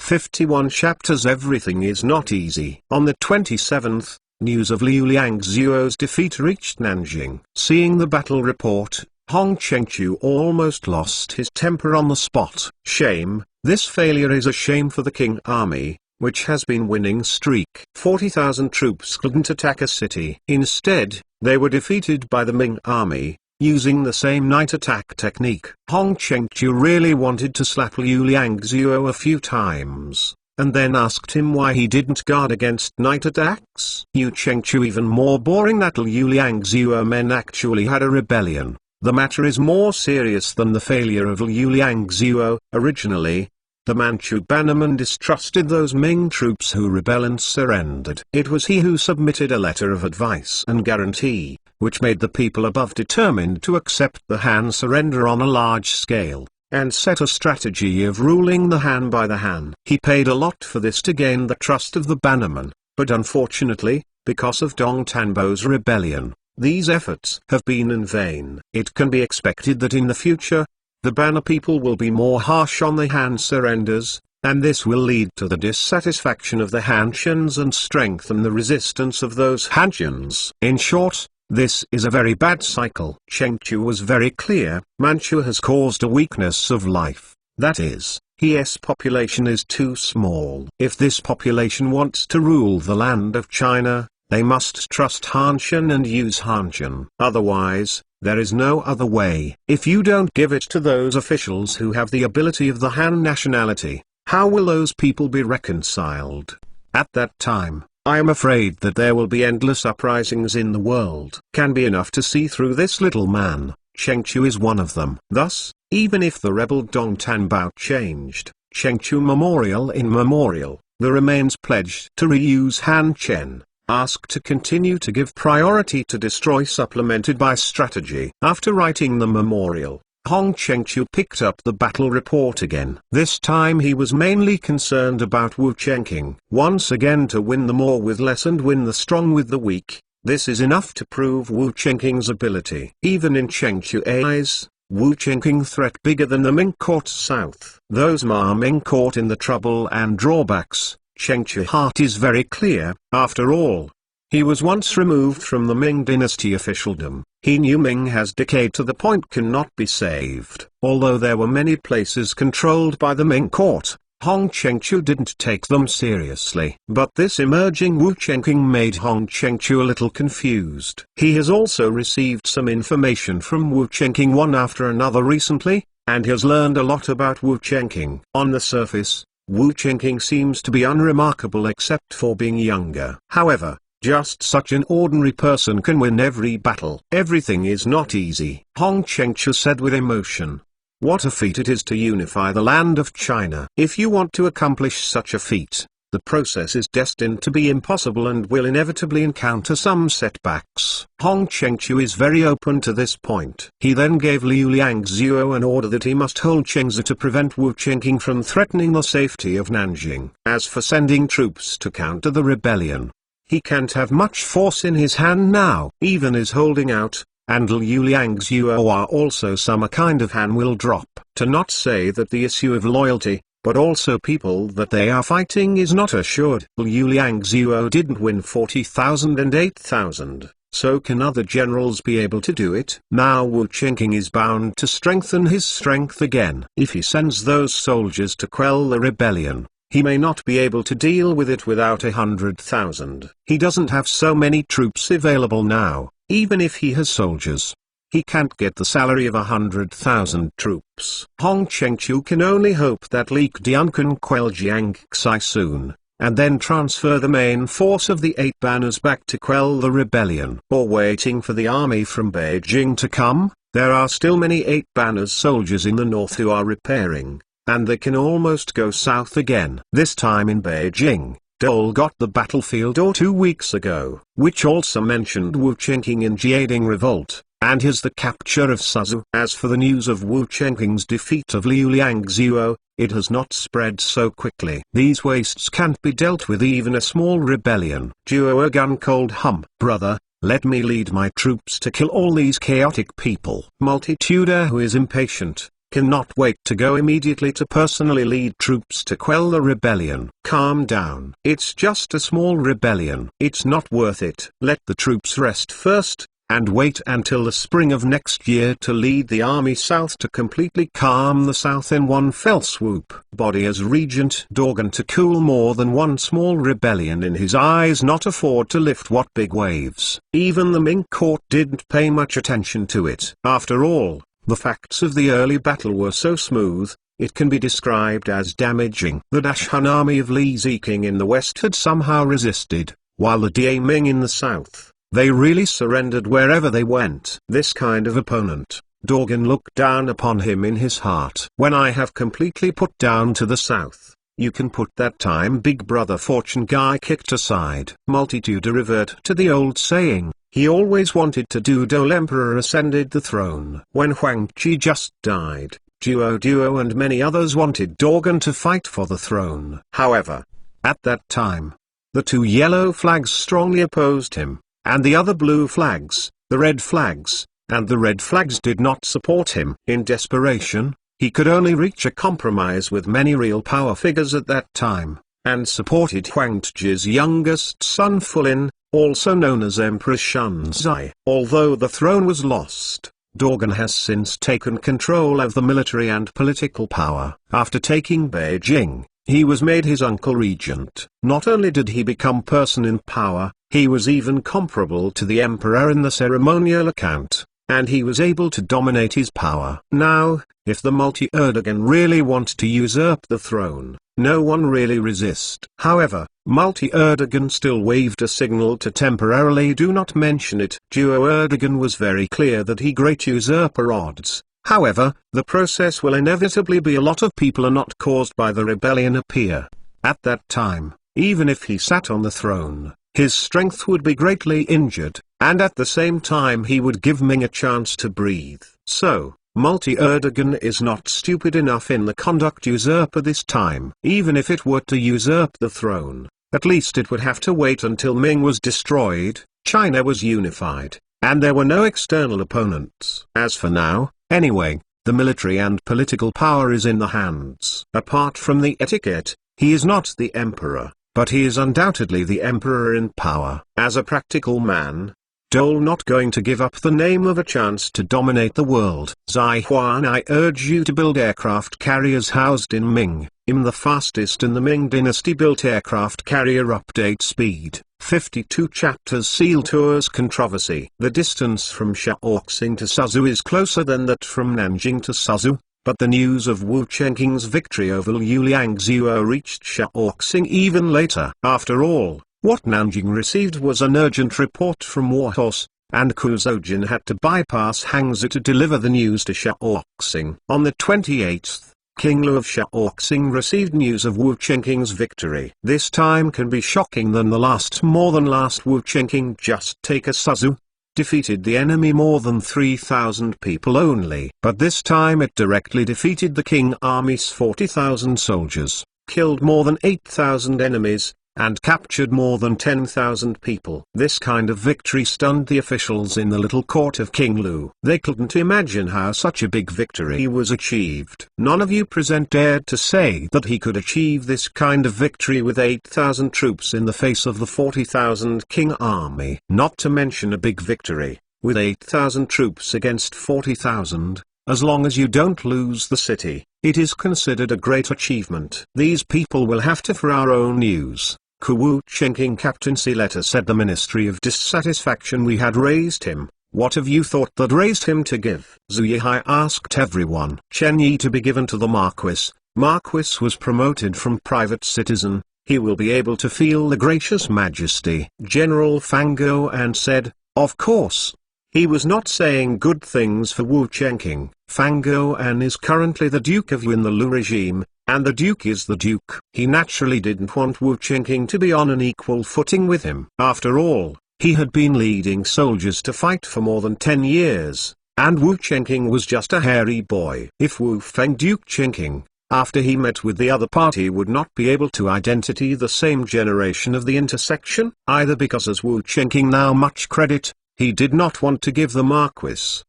51 chapters. Everything is not easy. On the 27th, news of Liu Liangzuo's defeat reached Nanjing. Seeing the battle report, Hong Chengqiu almost lost his temper on the spot. Shame, this failure is a shame for the Qing army, which has been winning streak. 40,000 troops couldn't attack a city. Instead, they were defeated by the Ming army, using the same night attack technique. Hong Chengqiu really wanted to slap Liu Liangzuo a few times, and then asked him why he didn't guard against night attacks. Liu Chengqiu even more boring that Liu Liangzuo men actually had a rebellion. The matter is more serious than the failure of Liu Liangzuo. Originally, the Manchu bannerman distrusted those Ming troops who rebel and surrendered. It was he who submitted a letter of advice and guarantee, which made the people above determined to accept the Han surrender on a large scale, and set a strategy of ruling the Han by the Han. He paid a lot for this to gain the trust of the bannerman, but unfortunately, because of Dong Tanbo's rebellion, these efforts have been in vain. It can be expected that in the future, the banner people will be more harsh on the Han surrenders, and this will lead to the dissatisfaction of the Hanxians and strengthen the resistance of those Hanxians. In short, this is a very bad cycle. Chengqiu was very clear. Manchu has caused a weakness of life, that is, his population is too small. If this population wants to rule the land of China, they must trust Hanxian and use Hanxian. Otherwise, there is no other way. If you don't give it to those officials who have the ability of the Han nationality, how will those people be reconciled? At that time, I am afraid that there will be endless uprisings in the world. Can be enough to see through this little man. Chengqiu is one of them. Thus, even if the rebel Dong Tanbao changed, Chengqiu memorial in memorial, the remains pledged to reuse Han Chen, asked to continue to give priority to destroy supplemented by strategy. After writing the memorial, Hong Chengqiu picked up the battle report again. This time he was mainly concerned about Wu Chengqing. Once again to win the more with less and win the strong with the weak, this is enough to prove Wu Chengqing's ability. Even in Chengqiu's eyes, Wu Chengqing threat bigger than the Ming court south. Those Ma Ming caught in the trouble and drawbacks, Chengqiu's heart is very clear. After all, he was once removed from the Ming dynasty officialdom. He knew Ming has decayed to the point cannot be saved. Although there were many places controlled by the Ming court, Hong Chengqiu didn't take them seriously. But this emerging Wu Chengqing made Hong Chengqiu a little confused. He has also received some information from Wu Chengqing one after another recently, and has learned a lot about Wu Chengqing. On the surface, Wu Chengqing seems to be unremarkable except for being younger. However, just such an ordinary person can win every battle. Everything is not easy. Hong Chengqiu said with emotion. What a feat it is to unify the land of China. If you want to accomplish such a feat, the process is destined to be impossible and will inevitably encounter some setbacks. Hong Chengqiu is very open to this point. He then gave Liu Liangzuo an order that he must hold Chengzi to prevent Wu Chengqing from threatening the safety of Nanjing. As for sending troops to counter the rebellion, he can't have much force in his hand now. Even his holding out, and Liu Liangzuo are also some kind of Han will drop. To not say that the issue of loyalty, but also people that they are fighting is not assured. Liu Liangzuo didn't win 40,000 and 8,000, so can other generals be able to do it? Now Wu Chengqing is bound to strengthen his strength again. If he sends those soldiers to quell the rebellion, he may not be able to deal with it without 100,000. He doesn't have so many troops available now. Even if he has soldiers, he can't get the salary of 100,000 troops. Hong Chengqiu can only hope that Li Dian can quell Jiang Xi soon, and then transfer the main force of the 8 banners back to quell the rebellion. Or waiting for the army from Beijing to come, there are still many 8 banners soldiers in the north who are repairing, and they can almost go south again. This time in Beijing, Dole got the battlefield 2 weeks ago, which also mentioned Wu Chengqing in Jiading revolt, and his the capture of Suzhou. As for the news of Wu Chengqing's defeat of Liu Liangzuo, it has not spread so quickly. These wastes can't be dealt with even a small rebellion. Duo a gun cold hum. Brother, let me lead my troops to kill all these chaotic people. Multitude who is impatient, cannot wait to go immediately to personally lead troops to quell the rebellion. Calm down. It's just a small rebellion. It's not worth it. Let the troops rest first, and wait until the spring of next year to lead the army south to completely calm the south in one fell swoop. Body as regent Dorgan to cool more than one small rebellion in his eyes, not afford to lift what big waves. Even the Ming court didn't pay much attention to it. After all, the facts of the early battle were so smooth, it can be described as damaging. The Han army of Li Ziqing in the west had somehow resisted, while the Da Ming in the south, they really surrendered wherever they went. This kind of opponent, Dorgan looked down upon him in his heart. When I have completely put down to the south, you can put that time Big Brother fortune guy kicked aside. Multitude revert to the old saying, he always wanted to do Dole Emperor ascended the throne. When Huang Qi just died, Duo and many others wanted Dorgan to fight for the throne. However, at that time, the two yellow flags strongly opposed him, and the other blue flags, the red flags, and the red flags did not support him. In desperation, he could only reach a compromise with many real power figures at that time, and supported Huang Ti's youngest son Fulin, also known as Emperor Shunzai. Although the throne was lost, Dorgan has since taken control of the military and political power. After taking Beijing, he was made his uncle regent. Not only did he become person in power, he was even comparable to the emperor in the ceremonial account, and he was able to dominate his power. Now, if the multi-Erdogan really want to usurp the throne, no one really resist. However, multi-Erdogan still waved a signal to temporarily do not mention it. Duo Erdogan was very clear that he great usurper odds. However, the process will inevitably be a lot of people are not caused by the rebellion appear. At that time, even if he sat on the throne, his strength would be greatly injured, and at the same time he would give Ming a chance to breathe. So, multi-Erdogan is not stupid enough in the conduct usurper this time. Even if it were to usurp the throne, at least it would have to wait until Ming was destroyed, China was unified, and there were no external opponents. As for now, anyway, the military and political power is in the hands. Apart from the etiquette, he is not the emperor, but he is undoubtedly the emperor in power. As a practical man, Dole not going to give up the name of a chance to dominate the world. Zai Huan, I urge you to build aircraft carriers housed in Ming. I'm the fastest in the Ming dynasty built aircraft carrier. Update speed 52 chapters. Seal Tours controversy. The distance from Shaoxing to Suzhou is closer than that from Nanjing to Suzhou, but the news of Wu Chenqing's victory over Liu Liangzuo reached Shaoxing even later. After all, what Nanjing received was an urgent report from Warhorse, and Kuzojin had to bypass Hangzhou to deliver the news to Shaoxing. On the 28th, King Lu of Shaoxing received news of Wu Chenqing's victory. This time can be shocking than the last. More than last, Wu Chenqing just take a Suzhou, defeated the enemy more than 3,000 people only. But this time it directly defeated the King army's 40,000 soldiers, killed more than 8,000 enemies, and captured more than 10,000 people. This kind of victory stunned the officials in the little court of King Lu. They couldn't imagine how such a big victory was achieved. None of you present dared to say that he could achieve this kind of victory with 8,000 troops in the face of the 40,000 King army. Not to mention a big victory, with 8,000 troops against 40,000. As long as you don't lose the city, it is considered a great achievement. These people will have to for our own use. Wu Chenqing captaincy letter said the Ministry of Dissatisfaction we had raised him. What have you thought that raised him to give? Zhu Yihai asked everyone. Chen Yi to be given to the Marquis. Marquis was promoted from private citizen. He will be able to feel the gracious majesty. General Fang Guoan said, of course. He was not saying good things for Wu Chenqing. Fang Guoan is currently the Duke of Wu in the Lu regime, and the Duke is the Duke. He naturally didn't want Wu Chenqing to be on an equal footing with him. After all, he had been leading soldiers to fight for more than 10 years, and Wu Chenqing was just a hairy boy. If Wu Feng Duke Chenqing, after he met with the other party, would not be able to identify the same generation of the intersection, either because as Wu Chenqing now much credit, he did not want to give the Marquis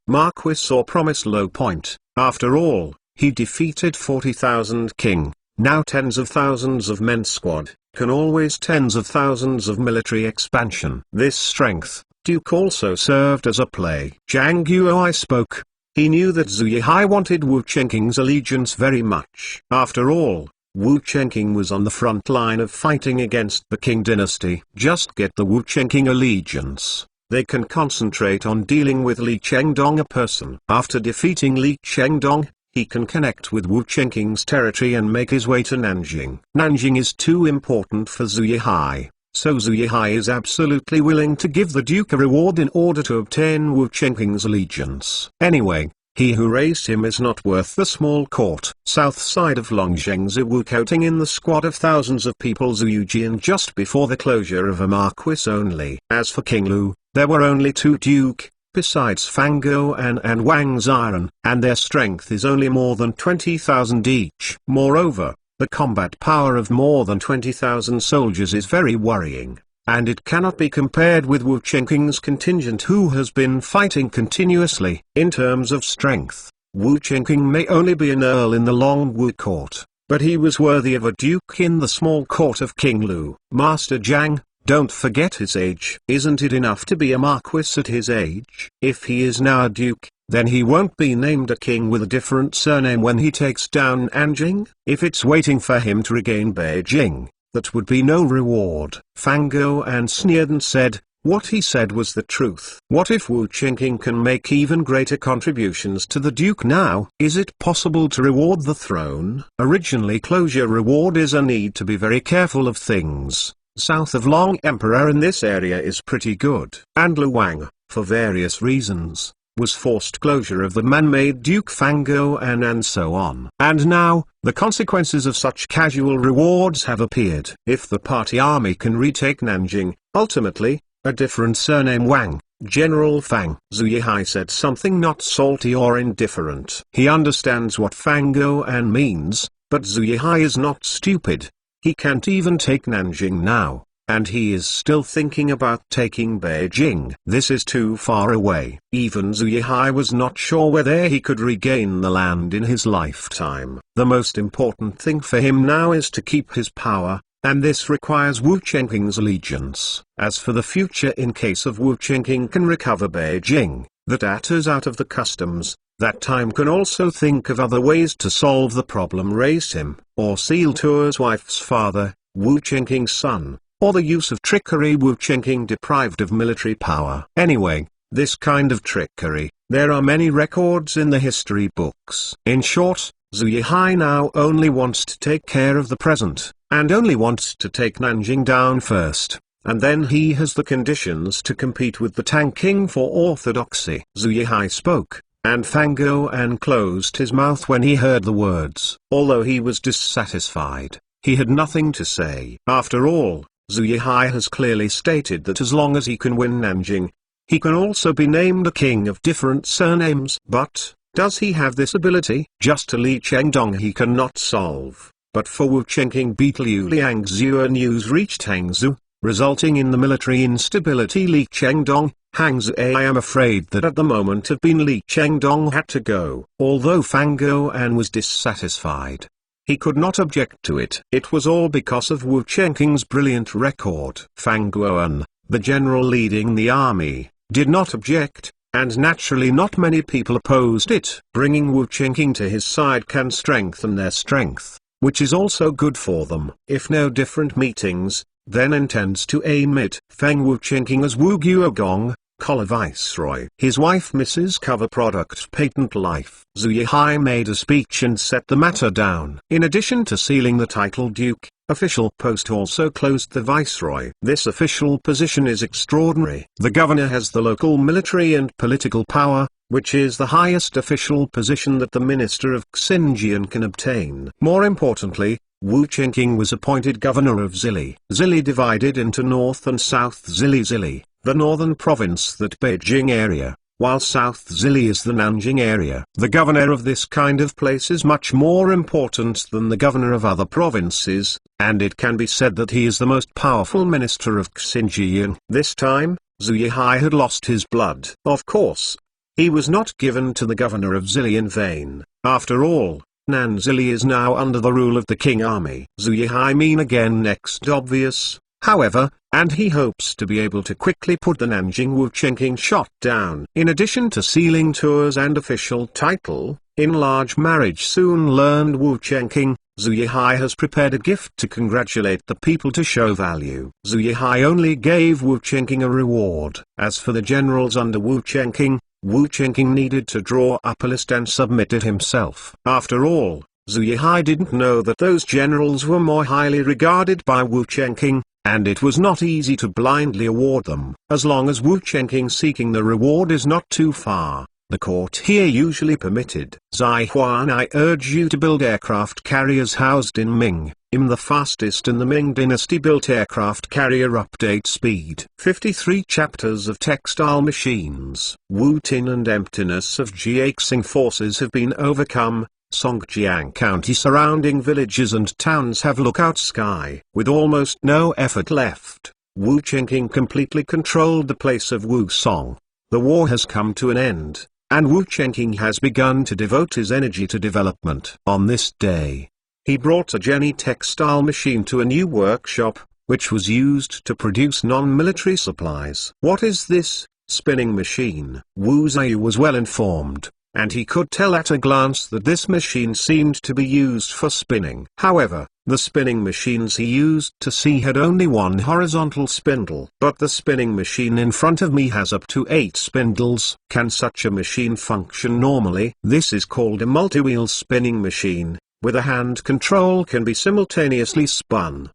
or promise low point. After all, He defeated 40,000 king, now tens of thousands of men squad, can always tens of thousands of military expansion. This strength, Duke also served as a play. Zhang Guoai spoke. He knew that Zhu Yihai wanted Wu Chenqing's allegiance very much. After all, Wu Chenqing was on the front line of fighting against the Qing dynasty. Just get the Wu Chenqing allegiance. They can concentrate on dealing with Li Chengdong a person. After defeating Li Chengdong, he can connect with Wu Chenqing's territory and make his way to Nanjing. Nanjing is too important for Zhu Yihai, so Zhu Yihai is absolutely willing to give the Duke a reward in order to obtain Wu Chenqing's allegiance. Anyway, he who raised him is not worth the small court. South side of Longzhengzi Wu counting in the squad of thousands of people Zhu Yujian just before the closure of a marquis only. As for King Lu, there were only two duke, besides Fang Guoan and Wang Ziran, and their strength is only more than 20,000 each. Moreover, the combat power of more than 20,000 soldiers is very worrying, and it cannot be compared with Wu Chenqing's contingent who has been fighting continuously. In terms of strength, Wu Chenqing may only be an earl in the Long Wu court, but he was worthy of a duke in the small court of King Lu. Master Zhang, don't forget his age. Isn't it enough to be a marquis at his age? If he is now a duke, then he won't be named a king with a different surname when he takes down Nanjing. If it's waiting for him to regain Beijing, that would be no reward. Fang Guoan sneered and said, what he said was the truth. What if Wu Chenqing can make even greater contributions to the duke now? Is it possible to reward the throne? Originally closure reward is a need to be very careful of things. South of Long Emperor in this area is pretty good. And Luang, for various reasons, was forced closure of the man-made Duke Fang Guoan and so on. And now, the consequences of such casual rewards have appeared. If the party army can retake Nanjing, ultimately, a different surname Wang, General Fang. Zhu Yihai said something not salty or indifferent. He understands what Fang Guoan means, but Zhu Yihai is not stupid. He can't even take Nanjing now, and he is still thinking about taking Beijing. This is too far away. Even Zhu Yihai was not sure whether he could regain the land in his lifetime. The most important thing for him now is to keep his power, and this requires Wu Chenqing's allegiance. As for the future, in case of Wu Chenqing can recover Beijing, that is out of the customs, that time can also think of other ways to solve the problem raised him, or Seal Tuo's wife's father, Wu Chenqing's son, or the use of trickery Wu Chenqing deprived of military power. Anyway, this kind of trickery, there are many records in the history books. In short, Zhu Yihai now only wants to take care of the present, and only wants to take Nanjing down first, and then he has the conditions to compete with the Tang King for orthodoxy. Zhu Yihai spoke, and Fang Guoan closed his mouth when he heard the words. Although he was dissatisfied, he had nothing to say. After all, Zhu Yihai has clearly stated that as long as he can win Nanjing, he can also be named a king of different surnames. But, does he have this ability? Just to Li Chengdong he cannot solve, but for Wu Chenqing beat Liu Liangzhou. News reached Hangzhou, resulting in the military instability. Li Chengdong, Hangzhou. I am afraid that at the moment of being Li Chengdong had to go. Although Fang Guoan was dissatisfied, he could not object to it. It was all because of Wu Chenqing's brilliant record. Fang Guoan, the general leading the army, did not object, and naturally not many people opposed it. Bringing Wu Chenqing to his side can strengthen their strength, which is also good for them. If no different meetings, then intends to aim at Feng Wu Chenqing as Wu Guogong, Collar Viceroy. His wife Mrs. Cover Product Patent Life. Zhu Yihai made a speech and set the matter down. In addition to sealing the title Duke, official post also closed the Viceroy. This official position is extraordinary. The governor has the local military and political power, which is the highest official position that the minister of Xinjiang can obtain. More importantly, Wu Chenqing was appointed governor of Zili. Zili divided into North and South Zili. Zili, the northern province, that Beijing area, while South Zili is the Nanjing area. The governor of this kind of place is much more important than the governor of other provinces, and it can be said that he is the most powerful minister of Xinjiang. This time, Zhu Yihai had lost his blood. Of course, he was not given to the governor of Zili in vain. After all, Nanzili is now under the rule of the King army. Zuyihai Min again next obvious, however, and he hopes to be able to quickly put the Nanjing Wu Chengking shot down. In addition to sealing tours and official title, in large marriage soon learned Wu Chengking, Zuyihai has prepared a gift to congratulate the people to show value. Zuyihai only gave Wu Chengking a reward. As for the generals under Wu Chengking needed to draw up a list and submit it himself. After all, Zuyihai didn't know that those generals were more highly regarded by Wu Chengking, and it was not easy to blindly award them. As long as Wu Chengking seeking the reward is not too far, the court here usually permitted. Zai Huan, I urge you to build aircraft carriers housed in Ming. The fastest in the Ming dynasty built aircraft carrier update speed. 53 chapters of textile machines. Wu Tin and emptiness of Jiaxing forces have been overcome. Songjiang County surrounding villages and towns have lookout sky. With almost no effort left, Wu Chengking completely controlled the place of Wu Song. The war has come to an end, and Wu Chengking has begun to devote his energy to development. On this day, he brought a Jenny textile machine to a new workshop, which was used to produce non-military supplies. What is this spinning machine? Wu Zaiyu was well informed, and he could tell at a glance that this machine seemed to be used for spinning. However, the spinning machines he used to see had only one horizontal spindle. But the spinning machine in front of me has up to 8 spindles. Can such a machine function normally? This is called a multi-wheel spinning machine, with a hand control can be simultaneously spun.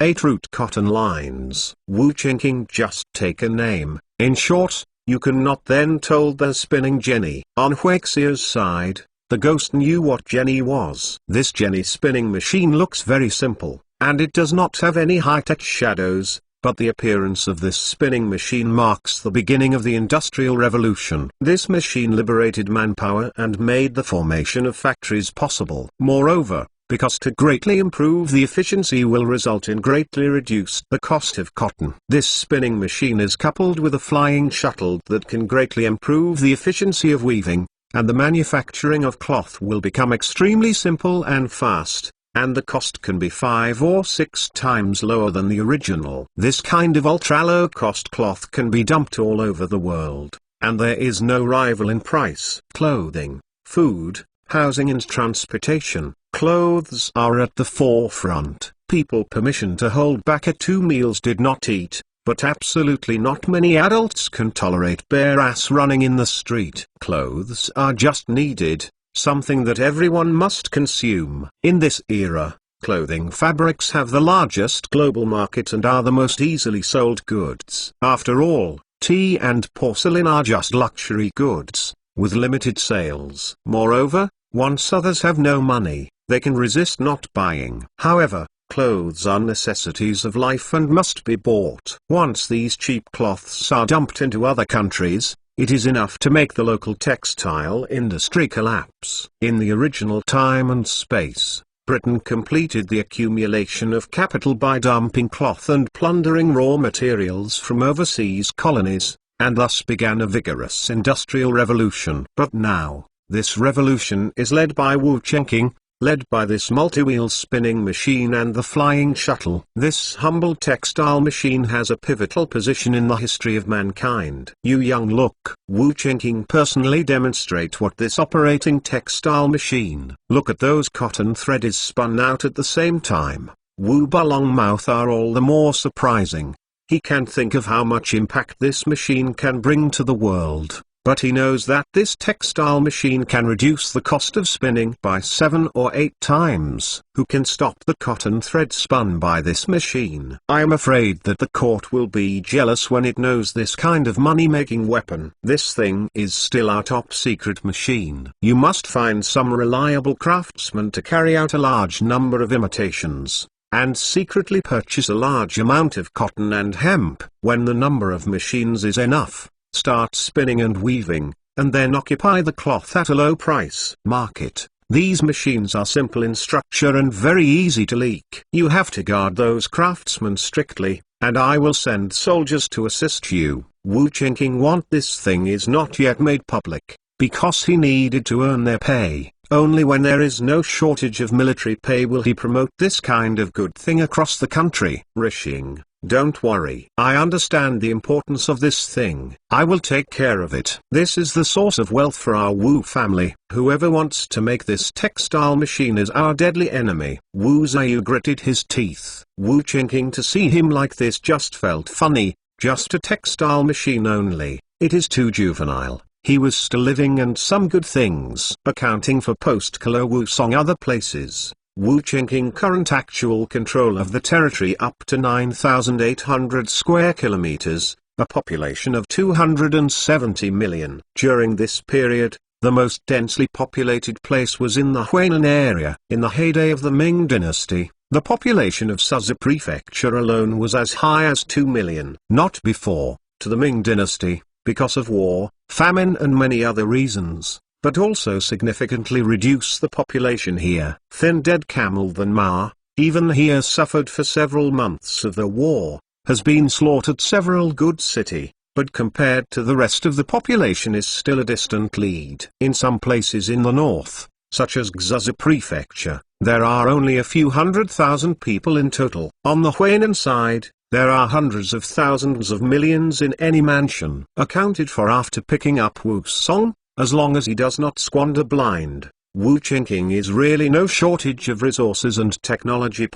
8 root cotton lines. Wu Chengking just take a name. In short, you cannot then told they're spinning Jenny. On Huixia's side, the ghost knew what Jenny was. This Jenny spinning machine looks very simple, and it does not have any high-tech shadows, but the appearance of this spinning machine marks the beginning of the Industrial Revolution. This machine liberated manpower and made the formation of factories possible. Moreover, because to greatly improve the efficiency will result in greatly reduce the cost of cotton. This spinning machine is coupled with a flying shuttle that can greatly improve the efficiency of weaving, and the manufacturing of cloth will become extremely simple and fast, and the cost can be 5 or 6 times lower than the original. This kind of ultra-low-cost cloth can be dumped all over the world, and there is no rival in price. Clothing, food, housing and transportation. Clothes are at the forefront. People permission to hold back at 2 meals did not eat, but absolutely not many adults can tolerate bare ass running in the street. Clothes are just needed, something that everyone must consume. In this era, clothing fabrics have the largest global market and are the most easily sold goods. After all, tea and porcelain are just luxury goods, with limited sales. Moreover, once others have no money, they can resist not buying. However, clothes are necessities of life and must be bought. Once these cheap cloths are dumped into other countries, it is enough to make the local textile industry collapse. In the original time and space, Britain completed the accumulation of capital by dumping cloth and plundering raw materials from overseas colonies, and thus began a vigorous industrial revolution. But now, this revolution is led by Wu Chengking, led by this multi-wheel spinning machine and the flying shuttle. This humble textile machine has a pivotal position in the history of mankind. You young look. Wu Chengking personally demonstrate what this operating textile machine. Look at those cotton thread is spun out at the same time. Wu Balong mouth are all the more surprising. He can think of how much impact this machine can bring to the world. But he knows that this textile machine can reduce the cost of spinning by 7 or 8 times. Who can stop the cotton thread spun by this machine? I am afraid that the court will be jealous when it knows this kind of money-making weapon. This thing is still our top-secret machine. You must find some reliable craftsman to carry out a large number of imitations, and secretly purchase a large amount of cotton and hemp. When the number of machines is enough, start spinning and weaving, and then occupy the cloth at a low price. Market. These machines are simple in structure and very easy to leak. You have to guard those craftsmen strictly, and I will send soldiers to assist you. Wu Chengking want this thing is not yet made public, because he needed to earn their pay. Only when there is no shortage of military pay will he promote this kind of good thing across the country. Rishing, don't worry. I understand the importance of this thing. I will take care of it. This is the source of wealth for our Wu family. Whoever wants to make this textile machine is our deadly enemy. Wu Ziyu gritted his teeth. Wu Qingqing, to see him like this just felt funny. Just a textile machine only. It is too juvenile. He was still living and some good things. Accounting for post-Kalo Wusong other places, Wu Qingqing current actual control of the territory up to 9,800 square kilometers, a population of 270 million. During this period, the most densely populated place was in the Huainan area. In the heyday of the Ming dynasty, the population of Suzi Prefecture alone was as high as 2 million. Not before, to the Ming dynasty, because of war, famine and many other reasons, but also significantly reduce the population here. Thin dead camel than Ma, even here suffered for several months of the war, has been slaughtered several good city, but compared to the rest of the population is still a distant lead. In some places in the north, such as Xuzi Prefecture, there are only a few 100,000 people in total. On the Huainan side, there are hundreds of thousands of millions in any mansion. Accounted for after picking up Wu Song, as long as he does not squander blind, Wu Qingqing is really no shortage of resources and technology.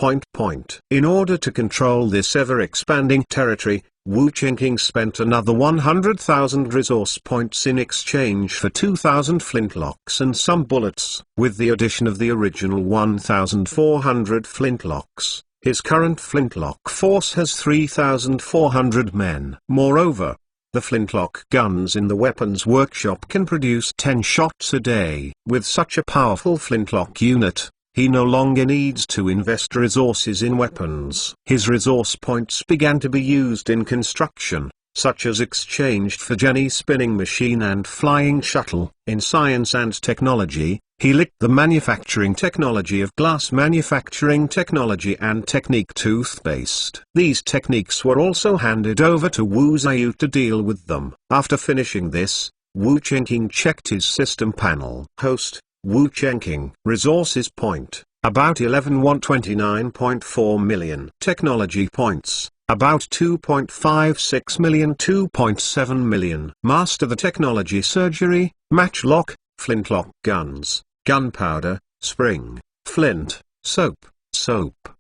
In order to control this ever-expanding territory, Wu Qingqing spent another 100,000 resource points in exchange for 2,000 flintlocks and some bullets. With the addition of the original 1,400 flintlocks, his current flintlock force has 3,400 men. Moreover, the flintlock guns in the weapons workshop can produce 10 shots a day. With such a powerful flintlock unit, he no longer needs to invest resources in weapons. His resource points began to be used in construction, such as exchanged for Jenny spinning machine and flying shuttle. In science and technology, he licked the manufacturing technology of glass manufacturing technology and technique toothpaste. These techniques were also handed over to Wu Ziyu to deal with them. After finishing this, Wu Qingqing checked his system panel. Host, Wu Qingqing. Resources point, about 11,129.4 million. Technology points, about 2.56 million. 2.7 million. Master the technology surgery, matchlock, flintlock guns, gunpowder, spring, flint, soap.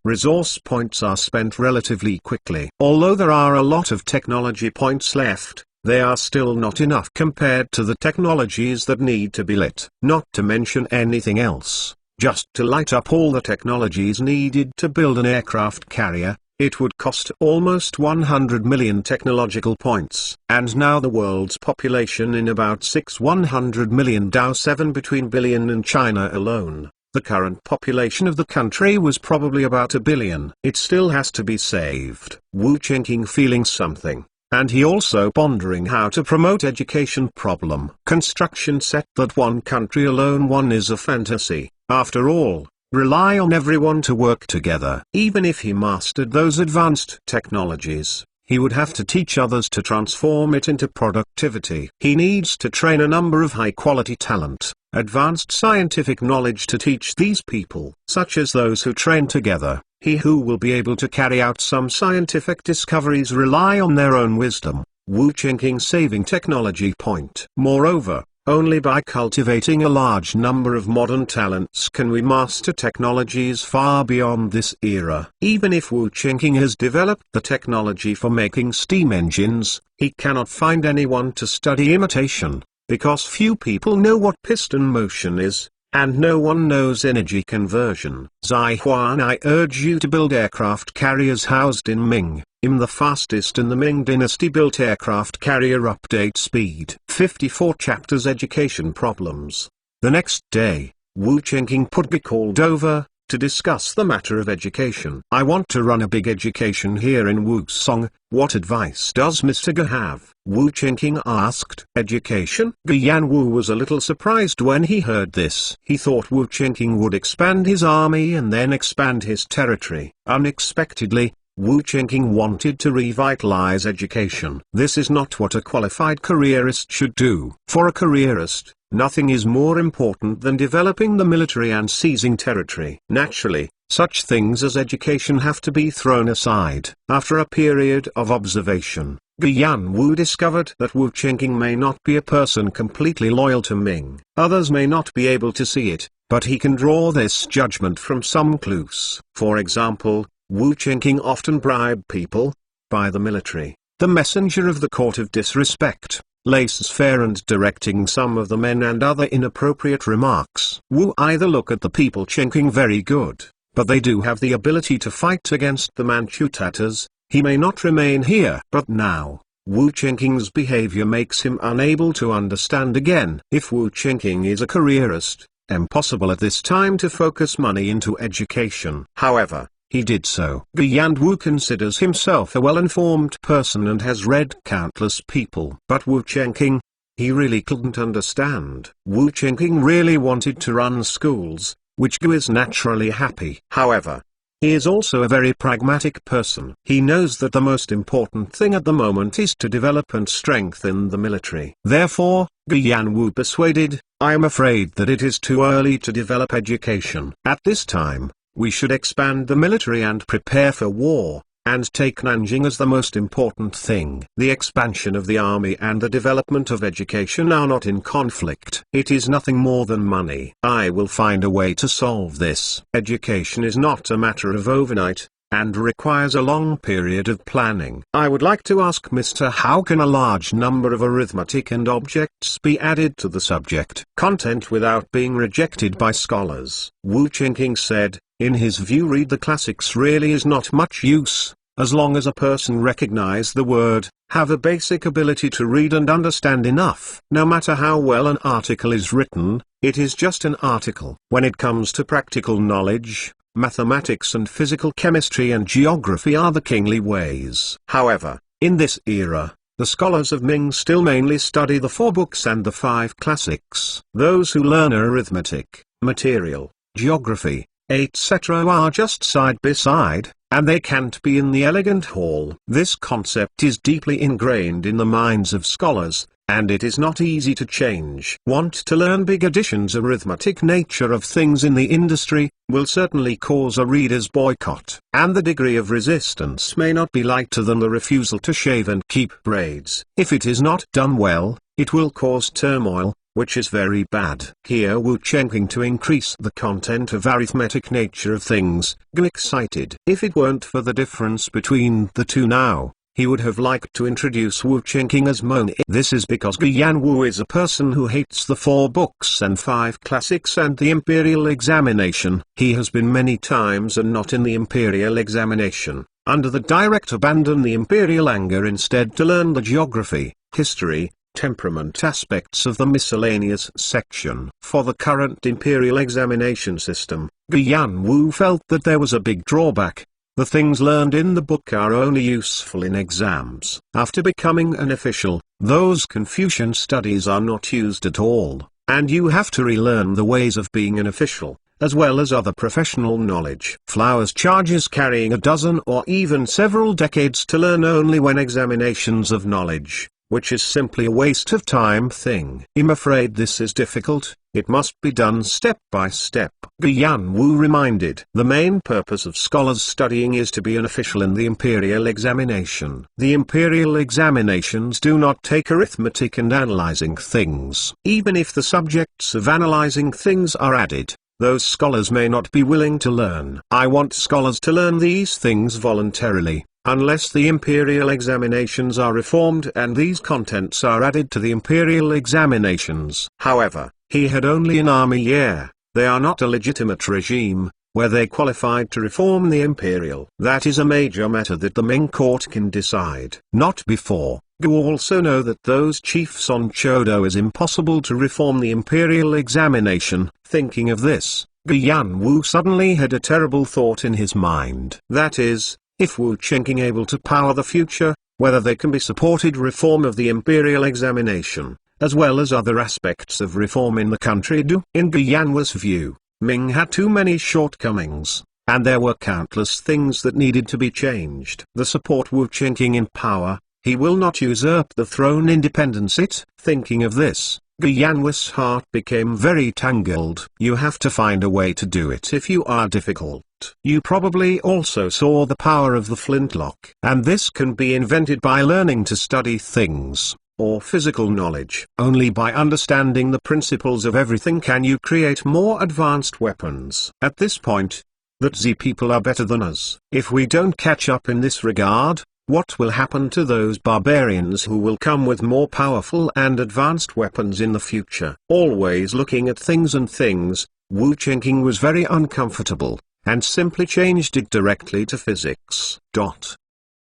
Resource points are spent relatively quickly. Although there are a lot of technology points left, they are still not enough compared to the technologies that need to be lit. Not to mention anything else, just to light up all the technologies needed to build an aircraft carrier, it would cost almost 100 million technological points. And now the world's population in about 100 million Dao 7 between billion and China alone. The current population of the country was probably about 1 billion. It still has to be saved. Wu Qingqing feeling something, and he also pondering how to promote education problem. Construction set that one country alone one is a fantasy. After all, rely on everyone to work together. Even if he mastered those advanced technologies, he would have to teach others to transform it into productivity. He needs to train a number of high-quality talent, advanced scientific knowledge to teach these people, such as those who train together. He who will be able to carry out some scientific discoveries rely on their own wisdom. Wu Qingqing saving technology point. Moreover, only by cultivating a large number of modern talents can we master technologies far beyond this era. Even if Wu Qingqing has developed the technology for making steam engines, he cannot find anyone to study imitation, because few people know what piston motion is, and no one knows energy conversion. Zai Huan, I urge you to build aircraft carriers housed in Ming. The fastest in the Ming dynasty built aircraft carrier update speed. 54 chapters education problems. The next day, Wu Qingqing would be called over, to discuss the matter of education. I want to run a big education here in Wusong, what advice does Mr. Ge have? Wu Qingqing asked. Education? Ge Yanwu was a little surprised when he heard this. He thought Wu Qingqing would expand his army and then expand his territory. Unexpectedly, Wu Qingqing wanted to revitalize education. This is not what a qualified careerist should do. For a careerist, Nothing is more important than developing the military and seizing territory. Naturally, such things as education have to be thrown aside. After a period of observation, Guyanwu discovered that Wu Qingqing may not be a person completely loyal to Ming. Others may not be able to see it, but he can draw this judgment from some clues. For example, Wu Qingqing often bribed people by the military, the messenger of the court of disrespect, laissez-faire, and directing some of the men and other inappropriate remarks. Wu either look at the people Qingqing very good, but they do have the ability to fight against the Manchu Tatars. He may not remain here. But now, Wu Qingqing's behavior makes him unable to understand again. If Wu Qingqing is a careerist, impossible at this time to focus money into education. However, he did so. Guyanwu considers himself a well-informed person and has read countless people. But Wu Qingqing, he really couldn't understand. Wu Qingqing really wanted to run schools, which Gu is naturally happy. However, he is also a very pragmatic person. He knows that the most important thing at the moment is to develop and strengthen the military. Therefore, Guyanwu persuaded, I am afraid that it is too early to develop education. At this time, we should expand the military and prepare for war, and take Nanjing as the most important thing. The expansion of the army and the development of education are not in conflict. It is nothing more than money. I will find a way to solve this. Education is not a matter of overnight, and requires a long period of planning. I would like to ask Mr. How can a large number of arithmetic and objects be added to the subject content without being rejected by scholars? Wu Qingqing said, in his view, read the classics really is not much use, as long as a person recognize the word, have a basic ability to read and understand enough. No matter how well an article is written, it is just an article. When it comes to practical knowledge, mathematics and physical chemistry and geography are the kingly ways. However, in this era, the scholars of Ming still mainly study the 4 books and the 5 classics. Those who learn arithmetic, material, geography, etc. are just side by side, and they can't be in the elegant hall. This concept is deeply ingrained in the minds of scholars, and it is not easy to change. Want to learn big additions? Arithmetic nature of things in the industry will certainly cause a reader's boycott, and the degree of resistance may not be lighter than the refusal to shave and keep braids. If it is not done well, it will cause turmoil, which is very bad. Here Wu Qingqing to increase the content of arithmetic nature of things, Gu excited. If it weren't for the difference between the two now, he would have liked to introduce Wu Qingqing as Meng. This is because Guyanwu is a person who hates the 4 books and 5 classics and the imperial examination. He has been many times and not in the imperial examination, under the direct abandon the imperial anger instead to learn the geography, history, temperament aspects of the miscellaneous section. For the current imperial examination system, Guyanwu felt that there was a big drawback. The things learned in the book are only useful in exams. After becoming an official, those Confucian studies are not used at all, and you have to relearn the ways of being an official, as well as other professional knowledge. Flowers charges carrying a dozen or even several decades to learn only when examinations of knowledge, which is simply a waste of time thing. I'm afraid this is difficult, it must be done step by step. Guyanwu reminded, the main purpose of scholars studying is to be an official in the imperial examination. The imperial examinations do not take arithmetic and analyzing things. Even if the subjects of analyzing things are added, those scholars may not be willing to learn. I want scholars to learn these things voluntarily, unless the imperial examinations are reformed and these contents are added to the imperial examinations. However, he had only an army year. They are not a legitimate regime, where they qualified to reform the imperial. That is a major matter that the Ming court can decide. Not before. Gu also know that those chiefs on Chodo is impossible to reform the imperial examination. Thinking of this, Guyanwu suddenly had a terrible thought in his mind. That is, if Wu Qingqing able to power the future, whether they can be supported reform of the imperial examination, as well as other aspects of reform in the country do. In Guyanwu's view, Ming had too many shortcomings, and there were countless things that needed to be changed. The support Wu Qingqing in power, he will not usurp the throne independence it. Thinking of this, Yan's heart became very tangled. You have to find a way to do it if you are difficult. You probably also saw the power of the flintlock. And this can be invented by learning to study things, or physical knowledge. Only by understanding the principles of everything can you create more advanced weapons. At this point, that Z people are better than us. If we don't catch up in this regard, what will happen to those barbarians who will come with more powerful and advanced weapons in the future? Always looking at things and things, Wu Chengqing was very uncomfortable, and simply changed it directly to physics.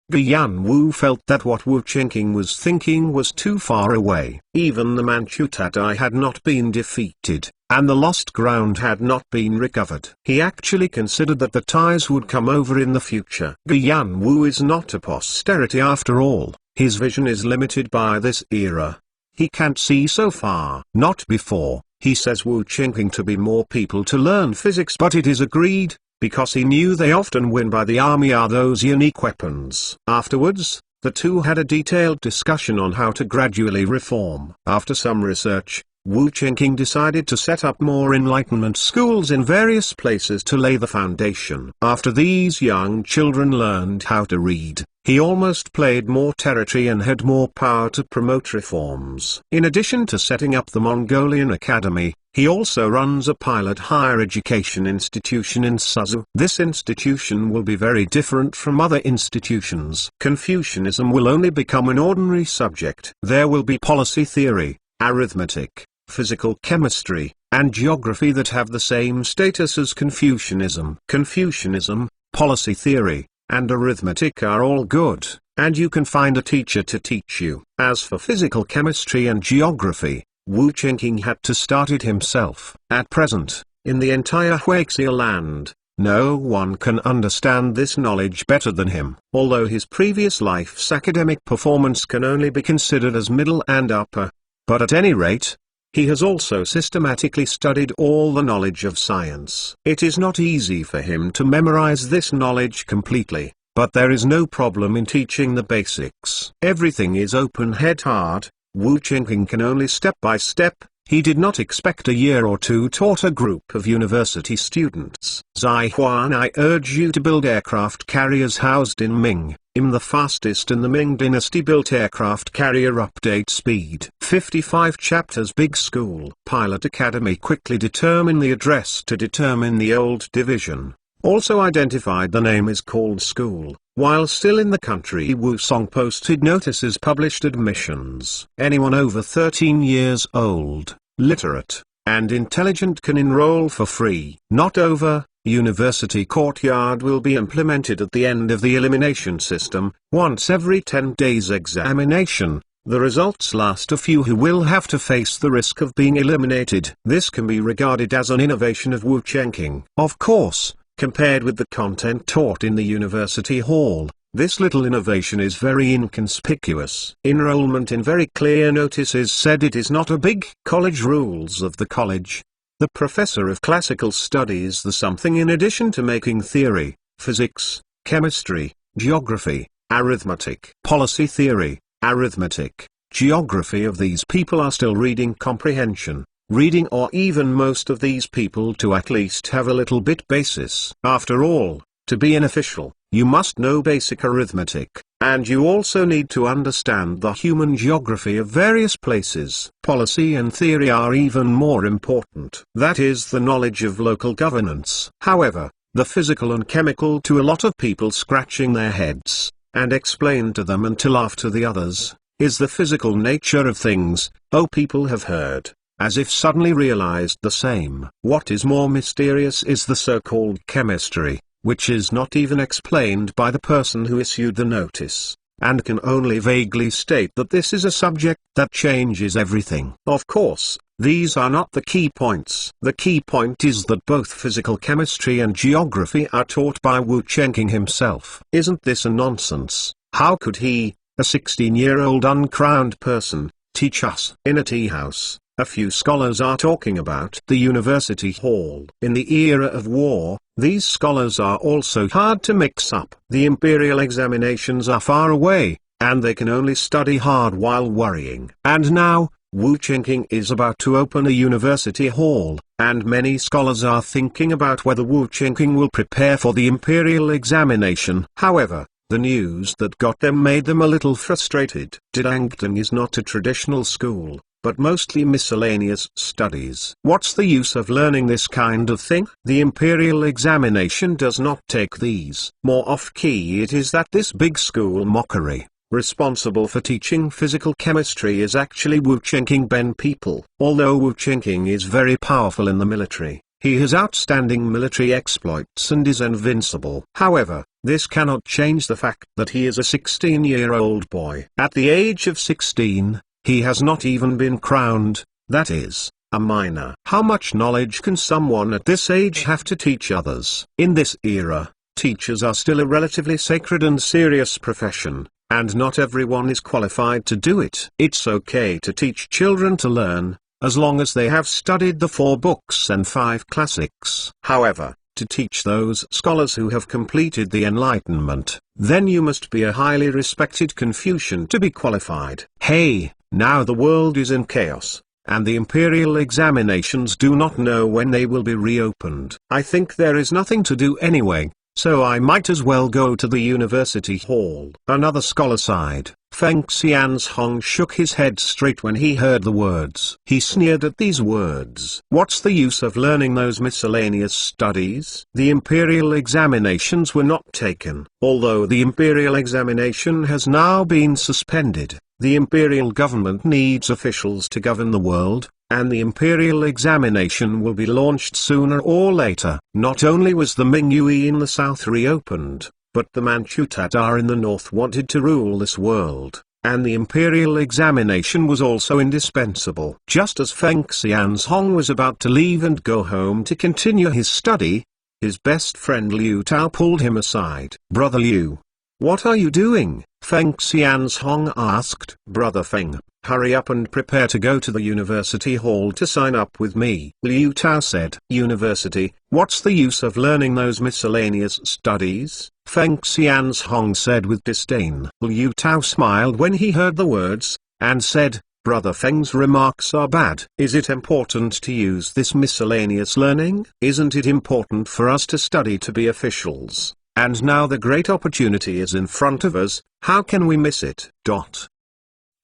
Yan Wu felt that what Wu Chengqing was thinking was too far away. Even the Manchu Tadai had not been defeated, and the lost ground had not been recovered. He actually considered that the ties would come over in the future. Yan Wu is not a posterity after all. His vision is limited by this era. He can't see so far. Not before. He says Wu Chengqing to be more people to learn physics, but it is agreed, because he knew they often win by the army are those unique weapons. Afterwards, the two had a detailed discussion on how to gradually reform. After some research, Wu Chengqing decided to set up more enlightenment schools in various places to lay the foundation. After these young children learned how to read, he almost played more territory and had more power to promote reforms. In addition to setting up the Mongolian Academy, he also runs a pilot higher education institution in Suzhou. This institution will be very different from other institutions. Confucianism will only become an ordinary subject. There will be policy theory, arithmetic, physical chemistry, and geography that have the same status as Confucianism. Confucianism, policy theory, and arithmetic are all good, and you can find a teacher to teach you. As for physical chemistry and geography, Wu Chengqing had to start it himself. At present, in the entire Huaxia land, no one can understand this knowledge better than him. Although his previous life's academic performance can only be considered as middle and upper, but at any rate, he has also systematically studied all the knowledge of science. It is not easy for him to memorize this knowledge completely, but there is no problem in teaching the basics. Everything is open-head hard. Wu Chengqing can only step by step. He did not expect a year or two taught a group of university students. Zai Huan, I urge you to build aircraft carriers housed in Ming. The fastest in the Ming dynasty built aircraft carrier update speed. 55 chapters. Big school. Pilot Academy. Quickly determine the address to determine the old division. Also identified the name is called school. While still in the country, Wu Song posted notices published admissions. Anyone over 13 years old, literate, and intelligent can enroll for free. Not over. University courtyard will be implemented at the end of the elimination system, once every 10 days examination. The results last a few who will have to face the risk of being eliminated. This can be regarded as an innovation of Wu Chengqing. Of course, compared with the content taught in the university hall, this little innovation is very inconspicuous. Enrollment in very clear notices said it is not a big college. Rules of the college. The professor of classical studies the something in addition to making theory, physics, chemistry, geography, arithmetic, policy theory, arithmetic, geography of these people are still reading comprehension, reading, or even most of these people to at least have a little bit basis. After all, to be an official, you must know basic arithmetic, and you also need to understand the human geography of various places. Policy and theory are even more important. That is the knowledge of local governance. However, the physical and chemical to a lot of people scratching their heads, and explain to them until after the others, is the physical nature of things. Oh, people have heard, as if suddenly realized the same. What is more mysterious is the so-called chemistry, which is not even explained by the person who issued the notice, and can only vaguely state that this is a subject that changes everything. Of course, these are not the key points. The key point is that both physical chemistry and geography are taught by Wu Chengqing himself. Isn't this a nonsense? How could he, a 16-year-old uncrowned person, teach us? In a tea house, a few scholars are talking about the university hall. In the era of war, these scholars are also hard to mix up. The imperial examinations are far away, and they can only study hard while worrying. And now, Wu Chengking is about to open a university hall, and many scholars are thinking about whether Wu Chengking will prepare for the imperial examination. However, the news that got them made them a little frustrated. Didangteng is not a traditional school, but mostly miscellaneous studies. What's the use of learning this kind of thing? The imperial examination does not take these. More off-key it is that this big school mockery, responsible for teaching physical chemistry, is actually Wu Chengking Ben people. Although Wu Chengking is very powerful in the military, he has outstanding military exploits and is invincible. However, this cannot change the fact that he is a 16-year-old boy. At the age of 16, he has not even been crowned, that is, a minor. How much knowledge can someone at this age have to teach others? In this era, teachers are still a relatively sacred and serious profession, and not everyone is qualified to do it. It's okay to teach children to learn, as long as they have studied the 4 books and 5 classics. However, to teach those scholars who have completed the Enlightenment, then you must be a highly respected Confucian to be qualified. Hey, now the world is in chaos, and the imperial examinations do not know when they will be reopened. I think there is nothing to do anyway, so I might as well go to the university hall. Another scholar sighed. Feng Xianzhong shook his head straight when he heard the words. He sneered at these words. What's the use of learning those miscellaneous studies? The imperial examinations were not taken. Although the imperial examination has now been suspended, the imperial government needs officials to govern the world, and the imperial examination will be launched sooner or later. Not only was the Ming Yui in the south reopened, but the Manchu Tatar in the north wanted to rule this world, and the imperial examination was also indispensable. Just as Feng Xianzhong was about to leave and go home to continue his study, his best friend Liu Tao pulled him aside. Brother Liu, what are you doing? Feng Xianzhong asked. Brother Feng, hurry up and prepare to go to the university hall to sign up with me. Liu Tao said. University, what's the use of learning those miscellaneous studies? Feng Xianzhong said with disdain. Liu Tao smiled when he heard the words, and said, Brother Feng's remarks are bad. Is it important to use this miscellaneous learning? Isn't it important for us to study to be officials? And now the great opportunity is in front of us, how can we miss it?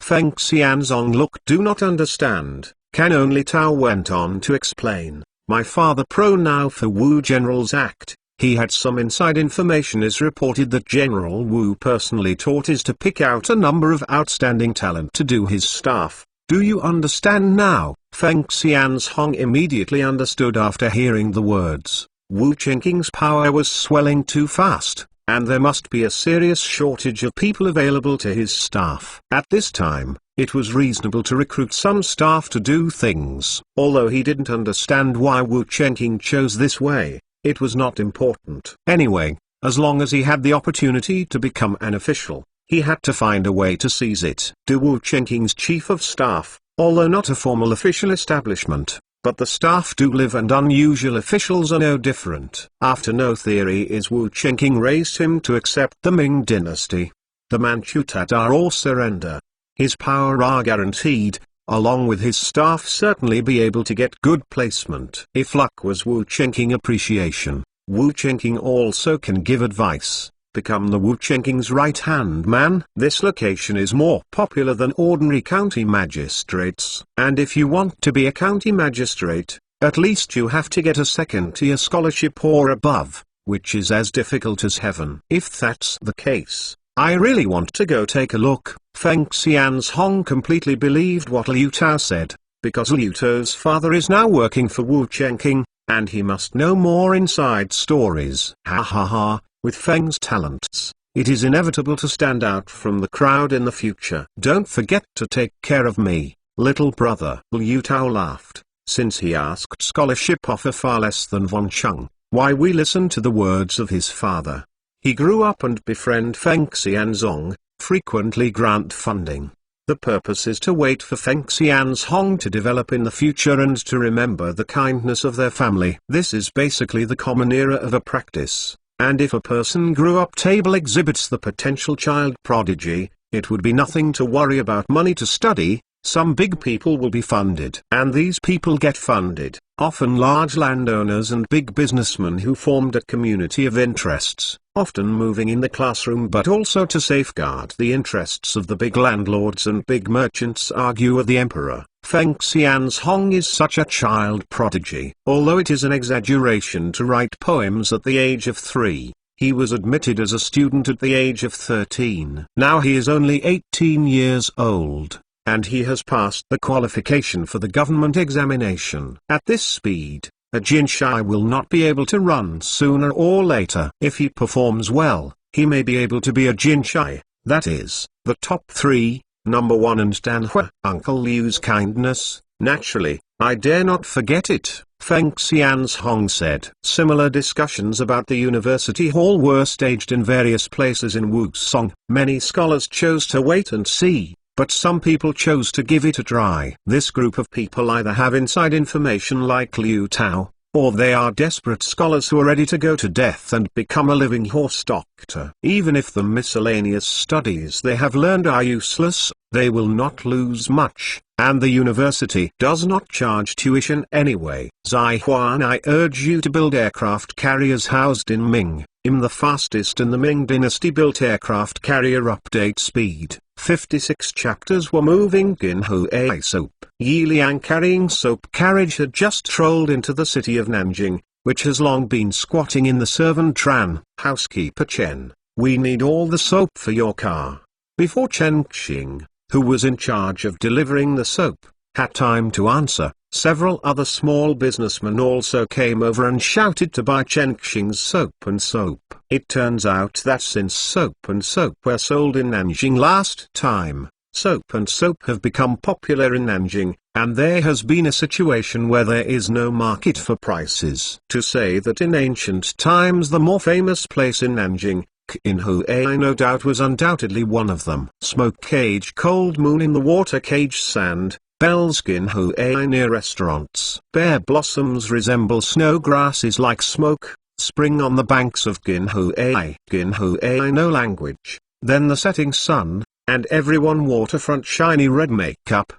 Feng Xianzhong do not understand, can only Tao went on to explain. My father now for Wu General's act, he had some inside information. Is reported that General Wu personally taught is to pick out a number of outstanding talent to do his staff. Do you understand now? Feng Xianzhong immediately understood after hearing the words. Wu Chenking's power was swelling too fast, and there must be a serious shortage of people available to his staff. At this time, it was reasonable to recruit some staff to do things. Although he didn't understand why Wu Chenking chose this way, it was not important. Anyway, as long as he had the opportunity to become an official, he had to find a way to seize it. Wu Chenking's chief of staff, although not a formal official establishment, but the staff do live, and unusual officials are no different. After no theory is Wu Chenking raised him to accept the Ming dynasty. The Manchu Tatar or surrender. His power are guaranteed, along with his staff certainly be able to get good placement. If luck was Wu Chenking appreciation, Wu Chenking also can give advice. Become the Wu Chenking's right-hand man. This location is more popular than ordinary county magistrates. And if you want to be a county magistrate, at least you have to get a second-tier scholarship or above, which is as difficult as heaven. If that's the case, I really want to go take a look. Feng Xianzhong completely believed what Liu Tao said, because Liu Tao's father is now working for Wu Chenking, and he must know more inside stories. Ha ha ha. With Feng's talents, it is inevitable to stand out from the crowd in the future. Don't forget to take care of me, little brother. Liu Tao laughed, since he asked scholarship offer far less than Von Chung. Why we listen to the words of his father. He grew up and befriend Feng Xianzhong, frequently grant funding. The purpose is to wait for Feng Xianzhong to develop in the future and to remember the kindness of their family. This is basically the common era of a practice. And if a person grew up table exhibits the potential child prodigy, it would be nothing to worry about money to study, Some big people will be funded. And these people get funded, often large landowners and big businessmen who formed a community of interests, often moving in the classroom but also to safeguard the interests of the big landlords and big merchants, argue with the emperor. Feng Xianzhong is such a child prodigy. Although it is an exaggeration to write poems at the age of 3, he was admitted as a student at the age of 13. Now he is only 18 years old, and he has passed the qualification for the government examination. At this speed, a Jinshai will not be able to run sooner or later. If he performs well, he may be able to be a Jinshai, that is, the top 3. Number 1 and Danhua. Uncle Liu's kindness, naturally, I dare not forget it, Feng Xianzhong said. Similar discussions about the university hall were staged in various places in Wusong. Many scholars chose to wait and see, but some people chose to give it a try. This group of people either have inside information like Liu Tao, or they are desperate scholars who are ready to go to death and become a living horse doctor. Even if the miscellaneous studies they have learned are useless, they will not lose much, and the university does not charge tuition anyway. Zai Huan, I urge you to build aircraft carriers housed in Ming. The fastest in the Ming dynasty built aircraft carrier update speed. 56 chapters were moving Ginhui soap. Yi Liang carrying soap carriage had just strolled into the city of Nanjing, which has long been squatting in the servant Tran. Housekeeper Chen, we need all the soap for your car. Before Chen Xing, who was in charge of delivering the soap, had time to answer, several other small businessmen also came over and shouted to buy Chen Xing's soap and soap. It turns out that since soap and soap were sold in Nanjing last time, soap and soap have become popular in Nanjing, and there has been a situation where there is no market for prices. To say that in ancient times the more famous place in Nanjing, Ginhui no doubt was undoubtedly one of them. Smoke cage cold moon in the water cage sand, bells Ginhui near restaurants. Bear blossoms resemble snow grasses like smoke, spring on the banks of Ginhui. Ginhui no language, then the setting sun, and everyone waterfront shiny red makeup.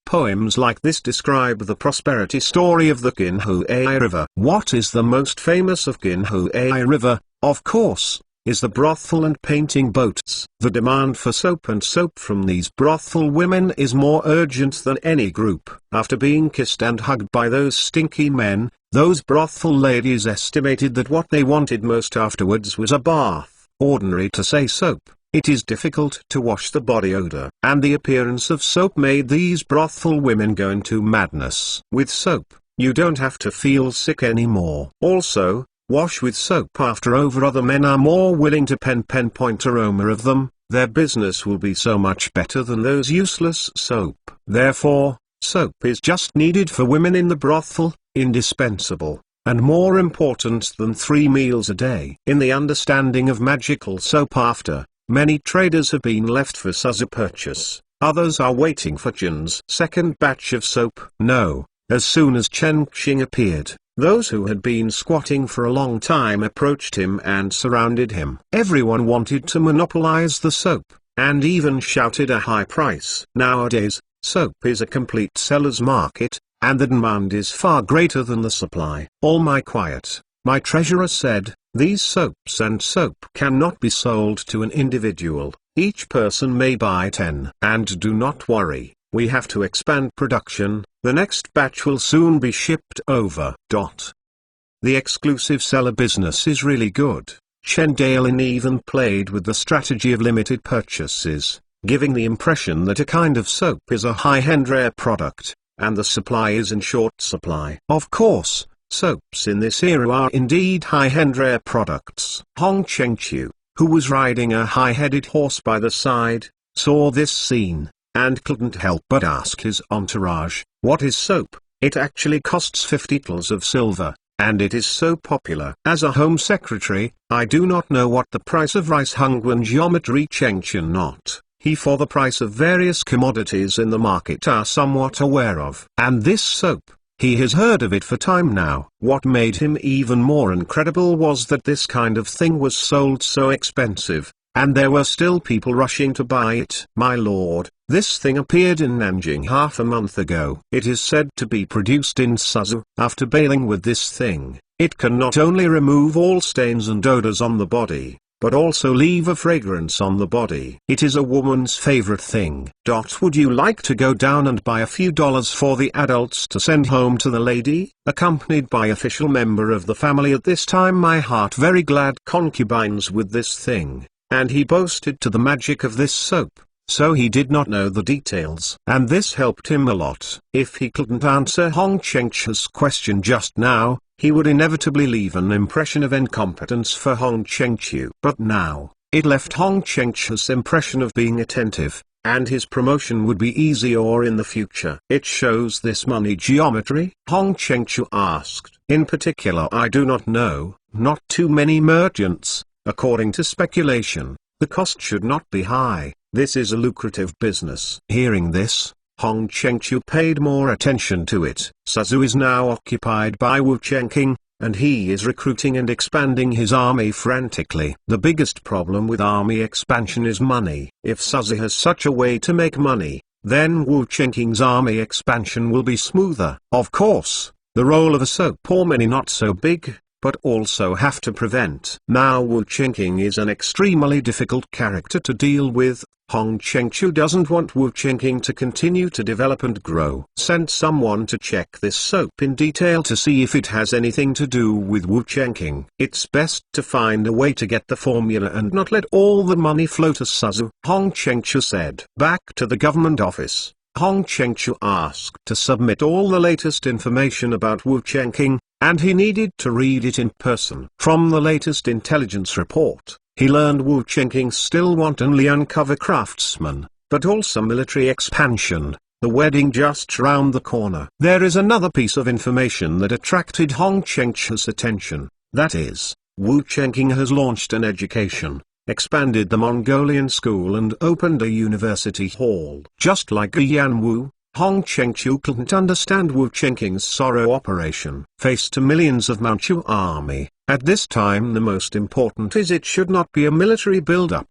Poems like this describe the prosperity story of the Ginhui River. What is the most famous of Ginhui River, of course, is the brothel and painting boats. The demand for soap and soap from these brothel women is more urgent than any group. After being kissed and hugged by those stinky men, those brothel ladies estimated that what they wanted most afterwards was a bath. Ordinary to say soap, it is difficult to wash the body odor. And the appearance of soap made these brothel women go into madness. With soap, you don't have to feel sick anymore. Also, wash with soap after over. Other men are more willing to pinpoint aroma of them. Their business will be so much better than those useless soap. Therefore, soap is just needed for women in the brothel, indispensable, and more important than 3 meals a day. In the understanding of magical soap, after many traders have been left for such a purchase, others are waiting for Jin's second batch of soap. No, as soon as Chen Xing appeared, those who had been squatting for a long time approached him and surrounded him. Everyone wanted to monopolize the soap, and even shouted a high price. Nowadays, soap is a complete seller's market, and the demand is far greater than the supply. All my quiet, my treasurer said, these soaps and soap cannot be sold to an individual. Each person may buy 10. And do not worry, we have to expand production. The next batch will soon be shipped over. The exclusive seller business is really good. Chen Daolin even played with the strategy of limited purchases, giving the impression that a kind of soap is a high-end rare product, and the supply is in short supply. Of course, soaps in this era are indeed high-end rare products. Hong Chengqiu, who was riding a high-headed horse by the side, saw this scene, and couldn't help but ask his entourage, what is soap? It actually costs 50 taels of silver, and it is so popular. As a home secretary, I do not know what the price of rice Hongwen geometry Chengqiu not. He for the price of various commodities in the market are somewhat aware of. And this soap, he has heard of it for time now. What made him even more incredible was that this kind of thing was sold so expensive, and there were still people rushing to buy it. My lord, this thing appeared in Nanjing half a month ago. It is said to be produced in Suzhou. After bailing with this thing, it can not only remove all stains and odors on the body, but also leave a fragrance on the body. It is a woman's favorite thing. Would you like to go down and buy a few dollars for the adults to send home to the lady, accompanied by official member of the family? At this time my heart very glad concubines with this thing, and he boasted to the magic of this soap, so he did not know the details. And this helped him a lot. If he couldn't answer Hong Chengchu's question just now, he would inevitably leave an impression of incompetence for Hong Chengchu. But now, it left Hong Chengchu's impression of being attentive, and his promotion would be easy or in the future. It shows this money geometry? Hong Chengchu asked. In particular I do not know, not too many merchants. According to speculation, the cost should not be high. This is a lucrative business. Hearing this, Hong Chengchu paid more attention to it. Suzhou is now occupied by Wu Chengqing, and he is recruiting and expanding his army frantically. The biggest problem with army expansion is money. If Suzhou has such a way to make money, then Wu Chengqing's army expansion will be smoother. Of course, the role of a soap or many not so big, but also have to prevent. Now Wu Chengqing is an extremely difficult character to deal with. Hong Chengchu doesn't want Wu Chengqing to continue to develop and grow. Send someone to check this soap in detail to see if it has anything to do with Wu Chengqing. It's best to find a way to get the formula and not let all the money flow to Suzhou, Hong Chengchu said. Back to the government office, Hong Chengchu asked to submit all the latest information about Wu Chengqing, and he needed to read it in person. From the latest intelligence report, he learned Wu Chengqing still want only uncover craftsmen, but also military expansion, the wedding just round the corner. There is another piece of information that attracted Hong Chengchu's attention, that is, Wu Chengqing has launched an education, expanded the Mongolian school and opened a university hall. Just like a Yan Wu, Hong Chengchu couldn't understand Wu Chengqing's sorrow operation. Faced to millions of Manchu army, at this time the most important is it should not be a military build-up.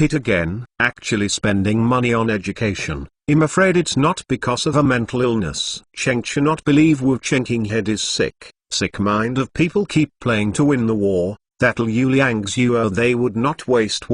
It again, actually spending money on education. I'm afraid it's not because of a mental illness. Chengchu not believe Wu Chengqing head is sick mind of people keep playing to win the war. That'll Yu Liang's Yuo they would not waste.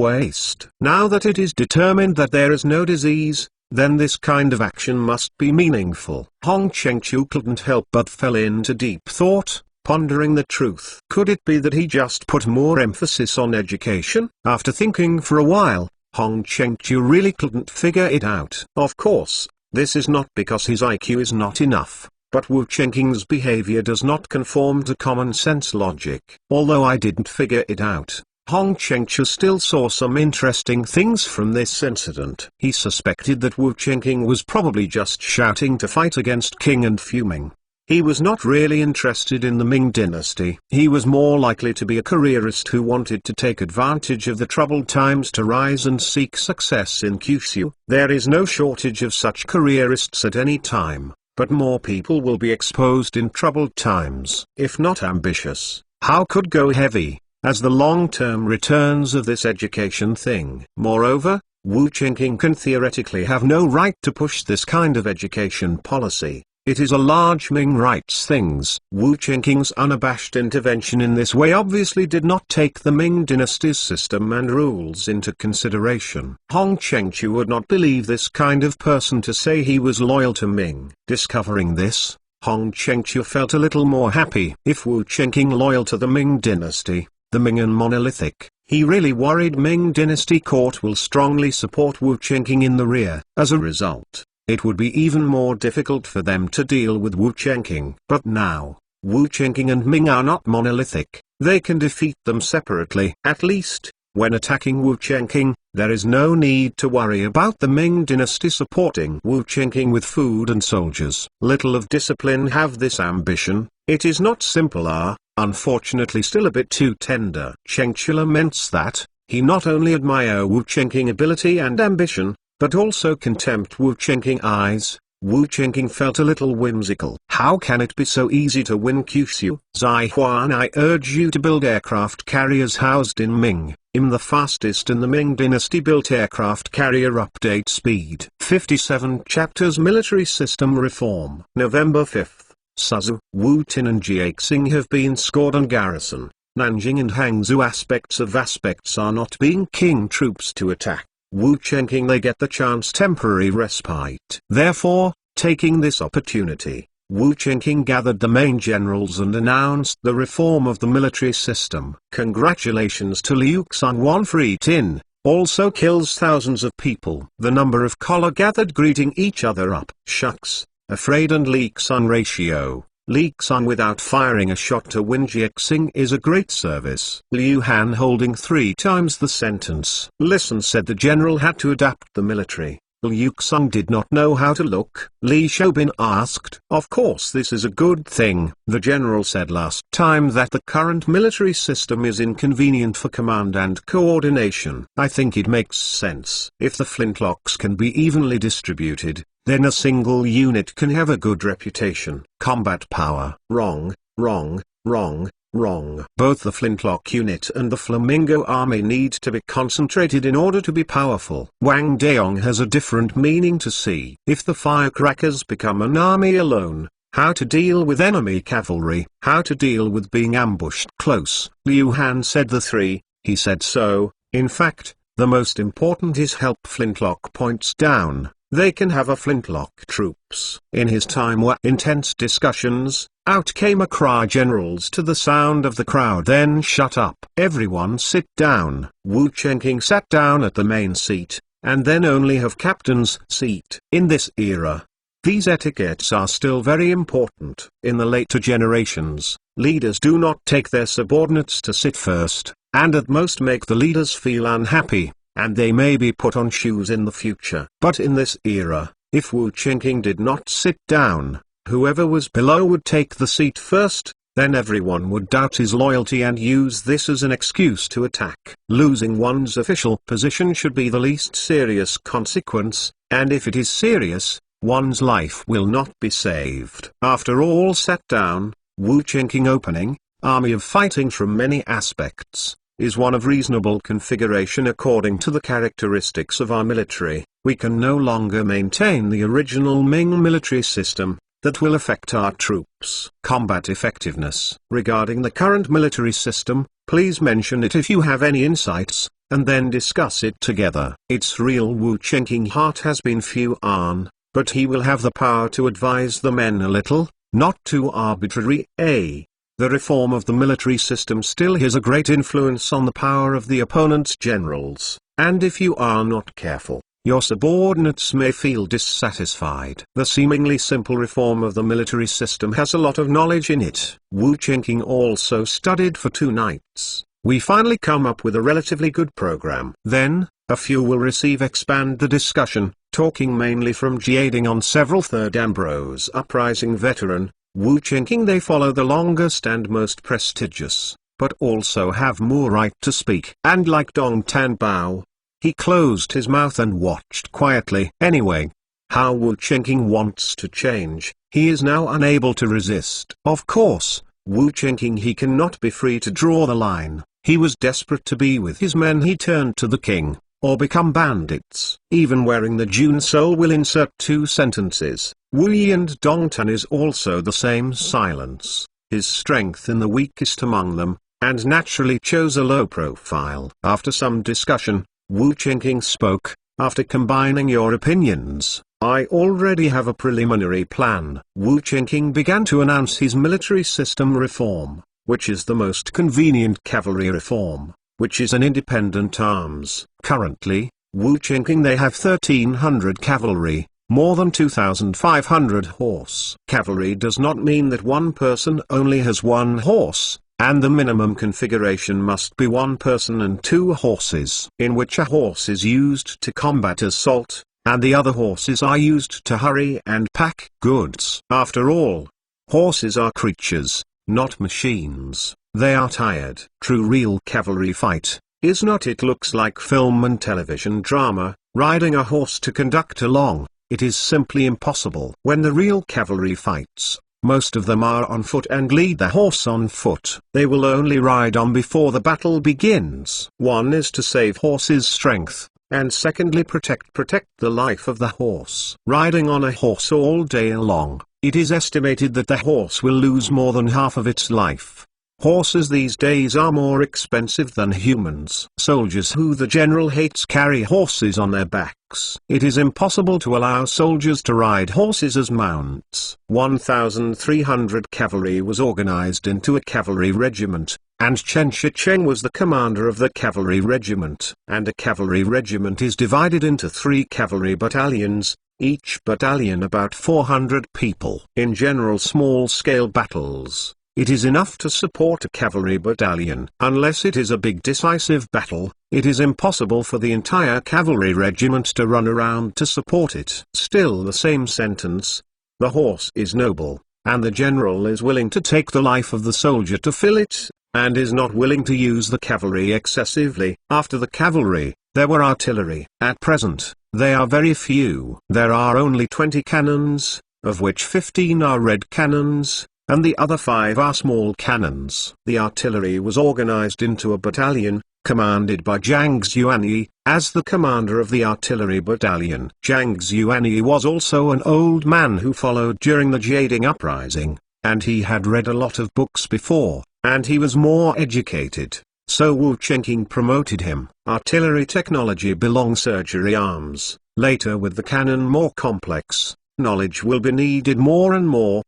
Now that it is determined that there is no disease, then this kind of action must be meaningful. Hong Chengchu couldn't help but fell into deep thought, pondering the truth. Could it be that he just put more emphasis on education? After thinking for a while, Hong Chengchu really couldn't figure it out. Of course, this is not because his IQ is not enough, but Wu Chengqing's behavior does not conform to common sense logic. Although I didn't figure it out, Hong Chengchu still saw some interesting things from this incident. He suspected that Wu Chengqing was probably just shouting to fight against King and fuming. He was not really interested in the Ming dynasty. He was more likely to be a careerist who wanted to take advantage of the troubled times to rise and seek success in Kyushu. There is no shortage of such careerists at any time, but more people will be exposed in troubled times. If not ambitious, how could go heavy as the long-term returns of this education thing? Moreover, Wu Chengqing can theoretically have no right to push this kind of education policy. It is a large Ming rights things. Wu Chengqing's unabashed intervention in this way obviously did not take the Ming dynasty's system and rules into consideration. Hong Chengchu would not believe this kind of person to say he was loyal to Ming. Discovering this, Hong Chengchu felt a little more happy. If Wu Chengqing loyal to the Ming dynasty, the Ming and monolithic, he really worried Ming dynasty court will strongly support Wu Chengqing in the rear. As a result, it would be even more difficult for them to deal with Wu Chengqing. But now, Wu Chengqing and Ming are not monolithic, they can defeat them separately. At least, when attacking Wu Chengqing, there is no need to worry about the Ming dynasty supporting Wu Chengqing with food and soldiers. Little of discipline have this ambition. It is not simple, unfortunately still a bit too tender. Chengchu laments that, he not only admire Wu Chengqing ability and ambition, but also contempt Wu Chengqing eyes, Wu Qingqing felt a little whimsical. How can it be so easy to win Kyushu? Zai Huan, I urge you to build aircraft carriers housed in Ming. The fastest in the Ming dynasty built aircraft carrier update speed. 57 chapters Military System Reform. November 5th. Suzu, Wu Tin and Jiaxing have been scored on garrison. Nanjing and Hangzhou aspects are not being king troops to attack. Wu Qingqing they get the chance temporary respite. Therefore, taking this opportunity, Wu Qingqing gathered the main generals and announced the reform of the military system. Congratulations to Liu Xun. One free tin also kills thousands of people. The number of collar gathered greeting each other up. Shucks, afraid and Li Xun ratio. Li Xun without firing a shot to win Jiaxing is a great service. Liu Han holding 3 times the sentence. Listen, said the general, had to adapt the military. Liu Xun did not know how to look. Li Shoubin asked. Of course this is a good thing. The general said last time that the current military system is inconvenient for command and coordination. I think it makes sense. If the flintlocks can be evenly distributed, then a single unit can have a good reputation. Combat power. Wrong, wrong, wrong, wrong. Both the flintlock unit and the flamingo army need to be concentrated in order to be powerful. Wang Daong has a different meaning to see. If the firecrackers become an army alone, how to deal with enemy cavalry, how to deal with being ambushed close. Liu Han said the 3, he said so. In fact, the most important is help flintlock points down. They can have a flintlock troops. In his time were intense discussions. Out came a cry, generals, to the sound of the crowd. Then shut up. Everyone sit down. Wu Qingqing sat down at the main seat, and then only have captain's seat. In this era, these etiquettes are still very important. In the later generations, leaders do not take their subordinates to sit first, and at most make the leaders feel unhappy, and they may be put on shoes in the future. But in this era, if Wu Qingqing did not sit down, whoever was below would take the seat first, then everyone would doubt his loyalty and use this as an excuse to attack. Losing one's official position should be the least serious consequence, and if it is serious, one's life will not be saved. After all sat down, Wu Qingqing opening, army of fighting from many aspects, is one of reasonable configuration according to the characteristics of our military. We can no longer maintain the original Ming military system. That will affect our troops. Combat effectiveness. Regarding the current military system, please mention it if you have any insights, and then discuss it together. Its real Wu Qingqing heart has been few on, but he will have the power to advise the men a little, not too arbitrary. The reform of the military system still has a great influence on the power of the opponent's generals, and if you are not careful, your subordinates may feel dissatisfied. The seemingly simple reform of the military system has a lot of knowledge in it. Wu Qingqing also studied for 2 nights. We finally come up with a relatively good program. Then, a few will expand the discussion, talking mainly from Jiading on several Third Ambrose Uprising veteran, Wu Qingqing. They follow the longest and most prestigious, but also have more right to speak. And like Dong Tan Bao, he closed his mouth and watched quietly. Anyway, how Wu Qingqing wants to change, he is now unable to resist. Of course, Wu Qingqing he cannot be free to draw the line. He was desperate to be with his men. He turned to the king, or become bandits. Even wearing the June soul will insert 2 sentences. Wu Yi and Dong Tan is also the same silence. His strength in the weakest among them, and naturally chose a low profile. After some discussion, Wu Qingqing spoke. After combining your opinions, I already have a preliminary plan. Wu Qingqing began to announce his military system reform, which is the most convenient cavalry reform, which is an independent arms. Currently, Wu Qingqing they have 1,300 cavalry, more than 2,500 horse. Cavalry does not mean that one person only has 1 horse. And the minimum configuration must be 1 person and 2 horses, in which a horse is used to combat assault, and the other horses are used to hurry and pack goods. After all, horses are creatures, not machines. They are tired. True real cavalry fight, is not it looks like film and television drama, riding a horse to conduct a long, it is simply impossible. When the real cavalry fights, most of them are on foot and lead the horse on foot. They will only ride on before the battle begins. One is to save horse's strength, and secondly protect the life of the horse. Riding on a horse all day long, it is estimated that the horse will lose more than half of its life. Horses these days are more expensive than humans. Soldiers who the general hates carry horses on their backs. It is impossible to allow soldiers to ride horses as mounts. 1,300 cavalry was organized into a cavalry regiment, and Chen Shicheng was the commander of the cavalry regiment. And a cavalry regiment is divided into 3 cavalry battalions, each battalion about 400 people. In general small-scale battles, it is enough to support a cavalry battalion. Unless it is a big decisive battle, it is impossible for the entire cavalry regiment to run around to support it. Still the same sentence. The horse is noble, and the general is willing to take the life of the soldier to fill it, and is not willing to use the cavalry excessively. After the cavalry, there were artillery. At present, they are very few. There are only 20 cannons, of which 15 are red cannons, and the other 5 are small cannons. The artillery was organized into a battalion, commanded by Zhang Xuanyi, as the commander of the artillery battalion. Zhang Xuanyi was also an old man who followed during the Jiading uprising, and he had read a lot of books before, and he was more educated, so Wu Chenqing promoted him. Artillery technology belongs surgery arms. Later with the cannon more complex, knowledge will be needed more and more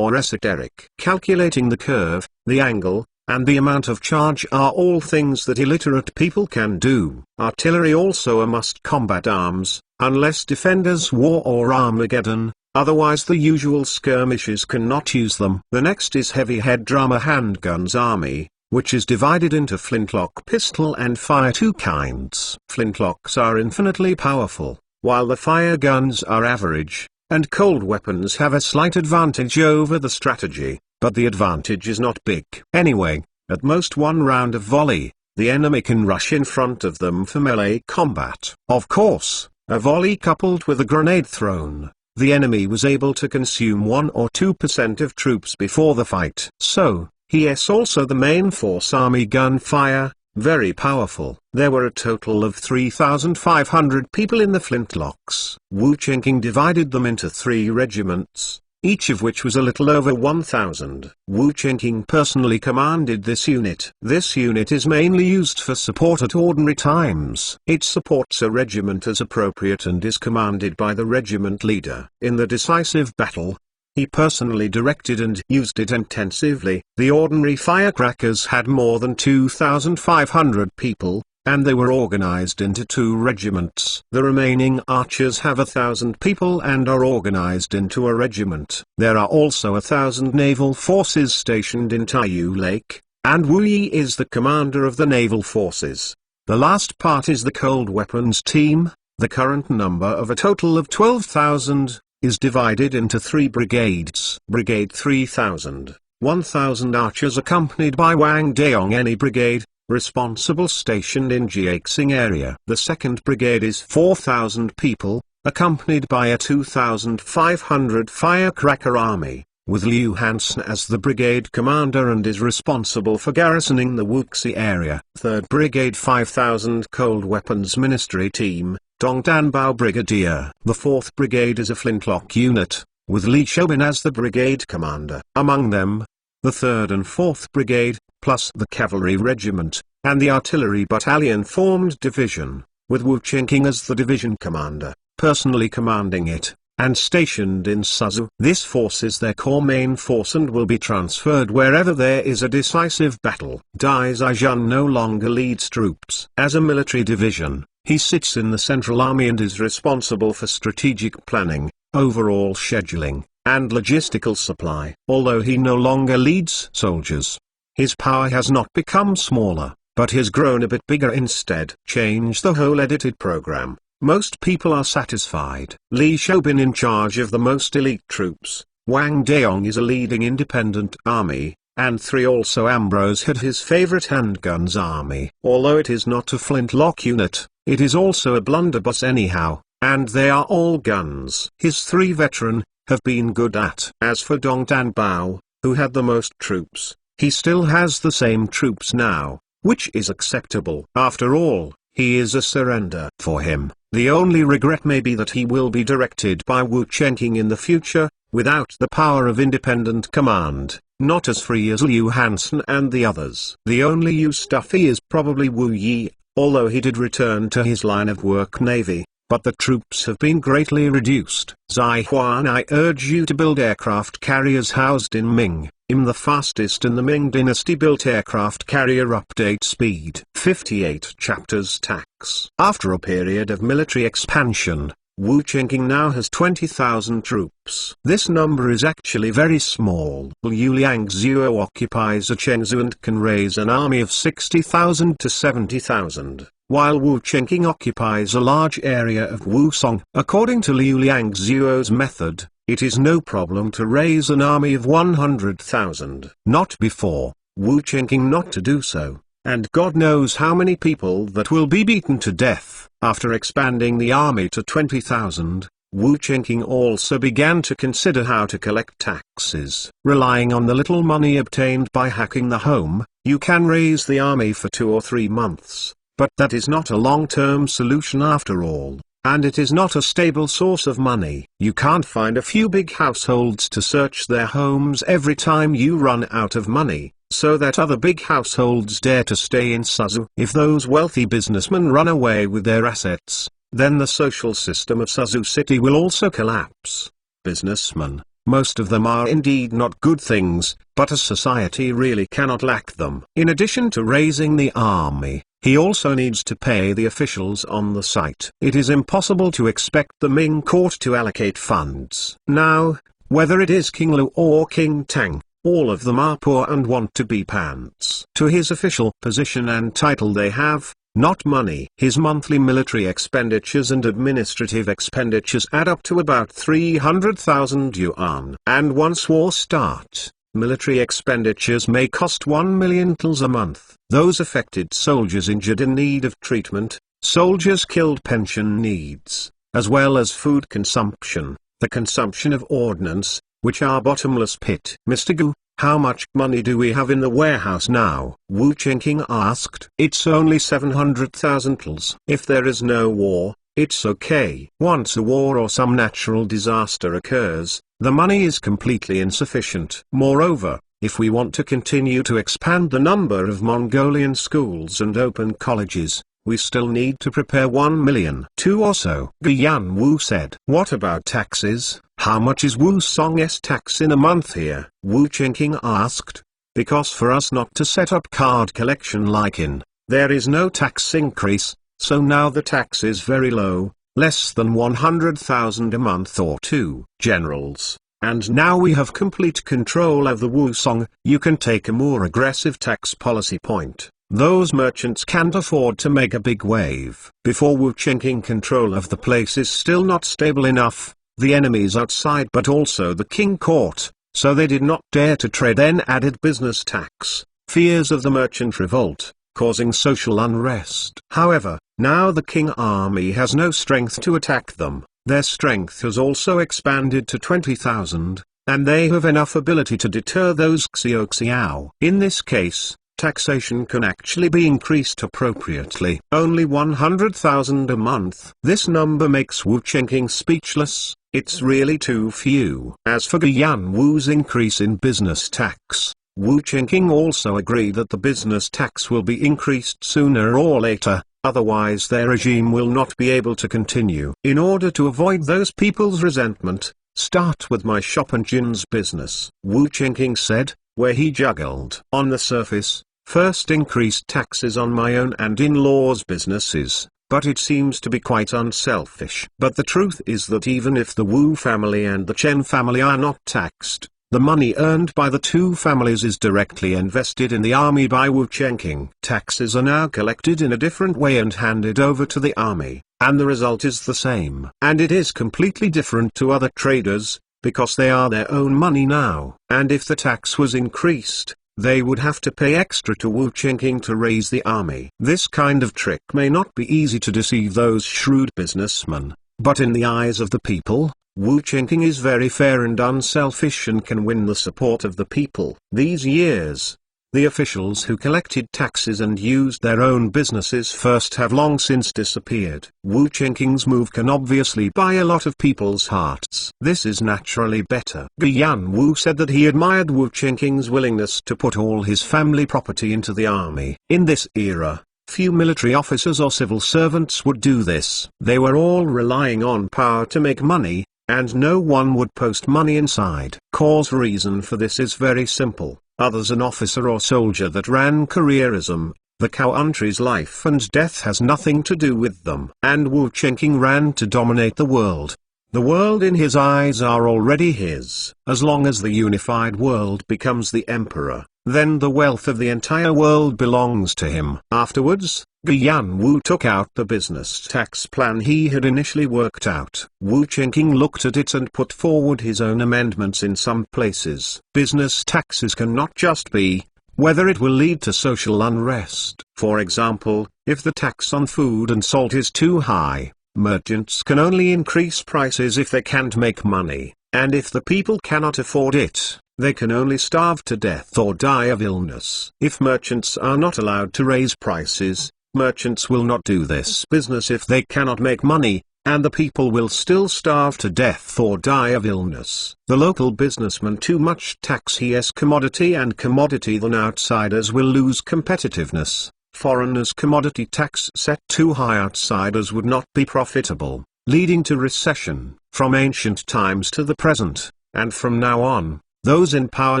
esoteric. Calculating the curve, the angle, and the amount of charge are all things that illiterate people can do. Artillery also a must-combat arms, unless Defenders War or Armageddon, otherwise the usual skirmishes cannot use them. The next is heavy head drama handguns army, which is divided into flintlock pistol and fire 2 kinds. Flintlocks are infinitely powerful, while the fire guns are average, and cold weapons have a slight advantage over the strategy, but the advantage is not big. Anyway, at most 1 round of volley, the enemy can rush in front of them for melee combat. Of course, a volley coupled with a grenade thrown, the enemy was able to consume 1 or 2% of troops before the fight. So, he's also the main force army gunfire, very powerful. There were a total of 3,500 people in the flintlocks. Wu Chenqing divided them into 3 regiments, each of which was a little over 1,000. Wu Chenqing personally commanded this unit. This unit is mainly used for support at ordinary times. It supports a regiment as appropriate and is commanded by the regiment leader. In the decisive battle, he personally directed and used it intensively. The ordinary firecrackers had more than 2,500 people, and they were organized into 2 regiments. The remaining archers have 1,000 people and are organized into a regiment. There are also 1,000 naval forces stationed in Taiyu Lake, and Wu Yi is the commander of the naval forces. The last part is the cold weapons team. The current number of a total of 12,000. Is divided into 3 brigades. Brigade 3,000, 1,000 archers accompanied by Wang Deong. Any brigade, responsible stationed in Jiaxing area. The 2nd brigade is 4,000 people, accompanied by a 2,500 firecracker army, with Liu Hansen as the brigade commander and is responsible for garrisoning the Wuxi area. 3rd brigade 5,000 cold weapons ministry team, Dongdanbao Brigadier. The 4th Brigade is a flintlock unit, with Li Shobin as the brigade commander. Among them, the 3rd and 4th Brigade, plus the cavalry regiment, and the artillery battalion formed division, with Wu Chenqing as the division commander, personally commanding it, and stationed in Suzhou. This force is their core main force and will be transferred wherever there is a decisive battle. Dai Zhaijun no longer leads troops. As a military division, he sits in the Central Army and is responsible for strategic planning, overall scheduling, and logistical supply. Although he no longer leads soldiers, his power has not become smaller, but has grown a bit bigger instead. Change the whole edited program. Most people are satisfied. Li Shobin in charge of the most elite troops. Wang Deong is a leading independent army, and 3 also Ambrose had his favorite handguns army. Although it is not a flintlock unit, it is also a blunderbuss anyhow. and they are all guns his 3 veteran have been good at. As for Dong Dan Bao, who had the most troops, he still has the same troops now, which is acceptable. After all, he is a surrender. For him, the only regret may be that he will be directed by Wu Chenking in the future, without the power of independent command, not as free as Liu Hansen and the others. The only Yu stuffy is probably Wu Yi, although he did return to his line of work navy, but the troops have been greatly reduced. Zai Huan, I urge you to build aircraft carriers housed in Ming. I'm the fastest in the Ming dynasty built aircraft carrier. Update speed 58 chapters. Tax. After a period of military expansion, Wu Chenking now has 20,000 troops. This number is actually very small. Liu Liangzuo occupies a Chengzu and can raise an army of 60,000 to 70,000, while Wu Chenking occupies a large area of Wusong. According to Liu Liangzuo's method, it is no problem to raise an army of 100,000. Not before, Wu Chenking not to do so, and God knows how many people that will be beaten to death. After expanding the army to 20,000, Wu Chenking also began to consider how to collect taxes. Relying on the little money obtained by hacking the home, you can raise the army for 2 or 3 months, but that is not a long-term solution after all. And it is not a stable source of money. You can't find a few big households to search their homes every time you run out of money, so that other big households dare to stay in Suzhou. If those wealthy businessmen run away with their assets, then the social system of Suzhou City will also collapse. Businessmen, most of them are indeed not good things, but a society really cannot lack them. In addition to raising the army, he also needs to pay the officials on the site. It is impossible to expect the Ming court to allocate funds. Now, whether it is King Lu or King Tang, all of them are poor and want to be pants to his official position and title they have, not money. His monthly military expenditures and administrative expenditures add up to about 300,000 yuan. And once war starts, military expenditures may cost 1 million tals a month. Those affected soldiers injured in need of treatment, soldiers killed pension needs, as well as food consumption, the consumption of ordnance, which are bottomless pit. Mr. Gu, how much money do we have in the warehouse now? Wu Chenking asked. It's only 700,000 tals. If there is no war, it's okay. Once a war or some natural disaster occurs, the money is completely insufficient. Moreover, if we want to continue to expand the number of Mongolian schools and open colleges, we still need to prepare 1 million. 2 or so. Guyan Wu said. What about taxes? How much is Wusong's tax in a month here? Wu Chenking asked. Because for us not to set up card collection like in, there is no tax increase, so now the tax is very low, less than 100,000 a month or 2 generals. And now we have complete control of the Wusong. You can take a more aggressive tax policy point. Those merchants can't afford to make a big wave. Before Wu Chenking control of the place is still not stable enough, the enemies outside but also the king court, so they did not dare to trade. Then added business tax, fears of the merchant revolt, causing social unrest. However, now the king army has no strength to attack them. Their strength has also expanded to 20,000, and they have enough ability to deter those Xiao. In this case, taxation can actually be increased appropriately. Only 100,000 a month. This number makes Wu Chenking speechless. It's really too few. As for Guyan Wu's increase in business tax, Wu Chenking also agreed that the business tax will be increased sooner or later. Otherwise their regime will not be able to continue. In order to avoid those people's resentment, start with my shop and Jin's business. Wu Chenking said, where he juggled. On the surface, first increased taxes on my own and in-laws' businesses, but it seems to be quite unselfish. But the truth is that even if the Wu family and the Chen family are not taxed, the money earned by the 2 families is directly invested in the army by Wu Chenking. Taxes are now collected in a different way and handed over to the army, and the result is the same. And it is completely different to other traders, because they are their own money now. And if the tax was increased, they would have to pay extra to Wu Chenking to raise the army. This kind of trick may not be easy to deceive those shrewd businessmen, But in the eyes of the people, Wu Qingqing is very fair and unselfish and can win the support of the people. These years, the officials who collected taxes and used their own businesses first have long since disappeared. Wu Qingqing's move can obviously buy a lot of people's hearts. This is naturally better. Guyan Wu said that he admired Wu Qingqing's willingness to put all his family property into the army. In this era, few military officers or civil servants would do this. They were all relying on power to make money, and no one would post money inside. Cause reason for this is very simple. Others an officer or soldier that ran careerism, the country's life and death has nothing to do with them. And Wu Qingqing ran to dominate the world. The world in his eyes are already his. As long as the unified world becomes the emperor, then the wealth of the entire world belongs to him. Afterwards, Guyan Wu took out the business tax plan he had initially worked out. Wu Qingqing looked at it and put forward his own amendments in some places. Business taxes cannot just be whether it will lead to social unrest. For example, if the tax on food and salt is too high, merchants can only increase prices if they can't make money, and if the people cannot afford it, they can only starve to death or die of illness. If merchants are not allowed to raise prices, merchants will not do this business if they cannot make money, and the people will still starve to death or die of illness. The local businessman too much tax his commodity and commodity then outsiders will lose competitiveness. Foreigners' commodity tax set too high outsiders would not be profitable, leading to recession. From ancient times to the present, and from now on, those in power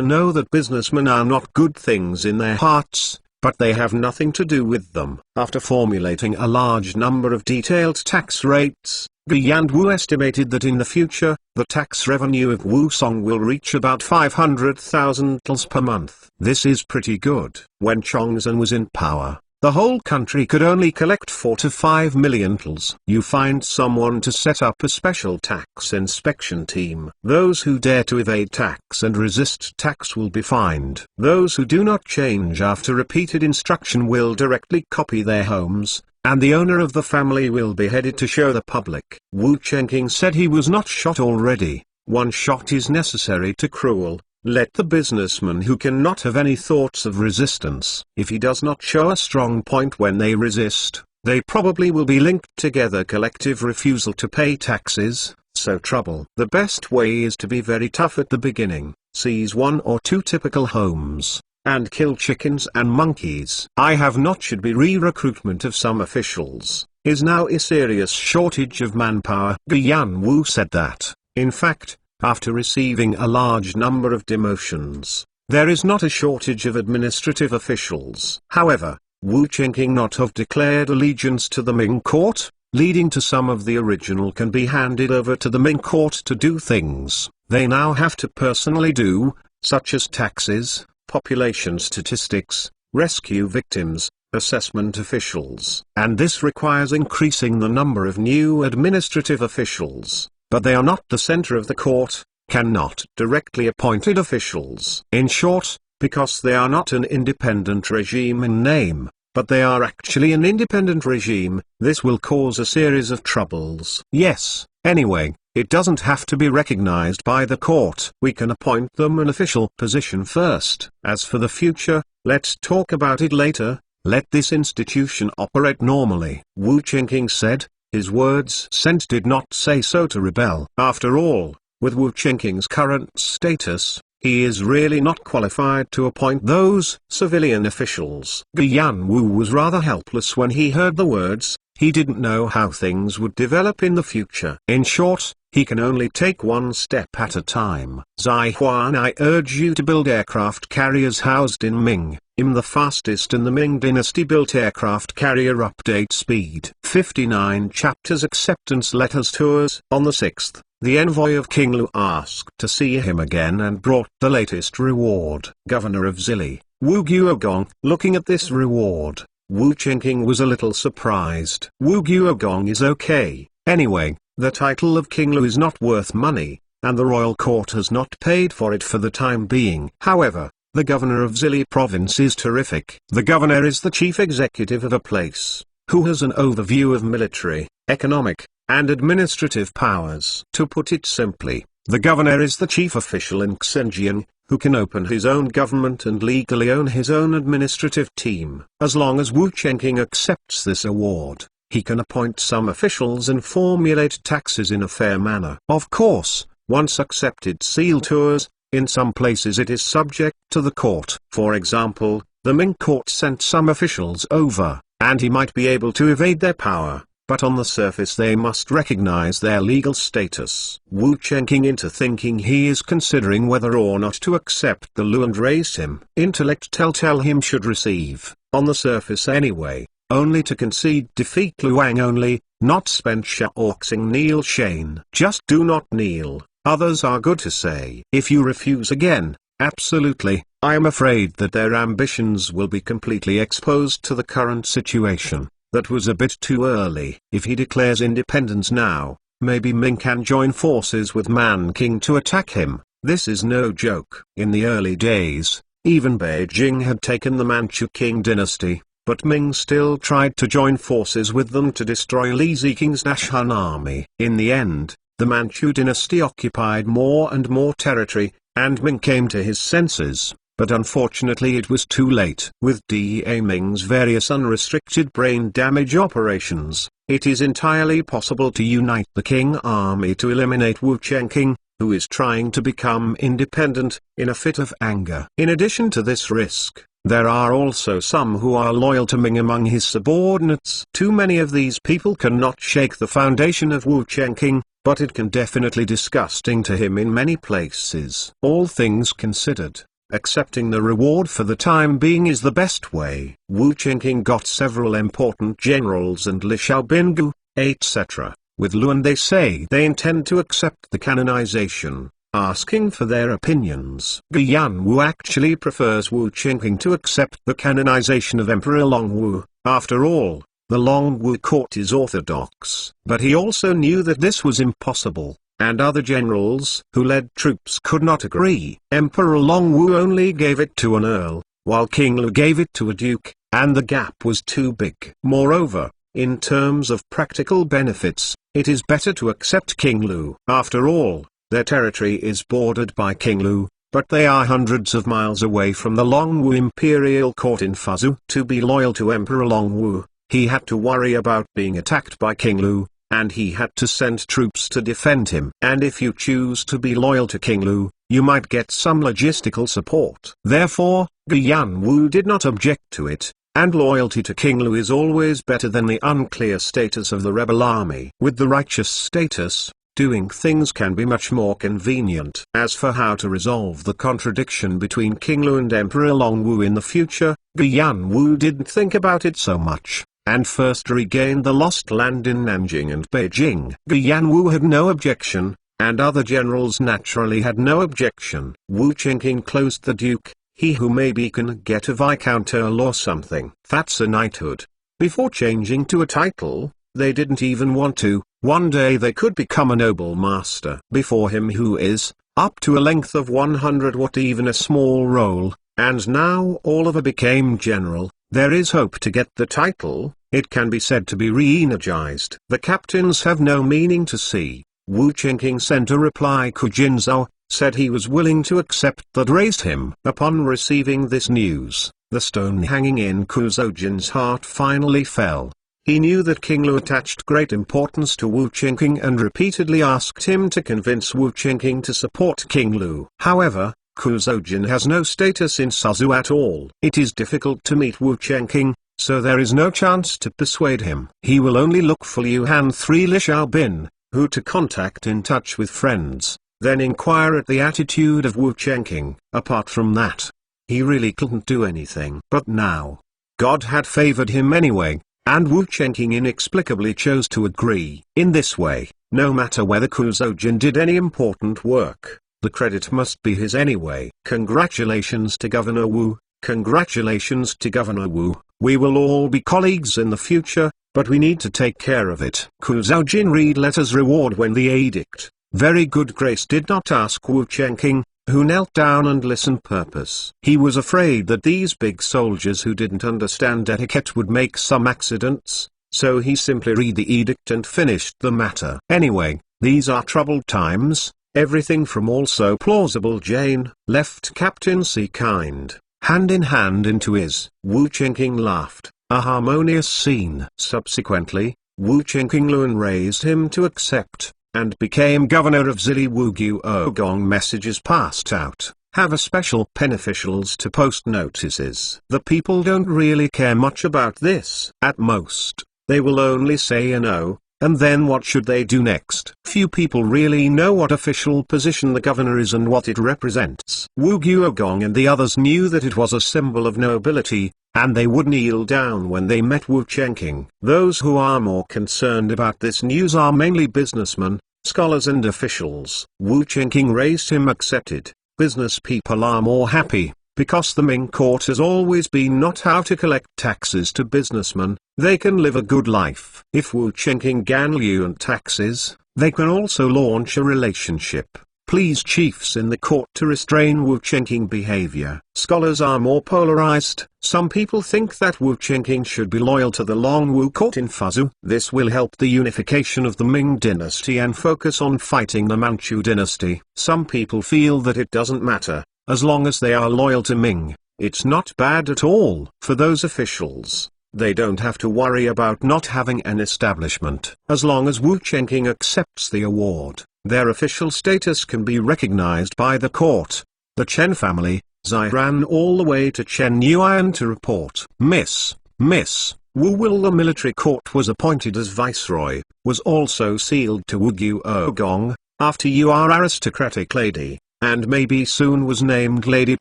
know that businessmen are not good things in their hearts, but they have nothing to do with them. After formulating a large number of detailed tax rates, Guyan Wu estimated that in the future, the tax revenue of Wusong will reach about 500,000 tals per month. This is pretty good. When Chongzhen was in power, the whole country could only collect 4 to 5 million tals. You find someone to set up a special tax inspection team. Those who dare to evade tax and resist tax will be fined. Those who do not change after repeated instruction will directly copy their homes, and the owner of the family will be beheaded to show the public. Wu Qingqing said he was not shot already. One shot is necessary to cruel. Let the businessman who cannot have any thoughts of resistance. If he does not show a strong point when they resist, they probably will be linked together. Collective refusal to pay taxes, so trouble. The best way is to be very tough at the beginning, seize 1 or 2 typical homes, and kill chickens and monkeys. I have not should be re-recruitment of some officials, is now a serious shortage of manpower. Guyan Wu said that, in fact, after receiving a large number of demotions, there is not a shortage of administrative officials. However, Wu Qingqing not have declared allegiance to the Ming court, leading to some of the original can be handed over to the Ming court to do things they now have to personally do, such as taxes, population statistics, rescue victims, assessment officials. And this requires increasing the number of new administrative officials. But they are not the center of the court, cannot directly appointed officials. In short, because they are not an independent regime in name, but they are actually an independent regime, this will cause a series of troubles. Yes, anyway, it doesn't have to be recognized by the court. We can appoint them an official position first. As for the future, let's talk about it later. Let this institution operate normally. Wu Qingqing said. His words sent did not say so to rebel. After all, with Wu Qingqing's current status, he is really not qualified to appoint those civilian officials. Guyan Wu was rather helpless when he heard the words. He didn't know how things would develop in the future. In short, he can only take one step at a time. Zai Huan, I urge you to build aircraft carriers housed in Ming. The fastest in the Ming dynasty built aircraft carrier update speed. 59 chapters acceptance letters tours. On the 6th, the envoy of King Lu asked to see him again and brought the latest reward. Governor of Zili, Wu Guogong. Looking at this reward, Wu Qingqing was a little surprised. Wu Guogong is okay. Anyway, the title of King Lu is not worth money, and the royal court has not paid for it for the time being. However, the governor of Zili province is terrific. The governor is the chief executive of a place, who has an overview of military, economic, and administrative powers. To put it simply, the governor is the chief official in Xinjiang, who can open his own government and legally own his own administrative team. As long as Wu Chengqing accepts this award, he can appoint some officials and formulate taxes in a fair manner. Of course, once accepted seal tours, in some places it is subject to the court. For example, the Ming court sent some officials over, and he might be able to evade their power, but on the surface they must recognize their legal status. Wu Chengqing into thinking he is considering whether or not to accept the Lu and raise him. Intellect tell him should receive, on the surface anyway, only to concede defeat Luang only, not spend Shaoxing kneel Shane. Just do not kneel, others are good to say. If you refuse again, absolutely, I am afraid that their ambitions will be completely exposed to the current situation. That was a bit too early. If he declares independence now, maybe Ming can join forces with Man King to attack him. This is no joke. In the early days, even Beijing had taken the Manchu King dynasty, but Ming still tried to join forces with them to destroy Li Ziking's Nashan army. In the end, the Manchu dynasty occupied more and more territory, and Ming came to his senses. But unfortunately it was too late. With Da Ming's various unrestricted brain damage operations, it is entirely possible to unite the Qing army to eliminate Wu Chengqing, who is trying to become independent, in a fit of anger. In addition to this risk, there are also some who are loyal to Ming among his subordinates. Too many of these people cannot shake the foundation of Wu Chengqing, but it can definitely disgusting to him in many places. All things considered, accepting the reward for the time being is the best way. Wu Chengqing got several important generals and Li Xiaobingu, etc. With Luan they say they intend to accept the canonization, asking for their opinions. Guyan Wu actually prefers Wu Chengqing to accept the canonization of Emperor Long Wu. After all, the Long Wu court is orthodox. But he also knew that this was impossible, and other generals who led troops could not agree. Emperor Long Wu only gave it to an earl, while King Lu gave it to a duke, and the gap was too big. Moreover, in terms of practical benefits, it is better to accept King Lu. After all, their territory is bordered by King Lu, but they are hundreds of miles away from the Long Wu imperial court in Fuzhou. To be loyal to Emperor Long Wu, he had to worry about being attacked by King Lu, and he had to send troops to defend him. And if you choose to be loyal to King Lu, you might get some logistical support. Therefore, Guyan Wu did not object to it, and loyalty to King Lu is always better than the unclear status of the rebel army. With the righteous status, doing things can be much more convenient. As for how to resolve the contradiction between King Lu and Emperor Long Wu in the future, Guyan Wu didn't think about it so much, and first regained the lost land in Nanjing and Beijing. Guyan Wu had no objection, and other generals naturally had no objection. Wu Chengqing closed the duke, he who maybe can get a viscount earl or something. That's a knighthood. Before changing to a title, they didn't even want to. One day they could become a noble master. Before him who is, up to a length of 100 watt even a small role, and now Oliver became general. There is hope to get the title. It can be said to be re-energized. The captains have no meaning to see. Wu Chengqing sent a reply. Ku Jinzhao said he was willing to accept that raised him. Upon receiving this news, the stone hanging in Ku Zhoujin's heart finally fell. He knew that King Lu attached great importance to Wu Chengqing and repeatedly asked him to convince Wu Chengqing to support King Lu. However, Ku Zhoujin has no status in Suzhou at all. It is difficult to meet Wu Chengqing, so there is no chance to persuade him. He will only look for Liu Han 3 Li Xiaobin, who to contact in touch with friends, then inquire at the attitude of Wu Chengqing. Apart from that, he really couldn't do anything. But now, God had favored him anyway, and Wu Chengqing inexplicably chose to agree. In this way, no matter whether Ku Zhoujin did any important work, the credit must be his anyway. Congratulations to Governor Wu, congratulations to Governor Wu. We will all be colleagues in the future, but we need to take care of it. Ku Zhoujin read letters reward when the edict. Very good grace did not ask Wu Chengqing, who knelt down and listened purpose. He was afraid that these big soldiers who didn't understand etiquette would make some accidents, so he simply read the edict and finished the matter. Anyway, these are troubled times. Everything from Also Plausible Jane left Captain C kind, hand in hand into his. Wu Chengking laughed, a harmonious scene. Subsequently, Wu Chengking Luan raised him to accept, and became governor of Zili. Wu Guogong messages passed out. Have a special pen officials to post notices. The people don't really care much about this. At most, they will only say a no, and then what should they do next? Few people really know what official position the governor is and what it represents. Wu Guogong and the others knew that it was a symbol of nobility, and they would kneel down when they met Wu Chengking. Those who are more concerned about this news are mainly businessmen, scholars and officials. Wu Chengking raised him accepted. Business people are more happy, because the Ming court has always been not how to collect taxes to businessmen, they can live a good life. If Wu Chengking gan liu and taxes, they can also launch a relationship. Please chiefs in the court to restrain Wu Chengking behavior. Scholars are more polarized. Some people think that Wu Chengking should be loyal to the Long Wu court in Fuzhou. This will help the unification of the Ming dynasty and focus on fighting the Manchu dynasty. Some people feel that it doesn't matter, as long as they are loyal to Ming, it's not bad at all. For those officials, they don't have to worry about not having an establishment. As long as Wu Chengking accepts the award, their official status can be recognized by the court. The Chen family, Zai ran all the way to Chen Yuan to report. Miss Wu Will. The military court was appointed as viceroy, was also sealed to Wu Guogong, after you are aristocratic lady, and maybe soon was named Lady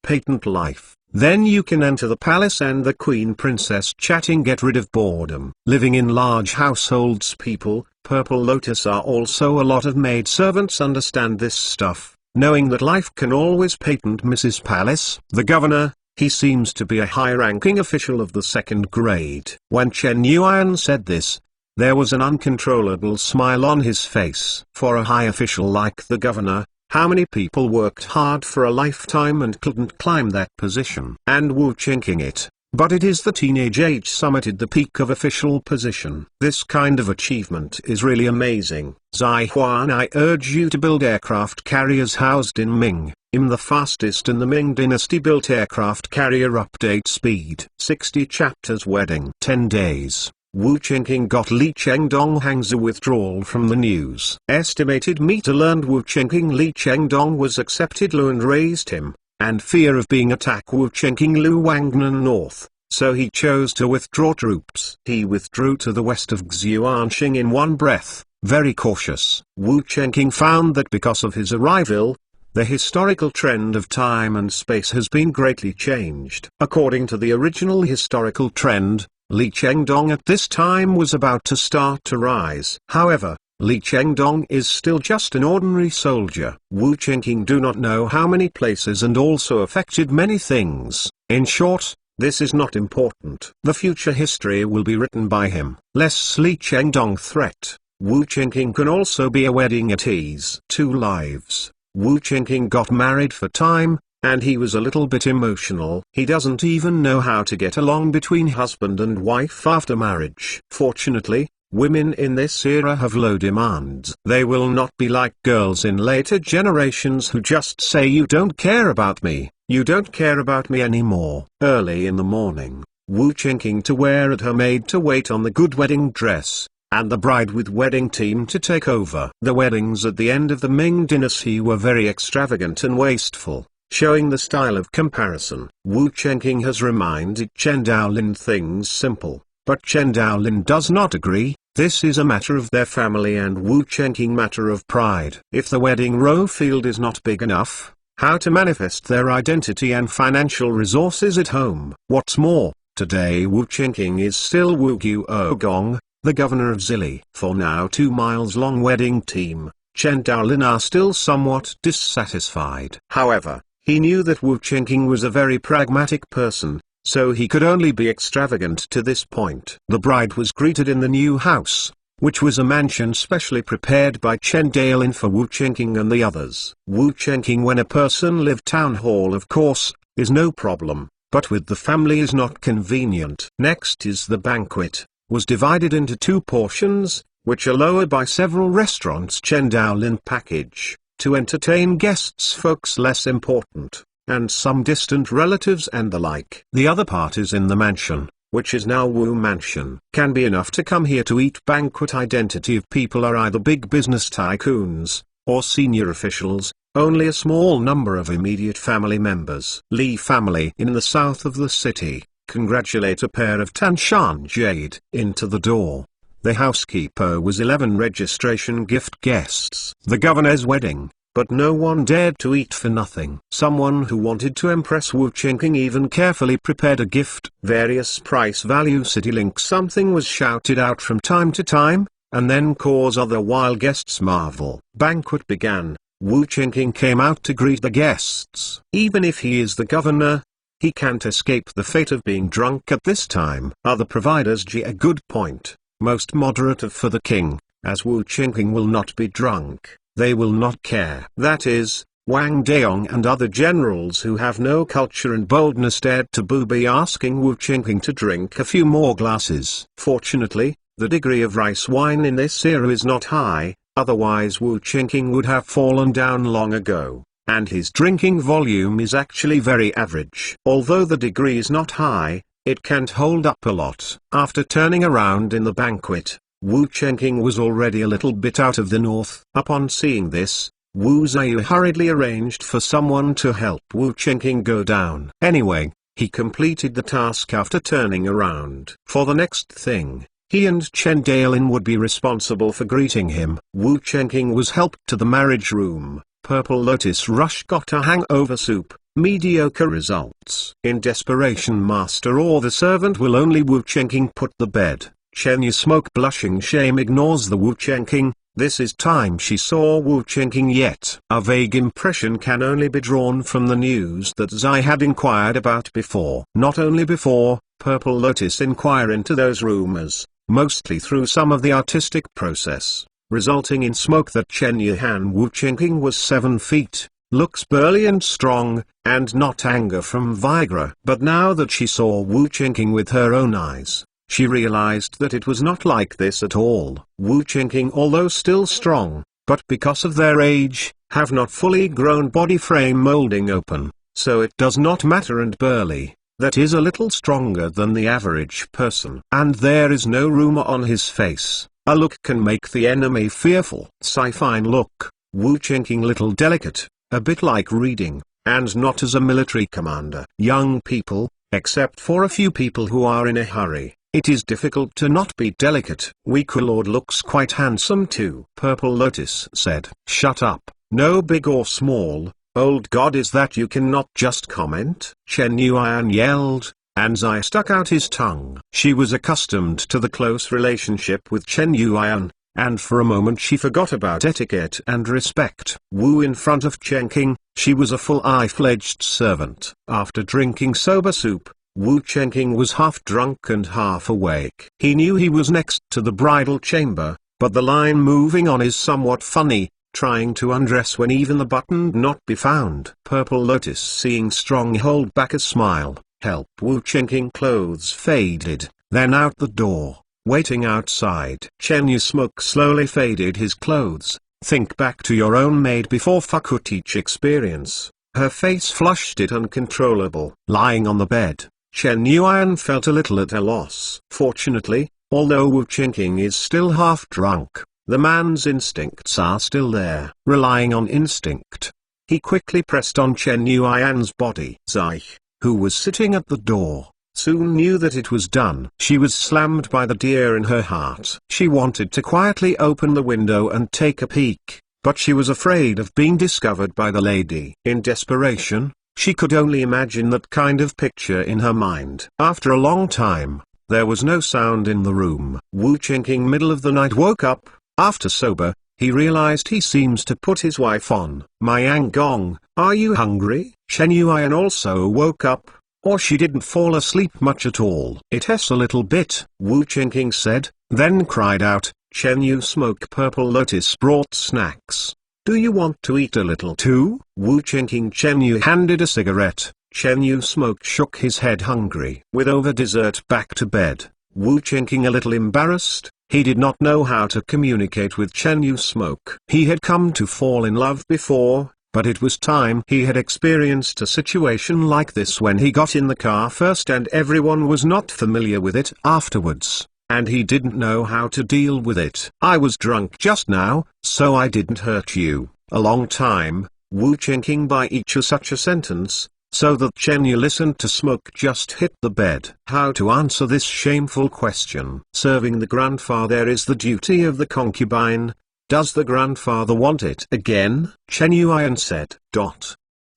Patent Life. Then you can enter the palace and the Queen Princess chatting, get rid of boredom. Living in large households, people, Purple Lotus are also a lot of maid servants understand this stuff, knowing that life can always patent Mrs. Palace. The governor, he seems to be a high-ranking official of the second grade. When Chen Yuan said this, there was an uncontrollable smile on his face. For a high official like the governor, how many people worked hard for a lifetime and couldn't climb that position? And Wu Chengking it. But it is the teenage age summited the peak of official position. This kind of achievement is really amazing. Zai Huan, I urge you to build aircraft carriers housed in Ming. I'm the fastest in the Ming dynasty built aircraft carrier. Update speed 60 chapters. Wedding 10 days. Wu Chengking got Li Chengdong hangs a withdrawal from the news. Estimated meter learned Wu Chengking Li Chengdong was accepted Lu and raised him, and fear of being attacked Wu Chengking Lu Wangnan north, so he chose to withdraw troops. He withdrew to the west of Xuanxing in one breath, very cautious. Wu Chengking found that because of his arrival, the historical trend of time and space has been greatly changed. According to the original historical trend, Li Chengdong at this time was about to start to rise. However, Li Chengdong is still just an ordinary soldier. Wu Chengking do not know how many places and also affected many things. In short, this is not important. The future history will be written by him. Less Li Chengdong threat. Wu Chengking can also be a wedding at ease. 2 lives. Wu Chengking got married for time, and he was a little bit emotional. He doesn't even know how to get along between husband and wife after marriage. Fortunately, women in this era have low demands. They will not be like girls in later generations who just say you don't care about me, you don't care about me anymore. Early in the morning, Wu Chengking to wear at her maid to wait on the good wedding dress, and the bride with wedding team to take over. The weddings at the end of the Ming dynasty were very extravagant and wasteful, showing the style of comparison. Wu Chengking has reminded Chen Daolin things simple, but Chen Daolin does not agree. This is a matter of their family and Wu Chengking matter of pride. If the wedding row field is not big enough, how to manifest their identity and financial resources at home? What's more, today Wu Chengking is still Wu Guogong, the governor of Zili. For now 2 miles long wedding team, Chen Daolin are still somewhat dissatisfied. However, he knew that Wu Chengking was a very pragmatic person, so he could only be extravagant to this point. The bride was greeted in the new house, which was a mansion specially prepared by Chen Daolin for Wu Chengking and the others. Wu Chengking, when a person live town hall of course, is no problem, but with the family is not convenient. Next is the banquet. was divided into two portions, which are lowered by several restaurants Chen Daolin package, to entertain guests folks less important, and some distant relatives and the like. The other part is in the mansion, which is now Wu Mansion. Can be enough to come here to eat. Banquet identity of people are either big business tycoons, or senior officials, only a small number of immediate family members. Li family in the south of the city, congratulate a pair of Tanshan jade. Into the door. The housekeeper was 11 registration gift guests. The governor's wedding. But no one dared to eat for nothing. Someone who wanted to impress Wu Qingqing even carefully prepared a gift. Various price value city links. Something was shouted out from time to time, and then cause other while guests marvel. Banquet began. Wu Qingqing came out to greet the guests. Even if he is the governor, he can't escape the fate of being drunk at this time. Other providers a good point. Most moderate for the king, as Wu Qingqing will not be drunk. They will not care. That is, Wang Daong and other generals who have no culture and boldness dared to booby asking Wu Qingqing to drink a few more glasses. Fortunately, the degree of rice wine in this era is not high, otherwise Wu Qingqing would have fallen down long ago, and his drinking volume is actually very average. Although the degree is not high, it can't hold up a lot. After turning around in the banquet, Wu Qingqing was already a little bit out of the north. Upon seeing this, Wu Ziyu hurriedly arranged for someone to help Wu Qingqing go down. Anyway, he completed the task after turning around. For the next thing, he and Chen Daolin would be responsible for greeting him. Wu Qingqing was helped to the marriage room. Purple Lotus Rush got a hangover soup. Mediocre results. In desperation, master or the servant will only Wu Qingqing put the bed. Chen Yu Smoke blushing shame ignores the Wu Qingqing. This is time she saw Wu Qingqing yet. A vague impression can only be drawn from the news that Zai had inquired about before. Not only before, Purple Lotus inquire into those rumors, mostly through some of the artistic process, resulting in smoke that Chen Yuhan Wu Qingqing was 7 feet, looks burly and strong, and not anger from Vigra. But now that she saw Wu Qingqing with her own eyes, she realized that it was not like this at all. Wu Qingqing, although still strong, but because of their age, have not fully grown body frame molding open, so it does not matter, and burly, that is a little stronger than the average person. And there is no rumor on his face. A look can make the enemy fearful. Fine look, Wu Qingqing little delicate, a bit like reading, and not as a military commander. Young people, except for a few people who are in a hurry, it is difficult to not be delicate. Weak Lord looks quite handsome too. Purple Lotus said. Shut up, no big or small, old god is that you cannot just comment. Chen Yuan yelled, and Zai stuck out his tongue. She was accustomed to the close relationship with Chen Yuan, and for a moment she forgot about etiquette and respect. Wu in front of Qingqing, she was a full-fledged servant. After drinking soba soup, Wu Qingqing was half drunk and half awake. He knew he was next to the bridal chamber, but the line moving on is somewhat funny, trying to undress when even the button not be found. Purple Lotus seeing strong hold back a smile, help Wu Qingqing clothes faded, then out the door, waiting outside. Chen Yu Smoke slowly faded his clothes. Think back to your own maid before Fuku teach experience. Her face flushed it uncontrollable. Lying on the bed, Chen Yuan felt a little at a loss. Fortunately, although Wu Qingqing is still half drunk, the man's instincts are still there. Relying on instinct, he quickly pressed on Chen Yuan's body. Zai, who was sitting at the door, soon knew that it was done. She was slammed by the deer in her heart. She wanted to quietly open the window and take a peek, but she was afraid of being discovered by the lady. In desperation, she could only imagine that kind of picture in her mind. After a long time, there was no sound in the room. Wu Qingqing middle of the night woke up. After sober, he realized he seems to put his wife on. Yang Gong, are you hungry? Chen Yuan also woke up, or she didn't fall asleep much at all. It has a little bit, Wu Qingqing said, then cried out. Chen Yu Smoke Purple Lotus brought snacks. Do you want to eat a little too? Wu Qingqing Chen Yu handed a cigarette. Chen Yu Smoke shook his head hungry. With over dessert back to bed, Wu Qingqing a little embarrassed. He did not know how to communicate with Chen Yu Smoke. He had come to fall in love before, but it was time he had experienced a situation like this when he got in the car first and everyone was not familiar with it afterwards, and he didn't know how to deal with it. I was drunk just now, so I didn't hurt you. A long time, Wu Qingqing by each such a sentence, so that Chen Yu listened to Smoke just hit the bed. How to answer this shameful question? Serving the grandfather is the duty of the concubine. Does the grandfather want it again? Chen Yuan said.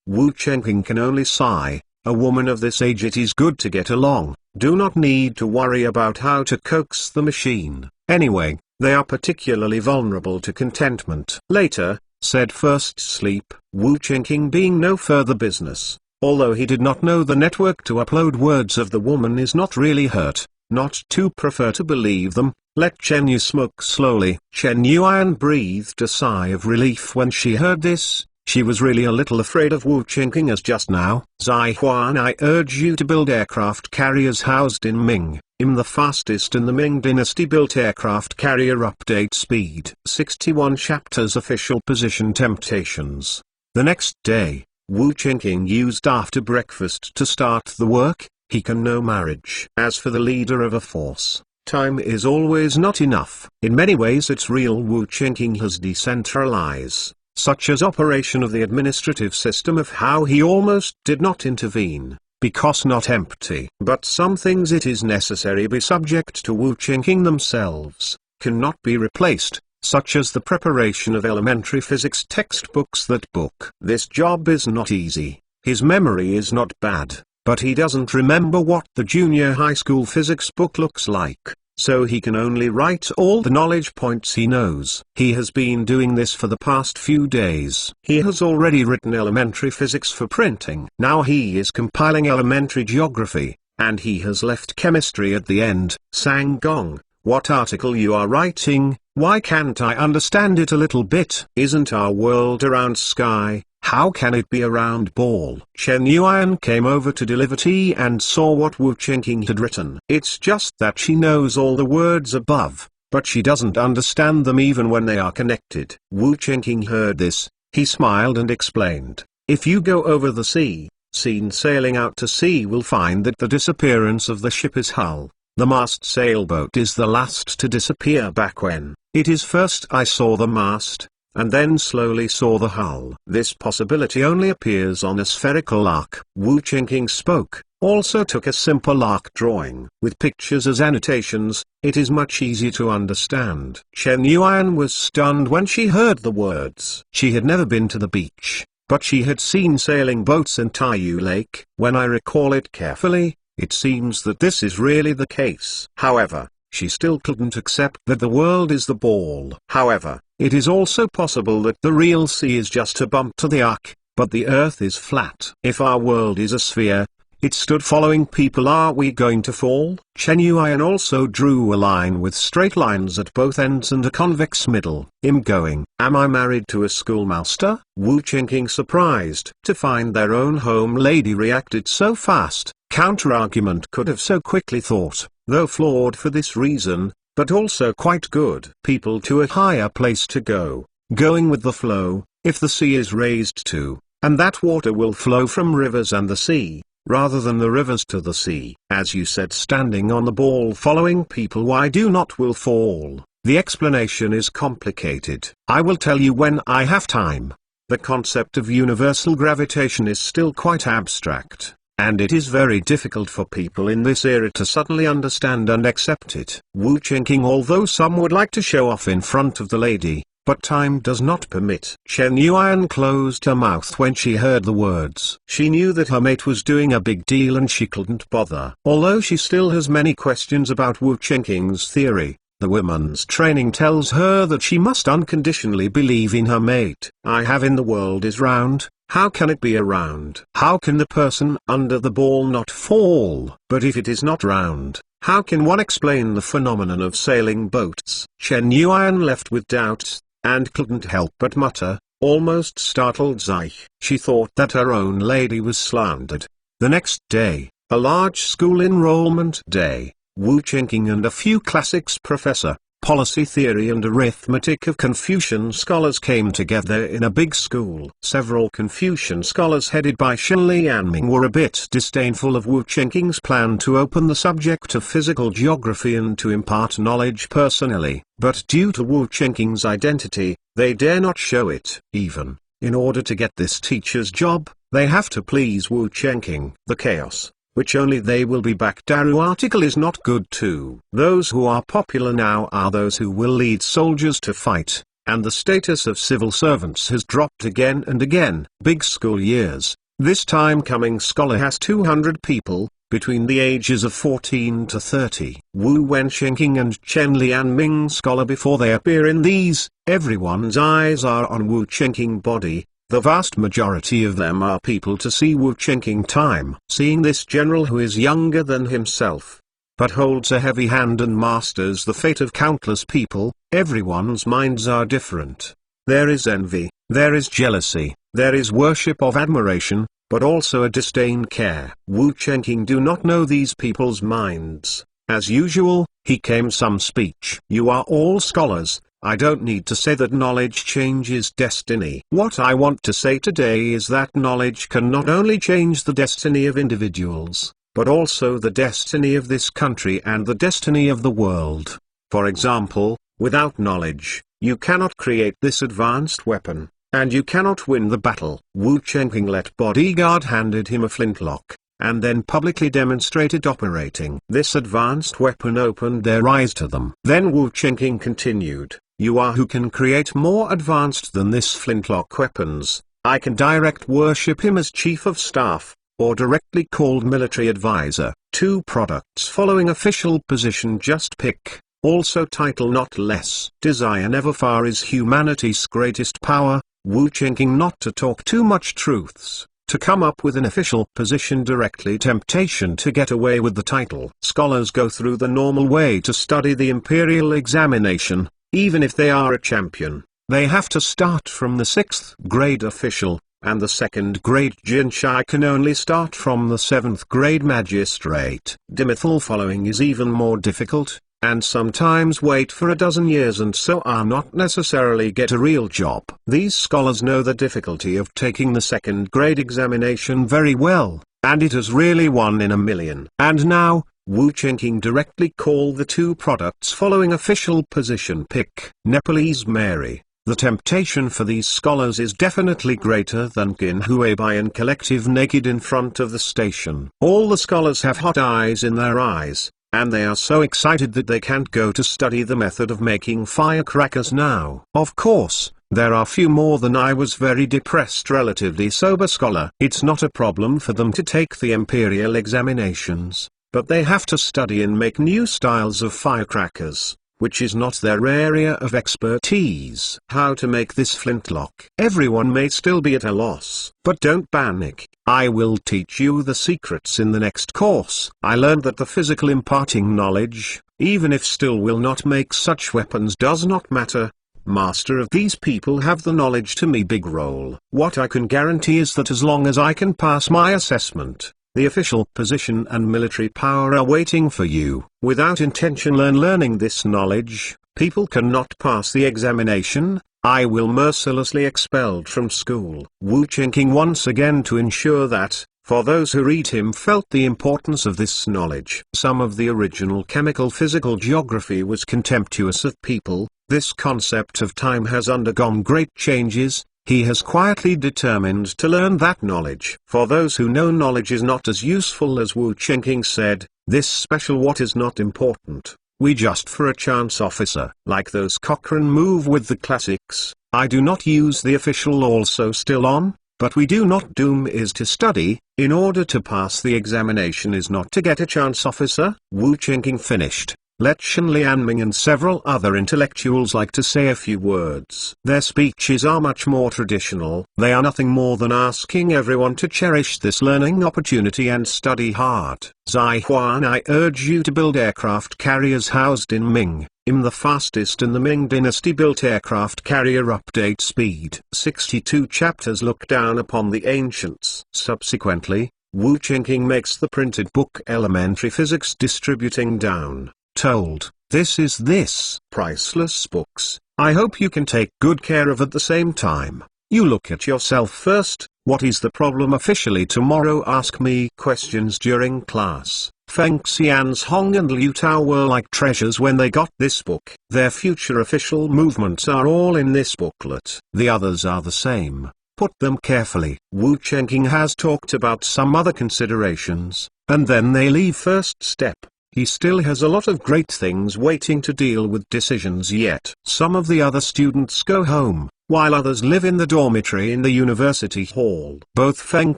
Wu Qingqing can only sigh. A woman of this age, it is good to get along. Do not need to worry about how to coax the machine. Anyway, they are particularly vulnerable to contentment. Later, said First Sleep, Wu Qingqing being no further business. Although he did not know the network to upload words of the woman is not really hurt, not to prefer to believe them, let Chen Yu Smoke slowly. Chen Yuan breathed a sigh of relief when she heard this. She was really a little afraid of Wu Qingqing as just now. Zai Huan, I urge you to build aircraft carriers housed in Ming. I'm the fastest in the Ming dynasty built aircraft carrier. Update speed 61 chapters. Official position temptations. The next day, Wu Qingqing used after breakfast to start the work. He can know marriage. As for the leader of a force, time is always not enough. In many ways it's real. Wu Qingqing has decentralized, such as operation of the administrative system of how he almost did not intervene, because not empty. But some things it is necessary be subject to Wu Qingqing themselves, cannot be replaced, such as the preparation of elementary physics textbooks. That book. This job is not easy. His memory is not bad, but he doesn't remember what the junior high school physics book looks like, so he can only write all the knowledge points he knows. He has been doing this for the past few days. He has already written elementary physics for printing. Now he is compiling elementary geography, and he has left chemistry at the end. Sang Gong, what article you are writing? Why can't I understand it a little bit? Isn't our world a round sky? How can it be a round ball? Chen Yuan came over to deliver tea and saw what Wu Qingqing had written. It's just that she knows all the words above, but she doesn't understand them even when they are connected. Wu Qingqing heard this. He smiled and explained, if you go over the sea, seen sailing out to sea will find that the disappearance of the ship is hull. The mast sailboat is the last to disappear. Back when it is first I saw the mast, and then slowly saw the hull. This possibility only appears on a spherical arc. Wu Qingqing spoke, also took a simple arc drawing. With pictures as annotations, it is much easier to understand. Chen Yuan was stunned when she heard the words. She had never been to the beach, but she had seen sailing boats in Taiyu Lake. When I recall it carefully, it seems that this is really the case. However, she still couldn't accept that the world is the ball. However, it is also possible that the real sea is just a bump to the arc, but the earth is flat. If our world is a sphere, it stood following people. Are we going to fall? Chen Yuan also drew a line with straight lines at both ends and a convex middle. I'm going. Am I married to a schoolmaster? Wu Qingqing, surprised to find their own home lady reacted so fast. Counter-argument could have so quickly thought, though flawed for this reason, but also quite good. People to a higher place to go, going with the flow, if the sea is raised to, and that water will flow from rivers and the sea, rather than the rivers to the sea. As you said, standing on the ball following people, why do not will fall? The explanation is complicated. I will tell you when I have time. The concept of universal gravitation is still quite abstract, and it is very difficult for people in this era to suddenly understand and accept it. Wu Qingqing, although some would like to show off in front of the lady, but time does not permit. Chen Yuan closed her mouth when she heard the words. She knew that her mate was doing a big deal and she couldn't bother. Although she still has many questions about Wu Qingqing's theory, the woman's training tells her that she must unconditionally believe in her mate. I have in the world is round. How can it be a round? How can the person under the ball not fall? But if it is not round, how can one explain the phenomenon of sailing boats? Chen Yuan left with doubts, and couldn't help but mutter, almost startled Zai. She thought that her own lady was slandered. The next day, a large school enrollment day, Wu Qingqing and a few classics professor, policy theory and arithmetic of Confucian scholars came together in a big school. Several Confucian scholars headed by Shenli and Ming were a bit disdainful of Wu Qingqing's plan to open the subject of physical geography and to impart knowledge personally, but due to Wu Qingqing's identity, they dare not show it. Even in order to get this teacher's job, they have to please Wu Qingqing. The chaos, which only they will be back Daru article is not good too. Those who are popular now are those who will lead soldiers to fight, and the status of civil servants has dropped again and again. Big school years. This time coming scholar has 200 people, between the ages of 14 to 30. Wu Wenqingqing and Chen Lian Ming scholar before they appear in these, everyone's eyes are on Wu Qingqing body. The vast majority of them are people to see Wu Qingqing time. Seeing this general who is younger than himself, but holds a heavy hand and masters the fate of countless people, everyone's minds are different. There is envy, there is jealousy, there is worship of admiration, but also a disdain care. Wu Qingqing do not know these people's minds. As usual, he came some speech. You are all scholars. I don't need to say that knowledge changes destiny. What I want to say today is that knowledge can not only change the destiny of individuals, but also the destiny of this country and the destiny of the world. For example, without knowledge, you cannot create this advanced weapon, and you cannot win the battle. Wu Qingqing let bodyguard handed him a flintlock, and then publicly demonstrated operating. This advanced weapon opened their eyes to them. Then Wu Qingqing continued. You are who can create more advanced than this flintlock weapons. I can direct worship him as chief of staff, or directly called military advisor. 2 products following official position just pick, also title not less. Desire never far is humanity's greatest power. Wu Qingqing not to talk too much truths, to come up with an official position directly temptation to get away with the title. Scholars go through the normal way to study the imperial examination. Even if they are a champion, they have to start from the 6th grade official, and the 2nd grade Jinshai can only start from the 7th grade magistrate. Dimethal following is even more difficult, and sometimes wait for a dozen years and so are not necessarily get a real job. These scholars know the difficulty of taking the 2nd grade examination very well, and it is really 1 in a million. And now, Wu Qingqing directly call the 2 products following official position pick. Nepalese Mary. The temptation for these scholars is definitely greater than Qin Huibai and collective naked in front of the station. All the scholars have hot eyes in their eyes, and they are so excited that they can't go to study the method of making firecrackers now. Of course, there are few more than I was very depressed relatively sober scholar. It's not a problem for them to take the imperial examinations, but they have to study and make new styles of firecrackers, which is not their area of expertise. How to make this flintlock? Everyone may still be at a loss, but don't panic. I will teach you the secrets in the next course. I learned that the physical imparting knowledge, even if still will not make such weapons, does not matter. Master of these people have the knowledge to me big role. What I can guarantee is that as long as I can pass my assessment, the official position and military power are waiting for you. Without intention learning this knowledge, people cannot pass the examination. I will mercilessly expelled from school. Wu Qingqing once again to ensure that, for those who read him felt the importance of this knowledge. Some of the original chemical physical geography was contemptuous of people. This concept of time has undergone great changes. He has quietly determined to learn that knowledge. For those who know knowledge is not as useful as Wu Qingqing said, this special what is not important. We just for a chance officer. Like those Cochrane move with the classics, I do not use the official also still on, but we do not doom is to study, in order to pass the examination is not to get a chance officer. Wu Qingqing finished. Let Shen Lianming and several other intellectuals like to say a few words. Their speeches are much more traditional. They are nothing more than asking everyone to cherish this learning opportunity and study hard. Zai Huan, I urge you to build aircraft carriers housed in Ming. The fastest in the Ming dynasty built aircraft carrier update speed. 62 chapters look down upon the ancients. Subsequently, Wu Chengqing makes the printed book Elementary Physics Distributing Down, told, "This is this priceless books, I hope you can take good care of at the same time. You look at yourself first, what is the problem officially tomorrow? Ask me questions during class." Feng Xian's Hong and Liu Tao were like treasures when they got this book. Their future official movements are all in this booklet. The others are the same. Put them carefully. Wu Chengqing has talked about some other considerations, and then they leave first step. He still has a lot of great things waiting to deal with decisions yet. Some of the other students go home, while others live in the dormitory in the university hall. Both Feng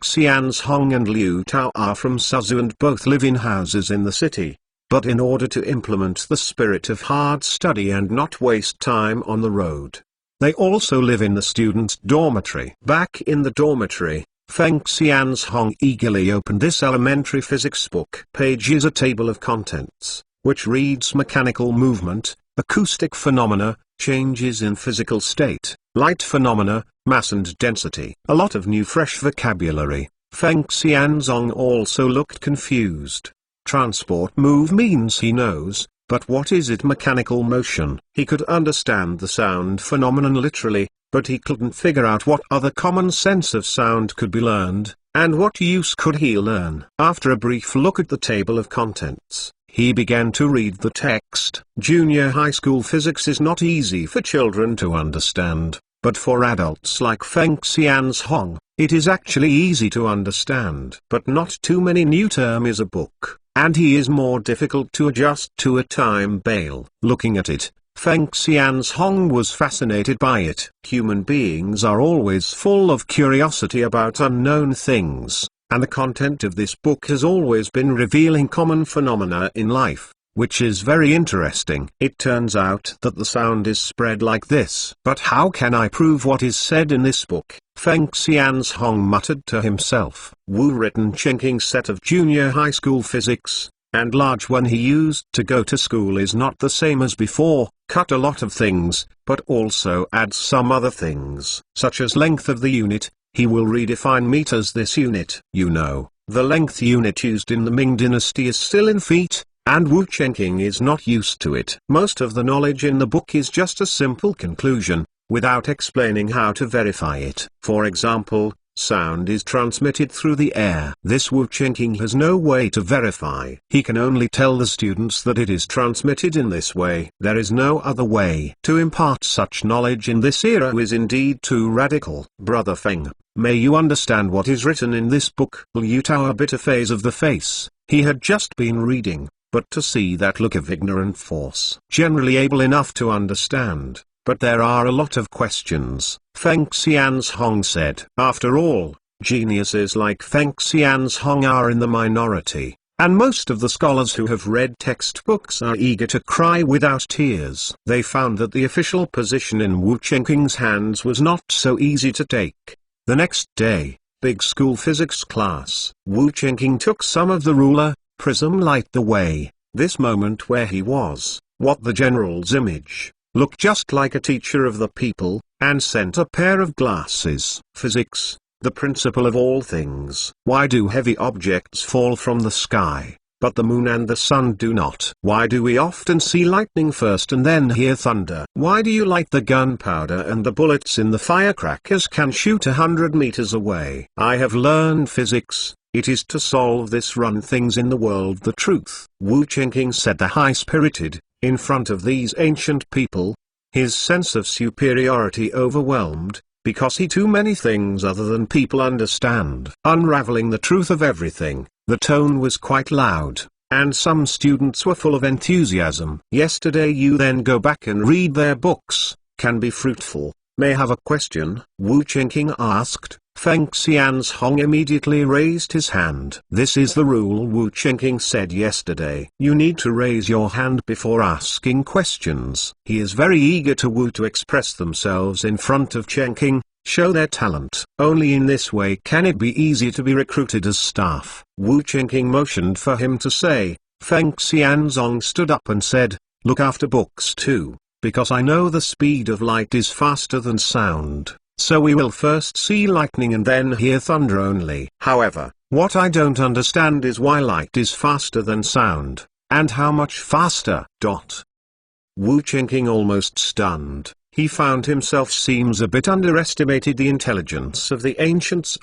Xian's Hong and Liu Tao are from Suzhou and both live in houses in the city. But in order to implement the spirit of hard study and not waste time on the road, they also live in the students' dormitory. Back in the dormitory, Feng Xian's Hong eagerly opened this elementary physics book. Page is a table of contents, which reads mechanical movement, acoustic phenomena, changes in physical state, light phenomena, mass and density. A lot of new fresh vocabulary. Feng Xianzong also looked confused. Transport move means he knows, but what is it? Mechanical motion. He could understand the sound phenomenon literally, but he couldn't figure out what other common sense of sound could be learned, and what use could he learn. After a brief look at the table of contents, he began to read the text. Junior high school physics is not easy for children to understand, but for adults like Feng Xian's Hong, it is actually easy to understand. But not too many new term is a book, and he is more difficult to adjust to a time bale. Looking at it, Feng Xian's Hong was fascinated by it. Human beings are always full of curiosity about unknown things, and the content of this book has always been revealing common phenomena in life, which is very interesting. It turns out that the sound is spread like this. But how can I prove what is said in this book? Feng Xian's Hong muttered to himself. Wu written Chengqing's set of junior high school physics, and large one he used to go to school is not the same as before, cut a lot of things, but also adds some other things, such as length of the unit. He will redefine meters this unit. You know, the length unit used in the Ming dynasty is still in feet, and Wu Chengqing is not used to it. Most of the knowledge in the book is just a simple conclusion, without explaining how to verify it. For example, sound is transmitted through the air. This Wu Chengqing has no way to verify. He can only tell the students that it is transmitted in this way. There is no other way. To impart such knowledge in this era is indeed too radical. Brother Feng, may you understand what is written in this book. Liu Tao a bitter phase of the face. He had just been reading, but to see that look of ignorant force. Generally able enough to understand, but there are a lot of questions. Feng Xian's Hong said. After all, geniuses like Feng Xian's Hong are in the minority, and most of the scholars who have read textbooks are eager to cry without tears. They found that the official position in Wu Chengqing's hands was not so easy to take. The next day, big school physics class. Wu Chengqing took some of the ruler, prism light the way. This moment where he was, what the general's image, looked just like a teacher of the people, and sent a pair of glasses. Physics, the principle of all things. Why do heavy objects fall from the sky, but the moon and the sun do not? Why do we often see lightning first and then hear thunder? Why do you light the gunpowder and the bullets in the firecrackers can shoot 100 meters away? I have learned physics. It is to solve this run things in the world the truth. Wu Chengqing said, the high-spirited, in front of these ancient people. His sense of superiority overwhelmed, because he too many things other than people understand. Unraveling the truth of everything, the tone was quite loud, and some students were full of enthusiasm. Yesterday you then go back and read their books, can be fruitful. May have a question? Wu Chengqing asked. Feng Xian's Hong immediately raised his hand. This is the rule Wu Chengqing said yesterday. You need to raise your hand before asking questions. He is very eager to Wu to express themselves in front of Chengqing, show their talent. Only in this way can it be easy to be recruited as staff. Wu Chengqing motioned for him to say. Feng Xianzong stood up and said, look after books too, because I know the speed of light is faster than sound. So we will first see lightning and then hear thunder only. However, What I don't understand is why light is faster than sound, and how much faster. Wu Chengqing, almost stunned, he found himself seems a bit underestimated the intelligence of the ancients.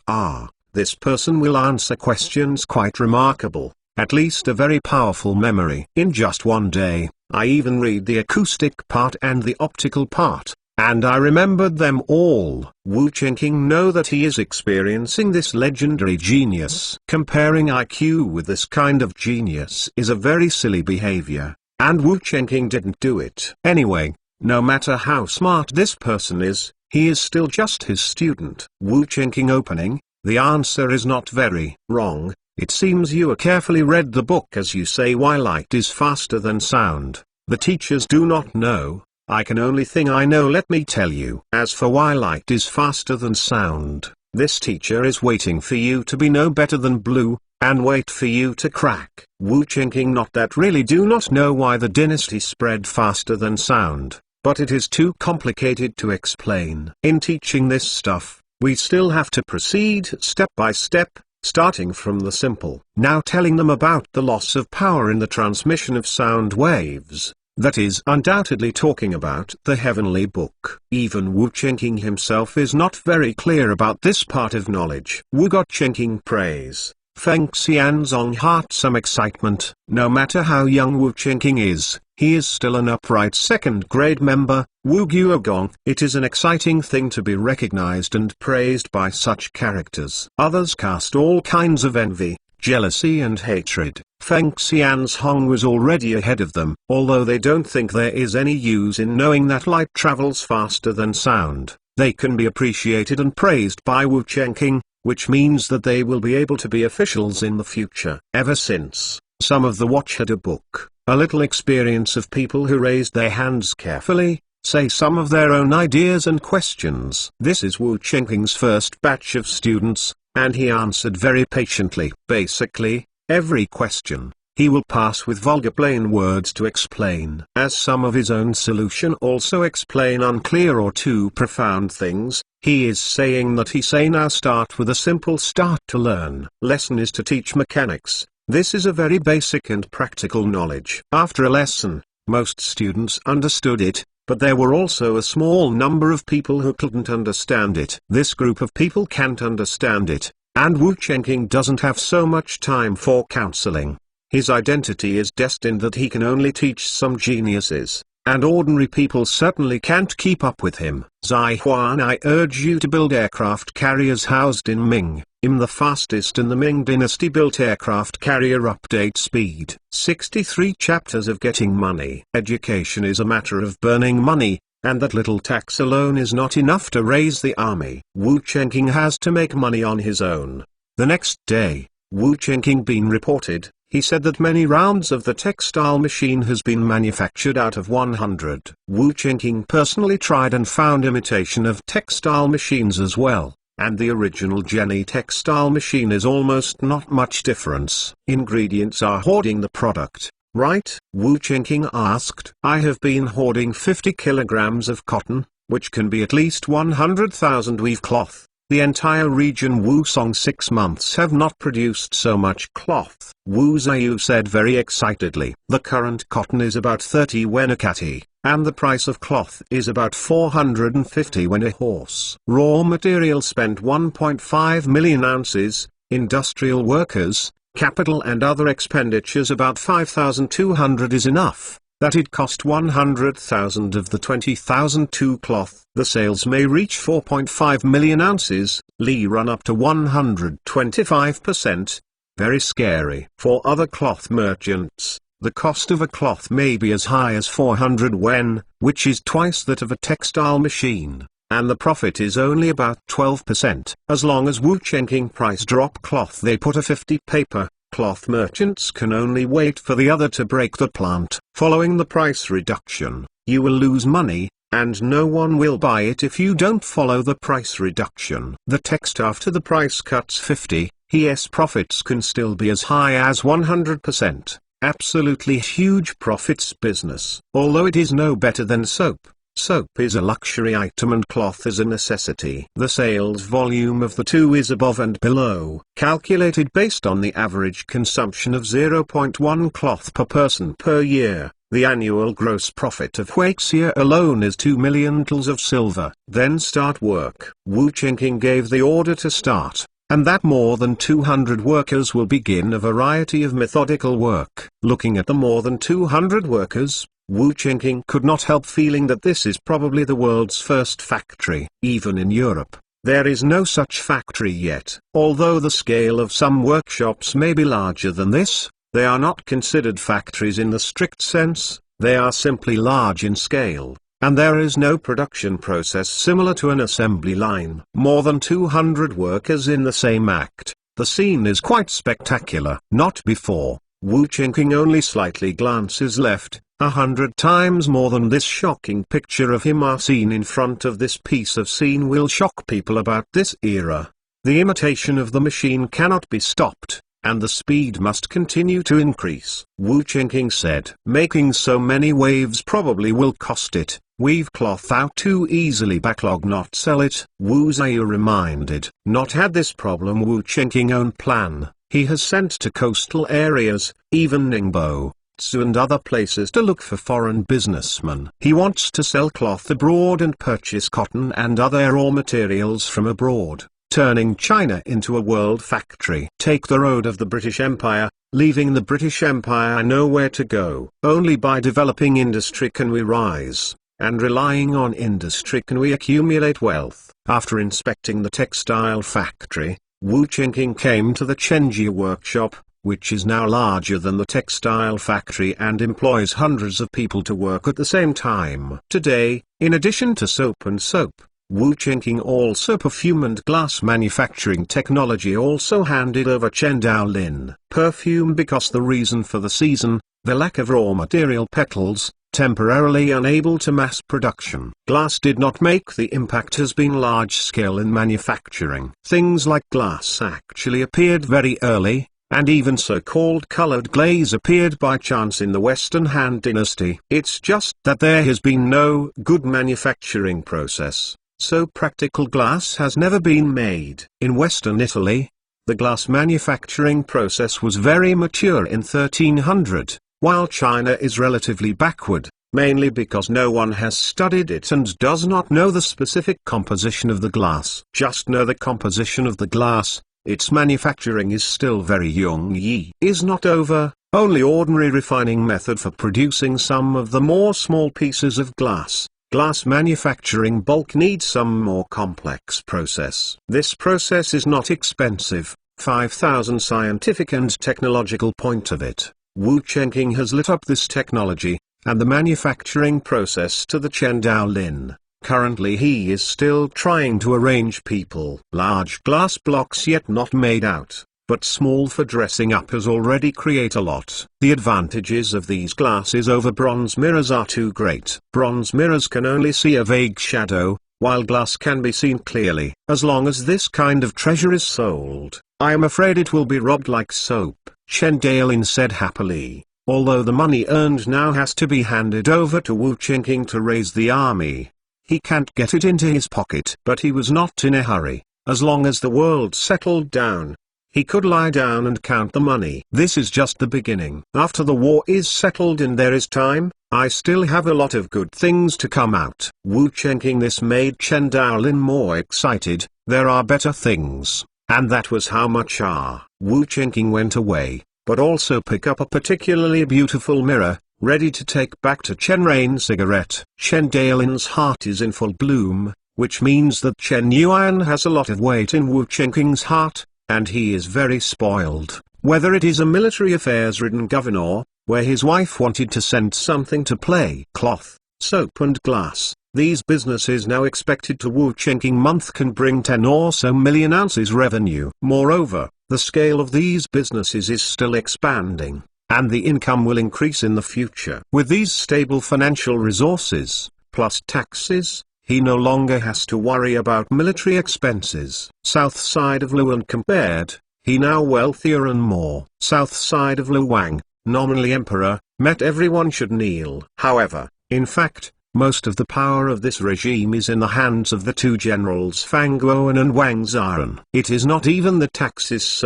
This person will answer questions quite remarkable, at least a very powerful memory. In just one day, I even read the acoustic part and the optical part, and I remembered them all. Wu Chengqing know that he is experiencing this legendary genius. Comparing IQ with this kind of genius is a very silly behavior, and Wu Chengqing didn't do it. Anyway, no matter how smart this person is, he is still just his student. Wu Chengqing opening, the answer is not very wrong. It seems you carefully read the book as you say why light is faster than sound. The teachers do not know. I can only thing I know let me tell you. As for why light is faster than sound, this teacher is waiting for you to be no better than blue, and wait for you to crack. Wu Chengqing not that really do not know why the dynasty spread faster than sound, but it is too complicated to explain. In teaching this stuff, we still have to proceed step by step, starting from the simple. Now telling them about the loss of power in the transmission of sound waves. That is undoubtedly talking about the heavenly book. Even Wu Chengqing himself is not very clear about this part of knowledge. Wu Chengqing praise, Feng Xianzong heart some excitement. No matter how young Wu Chengqing is, he is still an upright second-grade member. Wu Guogong. It is an exciting thing to be recognized and praised by such characters. Others cast all kinds of envy, jealousy and hatred. Feng Xianzong was already ahead of them. Although they don't think there is any use in knowing that light travels faster than sound, they can be appreciated and praised by Wu Chengqing, which means that they will be able to be officials in the future. Ever since, some of the watch had a book, a little experience of people who raised their hands carefully, say some of their own ideas and questions. This is Wu Chengqing's first batch of students, and he answered very patiently. Basically, every question, he will pass with vulgar plain words to explain. As some of his own solution also explain unclear or too profound things, he is saying that he say now start with a simple start to learn. Lesson is to teach mechanics. This is a very basic and practical knowledge. After a lesson, most students understood it, but there were also a small number of people who couldn't understand it. This group of people can't understand it, and Wu Chengqing doesn't have so much time for counseling. His identity is destined that he can only teach some geniuses, and ordinary people certainly can't keep up with him. Zai Huan, I urge you to build aircraft carriers housed in Ming. The fastest in the Ming dynasty built aircraft carrier update speed. 63 chapters of getting money. Education is a matter of burning money, and that little tax alone is not enough to raise the army. Wu Chengqing has to make money on his own. The next day, Wu Chengqing been reported. He said that many rounds of the textile machine has been manufactured out of 100. Wu Chengqing personally tried and found imitation of textile machines as well, and the original Jenny textile machine is almost not much difference. Ingredients are hoarding the product, right? Wu Chengqing asked. I have been hoarding 50 kilograms of cotton, which can be at least 100,000 weave cloth. The entire region Wusong 6 months have not produced so much cloth. Wu Ziyu said very excitedly. The current cotton is about 30 wenakati, and the price of cloth is about 450 wen a horse. Raw material spent 1.5 million ounces, industrial workers, capital and other expenditures about 5,200 is enough. That it cost 100,000 of the 20,000 to cloth. The sales may reach 4.5 million ounces, Li run up to 125%. Very scary. For other cloth merchants, the cost of a cloth may be as high as 400 wen, which is twice that of a textile machine, and the profit is only about 12%. As long as Wu Chengqing price drop cloth they put a 50 paper. Cloth merchants can only wait for the other to break the plant. Following the price reduction, you will lose money, and no one will buy it if you don't follow the price reduction. The text after the price cuts 50, his profits can still be as high as 100%. Absolutely huge profits business. Although it is no better than soap, Soap is a luxury item and cloth is a necessity. The sales volume of the two is above and below. Calculated based on the average consumption of 0.1 cloth per person per year, the annual gross profit of Huaxia alone is 2 million tals of silver. Then start work. Wu Qingqing gave the order to start, and that more than 200 workers will begin a variety of methodical work. Looking at the more than 200 workers, Wu Qingqing could not help feeling that this is probably the world's first factory. Even in Europe, there is no such factory yet. Although the scale of some workshops may be larger than this, they are not considered factories in the strict sense, they are simply large in scale, and there is no production process similar to an assembly line. More than 200 workers in the same act. The scene is quite spectacular. Not before. Wu Qingqing only slightly glances left. 100 times more than this shocking picture of him are seen in front of this piece of scene will shock people about this era. The imitation of the machine cannot be stopped, and the speed must continue to increase. Wu Qingqing said, making so many waves probably will cost it. Weave cloth out too easily, backlog not sell it. Wu Ziyu reminded, not had this problem Wu Qingqing own plan. He has sent to coastal areas, even Ningbo, Tsu and other places to look for foreign businessmen. He wants to sell cloth abroad and purchase cotton and other raw materials from abroad, turning China into a world factory. Take the road of the British Empire, leaving the British Empire nowhere to go. Only by developing industry can we rise, and relying on industry can we accumulate wealth. After inspecting the textile factory, Wu Qingqing came to the Chenji workshop, which is now larger than the textile factory and employs hundreds of people to work at the same time. Today, in addition to soap, Wu Qingqing also perfume and glass manufacturing technology also handed over Chen Daolin. Perfume because the reason for the season, the lack of raw material petals, temporarily unable to mass production. Glass did not make the impact has been large scale in manufacturing. Things like glass actually appeared very early, and even so-called colored glaze appeared by chance in the Western Han Dynasty. It's just that there has been no good manufacturing process, so practical glass has never been made. In Western Italy, the glass manufacturing process was very mature in 1300, while China is relatively backward, mainly because no one has studied it and does not know the specific composition of the glass. Just know the composition of the glass. Its manufacturing is still very young. Yi is not over, only ordinary refining method for producing some of the more small pieces of glass. Glass manufacturing bulk needs some more complex process. This process is not expensive, 5,000 scientific and technological point of it. Wu Qingqing has lit up this technology, and the manufacturing process to the Chen Daolin. Currently he is still trying to arrange people. Large glass blocks yet not made out, but small for dressing up has already create a lot. The advantages of these glasses over bronze mirrors are too great. Bronze mirrors can only see a vague shadow, while glass can be seen clearly. As long as this kind of treasure is sold, I am afraid it will be robbed like soap, Chen Daolin said happily. Although the money earned now has to be handed over to Wu Qingqing to raise the army, he can't get it into his pocket. But he was not in a hurry. As long as the world settled down, he could lie down and count the money. This is just the beginning. After the war is settled and there is time, I still have a lot of good things to come out. Wu Qingqing this made Chen Daolin more excited. There are better things, and that was how much Wu Qingqing went away, but also pick up a particularly beautiful mirror, ready to take back to Chen Rain cigarette. Chen Daolin's heart is in full bloom, which means that Chen Yuan has a lot of weight in Wu Qingqing's heart, and he is very spoiled. Whether it is a military affairs-ridden governor, where his wife wanted to send something to play cloth, soap and glass, these businesses now expected to Wu Qingqing month can bring 10 or so million ounces revenue. Moreover, the scale of these businesses is still expanding, and the income will increase in the future. With these stable financial resources, plus taxes, he no longer has to worry about military expenses. South side of Luan compared, he now wealthier and more. South side of Luang, nominally emperor, met everyone should kneel. However, in fact, Most of the power of this regime is in the hands of the two generals Fang Guoan and Wang Ziran. It is not even the taxes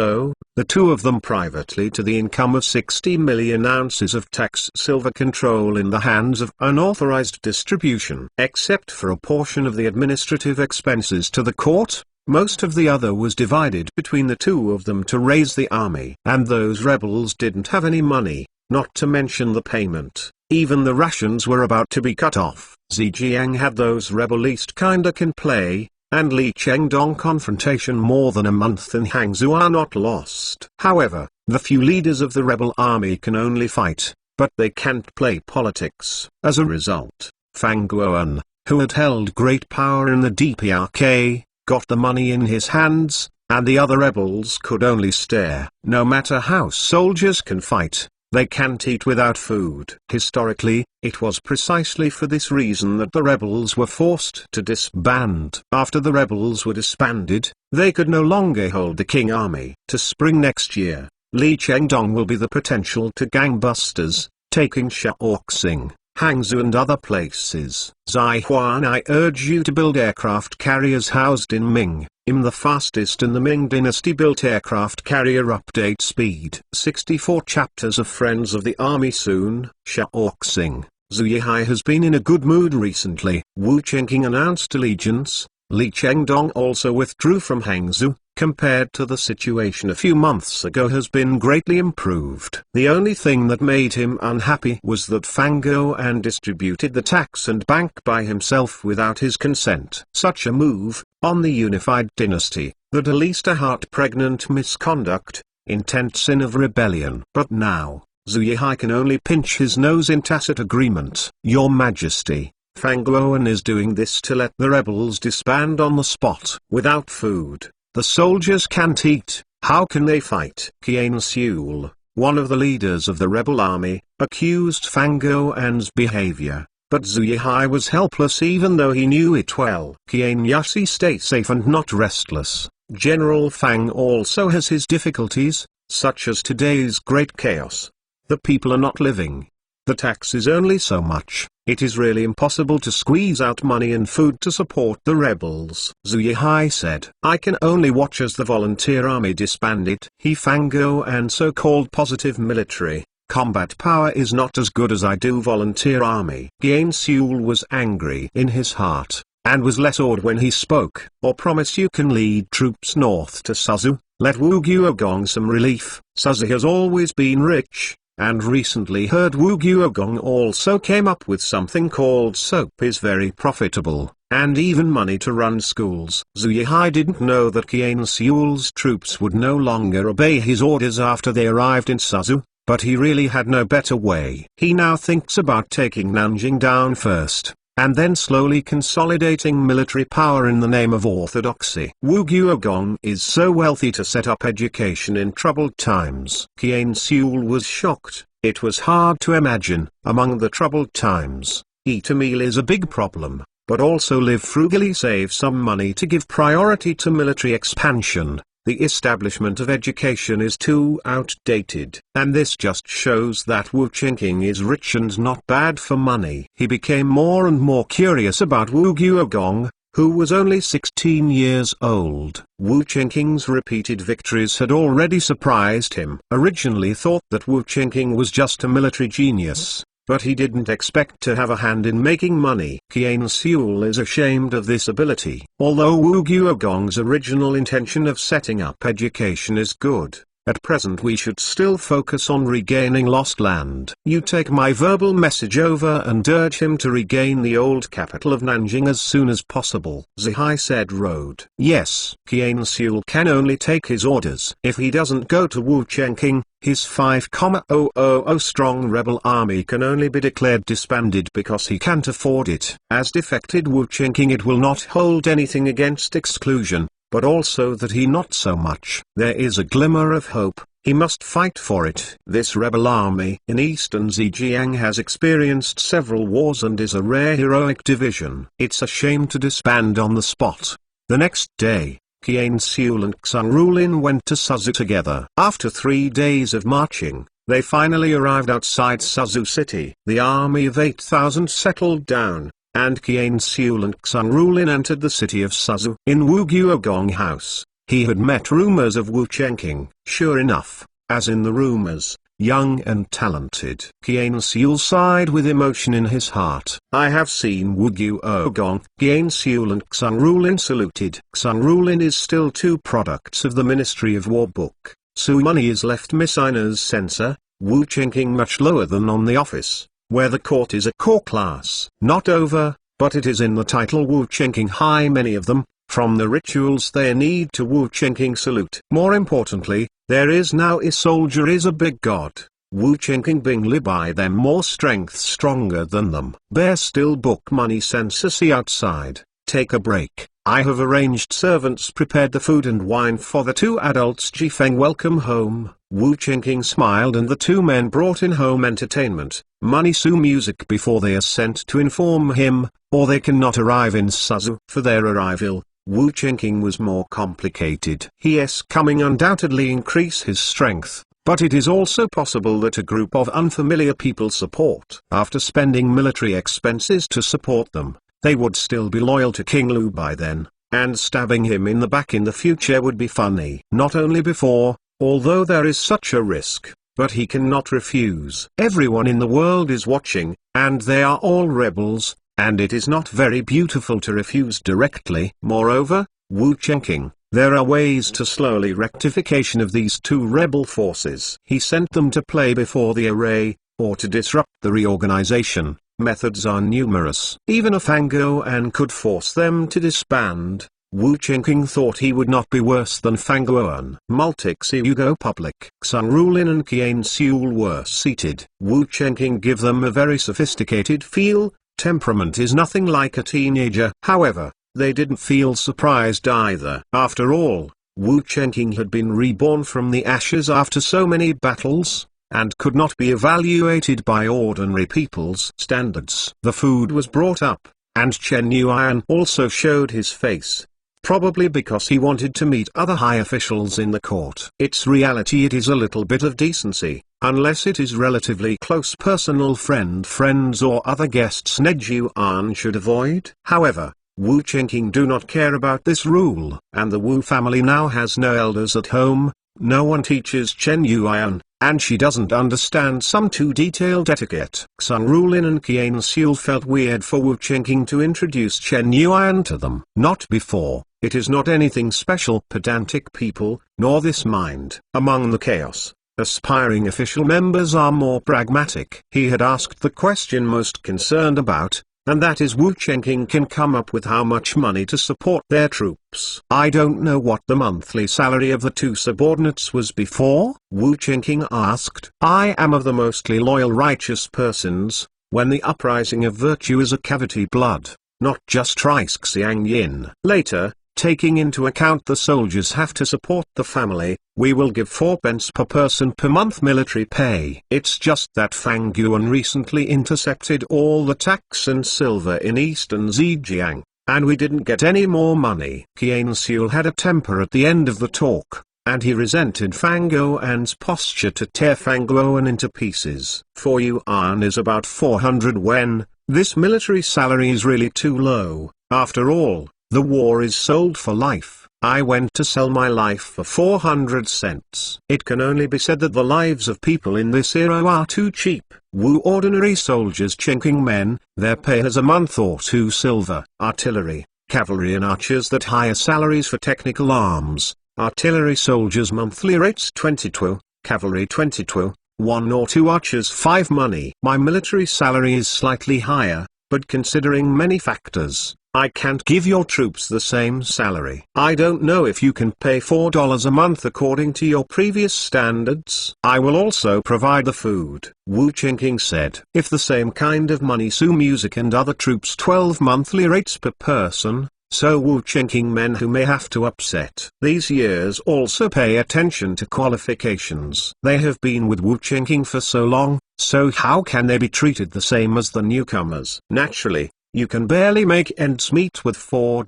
the two of them privately to the income of 60 million ounces of tax silver control in the hands of unauthorized distribution. Except for a portion of the administrative expenses to the court, most of the other was divided between the two of them to raise the army. And those rebels didn't have any money, not to mention the payment. Even the rations were about to be cut off. Zhejiang had those rebel East kinda can play, and Li Chengdong confrontation more than a month in Hangzhou are not lost. However, the few leaders of the rebel army can only fight, but they can't play politics. As a result, Fang Guoan, who had held great power in the DPRK, got the money in his hands, and the other rebels could only stare. No matter how soldiers can fight, they can't eat without food. Historically, it was precisely for this reason that the rebels were forced to disband. After the rebels were disbanded, they could no longer hold the King army. To spring next year, Li Chengdong will be the potential to gangbusters, taking Shaoxing, Hangzhou and other places. Zaihuan, I urge you to build aircraft carriers housed in Ming. The fastest in the Ming dynasty built aircraft carrier update speed. 64 chapters of Friends of the Army soon. Shaoxing. Zhu Yihai has been in a good mood recently. Wu Qingqing announced allegiance. Li Chengdong also withdrew from Hangzhou. Compared to the situation a few months ago has been greatly improved. The only thing that made him unhappy was that Fang Guoan distributed the tax and bank by himself without his consent. Such a move, on the unified dynasty, that at least a heart-pregnant misconduct, intent sin of rebellion. But now, Zhu Yihai can only pinch his nose in tacit agreement. Your Majesty, Fang Guoan is doing this to let the rebels disband on the spot. Without food, the soldiers can't eat. How can they fight? Qian Xiul, one of the leaders of the rebel army, accused Fang Guoan's behavior, but Zhu Yihai was helpless even though he knew it well. Qian Yuxi, stay safe and not restless. General Fang also has his difficulties, such as today's great chaos. The people are not living. The tax is only so much. It is really impossible to squeeze out money and food to support the rebels. Zhu Yihai said, I can only watch as the volunteer army disbanded. Fang Guoan so-called positive military combat power is not as good as I do volunteer army. Qian Xiul was angry in his heart, and was less awed when he spoke. Or promise you can lead troops north to Suzhou, let Wu Guogong some relief. Suzhou has always been rich, and recently heard Wu Guogong also came up with something called soap is very profitable, and even money to run schools. Zhu Yihai didn't know that Qian Xiul's troops would no longer obey his orders after they arrived in Suzhou, but he really had no better way. He now thinks about taking Nanjing down first, and then slowly consolidating military power in the name of orthodoxy. Wu Guogong is so wealthy to set up education in troubled times. Qian Xiul was shocked. It was hard to imagine, among the troubled times, eat a meal is a big problem, but also live frugally, save some money to give priority to military expansion. The establishment of education is too outdated. And this just shows that Wu Qingqing is rich and not bad for money. He became more and more curious about Wu Guogong, who was only 16 years old. Wu Qingqing's repeated victories had already surprised him. Originally thought that Wu Qingqing was just a military genius, but he didn't expect to have a hand in making money. Qian Xiul is ashamed of this ability. Although Wu Guogong's original intention of setting up education is good, at present we should still focus on regaining lost land. You take my verbal message over and urge him to regain the old capital of Nanjing as soon as possible. Zihai said road. Yes. Qian Xiul can only take his orders. If he doesn't go to Wu Qingqing, his 5,000 strong rebel army can only be declared disbanded because he can't afford it. As defected Wu Qingqing, it will not hold anything against exclusion, but also that he not so much. There is a glimmer of hope. He must fight for it. This rebel army in eastern Zhejiang has experienced several wars and is a rare heroic division. It's a shame to disband on the spot. The next day, Qian Xiul and Xang Rulin went to Suzhou together. After 3 days of marching, They finally arrived outside Suzhou City. The army of 8,000 settled down, and Qian Seul and Xun Rulin entered the city of Suzhou. In Wu Guogong house, he had met rumors of Wu Chenqing. Sure enough, as in the rumors, young and talented. Qian Seul sighed with emotion in his heart. I have seen Wu Guogong. Qian Seul and Xun Rulin saluted. Xun Rulin is still two products of the Ministry of War book. So money is left Miss Ina's censor, Wu Chenqing much lower than on the office, where the court is a core class. Not over, but it is in the title Wu Chenqing high many of them, from the rituals they need to Wu Chenqing salute. More importantly, there is now a soldier is a big god. Wu Chenqing Bing Li by them more strength stronger than them. Bear still book money census outside, take a break. I have arranged servants prepared the food and wine for the two adults. Jifeng welcome home. Wu Chenqing smiled and the two men brought in home entertainment, money Su music before they are sent to inform him, or they cannot arrive in Suzhou. For their arrival, Wu Chenqing was more complicated. His coming undoubtedly increase his strength, but it is also possible that a group of unfamiliar people support. After spending military expenses to support them, they would still be loyal to King Lu by then, and stabbing him in the back in the future would be funny. Not only before, although there is such a risk, but he cannot refuse. Everyone in the world is watching, and they are all rebels, and it is not very beautiful to refuse directly. Moreover, Wu Chenqing, there are ways to slowly rectification of these two rebel forces. He sent them to play before the array, or to disrupt the reorganization. Methods are numerous. Even if Fanguan could force them to disband, Wu Chenqing thought he would not be worse than Fanguan. Multix-Yugo Public. Xun Rulin and Qian Seul were seated. Wu Chenqing give them a very sophisticated feel. Temperament is nothing like a teenager. However, they didn't feel surprised either. After all, Wu Chenqing had been reborn from the ashes after so many battles, and could not be evaluated by ordinary people's standards. The food was brought up, and Chen Yuan also showed his face, probably because he wanted to meet other high officials in the court. Its reality it is a little bit of decency, unless it is relatively close personal friends or other guests Ned Yuan should avoid. However, Wu Chenqing do not care about this rule, and the Wu family now has no elders at home, no one teaches Chen Yuan, and she doesn't understand some too detailed etiquette. Xun Rulin and Qian Seul felt weird for Wu Chenqing to introduce Chen Yuan to them. Not before, it is not anything special. Pedantic people, nor this mind. Among the chaos, aspiring official members are more pragmatic. He had asked the question most concerned about, and that is Wu Chenqing can come up with how much money to support their troops. I don't know what the monthly salary of the two subordinates was before, Wu Chenqing asked. I am of the mostly loyal righteous persons, when the uprising of virtue is a cavity blood, not just rice xiang yin. Later, taking into account the soldiers have to support the family, we will give 4 pence per person per month military pay. It's just that Fang Yuan recently intercepted all the tax and silver in eastern Zhejiang, and we didn't get any more money. Qian Seul had a temper at the end of the talk, and he resented Fang Yuan's posture to tear Fang Yuan into pieces. 4 yuan is about 400 wen, this military salary is really too low. After all, the war is sold for life. I went to sell my life for 400 cents. It can only be said that the lives of people in this era are too cheap. Wu ordinary soldiers Chenqing men, their pay has a month or 2 silver. Artillery, cavalry and archers that higher salaries for technical arms. Artillery soldiers monthly rates 22, cavalry 22, 1 or 2 archers 5 money. My military salary is slightly higher, but considering many factors, I can't give your troops the same salary. I don't know if you can pay $4 a month according to your previous standards. I will also provide the food, Wu Chenqing said. If the same kind of money Su music and other troops 12 monthly rates per person, so Wu Chenqing men who may have to upset. These years also pay attention to qualifications. They have been with Wu Chenqing for so long, so how can they be treated the same as the newcomers? Naturally, you can barely make ends meet with $4.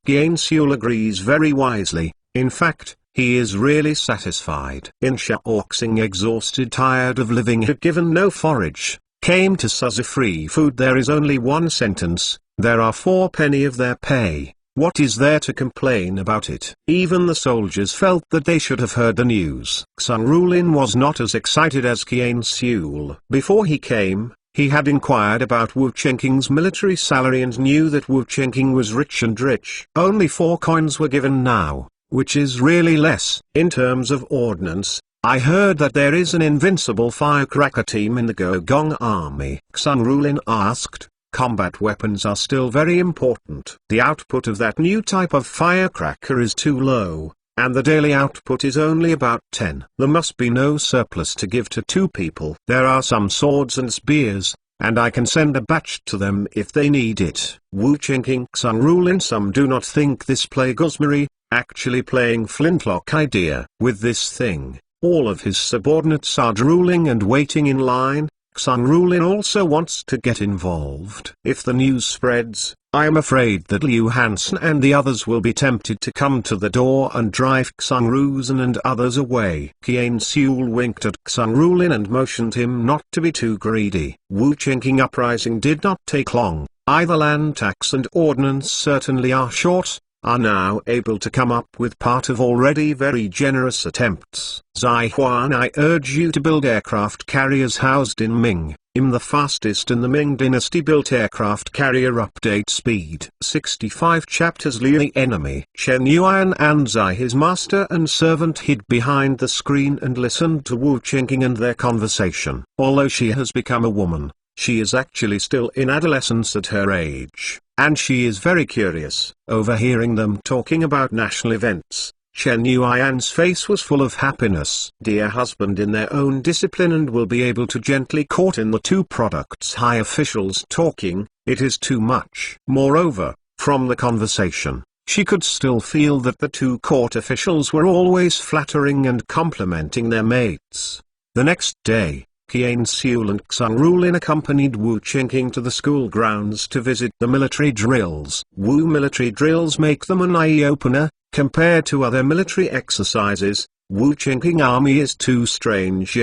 Qian Seul agrees very wisely. In fact, he is really satisfied. In Shaoxing, exhausted, tired of living, had given no forage, came to Suza free food. There is only one sentence, there are 4 penny of their pay. What is there to complain about it? Even the soldiers felt that they should have heard the news. Sun Rulin was not as excited as Qian Seul. Before he came, he had inquired about Wu Chenking's military salary and knew that Wu Chenking was rich and rich. Only 4 coins were given now, which is really less. In terms of ordnance, I heard that there is an invincible firecracker team in the Gogong army. Sun Rulin asked. Combat weapons are still very important. The output of that new type of firecracker is too low, and the daily output is only about 10. There must be no surplus to give to 2 people. There are some swords and spears, and I can send a batch to them if they need it. Wu Chenking Sun Rulin. Some do not think this play Gosmary, actually playing flintlock idea. With this thing, all of his subordinates are drooling and waiting in line. Sun Rulin also wants to get involved. If the news spreads, I am afraid that Liu Hansen and the others will be tempted to come to the door and drive Sun Ruzan and others away. Qian Seul winked at Sun Rulin and motioned him not to be too greedy. Wu Chenking uprising did not take long. Either land tax and ordnance certainly are short, are now able to come up with part of already very generous attempts. Zai Huan, I urge you to build aircraft carriers housed in Ming. The fastest in the Ming dynasty built aircraft carrier. Update speed 65 chapters. Liu the enemy. Shen Yuan and Zai his master and servant hid behind the screen and listened to Wu Chenking and their conversation. Although she has become a woman, she is actually still in adolescence at her age, and she is very curious. Overhearing them talking about national events, Chen Yuan's face was full of happiness. Dear husband in their own discipline and will be able to gently court in the 2 products. High officials talking, it is too much. Moreover, from the conversation, she could still feel that the 2 court officials were always flattering and complimenting their mates. The next day, Qian Seul and Sun Rulin accompanied Wu Chenking to the school grounds to visit the military drills. Wu military drills make them an eye-opener. Compared to other military exercises, Wu Chenking army is too strange.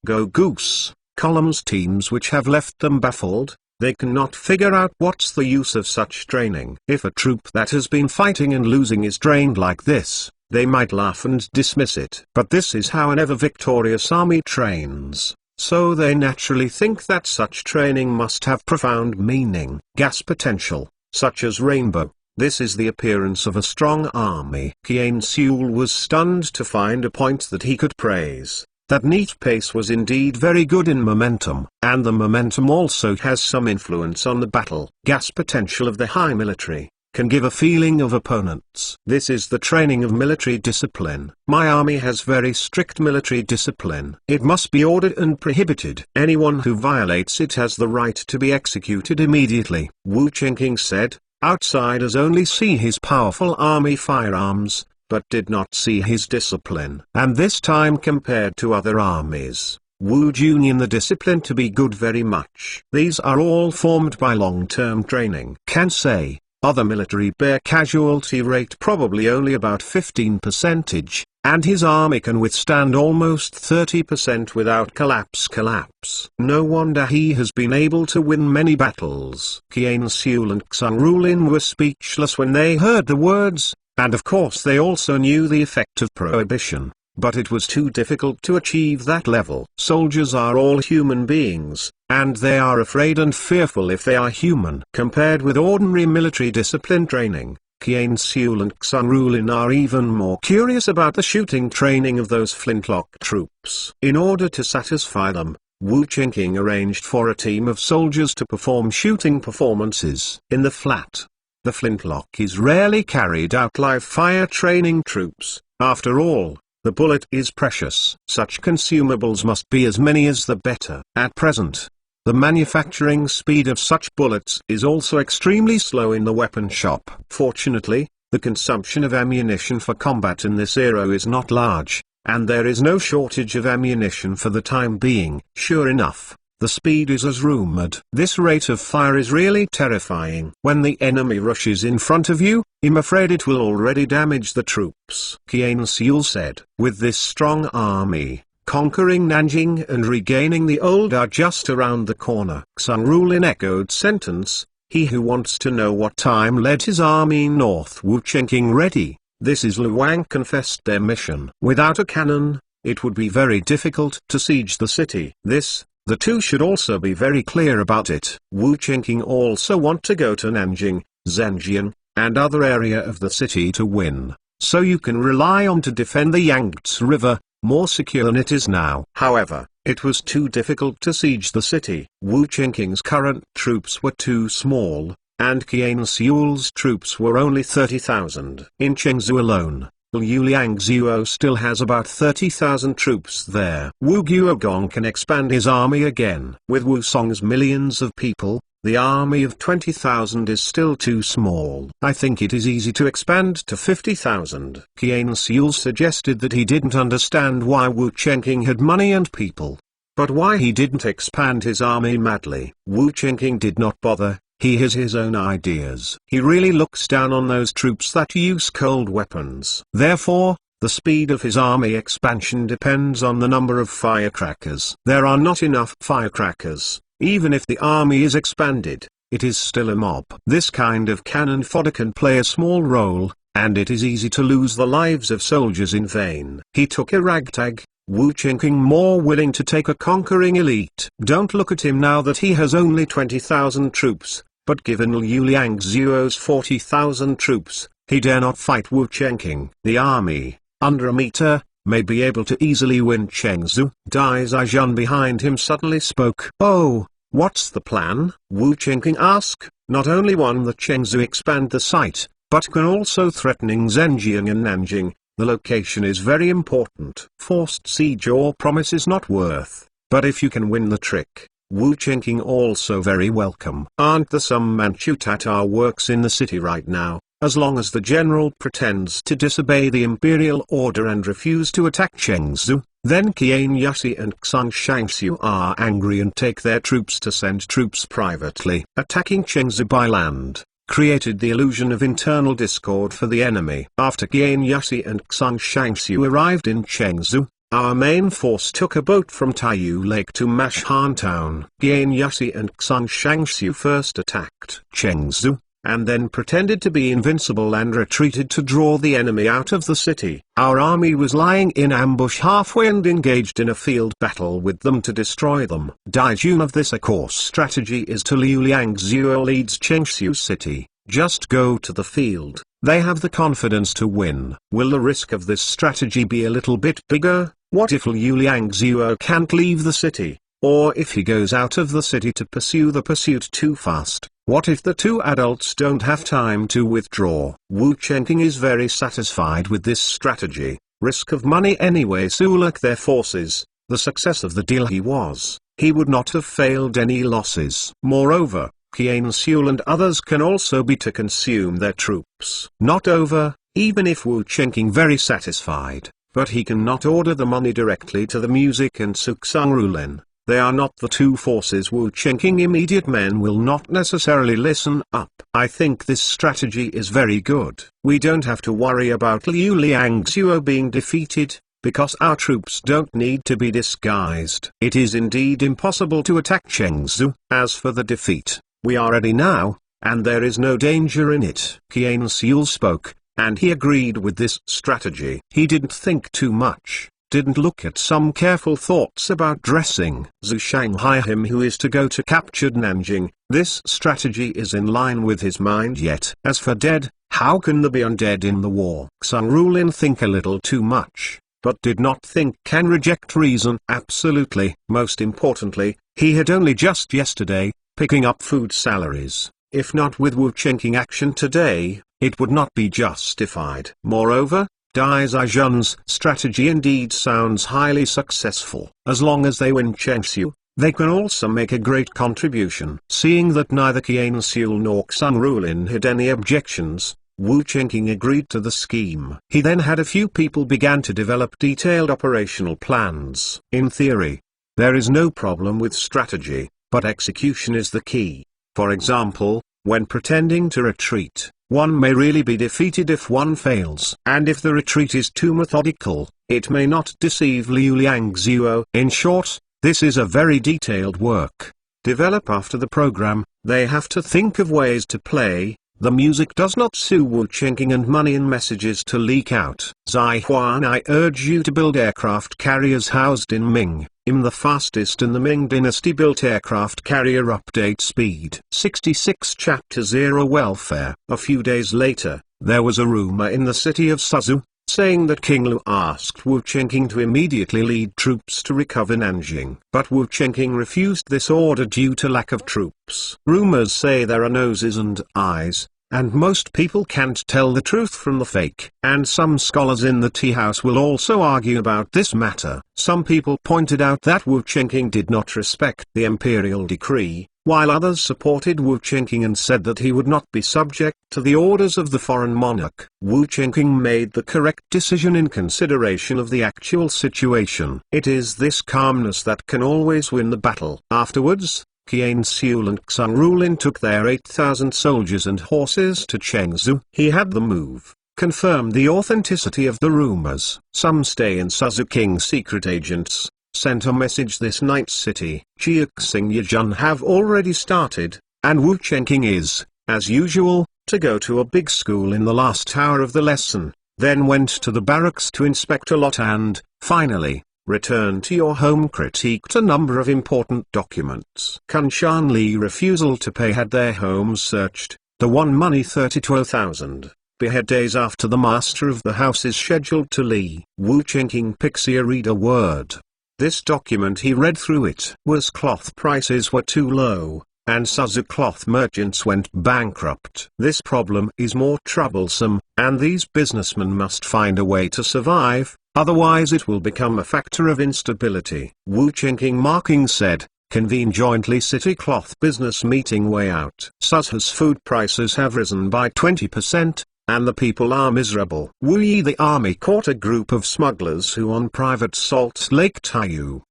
Go goose, columns teams which have left them baffled. They cannot figure out what's the use of such training. If a troop that has been fighting and losing is trained like this, they might laugh and dismiss it. But this is how an ever-victorious army trains. So they naturally think that such training must have profound meaning. Gas potential, such as rainbow. This is the appearance of a strong army. Qian Seul was stunned to find a point that he could praise. That neat pace was indeed very good in momentum, and the momentum also has some influence on the battle. Gas potential of the high military can give a feeling of opponents. This is the training of military discipline. My army has very strict military discipline. It must be ordered and prohibited. Anyone who violates it has the right to be executed immediately. Wu Chenking said, outsiders only see his powerful army firearms, but did not see his discipline. And this time compared to other armies, Wu Jun in the discipline to be good very much. These are all formed by long-term training. Can say, other military bear casualty rate probably only about 15%, and his army can withstand almost 30% without collapse. No wonder he has been able to win many battles. Qian Seul and Sun Rulin were speechless when they heard the words, and of course they also knew the effect of prohibition, but it was too difficult to achieve that level. Soldiers are all human beings, and they are afraid and fearful if they are human. Compared with ordinary military discipline training, Qian Seul and Sun Rulin are even more curious about the shooting training of those flintlock troops. In order to satisfy them, Wu Chenking arranged for a team of soldiers to perform shooting performances. In the flat, the flintlock is rarely carried out live fire training troops. After all, the bullet is precious. Such consumables must be as many as the better. At present, the manufacturing speed of such bullets is also extremely slow in the weapon shop. Fortunately, the consumption of ammunition for combat in this era is not large, and there is no shortage of ammunition for the time being. Sure enough, the speed is as rumored. This rate of fire is really terrifying. When the enemy rushes in front of you, I'm afraid it will already damage the troops. Qian Xiul said, with this strong army, conquering Nanjing and regaining the old are just around the corner. Xang Rulin echoed sentence, he who wants to know what time led his army north. Wu Chenqing ready. This is Lu Wang confessed their mission. Without a cannon, it would be very difficult to siege the city. The two should also be very clear about it. Wu Chenqing also want to go to Nanjing, Zhenjiang, and other area of the city to win, so you can rely on to defend the Yangtze River, more secure than it is now. However, it was too difficult to siege the city. Wu Chenqing's current troops were too small, and Qian Xiul's troops were only 30,000. In Chengzu alone, Liu Liangzuo still has about 30,000 troops there. Wu Guogong can expand his army again. With Wu Song's millions of people, the army of 20,000 is still too small. I think it is easy to expand to 50,000. Qian Xiul suggested that he didn't understand why Wu Chenqing had money and people, but why he didn't expand his army madly. Wu Chenqing did not bother. He has his own ideas. He really looks down on those troops that use cold weapons. Therefore, the speed of his army expansion depends on the number of firecrackers. There are not enough firecrackers. Even if the army is expanded, it is still a mob. This kind of cannon fodder can play a small role, and it is easy to lose the lives of soldiers in vain. He took a ragtag, Wu Chenqing more willing to take a conquering elite. Don't look at him now that he has only 20,000 troops. But given Liu Liangzuo's 40,000 troops, he dare not fight Wu Chenqing. The army, under a meter, may be able to easily win Chengzu. Dai Zhaijun behind him suddenly spoke. Oh, what's the plan? Wu Chenqing asked. Not only one that Chengzu expand the site, but can also threatening Zhenjiang and Nanjing. The location is very important. Forced siege or promise is not worth, but if you can win the trick, Wu Chenqing also very welcome. Aren't there some Manchu Tatar works in the city right now? As long as the general pretends to disobey the imperial order and refuse to attack Chengzu, then Qian Yushi and Xang Shangxiu are angry and take their troops to send troops privately. Attacking Chengzu by land created the illusion of internal discord for the enemy. After Qian Yushi and Xang Shangxiu arrived in Chengzu, our main force took a boat from Taiyu Lake to Mashan town. Qian Yushi and Xang Shangxiu first attacked Chengzu, and then pretended to be invincible and retreated to draw the enemy out of the city. Our army was lying in ambush halfway and engaged in a field battle with them to destroy them. Daijun of this course strategy is to Liu Liangzuo leads Chengxiu city. Just go to the field. They have the confidence to win. Will the risk of this strategy be a little bit bigger? What if Liu Liangzuo can't leave the city? Or if he goes out of the city to pursue the pursuit too fast? What if the two adults don't have time to withdraw? Wu Chenqing is very satisfied with this strategy. Risk of money anyway. Sulak their forces. The success of the deal he would not have failed any losses. Moreover, Qian Xiul and others can also be to consume their troops. Not over, even if Wu Chenqing very satisfied, but he cannot order the money directly to the music and Suksang Rulin. They are not the two forces. Wu Chenqing immediate men will not necessarily listen up. I think this strategy is very good. We don't have to worry about Liu Liangzuo being defeated, because our troops don't need to be disguised. It is indeed impossible to attack Chengzu. As for the defeat, we are ready now, and there is no danger in it. Qian Xiul spoke, and he agreed with this strategy. He didn't think too much, didn't look at some careful thoughts about dressing. Zhu Shanghai him who is to go to captured Nanjing. This strategy is in line with his mind yet. As for dead, how can there be undead in the war? Xang Rulin think a little too much, but did not think can reject reason. Absolutely. Most importantly, he had only just yesterday, picking up food salaries. If not with Wu Chenqing action today, it would not be justified. Moreover, Dai Zhaijun's strategy indeed sounds highly successful. As long as they win Chengxiu, they can also make a great contribution. Seeing that neither Qian Xiul nor Xang Rulin had any objections, Wu Chenqing agreed to the scheme. He then had a few people began to develop detailed operational plans. In theory, There is no problem with strategy, but execution is the key. For example, when pretending to retreat, one may really be defeated if one fails. And if the retreat is too methodical, it may not deceive Liu Liangzuo. In short, this is a very detailed work. Develop after the program, they have to think of ways to play. The music does not sue Wu Chengqing and money in messages to leak out. Zai Huan, I urge you to build aircraft carriers housed in Ming. The fastest in the Ming dynasty built aircraft carrier update speed. 66 Chapter 0 Welfare. A few days later, there was a rumor in the city of Suzhou, saying that King Lu asked Wu Chengqing to immediately lead troops to recover Nanjing. But Wu Chengqing refused this order due to lack of troops. Rumors say there are noses and eyes, and most people can't tell the truth from the fake. And some scholars in the tea house will also argue about this matter. Some people pointed out that Wu Chengqing did not respect the imperial decree, while others supported Wu Chengqing and said that he would not be subject to the orders of the foreign monarch. Wu Chengqing made the correct decision in consideration of the actual situation. It is this calmness that can always win the battle. Afterwards, Qian Xiu and Xun Rulin took their 8,000 soldiers and horses to Chengzu. He had them move, confirmed the authenticity of the rumors. Some stay in Suzhou. King's secret agents sent a message this night. City Jiaxing Yajun have already started, and Wu Chengqing is, as usual, to go to a big school in the last hour of the lesson, then went to the barracks to inspect a lot and, finally, return to your home. Critiqued a number of important documents. Kunshan Li refusal to pay had their homes searched. The one money 32,000. Behead days after the master of the house is scheduled to Li. Wu Chengqing Pixia read a word. This document he read through it was cloth prices were too low, and Suzhou cloth merchants went bankrupt. This problem is more troublesome, and these businessmen must find a way to survive. Otherwise it will become a factor of instability. Wu Chengqing marking said, convene jointly city cloth business meeting way out. Suzhou's food prices have risen by 20%, and the people are miserable. Wu Yi the army caught a group of smugglers who on private Salt Lake Taiyu.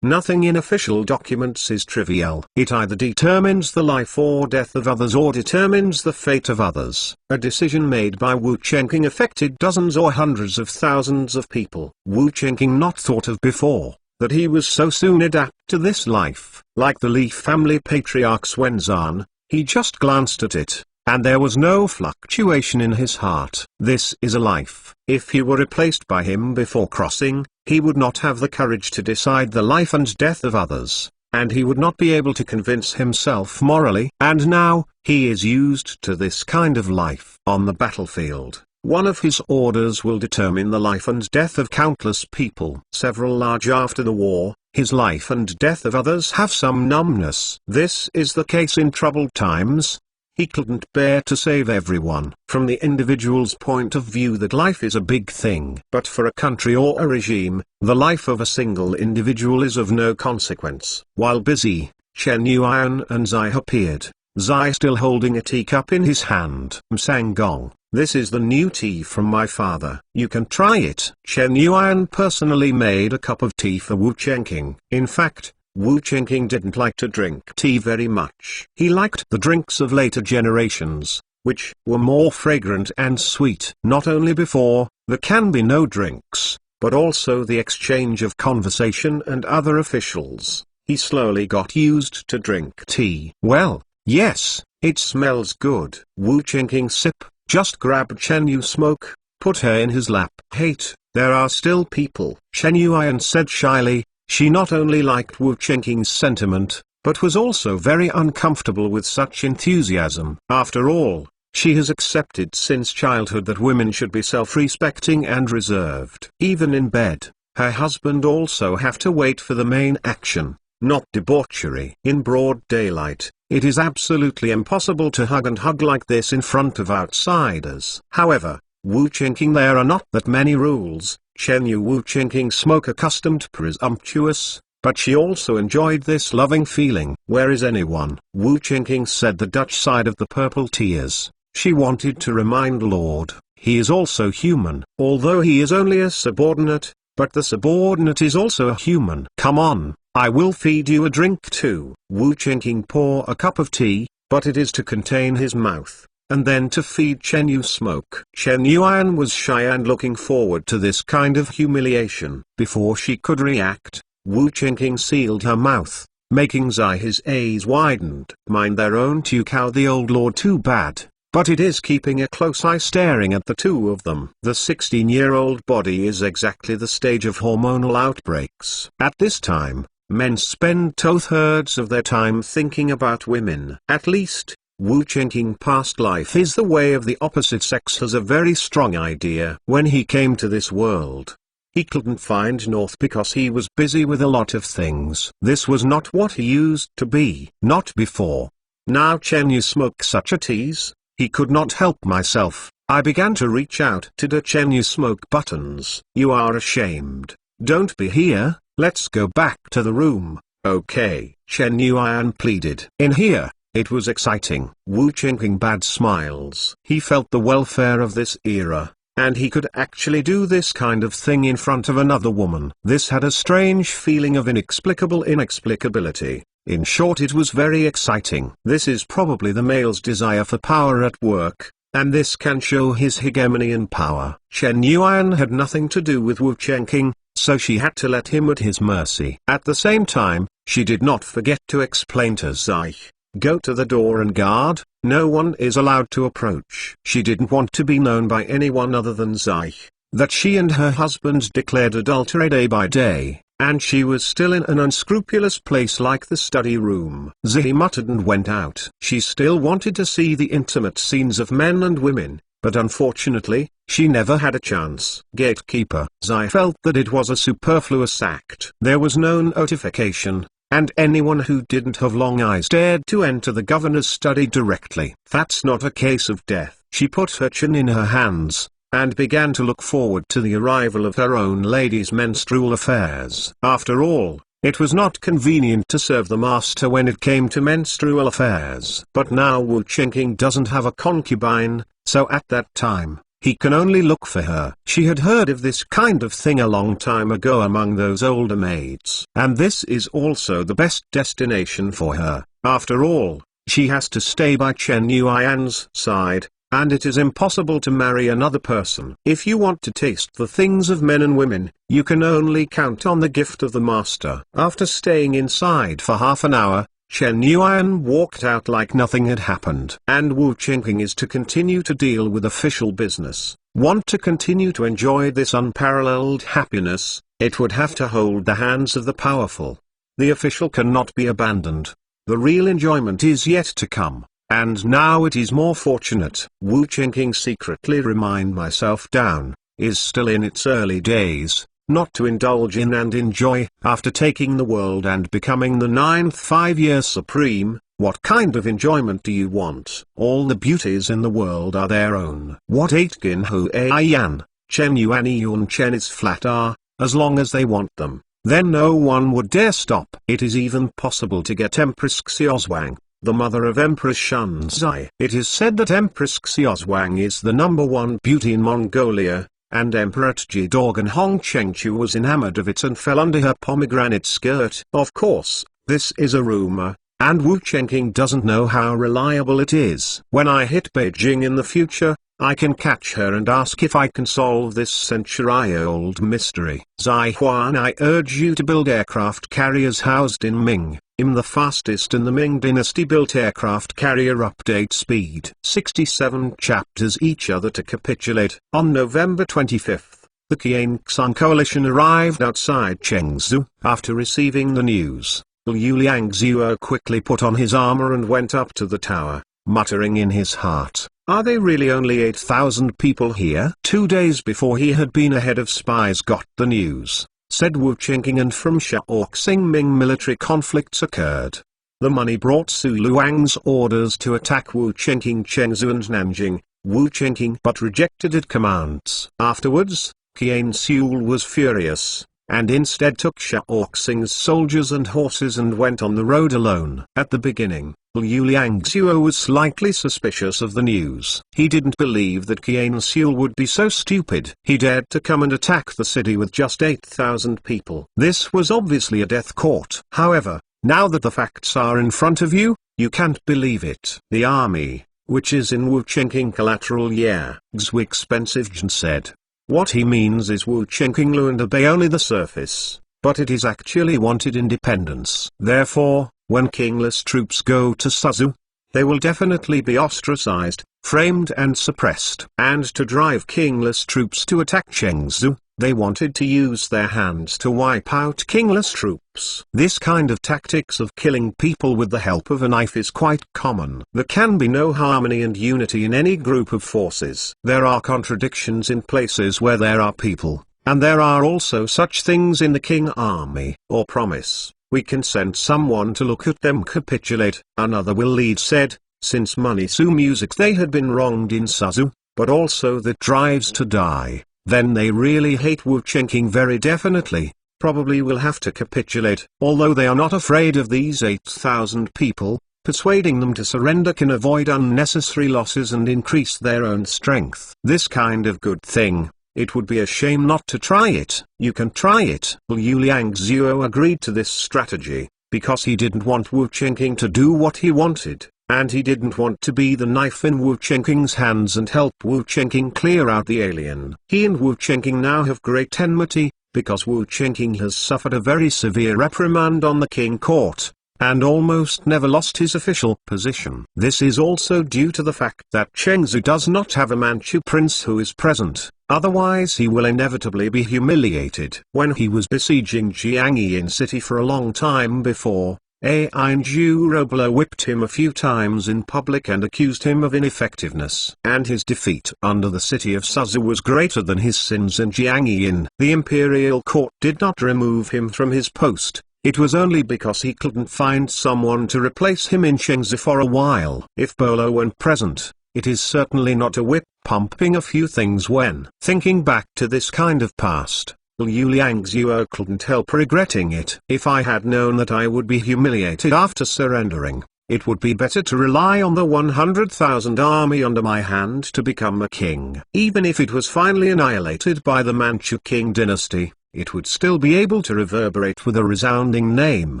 Nothing in official documents is trivial. It either determines the life or death of others or determines the fate of others. A decision made by Wu Chengqing affected dozens or hundreds of thousands of people. Wu Chengqing not thought of before, that he was so soon adapt to this life. Like the Li family patriarch Wenzan, he just glanced at it, and there was no fluctuation in his heart. This is a life. If he were replaced by him before crossing, he would not have the courage to decide the life and death of others, and he would not be able to convince himself morally. And now, he is used to this kind of life. On the battlefield, one of his orders will determine the life and death of countless people. Several large after the war, his life and death of others have some numbness. This is the case in troubled times. He couldn't bear to save everyone. From the individual's point of view, that life is a big thing. But for a country or a regime, the life of a single individual is of no consequence. While busy, Chen Yuan and Zai appeared, Zai still holding a teacup in his hand. Msangong, this is the new tea from my father. You can try it. Chen Yuan personally made a cup of tea for Wu Chengqing. In fact, Wu Chengqing didn't like to drink tea very much. He liked the drinks of later generations, which were more fragrant and sweet. Not only before, there can be no drinks, but also the exchange of conversation and other officials. He slowly got used to drink tea. Well, yes, it smells good. Wu Chengqing sip, just grab Chen Yu smoke, put her in his lap. Hate, there are still people. Chen Yuan said shyly. She not only liked Wu Chengqing's sentiment, but was also very uncomfortable with such enthusiasm. After all, she has accepted since childhood that women should be self-respecting and reserved. Even in bed, her husband also have to wait for the main action, not debauchery. In broad daylight, it is absolutely impossible to hug and hug like this in front of outsiders. However, Wu Chengqing, there are not that many rules. Chen Yu Wu Chengqing smoke accustomed presumptuous, but she also enjoyed this loving feeling. Where is anyone? Wu Chengqing said the Dutch side of the purple tears. She wanted to remind Lord, he is also human. Although he is only a subordinate, But the subordinate is also a human. Come on, I will feed you a drink too. Wu Qingqing pour a cup of tea, but it is to contain his mouth, and then to feed Chen Yu Smoke. Chen Yuan was shy and looking forward to this kind of humiliation. Before she could react, Wu Qingqing sealed her mouth, making Zai his eyes widened. Mind their own Tukao the old lord too bad, but it is keeping a close eye staring at the two of them. The 16-year-old body is exactly the stage of hormonal outbreaks. At this time, men spend 2/3 of their time thinking about women. At least, Wu Qingqing past life is the way of the opposite sex has a very strong idea. When he came to this world, he couldn't find North because he was busy with a lot of things. This was not what he used to be. Not before. Now Chen Yu Smoke such a tease, he could not help myself. I began to reach out to the Chen Yu Smoke buttons. You are ashamed. Don't be here, let's go back to the room. Okay, Chen Yuan pleaded. In here. It was exciting. Wu Qingqing bad smiles. He felt the welfare of this era, and he could actually do this kind of thing in front of another woman. This had a strange feeling of inexplicable inexplicability. In short, it was very exciting. This is probably the male's desire for power at work, and this can show his hegemony and power. Chen Yuan had nothing to do with Wu Qingqing, so she had to let him at his mercy. At the same time, she did not forget to explain to Zai, go to the door and guard, no one is allowed to approach. She didn't want to be known by anyone other than Zai, that she and her husband declared adultery day by day, and she was still in an unscrupulous place like the study room. Zai muttered and went out. She still wanted to see the intimate scenes of men and women, but unfortunately, she never had a chance. Gatekeeper. Zai felt that it was a superfluous act. There was no notification, and anyone who didn't have long eyes dared to enter the governor's study directly. That's not a case of death. She put her chin in her hands, and began to look forward to the arrival of her own lady's menstrual affairs. After all, it was not convenient to serve the master when it came to menstrual affairs. But now Wu Qingqing doesn't have a concubine, so at that time, he can only look for her. She had heard of this kind of thing a long time ago among those older maids. And this is also the best destination for her. After all, she has to stay by Chen Yuan's side, and it is impossible to marry another person. If you want to taste the things of men and women, you can only count on the gift of the master. After staying inside for half an hour, Chen Yuan walked out like nothing had happened. And Wu Qingqing is to continue to deal with official business. Want to continue to enjoy this unparalleled happiness, it would have to hold the hands of the powerful. The official cannot be abandoned. The real enjoyment is yet to come, and now it is more fortunate. Wu Qingqing secretly remind myself down, is still in its early days. Not to indulge in and enjoy. After taking the world and becoming the 9th 5-year supreme, what kind of enjoyment do you want? All the beauties in the world are their own. What 8 Gin Hu Yan, Chen Yuan Yun Chen is flat are, as long as they want them, then no one would dare stop. It is even possible to get Empress Xiaozhuang, the mother of Emperor Shunzai. It is said that Empress Xiaozhuang is the #1 beauty in Mongolia, and Emperor Tjidorgan Hong Chengchu was enamored of it and fell under her pomegranate skirt. Of course, this is a rumor, and Wu Qingqing doesn't know how reliable it is. When I hit Beijing in the future, I can catch her and ask if I can solve this century-old mystery. Zai Huan, I urge you to build aircraft carriers housed in Ming. The fastest in the Ming dynasty built aircraft carrier update speed 67 chapters each other to capitulate. On November 25th, the Qianxan coalition arrived outside Chengzu. After receiving the news, Liu Liangzuo quickly put on his armor and went up to the tower, muttering in his heart, "Are they really only 8,000 people here?" 2 days before he had been ahead of spies got the news, said Wu Qingqing, and from Shaoxing Ming military conflicts occurred. The money brought Su Luang's orders to attack Wu Qingqing Chengzu and Nanjing. Wu Qingqing but rejected its commands. Afterwards, Qian Sul was furious, and instead took Shaoxing's soldiers and horses and went on the road alone. At the beginning, Liu Liangzuo was slightly suspicious of the news. He didn't believe that Qian Sul would be so stupid. He dared to come and attack the city with just 8,000 people. This was obviously a death court. However, now that the facts are in front of you, you can't believe it. The army, which is in Wu Chengqing collateral year, Xu Expensive Jin said. What he means is Wu Chengqing Lu and obey only the surface, but it is actually wanted independence. Therefore, when kingless troops go to Suzhou, they will definitely be ostracized, framed and suppressed. And to drive kingless troops to attack Chengzu, they wanted to use their hands to wipe out kingless troops. This kind of tactics of killing people with the help of a knife is quite common. There can be no harmony and unity in any group of forces. There are contradictions in places where there are people, and there are also such things in the King army, or promise. We can send someone to look at them capitulate, another will lead said, since money Su music they had been wronged in Suzhou, but also that drives to die, then they really hate Wu Chengqing very definitely, probably will have to capitulate. Although they are not afraid of these 8,000 people, persuading them to surrender can avoid unnecessary losses and increase their own strength. This kind of good thing. It would be a shame not to try it. You can try it. Liu Liangzuo agreed to this strategy, because he didn't want Wu Chengqing to do what he wanted, and he didn't want to be the knife in Wu Chengqing's hands and help Wu Chengqing clear out the alien. He and Wu Chengqing now have great enmity, because Wu Chengqing has suffered a very severe reprimand on the King court, and almost never lost his official position. This is also due to the fact that Chengzu does not have a Manchu prince who is present, otherwise he will inevitably be humiliated. When he was besieging Jiangyin city for a long time before, Ainju Robler whipped him a few times in public and accused him of ineffectiveness. And his defeat under the city of Suzhou was greater than his sins in Jiangyin. The imperial court did not remove him from his post. It was only because he couldn't find someone to replace him in Chengzu for a while. If Bolo weren't present, it is certainly not a whip pumping a few things when. Thinking back to this kind of past, Liu Liangzuo couldn't help regretting it. If I had known that I would be humiliated after surrendering, it would be better to rely on the 100,000 army under my hand to become a king. Even if it was finally annihilated by the Manchu King dynasty, it would still be able to reverberate with a resounding name.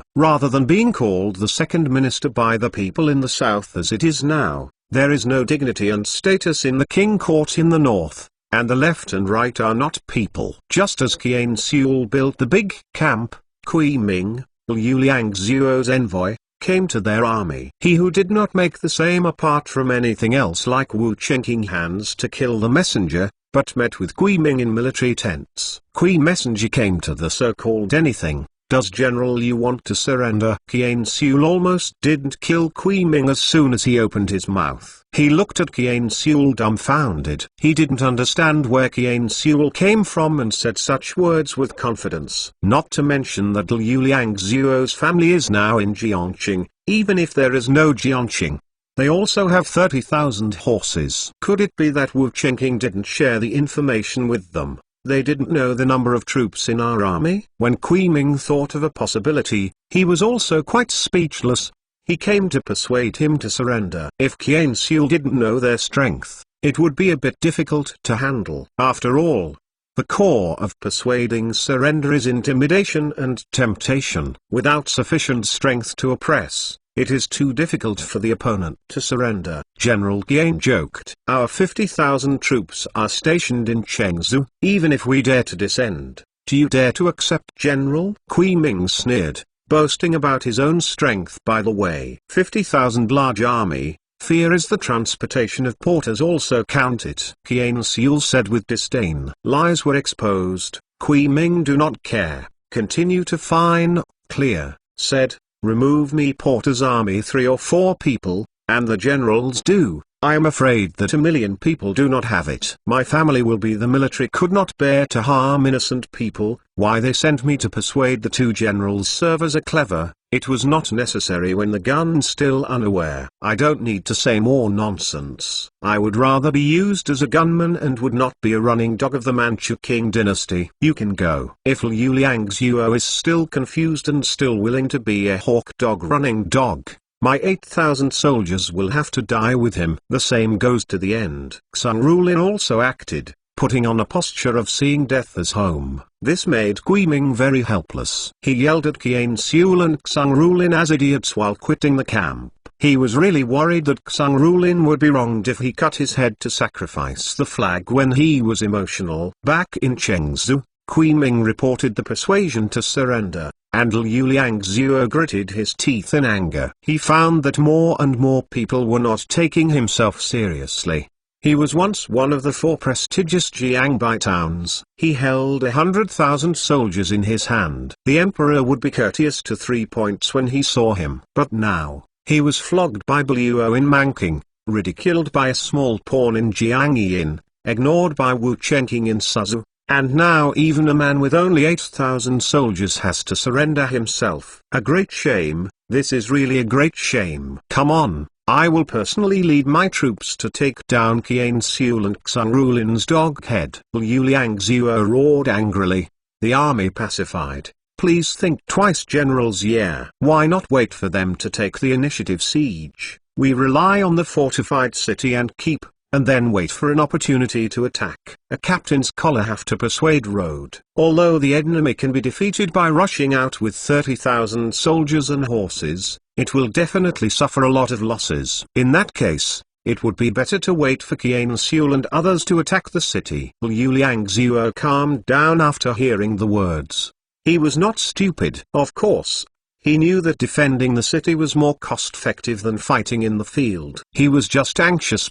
Rather than being called the second minister by the people in the south as it is now, there is no dignity and status in the king court in the north, and the left and right are not people. Just as Qian Sul built the big camp, Kui Ming, Liu Liangzuo's envoy, came to their army. He who did not make the same apart from anything else like Wu Chengqing hands to kill the messenger, but met with Kui Ming in military tents. Kui messenger came to the so-called anything. Does General Liu want to surrender? Qian Sul almost didn't kill Kui Ming as soon as he opened his mouth. He looked at Qian Sul dumbfounded. He didn't understand where Qian Sul came from and said such words with confidence. Not to mention that Liu Liangzuo's family is now in Jiangqing, even if there is no Jiangqing. They also have 30,000 horses. Could it be that Wu Chengqing didn't share the information with them? They didn't know the number of troops in our army? When Kui Ming thought of a possibility, he was also quite speechless. He came to persuade him to surrender. If Qian Sul didn't know their strength, it would be a bit difficult to handle. After all, the core of persuading surrender is intimidation and temptation. Without sufficient strength to oppress, it is too difficult for the opponent to surrender. General Qian joked. Our 50,000 troops are stationed in Chengzu. Even if we dare to descend, do you dare to accept? General? Kui Ming sneered, boasting about his own strength. By the way, 50,000 large army, fear is the transportation of porters also count it. Qian Sul said with disdain. Lies were exposed. Kui Ming do not care. Continue to fine, clear, said. Remove me Porter's army 3 or 4 people, and the generals do. I am afraid that 1 million people do not have it. My family will be the military could not bear to harm innocent people. Why they sent me to persuade the 2 generals servers are clever. It was not necessary when the gun's still unaware. I don't need to say more nonsense. I would rather be used as a gunman and would not be a running dog of the Manchu King dynasty. You can go. If Liu Liangzuo is still confused and still willing to be a hawk dog running dog, My 8,000 soldiers will have to die with him. The same goes to the end. Xun Rulin also acted, putting on a posture of seeing death as home. This made Ming very helpless. He yelled at Qian Sul and Xun Rulin as idiots while quitting the camp. He was really worried that Xun Rulin would be wronged if he cut his head to sacrifice the flag when he was emotional. Back in Chengzu, Ming reported the persuasion to surrender, and Liu Liangzuo gritted his teeth in anger. He found that more and more people were not taking himself seriously. He was once one of the 4 prestigious Jiangbai towns. He held 100,000 soldiers in his hand. The emperor would be courteous to 3 points when he saw him. But now, he was flogged by Bluo in Manqing, ridiculed by a small pawn in Jiangyin, ignored by Wu Chenqing in Suzhou, and now even a man with only 8,000 soldiers has to surrender himself. A great shame. This is really a great shame. Come on. I will personally lead my troops to take down Qian Sul and Xun Rulin's dog head. Liu Liangzuo roared angrily. The army pacified. Please think twice, generals. Yeah. Why not wait for them to take the initiative? Siege. We rely on the fortified city and keep, and then wait for an opportunity to attack. A captain's collar have to persuade road. Although the enemy can be defeated by rushing out with 30,000 soldiers and horses, it will definitely suffer a lot of losses. In that case, it would be better to wait for Qian Sul and others to attack the city. Liu Liangzuo calmed down after hearing the words. He was not stupid. Of course, he knew that defending the city was more cost-effective than fighting in the field. He was just anxious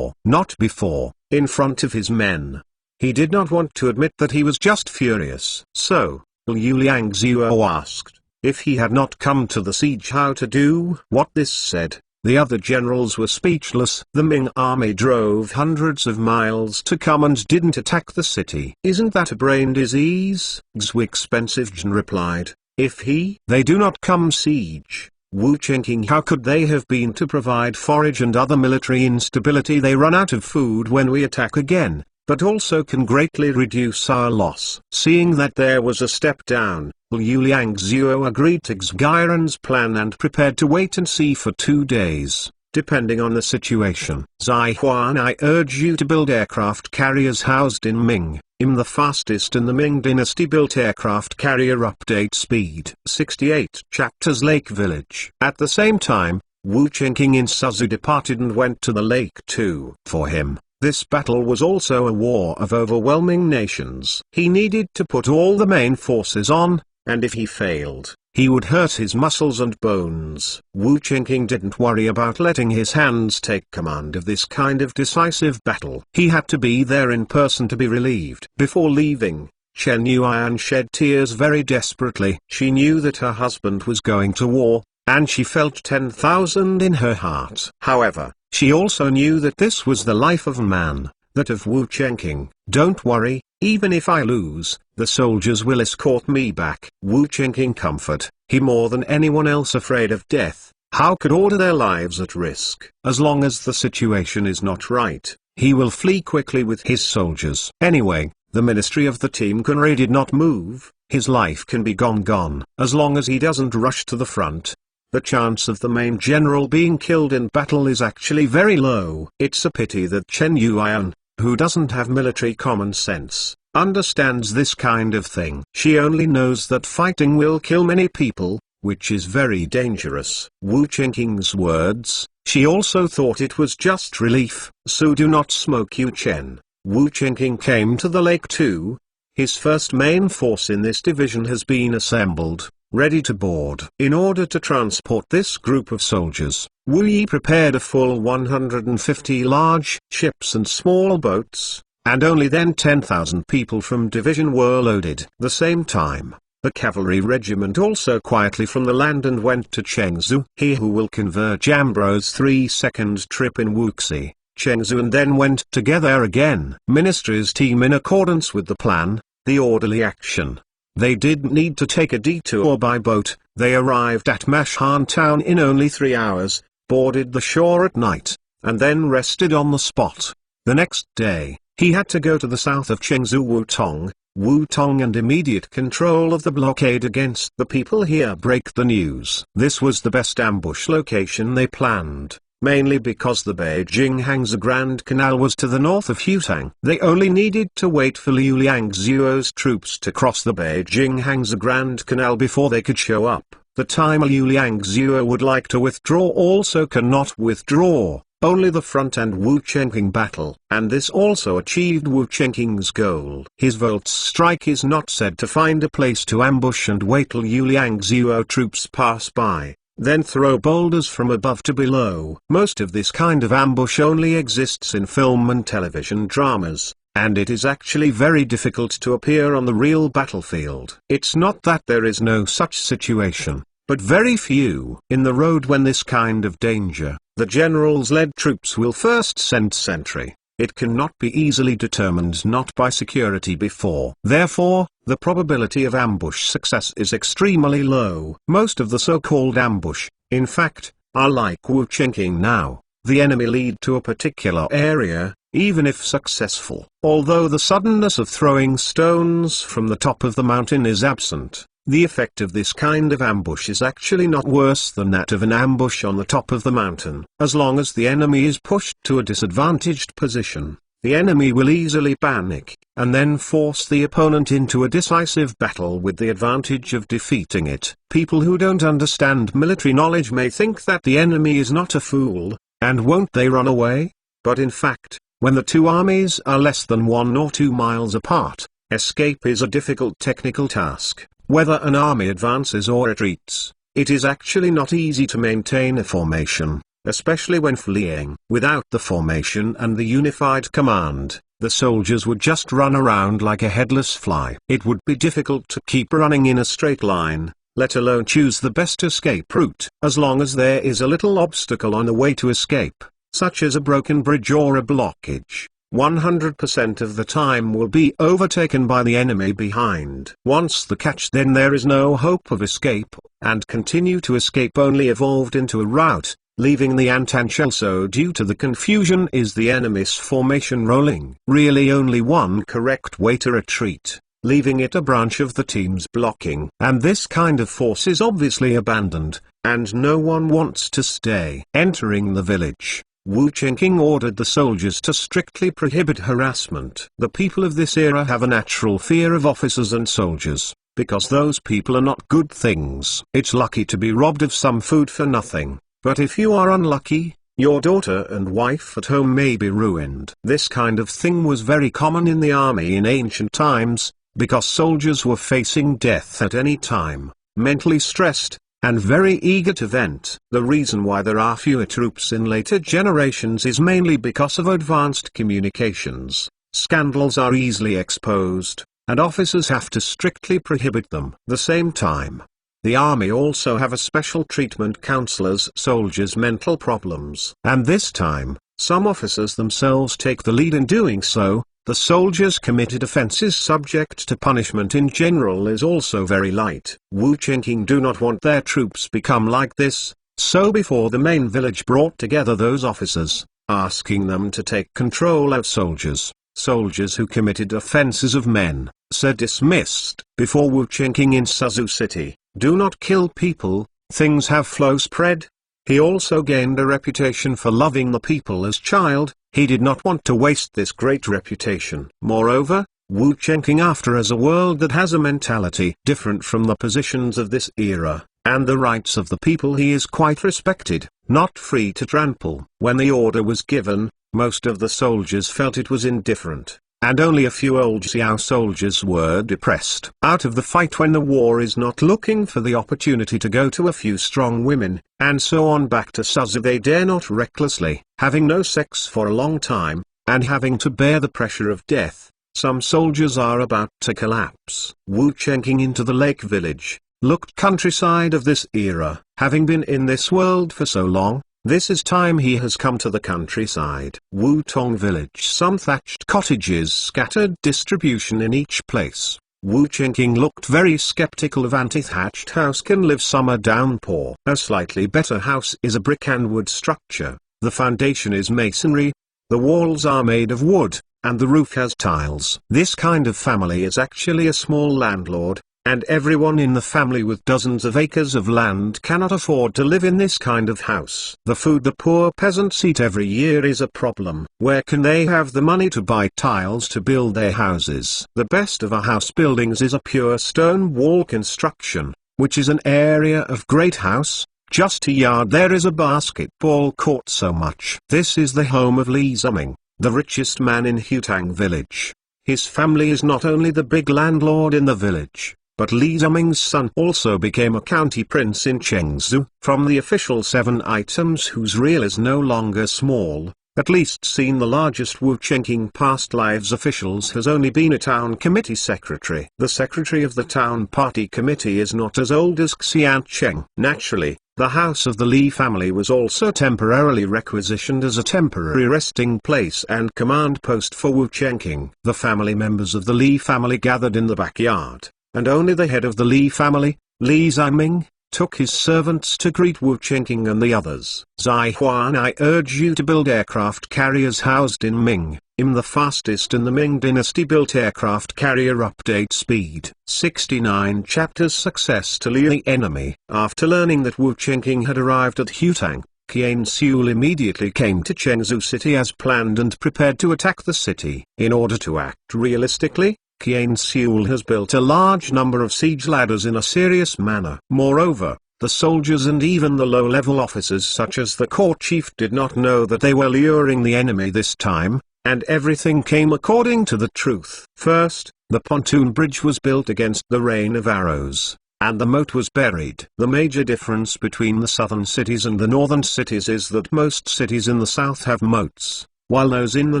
not before, in front of his men. He did not want to admit that he was just furious. So, Liu Liangzuo asked, if he had not come to the siege, how to do what this said. The other generals were speechless. The Ming army drove hundreds of miles to come and didn't attack the city. Isn't that a brain disease? Xu Expensive Jin replied. If they do not come siege, Wu Chenqing, how could they have been to provide forage and other military instability? They run out of food when we attack again, but also can greatly reduce our loss. Seeing that there was a step down, Liu Liangzuo agreed to Xiaoran's plan and prepared to wait and see for 2 days, depending on the situation. Zai Huan, I urge you to build aircraft carriers housed in Ming. The fastest in the Ming dynasty built aircraft carrier. Update speed 68 chapters. Lake Village. At the same time, Wu Chenqing in Suzhou departed and went to the lake too. For him, this battle was also a war of overwhelming nations. He needed to put all the main forces on, and if he failed, he would hurt his muscles and bones. Wu Chenqing didn't worry about letting his hands take command of this kind of decisive battle. He had to be there in person to be relieved. Before leaving, Chen Yuan shed tears very desperately. She knew that her husband was going to war, and she felt 10,000 in her heart. However, she also knew that this was the life of a man, that of Wu Chenqing. Don't worry, even if I lose, the soldiers will escort me back. Wu Chenqing comfort, he more than anyone else afraid of death. How could order their lives at risk? As long as the situation is not right, he will flee quickly with his soldiers. Anyway, the ministry of the team Kunrei did not move. His life can be gone. As long as he doesn't rush to the front, the chance of the main general being killed in battle is actually very low. It's a pity that Chen Yuan, who doesn't have military common sense, understands this kind of thing. She only knows that fighting will kill many people, which is very dangerous. Wu Chenqing's words, she also thought it was just relief. So do not smoke, Yu Chen. Wu Chenqing came to the lake too. His first main force in this division has been assembled, ready to board. In order to transport this group of soldiers, Wu Yi prepared a full 150 large ships and small boats, and only then 10,000 people from division were loaded. The same time, the cavalry regiment also quietly from the land and went to Chengzu. He who will converge Ambrose's 3-second trip in Wuxi, Chengzu, and then went together again. Ministry's team in accordance with the plan, the orderly action. They didn't need to take a detour by boat. They arrived at Mashan town in only 3 hours, boarded the shore at night, and then rested on the spot. The next day, he had to go to the south of Chengzu Wutong, Wu Tong and immediate control of the blockade against the people here break the news. This was the best ambush location they planned, mainly because the Beijing-Hangzhou Grand Canal was to the north of Hutang. They only needed to wait for Liu Liangzhuo's troops to cross the Beijing-Hangzhou Grand Canal before they could show up. The time Liu Liangzhuo would like to withdraw also cannot withdraw, only the front and Wu Chengqing battle. And this also achieved Wu Chengqing's goal. His Volt's strike is not said to find a place to ambush and wait till Liu Liangzhuo troops pass by, then throw boulders from above to below. Most of this kind of ambush only exists in film and television dramas, and it is actually very difficult to appear on the real battlefield. It's not that there is no such situation, but very few. In the road when this kind of danger, the generals-led troops will first send sentry. It cannot be easily determined not by security before. Therefore, the probability of ambush success is extremely low. Most of the so-called ambush, in fact, are like Wu Chengqing now. The enemy lead to a particular area, even if successful. Although the suddenness of throwing stones from the top of the mountain is absent, the effect of this kind of ambush is actually not worse than that of an ambush on the top of the mountain. As long as the enemy is pushed to a disadvantaged position, the enemy will easily panic, and then force the opponent into a decisive battle with the advantage of defeating it. People who don't understand military knowledge may think that the enemy is not a fool, and won't they run away? But in fact, when the two armies are less than 1 or 2 miles apart, escape is a difficult technical task. Whether an army advances or retreats, it is actually not easy to maintain a formation, especially when fleeing. Without the formation and the unified command, the soldiers would just run around like a headless fly. It would be difficult to keep running in a straight line, let alone choose the best escape route. As long as there is a little obstacle on the way to escape, such as a broken bridge or a blockage, 100% of the time will be overtaken by the enemy behind. Once the catch, then there is no hope of escape, and continue to escape only evolved into a rout, leaving the Antanshell. So due to the confusion is the enemy's formation rolling. Really only one correct way to retreat, leaving it a branch of the team's blocking. And this kind of force is obviously abandoned, and no one wants to stay. Entering the village, Wu Chengqing ordered the soldiers to strictly prohibit harassment. The people of this era have a natural fear of officers and soldiers, because those people are not good things. It's lucky to be robbed of some food for nothing, but if you are unlucky, your daughter and wife at home may be ruined. This kind of thing was very common in the army in ancient times, because soldiers were facing death at any time, mentally stressed, and very eager to vent. The reason why there are fewer troops in later generations is mainly because of advanced communications. Scandals are easily exposed, and officers have to strictly prohibit them. The same time, the army also have a special treatment counselors soldiers' mental problems. And this time, some officers themselves take the lead in doing so. The soldiers' committed offenses subject to punishment in general is also very light. Wu Chengqing do not want their troops become like this, so before the main village brought together those officers, asking them to take control of soldiers. Soldiers who committed offenses of men, said dismissed. Before Wu Chengqing in Suzhou City, do not kill people, things have flow spread. He also gained a reputation for loving the people as child. He did not want to waste this great reputation. Moreover, Wu Chengqing after has a world that has a mentality different from the positions of this era, and the rights of the people he is quite respected, not free to trample. When the order was given, most of the soldiers felt it was indifferent, and only a few old Xiao soldiers were depressed. Out of the fight when the war is not looking for the opportunity to go to a few strong women, and so on back to Suzhou they dare not recklessly, having no sex for a long time, and having to bear the pressure of death, some soldiers are about to collapse. Wu Chengqing into the lake village, looked countryside of this era, having been in this world for so long. This is time he has come to the countryside. Wu Tong village, some thatched cottages scattered distribution in each place. Wu Chengqing looked very skeptical of anti-thatched house can live summer downpour. A slightly better house is a brick and wood structure. The foundation is masonry. The walls are made of wood, and the roof has tiles. This kind of family is actually a small landlord, and everyone in the family with dozens of acres of land cannot afford to live in this kind of house. The food the poor peasants eat every year is a problem. Where can they have the money to buy tiles to build their houses? The best of our house buildings is a pure stone wall construction, which is an area of great house. Just a yard there is a basketball court. So much. This is the home of Li Ming, the richest man in Hutang village. His family is not only the big landlord in the village, but Li Ming's son also became a county prince in Chengzu. From the official 7 items whose reel is no longer small, at least seen the largest Wu Chengqing past lives officials has only been a town committee secretary. The secretary of the town party committee is not as old as Xian Cheng. Naturally, the house of the Li family was also temporarily requisitioned as a temporary resting place and command post for Wu Chengqing. The family members of the Li family gathered in the backyard, and only the head of the Li family, Li Ming, took his servants to greet Wu Chengqing and the others. Zai Huan, I urge you to build aircraft carriers housed in Ming. The fastest in the Ming dynasty built aircraft carrier update speed. 69 chapters. Success to Li enemy. After learning that Wu Chengqing had arrived at Hutang, Qian Xiul immediately came to Chengzu city as planned and prepared to attack the city. In order to act realistically, Qian Xiul has built a large number of siege ladders in a serious manner. Moreover, the soldiers and even the low-level officers such as the court chief did not know that they were luring the enemy this time, and everything came according to the truth. First, the pontoon bridge was built against the rain of arrows, and the moat was buried. The major difference between the southern cities and the northern cities is that most cities in the south have moats, while those in the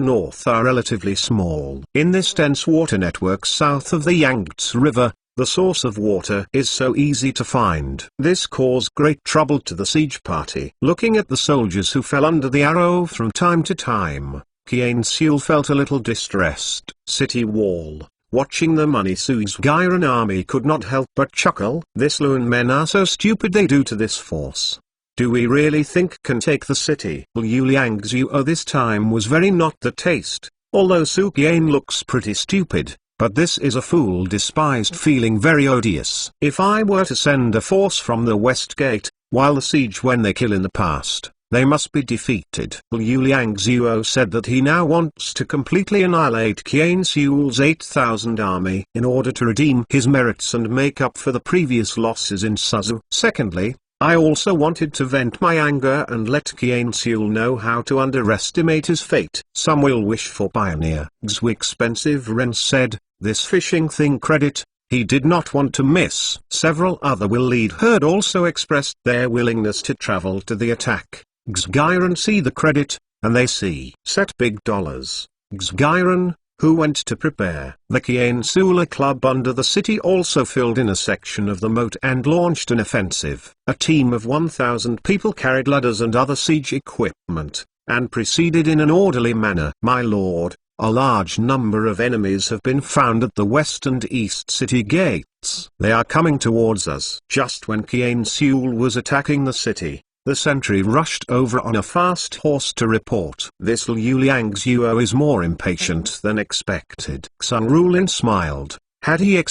north are relatively small. In this dense water network south of the Yangtze River, the source of water is so easy to find. This caused great trouble to the siege party. Looking at the soldiers who fell under the arrow from time to time, Qian Xiul felt a little distressed. City wall. Watching the money Suzgairan army could not help but chuckle. This Lun men are so stupid they do to this force. Do we really think can take the city? Liu Liangzuo this time was very not the taste, although Su Qian looks pretty stupid, but this is a fool despised feeling very odious. If I were to send a force from the west gate, while the siege when they kill in the past, they must be defeated. Liu Liangzuo said that he now wants to completely annihilate Qian Xiul's 8,000 army in order to redeem his merits and make up for the previous losses in Suzhou. Secondly, I also wanted to vent my anger and let Qian Xiul know how to underestimate his fate. Some will wish for pioneer. Xu Expensive Ren said, this fishing thing credit, he did not want to miss. Several other will lead herd also expressed their willingness to travel to the attack. Xgairan see the credit, and they see set big dollars. Xgairan, who went to prepare. The Qian Sula club under the city also filled in a section of the moat and launched an offensive. A team of 1,000 people carried ladders and other siege equipment, and proceeded in an orderly manner. My lord, a large number of enemies have been found at the west and east city gates. They are coming towards us. Just when Qian Xiul was attacking the city, the sentry rushed over on a fast horse to report. This Liu Liangzuo is more impatient than expected. Sun Rulin smiled. Had he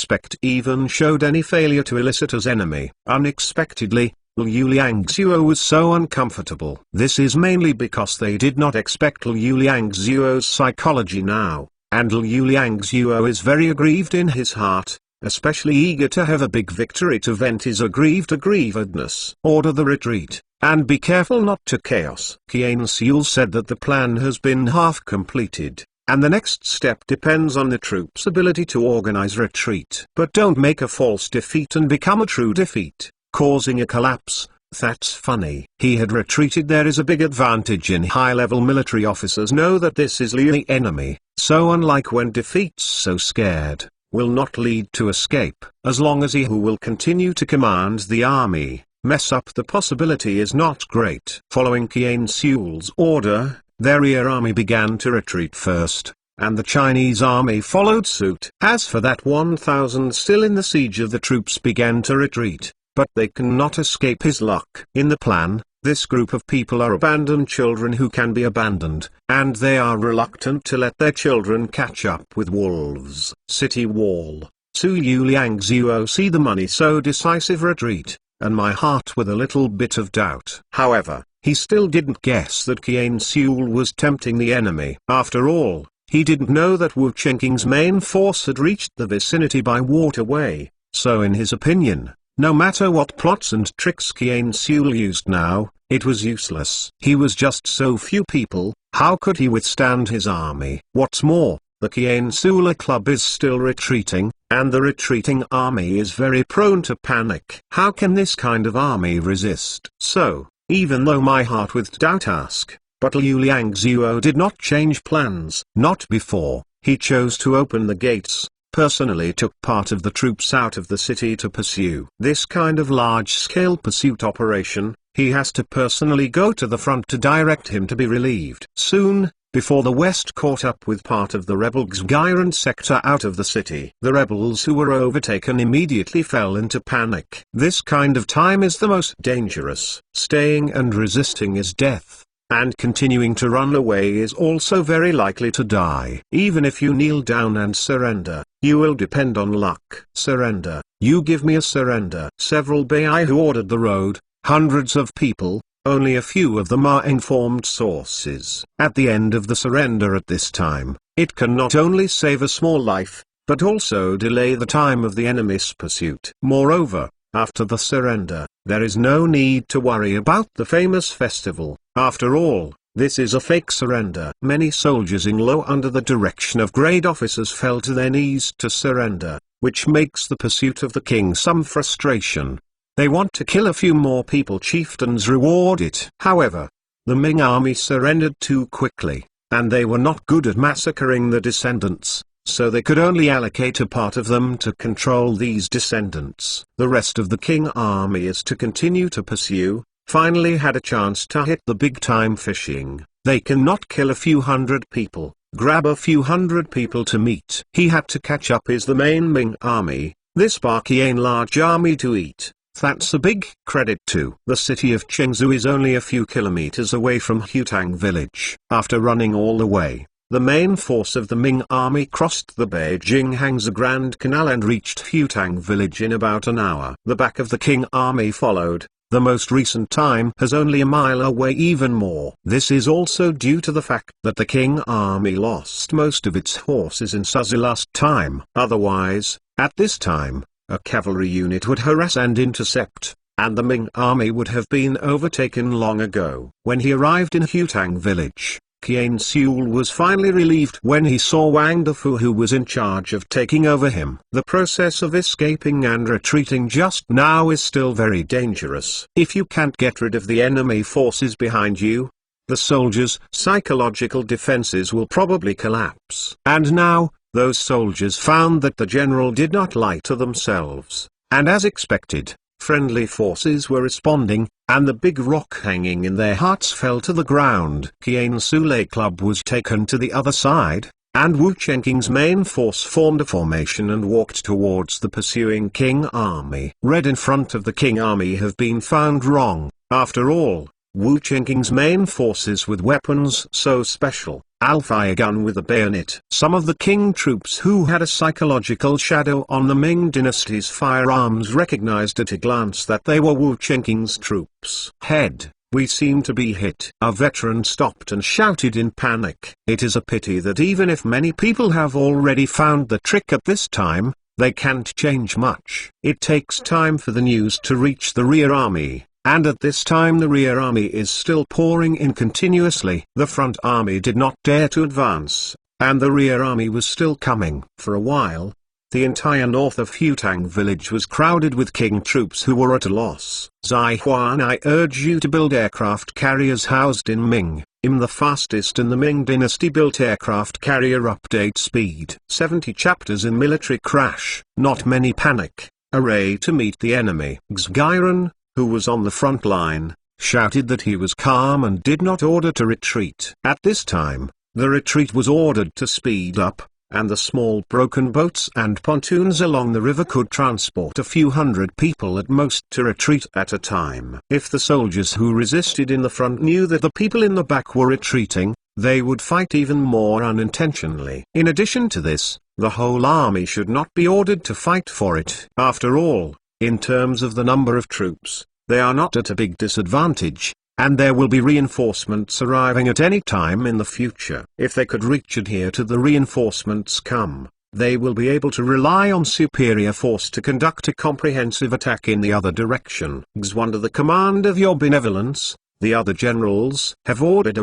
even showed any failure to elicit as enemy? Unexpectedly, Liu Liangzuo was so uncomfortable. This is mainly because they did not expect Liu Liangzuo's psychology now, and Liu Liangzuo is very aggrieved in his heart, especially eager to have a big victory to vent his aggrievedness. Order the retreat, and be careful not to chaos. Qian Xiul said that the plan has been half completed, and the next step depends on the troops' ability to organize retreat. But don't make a false defeat and become a true defeat, causing a collapse. That's funny. He had retreated. There is a big advantage in high-level military officers know that this is the enemy, so unlike when defeats so scared, will not lead to escape. As long as he who will continue to command the army mess up, the possibility is not great. Following Qian Xiul's order, their rear army began to retreat first, and the Chinese army followed suit. As for that 1,000 still in the siege of the troops began to retreat, but they cannot escape his luck. In the plan, This group of people are abandoned children who can be abandoned, and they are reluctant to let their children catch up with wolves. City wall. Su Yu Liang Zuo see the money so decisive retreat, and my heart with a little bit of doubt. However, he still didn't guess that Qian Sul was tempting the enemy. After all, he didn't know that Wu Chenqing's main force had reached the vicinity by waterway, so in his opinion, no matter what plots and tricks Qian Sul used now, it was useless. He was just so few people, how could he withstand his army? What's more, the Qian Sula club is still retreating, and the retreating army is very prone to panic. How can this kind of army resist? So, even though my heart with doubt ask, but Liu Liangzuo did not change plans. Not before, he chose to open the gates, personally took part of the troops out of the city to pursue. This kind of large-scale pursuit operation, he has to personally go to the front to direct him to be relieved. Soon, before the West caught up with part of the rebel Xgiran sector out of the city, the rebels who were overtaken immediately fell into panic. This kind of time is the most dangerous. Staying and resisting is death, and continuing to run away is also very likely to die. Even if you kneel down and surrender, you will depend on luck. Surrender. You give me a surrender. Several Bai who ordered the road, hundreds of people, only a few of them are informed sources. At the end of the surrender at this time, it can not only save a small life, but also delay the time of the enemy's pursuit. Moreover, after the surrender, there is no need to worry about the famous festival. After all, this is a fake surrender. Many soldiers in Lo under the direction of grade officers fell to their knees to surrender, which makes the pursuit of the king some frustration. They want to kill a few more people. Chieftains reward it. However, the Ming army surrendered too quickly, and they were not good at massacring the descendants, so they could only allocate a part of them to control these descendants. The rest of the King army is to continue to pursue, finally had a chance to hit the big-time fishing. They cannot kill a few hundred people, grab a few hundred people to meet. He had to catch up is the main Ming army, this Qian large army to eat. That's a big credit to. The city of Chengzu is only a few kilometers away from Hutang village. After running all the way, the main force of the Ming army crossed the Beijing-Hangzhou Grand Canal and reached Hutang village in about an hour. The back of the King army followed. The most recent time has only a mile away. Even more. This is also due to the fact that the King army lost most of its horses in Suzi last time. Otherwise, at this time, a cavalry unit would harass and intercept, and the Ming army would have been overtaken long ago. When he arrived in Hutang village, Qian Sul was finally relieved when he saw Wang Defu, who was in charge of taking over him. The process of escaping and retreating just now is still very dangerous. If you can't get rid of the enemy forces behind you, the soldiers' psychological defenses will probably collapse. And now, those soldiers found that the general did not lie to themselves, and as expected, friendly forces were responding, and the big rock hanging in their hearts fell to the ground. Qian Sule club was taken to the other side, and Wu Chenqing's main force formed a formation and walked towards the pursuing King army. Red in front of the King army have been found wrong. After all, Wu Chenqing's main forces with weapons so special, Alfire gun with a bayonet. Some of the King troops who had a psychological shadow on the Ming dynasty's firearms recognized at a glance that they were Wu Chenqing's troops. Head, we seem to be hit. A veteran stopped and shouted in panic. It is a pity that even if many people have already found the trick at this time, they can't change much. It takes time for the news to reach the rear army. And at this time the rear army is still pouring in continuously. The front army did not dare to advance, and the rear army was still coming. For a while, the entire north of Hutang village was crowded with King troops who were at a loss. Zai Huan, I urge you to build aircraft carriers housed in Ming. I'm the fastest in the Ming dynasty built aircraft carrier. Update speed 70 chapters in military crash. Not many panic. Array to meet the enemy. Xgiran, who was on the front line, shouted that he was calm and did not order to retreat. At this time, the retreat was ordered to speed up, and the small broken boats and pontoons along the river could transport a few hundred people at most to retreat at a time. If the soldiers who resisted in the front knew that the people in the back were retreating, they would fight even more unintentionally. In addition to this, the whole army should not be ordered to fight for it. After all, in terms of the number of troops, they are not at a big disadvantage, and there will be reinforcements arriving at any time in the future. If they could reach adhere to the reinforcements come, they will be able to rely on superior force to conduct a comprehensive attack in the other direction. Under the command of your benevolence, the other generals have ordered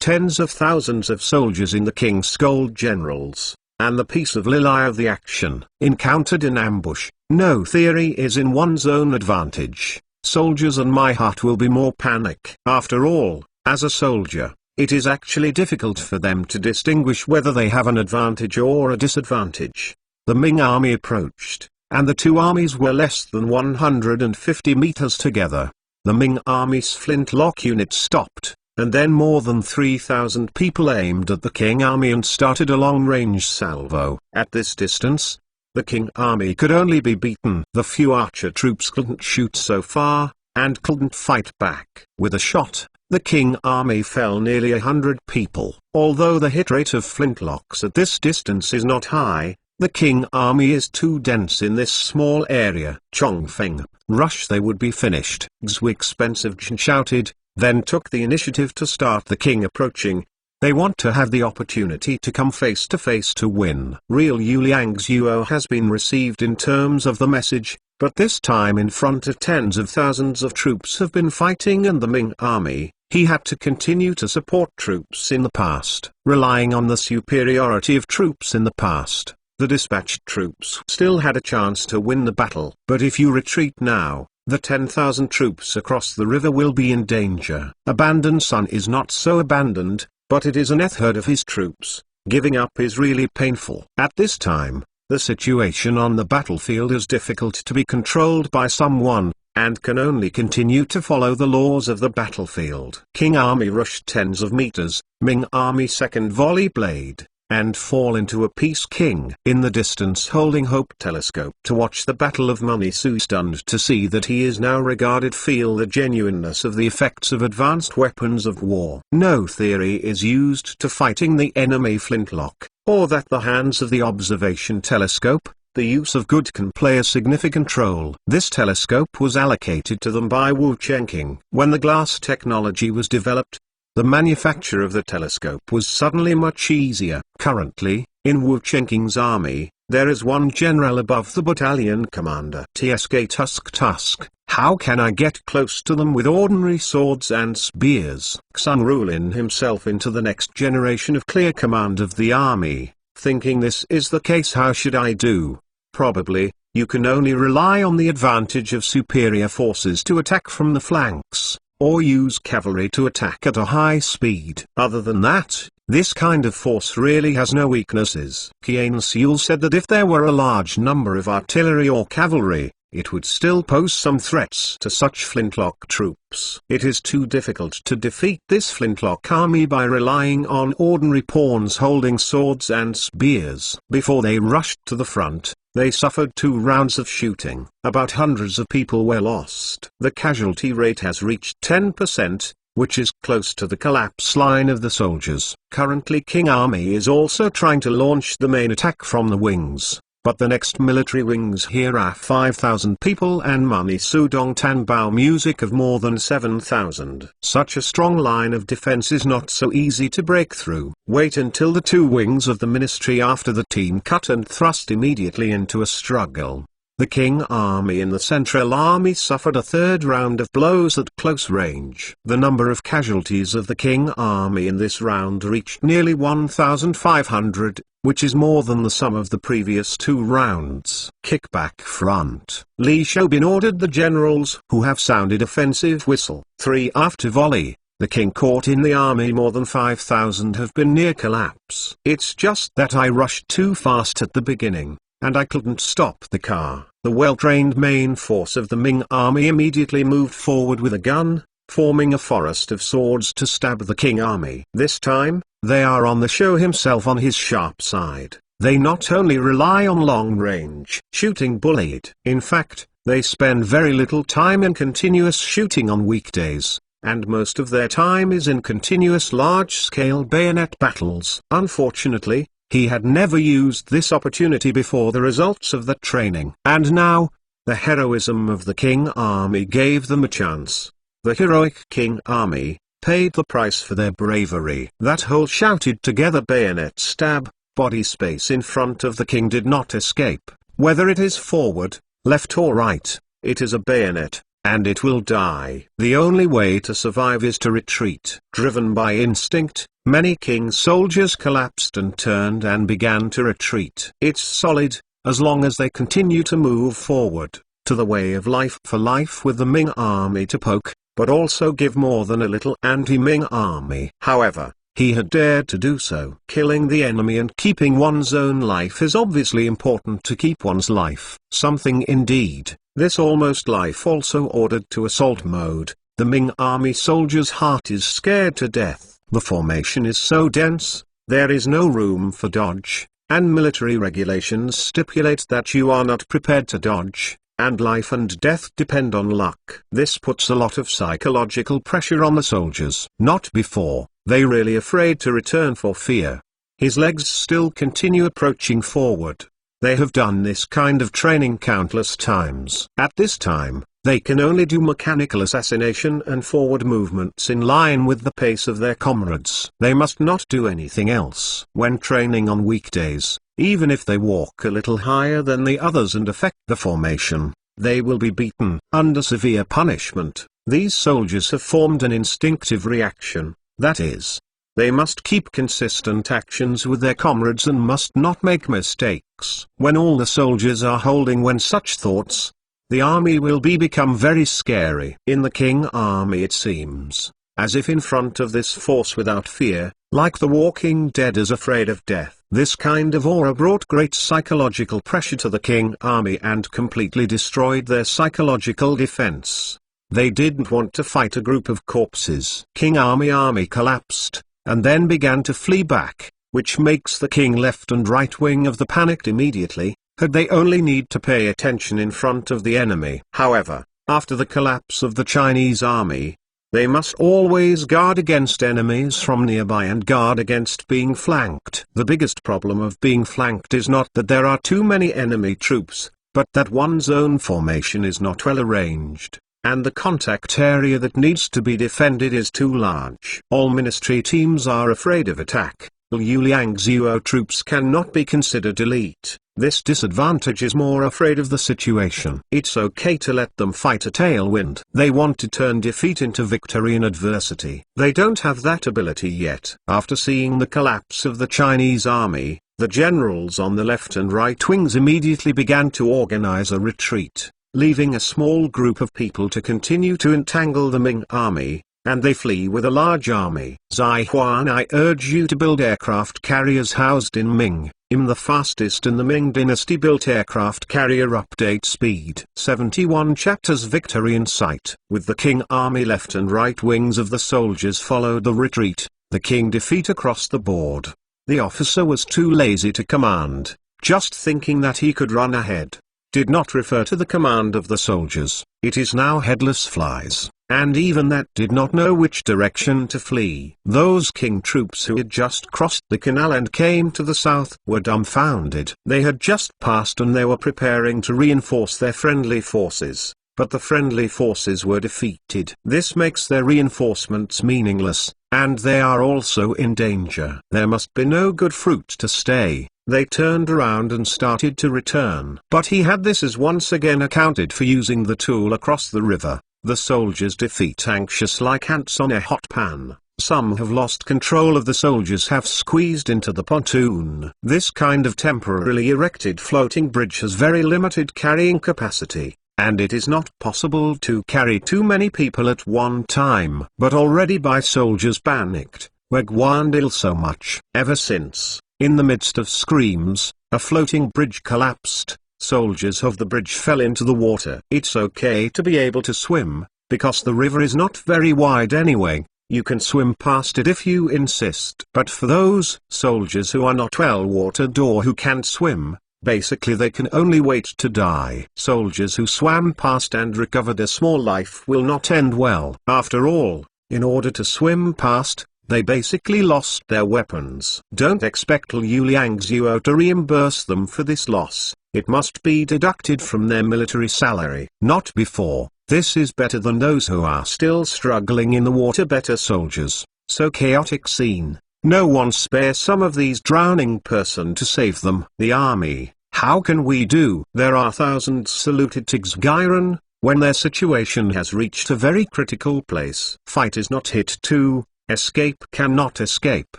tens of thousands of soldiers in the king's gold generals, and the piece of Lily of the action, encountered in ambush. No theory is in one's own advantage. Soldiers and my heart will be more panic. After all, as a soldier, it is actually difficult for them to distinguish whether they have an advantage or a disadvantage. The Ming army approached, and the two armies were less than 150 meters together. The Ming army's flintlock unit stopped, and then more than 3,000 people aimed at the King army and started a long-range salvo. At this distance, the King army could only be beaten. The few archer troops couldn't shoot so far, and couldn't fight back. With a shot, the King army fell nearly 100 people. Although the hit rate of flintlocks at this distance is not high, the King army is too dense in this small area. Chongfeng, rush, they would be finished. Xu Expensive Jin shouted, then took the initiative to start the king approaching. They want to have the opportunity to come face to face to win. Real Yu Liang's Yuo has been received in terms of the message, but this time in front of tens of thousands of troops have been fighting and the Ming army. He had to continue to support troops in the past. Relying on the superiority of troops in the past, the dispatched troops still had a chance to win the battle. But if you retreat now, the 10,000 troops across the river will be in danger. Abandoned son is not so abandoned, but it is an third of his troops. Giving up is really painful. At this time, the situation on the battlefield is difficult to be controlled by someone, and can only continue to follow the laws of the battlefield. King army rushed tens of meters, Ming army second volley blade, and fall into a peace. King in the distance holding Hope telescope to watch the battle of Manisu, stunned to see that he is now regarded, feel the genuineness of the effects of advanced weapons of war. No theory is used to fighting the enemy flintlock, or that the hands of the observation telescope. The use of good can play a significant role. This telescope was allocated to them by Wu Chengqing. When the glass technology was developed, the manufacture of the telescope was suddenly much easier. Currently, in Wu Chengqing's army, there is one general above the battalion commander. Tusk, how can I get close to them with ordinary swords and spears? Sun Rulin himself into the next generation of clear command of the army, thinking this is the case. How should I do? Probably, you can only rely on the advantage of superior forces to attack from the flanks, or use cavalry to attack at a high speed. Other than that, this kind of force really has no weaknesses. Qian Seul said that if there were a large number of artillery or cavalry, it would still pose some threats to such flintlock troops. It is too difficult to defeat this flintlock army by relying on ordinary pawns holding swords and spears. Before they rushed to the front, they suffered 2 rounds of shooting. About hundreds of people were lost. The casualty rate has reached 10%, which is close to the collapse line of the soldiers. Currently King Army is also trying to launch the main attack from the wings, but the next military wings here are 5,000 people and Mani Sudong Tanbao music of more than 7,000. Such a strong line of defense is not so easy to break through. Wait until the 2 wings of the ministry after the team cut and thrust immediately into a struggle. The King Army in the Central Army suffered a 3rd round of blows at close range. The number of casualties of the King Army in this round reached nearly 1,500, which is more than the sum of the previous 2 rounds. Kickback front. Li Shoubin ordered the generals who have sounded offensive whistle. 3 after volley. The king caught in the army more than 5,000 have been near collapse. It's just that I rushed too fast at the beginning, and I couldn't stop the car. The well-trained main force of the Ming army immediately moved forward with a gun, forming a forest of swords to stab the King army. This time, they are on the show himself on his sharp side. They not only rely on long-range shooting bullied. In fact, they spend very little time in continuous shooting on weekdays, and most of their time is in continuous large-scale bayonet battles. Unfortunately, he had never used this opportunity before the results of the training. And now, the heroism of the King Army gave them a chance. The heroic King Army paid the price for their bravery. That whole shouted together bayonet stab, body space in front of the king did not escape. Whether it is forward, left or right, it is a bayonet, and it will die. The only way to survive is to retreat. Driven by instinct, many king's soldiers collapsed and turned and began to retreat. It's solid, as long as they continue to move forward, to the way of life for life with the Ming army to poke, but also give more than a little anti-Ming army. However, he had dared to do so. Killing the enemy and keeping one's own life is obviously important to keep one's life. Something indeed. This almost life also ordered to assault mode. The Ming army soldier's heart is scared to death. The formation is so dense, there is no room for dodge, and military regulations stipulate that you are not prepared to dodge, and life and death depend on luck. This puts a lot of psychological pressure on the soldiers. Not before, they really afraid to return for fear. His legs still continue approaching forward. They have done this kind of training countless times. At this time, they can only do mechanical assassination and forward movements in line with the pace of their comrades. They must not do anything else. When training on weekdays, even if they walk a little higher than the others and affect the formation, they will be beaten. Under severe punishment, these soldiers have formed an instinctive reaction, that is, they must keep consistent actions with their comrades and must not make mistakes. When all the soldiers are holding when such thoughts, the army will become very scary. In the King army it seems, as if in front of this force without fear, like the walking dead is afraid of death. This kind of aura brought great psychological pressure to the King army and completely destroyed their psychological defense. They didn't want to fight a group of corpses. King army collapsed, and then began to flee back, which makes the king left and right wing of the panicked immediately, had they only need to pay attention in front of the enemy. However, after the collapse of the Chinese army, they must always guard against enemies from nearby and guard against being flanked. The biggest problem of being flanked is not that there are too many enemy troops, but that one's own formation is not well arranged, and the contact area that needs to be defended is too large. All ministry teams are afraid of attack. Liu Liang's Zuo troops cannot be considered elite. This disadvantage is more afraid of the situation. It's okay to let them fight a tailwind. They want to turn defeat into victory in adversity. They don't have that ability yet. After seeing the collapse of the Chinese army, the generals on the left and right wings immediately began to organize a retreat, leaving a small group of people to continue to entangle the Ming army, and they flee with a large army. Zai Huan, I urge you to build aircraft carriers housed in Ming. I'm the fastest in the Ming dynasty built aircraft carrier. Update speed 71 chapters. Victory in sight. With the King army left and right wings of the soldiers followed the retreat, the king defeat across the board. The officer was too lazy to command, just thinking that he could run ahead. Did not refer to the command of the soldiers. It is now headless flies, and even that did not know which direction to flee. Those king troops who had just crossed the canal and came to the south were dumbfounded. They had just passed and they were preparing to reinforce their friendly forces, but the friendly forces were defeated. This makes their reinforcements meaningless, and they are also in danger. There must be no good fruit to stay. They turned around and started to return. But he had this as once again accounted for using the tool across the river. The soldiers defeat anxious like ants on a hot pan. Some have lost control of the soldiers have squeezed into the pontoon. This kind of temporarily erected floating bridge has very limited carrying capacity, and it is not possible to carry too many people at one time. But already by soldiers panicked, were Guandil so much. Ever since, in the midst of screams, a floating bridge collapsed. Soldiers of the bridge fell into the water. It's okay to be able to swim, because the river is not very wide anyway. You can swim past it if you insist. But for those soldiers who are not well watered or who can't swim, basically they can only wait to die. Soldiers who swam past and recovered a small life will not end well. After all, in order to swim past, they basically lost their weapons. Don't expect Liu Liangzuo to reimburse them for this loss. It must be deducted from their military salary. Not before. This is better than those who are still struggling in the water. Better soldiers. So chaotic scene. No one spare some of these drowning person to save them. The army. How can we do? There are thousands saluted to Xgiron, when their situation has reached a very critical place. Fight is not hit to, escape cannot escape.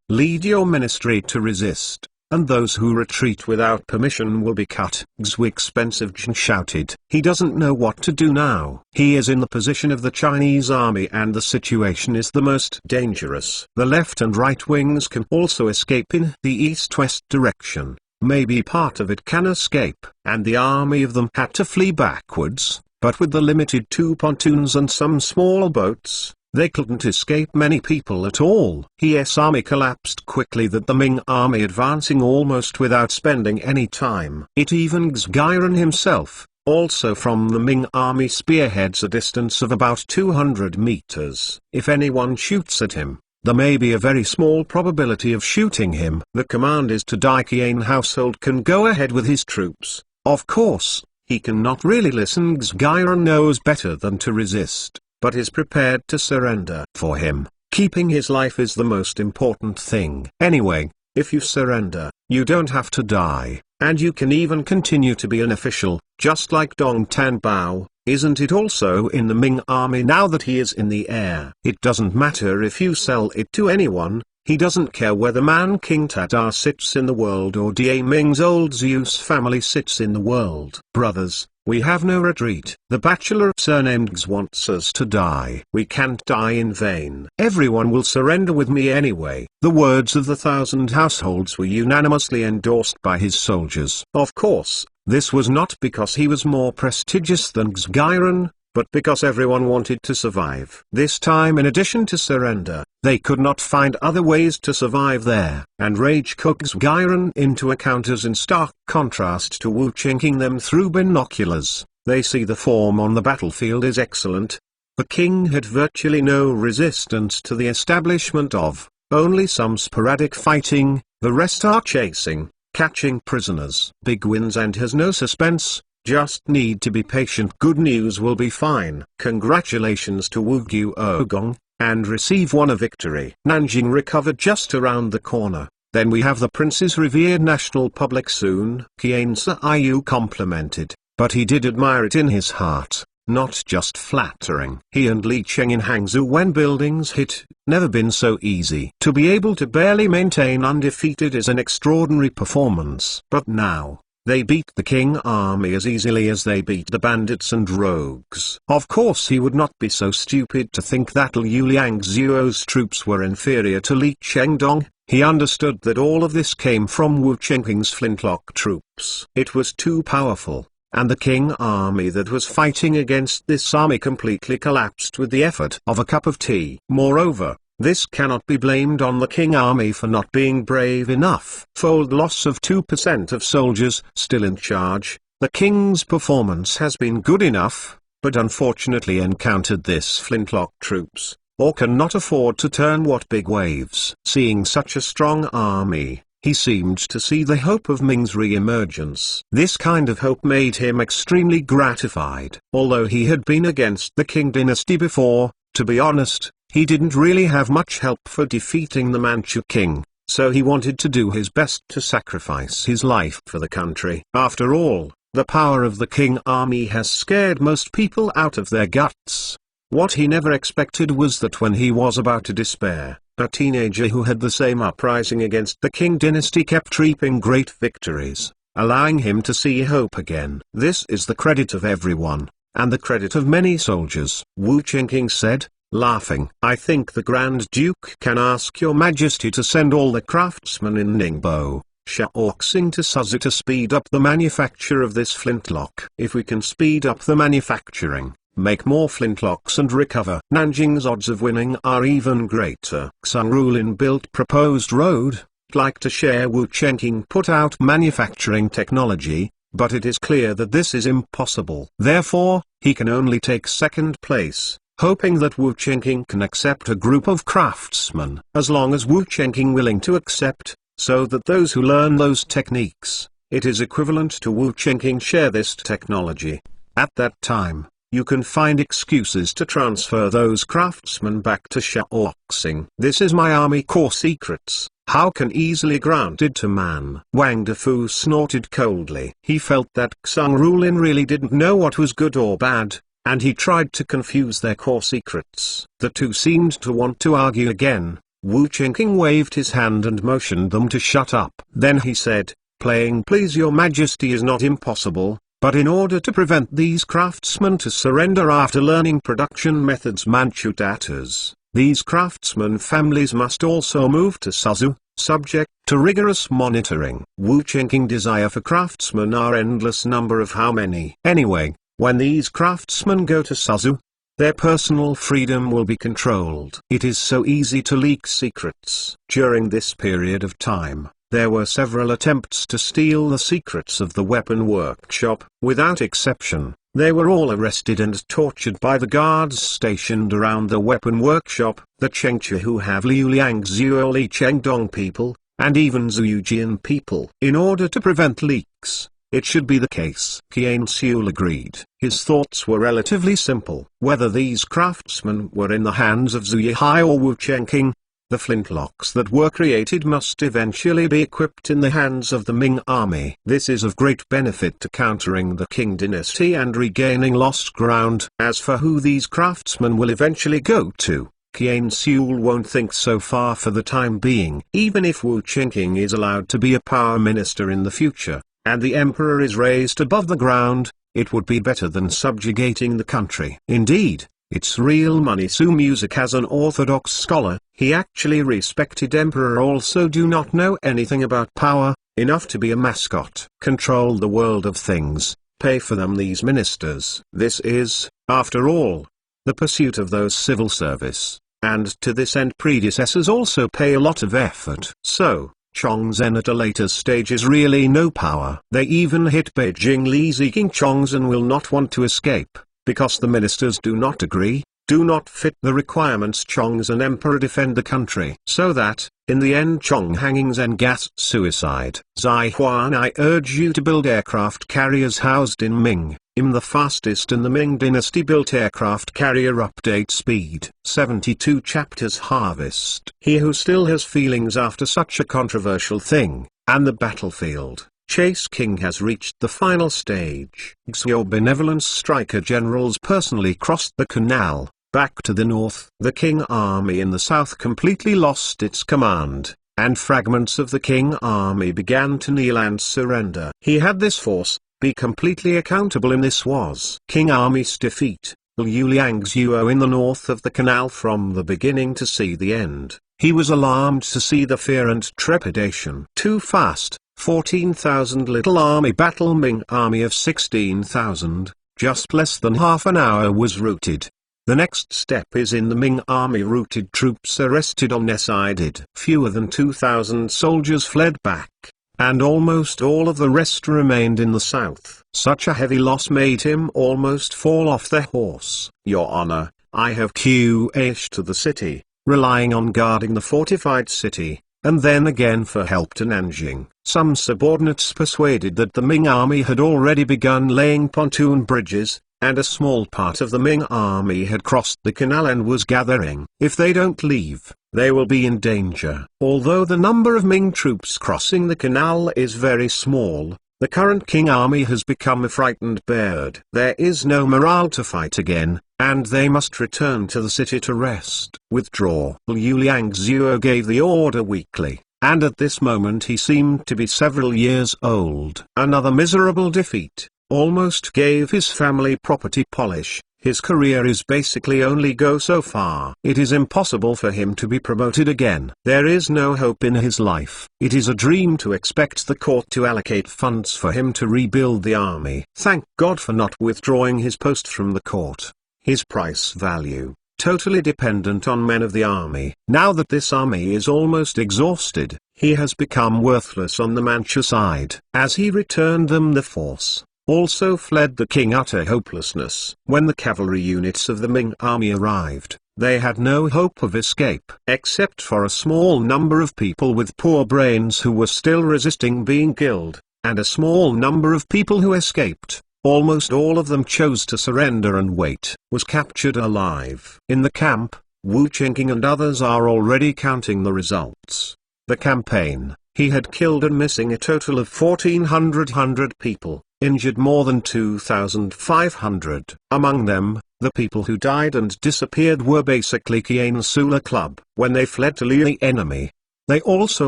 Lead your ministry to resist, and those who retreat without permission will be cut. Xu Expensive Jin shouted. He doesn't know what to do now. He is in the position of the Chinese army and the situation is the most dangerous. The left and right wings can also escape in the east-west direction. Maybe part of it can escape, and the army of them had to flee backwards, but with the limited 2 pontoons and some small boats, they couldn't escape many people at all. His army collapsed quickly, that the Ming army advancing almost without spending any time. It even Xgiron himself, also from the Ming army, spearheads a distance of about 200 meters. If anyone shoots at him, there may be a very small probability of shooting him. The command is to die. Qian household can go ahead with his troops. Of course, he cannot really listen. Xgiron knows better than to resist, but is prepared to surrender. For him, keeping his life is the most important thing. Anyway, if you surrender, you don't have to die, and you can even continue to be an official, just like Dong Tanbao. Isn't it also in the Ming army now that he is in the air? It doesn't matter if you sell it to anyone. He doesn't care whether Man King Tatar sits in the world or Da Ming's old Zeus family sits in the world. Brothers, we have no retreat. The bachelor surnamed X wants us to die. We can't die in vain. Everyone will surrender with me anyway. The words of the 1,000 households were unanimously endorsed by his soldiers. Of course, this was not because he was more prestigious than Xgiron, but because everyone wanted to survive. This time, in addition to surrender, they could not find other ways to survive there. And rage cooks Xgiron into encounters in stark contrast to Wu chinking them through binoculars. They see the form on the battlefield is excellent. The king had virtually no resistance to the establishment of, only some sporadic fighting, the rest are chasing, catching prisoners. Big wins and has no suspense. Just need to be patient. Good news will be fine. Congratulations to Wu Guogong, and receive one a victory. Nanjing recovered just around the corner. Then we have the prince's revered national public soon. Qian Yu complimented, but he did admire it in his heart, not just flattering. He and Li Cheng in Hangzhou when buildings hit, never been so easy. To be able to barely maintain undefeated is an extraordinary performance. But now, they beat the King army as easily as they beat the bandits and rogues. Of course he would not be so stupid to think that Liu Liangzuo's troops were inferior to Li Chengdong. He understood that all of this came from Wu Chenqing's flintlock troops. It was too powerful, and the King army that was fighting against this army completely collapsed with the effort of a cup of tea. Moreover, this cannot be blamed on the King army for not being brave enough. Fold loss of 2% of soldiers still in charge. The King's performance has been good enough, but unfortunately encountered this flintlock troops, or cannot afford to turn what big waves. Seeing such a strong army, he seemed to see the hope of Ming's re-emergence. This kind of hope made him extremely gratified. Although he had been against the Qing dynasty before, to be honest, he didn't really have much help for defeating the Manchu king, so he wanted to do his best to sacrifice his life for the country. After all, the power of the King army has scared most people out of their guts. What he never expected was that when he was about to despair, a teenager who had the same uprising against the Qing dynasty kept reaping great victories, allowing him to see hope again. This is the credit of everyone, and the credit of many soldiers. Wu Chenqing said, laughing. I think the Grand Duke can ask your majesty to send all the craftsmen in Ningbo, Shaoxing to Suzu to speed up the manufacture of this flintlock. If we can speed up the manufacturing, make more flintlocks and recover. Nanjing's odds of winning are even greater. Xun Rulin built proposed road, like to share. Wu Chengqing put out manufacturing technology, but it is clear that this is impossible. Therefore, he can only take second place, hoping that Wu Chengqing can accept a group of craftsmen. As long as Wu Chengqing willing to accept, so that those who learn those techniques, it is equivalent to Wu Chengqing share this technology. At that time, you can find excuses to transfer those craftsmen back to Shaoxing. This is my army core secrets. How can easily granted to man? Wang Defu snorted coldly. He felt that Xun Rulin really didn't know what was good or bad, and he tried to confuse their core secrets. The two seemed to want to argue again. Wu Chengqing waved his hand and motioned them to shut up. Then he said, playing please your majesty is not impossible, but in order to prevent these craftsmen to surrender after learning production methods Manchu datas, these craftsmen families must also move to Suzhou, subject to rigorous monitoring. Wu Chengqing desire for craftsmen are endless number of how many. Anyway, when these craftsmen go to Suzhou, their personal freedom will be controlled. It is so easy to leak secrets. During this period of time, there were several attempts to steal the secrets of the weapon workshop. Without exception, they were all arrested and tortured by the guards stationed around the weapon workshop. The Chengchi who have Liu Liangzuo Li Chengdong people, and even Zuyujian people. In order to prevent leaks, it should be the case. Qian Xiul agreed. His thoughts were relatively simple. Whether these craftsmen were in the hands of Zhu Yihai or Wu Chengqing, the flintlocks that were created must eventually be equipped in the hands of the Ming army. This is of great benefit to countering the Qing dynasty and regaining lost ground. As for who these craftsmen will eventually go to, Qian Xiul won't think so far for the time being. Even if Wu Chengqing is allowed to be a power minister in the future, and the emperor is raised above the ground, it would be better than subjugating the country. Indeed, it's real money. Su Music as an orthodox scholar, he actually respected emperor also do not know anything about power, enough to be a mascot. Control the world of things, pay for them these ministers. This is, after all, the pursuit of those civil service, and to this end predecessors also pay a lot of effort. So, Chongzhen at a later stage is really no power. They even hit Beijing Li Ziqing Chongzhen will not want to escape, because the ministers do not agree, do not fit the requirements. Chongzhen emperor defend the country. So that, in the end Chong Hangingzhen gas suicide. Zai Huan, I urge you to build aircraft carriers housed in Ming. The fastest in the Ming dynasty built aircraft carrier update speed. 72 chapters harvest. He who still has feelings after such a controversial thing, and the battlefield, Chase King has reached the final stage. Your benevolence striker generals personally crossed the canal, back to the north. The King army in the south completely lost its command, and fragments of the King army began to kneel and surrender. He had this force, be completely accountable in this was King army's defeat. Liu Liangzuo in the north of the canal from the beginning to see the end. He was alarmed to see the fear and trepidation. Too fast. 14,000 little army battle Ming army of 16,000, just less than half an hour was routed. The next step is in the Ming army routed troops arrested on decided. Fewer than 2,000 soldiers fled back, and almost all of the rest remained in the south. Such a heavy loss made him almost fall off the horse. Your Honor, I have QH to the city, relying on guarding the fortified city, and then again for help to Nanjing. Some subordinates persuaded that the Ming army had already begun laying pontoon bridges, and a small part of the Ming army had crossed the canal and was gathering. If they don't leave, they will be in danger. Although the number of Ming troops crossing the canal is very small, the current King army has become a frightened bird. There is no morale to fight again, and they must return to the city to rest. Withdraw. Liu Liangzuo gave the order weakly, and at this moment he seemed to be several years old. Another miserable defeat, almost gave his family property polish. His career is basically only go so far. It is impossible for him to be promoted again. There is no hope in his life. It is a dream to expect the court to allocate funds for him to rebuild the army. Thank God for not withdrawing his post from the court. his price value, totally dependent on men of the army. Now that this army is almost exhausted, he has become worthless on the Manchu side. As he returned them, the force also fled the king, utter hopelessness. When the cavalry units of the Ming army arrived, they had no hope of escape, except for a small number of people with poor brains who were still resisting being killed, and a small number of people who escaped. Almost all of them chose to surrender and was captured alive. In the camp, Wu Qingqing and others are already counting the results. The campaign, he had killed and missing a total of 1,400 people, injured more than 2,500. Among them, the people who died and disappeared were basically Qian Sula Club. When they fled to Liu, the enemy, they also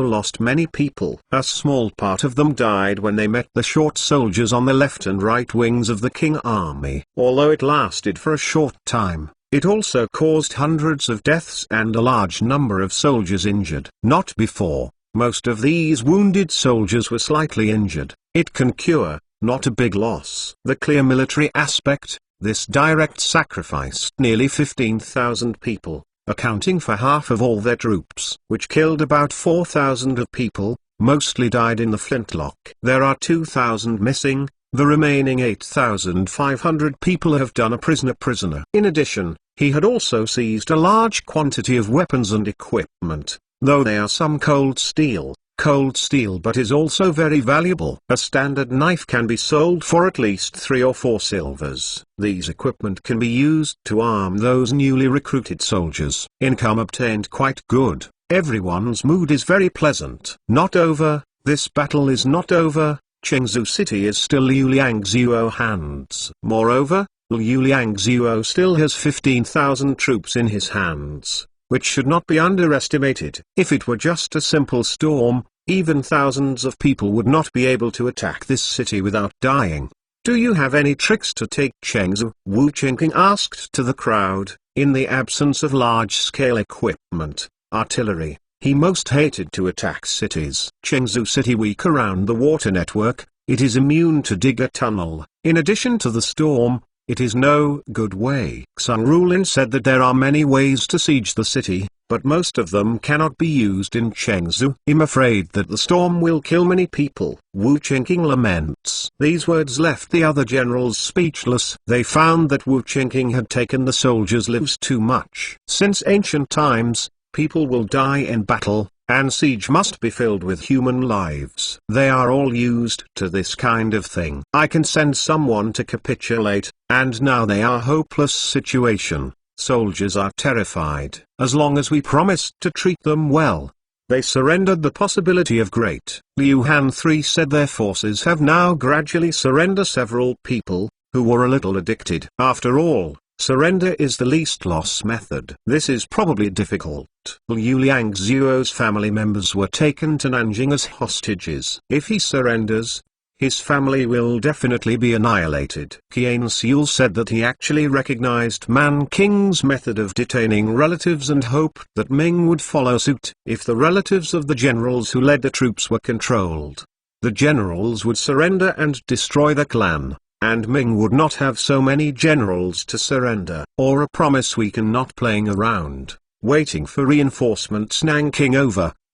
lost many people. A small part of them died when they met the short soldiers on the left and right wings of the King army. Although it lasted for a short time, it also caused hundreds of deaths and a large number of soldiers injured. Not before, most of these wounded soldiers were slightly injured. It can cure, not a big loss. The clear military aspect, this direct sacrificed nearly 15,000 people, accounting for half of all their troops, which killed about 4,000 of people, mostly died in the flintlock. There are 2,000 missing, the remaining 8,500 people have done a prisoner. In addition, he had also seized a large quantity of weapons and equipment, though they are some cold steel but is also very valuable. A standard knife can be sold for at least 3 or 4 silvers. These equipment can be used to arm those newly recruited soldiers. Income obtained quite good. Everyone's mood is very pleasant. Not over, this battle is not over. Chengzu city is still Liu Liangzuo hands. Moreover, Liu Liangzuo still has 15,000 troops in his hands, which should not be underestimated. If it were just a simple storm, even thousands of people would not be able to attack this city without dying. Do you have any tricks to take Chengzu? Wu Qingqing asked to the crowd. In the absence of large-scale equipment, artillery, he most hated to attack cities. Chengzu city weak around the water network, it is immune to dig a tunnel. In addition to the storm, it is no good way. Sun Rulin said that there are many ways to siege the city, but most of them cannot be used in Chengzu. I'm afraid that the storm will kill many people. Wu Qingqing laments. These words left the other generals speechless. They found that Wu Qingqing had taken the soldiers' lives too much. Since ancient times, people will die in battle, and siege must be filled with human lives. They are all used to this kind of thing. I can send someone to capitulate, and now they are hopeless situation. Soldiers are terrified. As long as we promised to treat them well, they surrendered the possibility of great. Liu Han III said their forces have now gradually surrendered several people, who were a little addicted. After all, surrender is the least loss method. This is probably difficult. Liu Liangzuo's family members were taken to Nanjing as hostages. If he surrenders, his family will definitely be annihilated. Qian Sul said that he actually recognized Man King's method of detaining relatives and hoped that Ming would follow suit. If the relatives of the generals who led the troops were controlled, the generals would surrender and destroy the clan, and Ming would not have so many generals to surrender. Or a promise we can not playing around, waiting for reinforcements. Nanking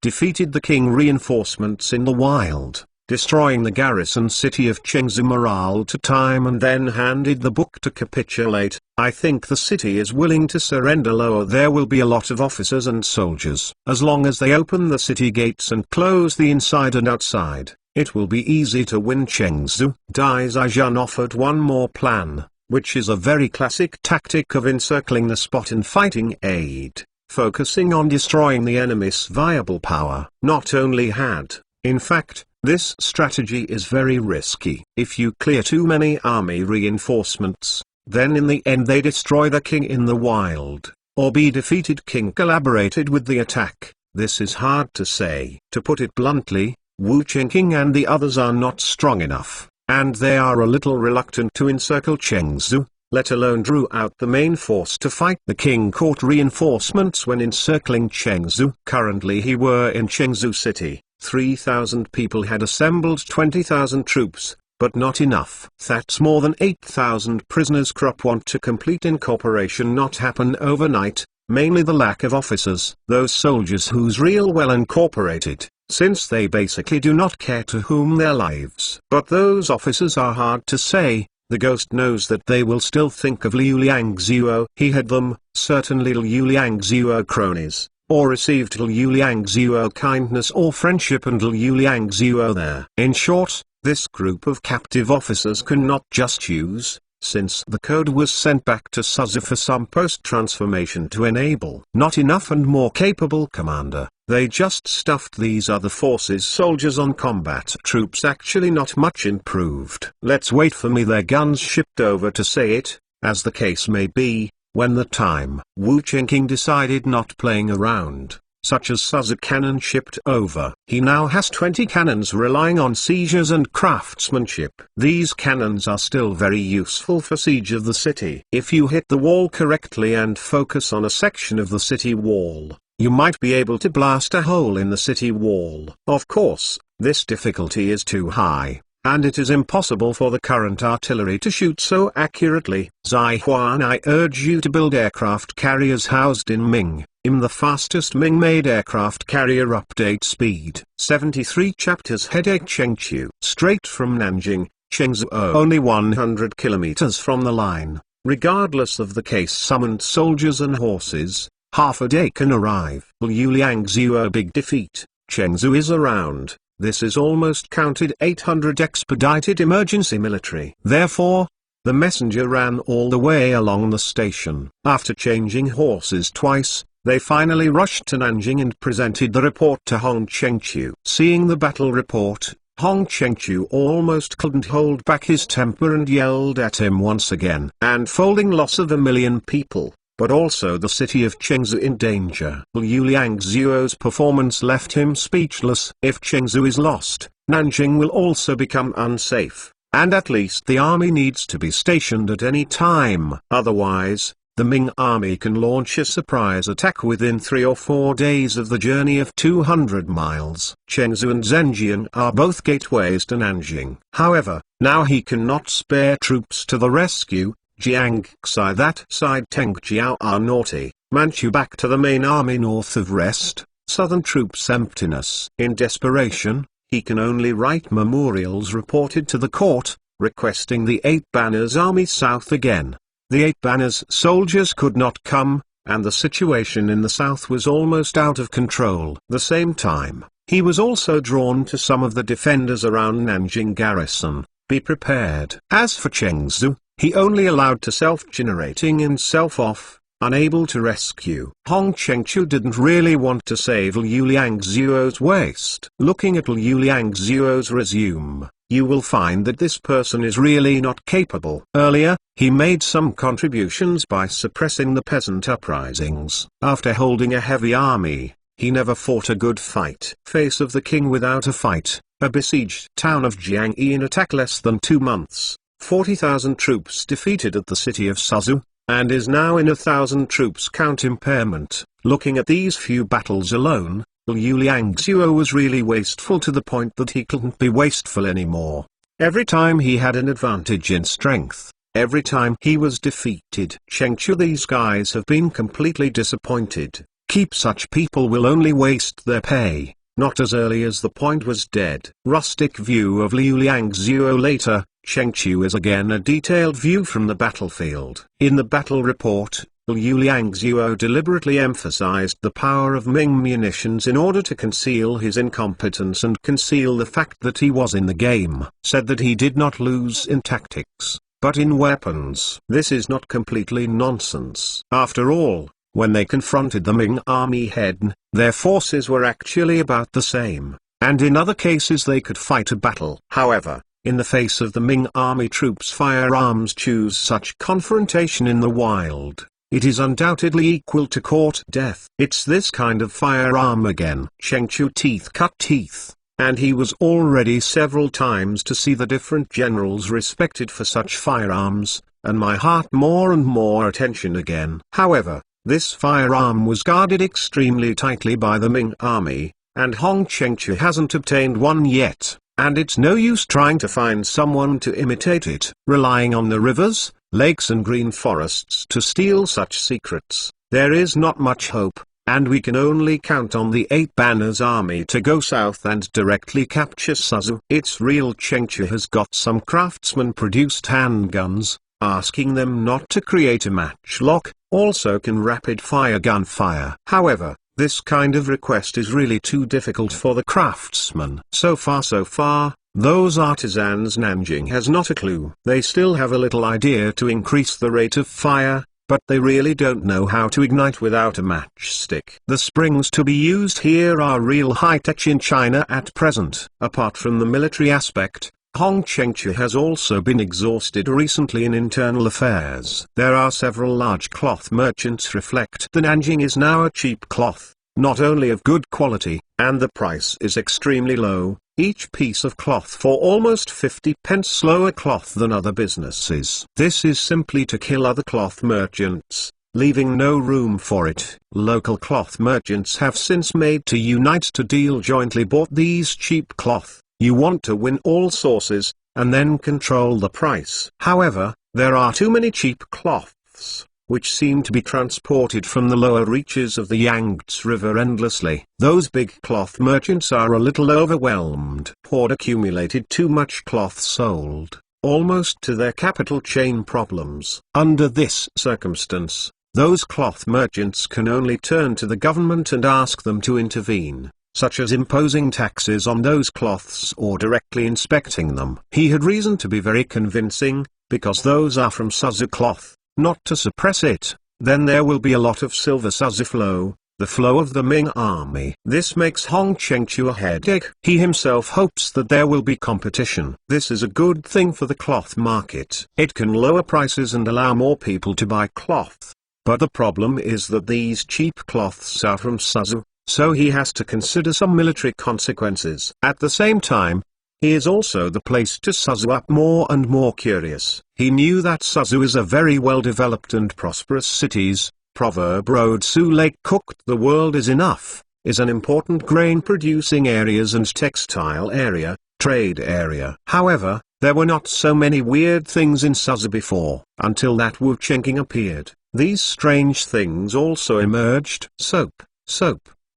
defeated the king reinforcements in the wild, destroying the garrison city of Chengzu morale to time, and then handed the book to capitulate. I think the city is willing to surrender. Lower there will be a lot of officers and soldiers. As long as they open the city gates and close the inside and outside, it will be easy to win Chengzu. Dai Zhaijun offered one more plan, which is a very classic tactic of encircling the spot and fighting aid, focusing on destroying the enemy's viable power. Not only had, in fact, this strategy is very risky. If you clear too many army reinforcements, then in the end they destroy the king in the wild, or be defeated. King collaborated with the attack. This is hard to say. To put it bluntly, Wu Qingqing and the others are not strong enough, and they are a little reluctant to encircle Chengzu, let alone drew out the main force to fight. The king caught reinforcements when encircling Chengzu. Currently he were in Chengzu city. 3,000 people had assembled 20,000 troops, but not enough. That's more than 8,000 prisoners. Crop want to complete incorporation not happen overnight, mainly the lack of officers. Those soldiers who's real well incorporated, since they basically do not care to whom their lives. But those officers are hard to say. The ghost knows that they will still think of Liu Liangzuo. He had them, certainly Liu Liangzuo cronies, or received Liu Liangzuo kindness or friendship and Liu Liangzuo there. In short, this group of captive officers cannot just choose, since the code was sent back to Suzu for some post-transformation to enable not enough and more capable commander. They just stuffed these other forces soldiers on combat troops, actually not much improved. Let's wait for me their guns shipped over to say it, as the case may be, when the time. Wu Qingqing decided not playing around, such as Suzu cannon shipped over. He now has 20 cannons relying on seizures and craftsmanship. These cannons are still very useful for siege of the city. If you hit the wall correctly and focus on a section of the city wall, you might be able to blast a hole in the city wall. Of course, this difficulty is too high, and it is impossible for the current artillery to shoot so accurately. Zai Huan, I urge you to build aircraft carriers housed in Ming. The fastest Ming-made aircraft carrier update speed. 73 chapters. Headache. Chengqiu. Straight from Nanjing, Chengzhou, only 100 kilometers from the line. Regardless of the case, summoned soldiers and horses, half a day can arrive. Liu Liangzuo big defeat. Chengzhou is around. This is almost counted 800 expedited emergency military. Therefore, the messenger ran all the way along the station. After changing horses twice, they finally rushed to Nanjing and presented the report to Hong Chengqiu. Seeing the battle report, Hong Chengqiu almost couldn't hold back his temper and yelled at him once again. And folding loss of 1 million people, but also the city of Chengzhou in danger. Liu Liangzuo's performance left him speechless. If Chengzhou is lost, Nanjing will also become unsafe, and at least the army needs to be stationed at any time. Otherwise, the Ming army can launch a surprise attack within 3 or 4 days of the journey of 200 miles. Chengzhou and Zhenjiang are both gateways to Nanjing. However, now he cannot spare troops to the rescue. Jiangxi that side Tengjiao are naughty. Manchu back to the main army north of rest, southern troops emptiness. In desperation, he can only write memorials reported to the court, requesting the 8 Banners army south again. The 8 Banners soldiers could not come, and the situation in the south was almost out of control. The same time, he was also drawn to some of the defenders around Nanjing garrison. Be prepared. As for Chengzhou, he only allowed to self-generating himself off, unable to rescue. Hong Chengqiu didn't really want to save Liu Liangzuo's waist. Looking at Liu Liangzuo's resume, you will find that this person is really not capable. Earlier, he made some contributions by suppressing the peasant uprisings. After holding a heavy army, he never fought a good fight. Face of the king without a fight, a besieged town of Jiangyi in attack less than 2 months. 40,000 troops defeated at the city of Suzu, and is now in 1,000 troops count impairment. Looking at these few battles alone, Liu Liangzuo was really wasteful to the point that he couldn't be wasteful anymore. Every time he had an advantage in strength, every time he was defeated. Chengqiu, these guys have been completely disappointed. Keep such people will only waste their pay, not as early as the point was dead. Rustic view of Liu Liangzuo later. Chengqiu is again a detailed view from the battlefield. In the battle report, Liu Liangzuo deliberately emphasized the power of Ming munitions in order to conceal his incompetence and conceal the fact that he was in the game. Said that he did not lose in tactics, but in weapons. This is not completely nonsense. After all, when they confronted the Ming army head, their forces were actually about the same, and in other cases they could fight a battle. However, in the face of the Ming army troops' firearms choose such confrontation in the wild, it is undoubtedly equal to court death. It's this kind of firearm again. Chengqiu teeth cut teeth, and he was already several times to see the different generals respected for such firearms, and my heart more and more attention again. However, this firearm was guarded extremely tightly by the Ming army, and Hong Chengqiu hasn't obtained one yet. and it's no use trying to find someone to imitate it. Relying on the rivers, lakes and green forests to steal such secrets, there is not much hope, and we can only count on the Eight Banners army to go south and directly capture Suzhou. Its real Chengchu has got some craftsman-produced handguns, asking them not to create a matchlock, also can rapid-fire gunfire. However, this kind of request is really too difficult for the craftsman. So far, those artisans Nanjing has not a clue. They still have a little idea to increase the rate of fire, but they really don't know how to ignite without a matchstick. The springs to be used here are real high-tech in China at present. Apart from the military aspect, Hong Chengchu has also been exhausted recently in internal affairs. There are several large cloth merchants reflect the Nanjing is now a cheap cloth, not only of good quality, and the price is extremely low, each piece of cloth for almost 50 pence lower cloth than other businesses. This is simply to kill other cloth merchants, leaving no room for it. Local cloth merchants have since made to unite to deal jointly bought these cheap cloth. You want to win all sources, and then control the price. However, there are too many cheap cloths, which seem to be transported from the lower reaches of the Yangtze River endlessly. Those big cloth merchants are a little overwhelmed. Hoard accumulated too much cloth sold, almost to their capital chain problems. Under this circumstance, those cloth merchants can only turn to the government and ask them to intervene, such as imposing taxes on those cloths or directly inspecting them. He had reason to be very convincing, because those are from Suzhou cloth. Not to suppress it, then there will be a lot of silver Suzhou flow, the flow of the Ming army. This makes Hong Chengchu a headache. He himself hopes that there will be competition. This is a good thing for the cloth market. It can lower prices and allow more people to buy cloth. But the problem is that these cheap cloths are from Suzhou, so he has to consider some military consequences. At the same time, he is also the place to Suzhou up more and more curious. He knew that Suzhou is a very well-developed and prosperous cities. Proverb Road Su Lake cooked the world is enough, is an important grain-producing areas and textile area, trade area. However, there were not so many weird things in Suzhou before. Until that Wu Chengqing appeared, these strange things also emerged. Soap,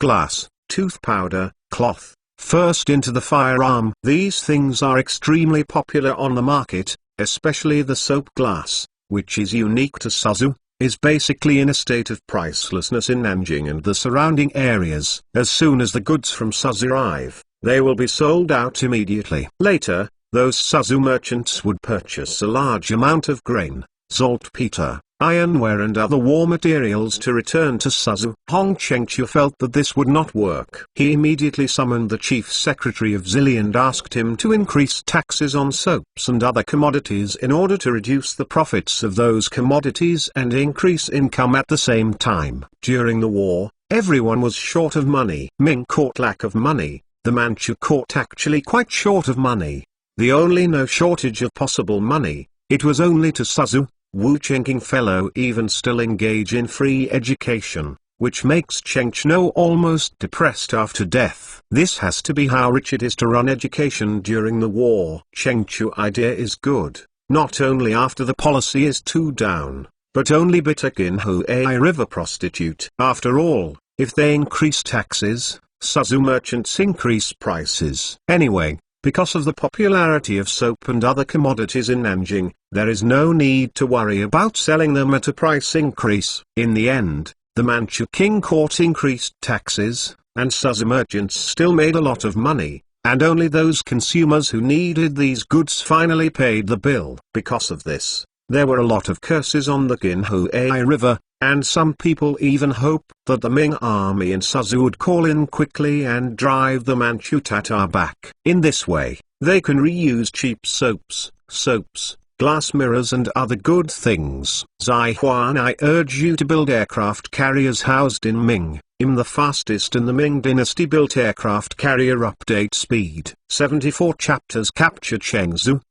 glass, tooth powder, cloth. First into the firearm. These things are extremely popular on the market, especially the soap glass, which is unique to Suzhou, is basically in a state of pricelessness in Nanjing and the surrounding areas. As soon as the goods from Suzhou arrive, they will be sold out immediately. Later, those Suzhou merchants would purchase a large amount of grain, saltpeter, ironware and other war materials to return to Suzhou. Hong Chengchu felt that this would not work. He immediately summoned the chief secretary of Zili and asked him to increase taxes on soaps and other commodities in order to reduce the profits of those commodities and increase income at the same time. During the war, everyone was short of money. Ming caught lack of money, the Manchu court actually quite short of money. The only no shortage of possible money, it was only to Suzhou. Wu Chengqing fellow even still engage in free education, which makes Chengchu almost depressed after death. This has to be how rich it is to run education during the war. Chengchu idea is good, not only after the policy is too down, but only Bitakin Hui river prostitute. After all, if they increase taxes, Suzhou merchants increase prices. Anyway, because of the popularity of soap and other commodities in Nanjing, there is no need to worry about selling them at a price increase. In the end, the Manchu king court increased taxes, and Suzhou merchants still made a lot of money, and only those consumers who needed these goods finally paid the bill. Because of this, there were a lot of curses on the Qinhui River, and some people even hoped that the Ming army in Suzhou would call in quickly and drive the Manchu Tatar back. In this way, they can reuse cheap soaps, glass mirrors and other good things. Zai Huan, I urge you to build aircraft carriers housed in Ming. The fastest in the Ming dynasty built aircraft carrier update speed. 74 chapters capture Chengzu,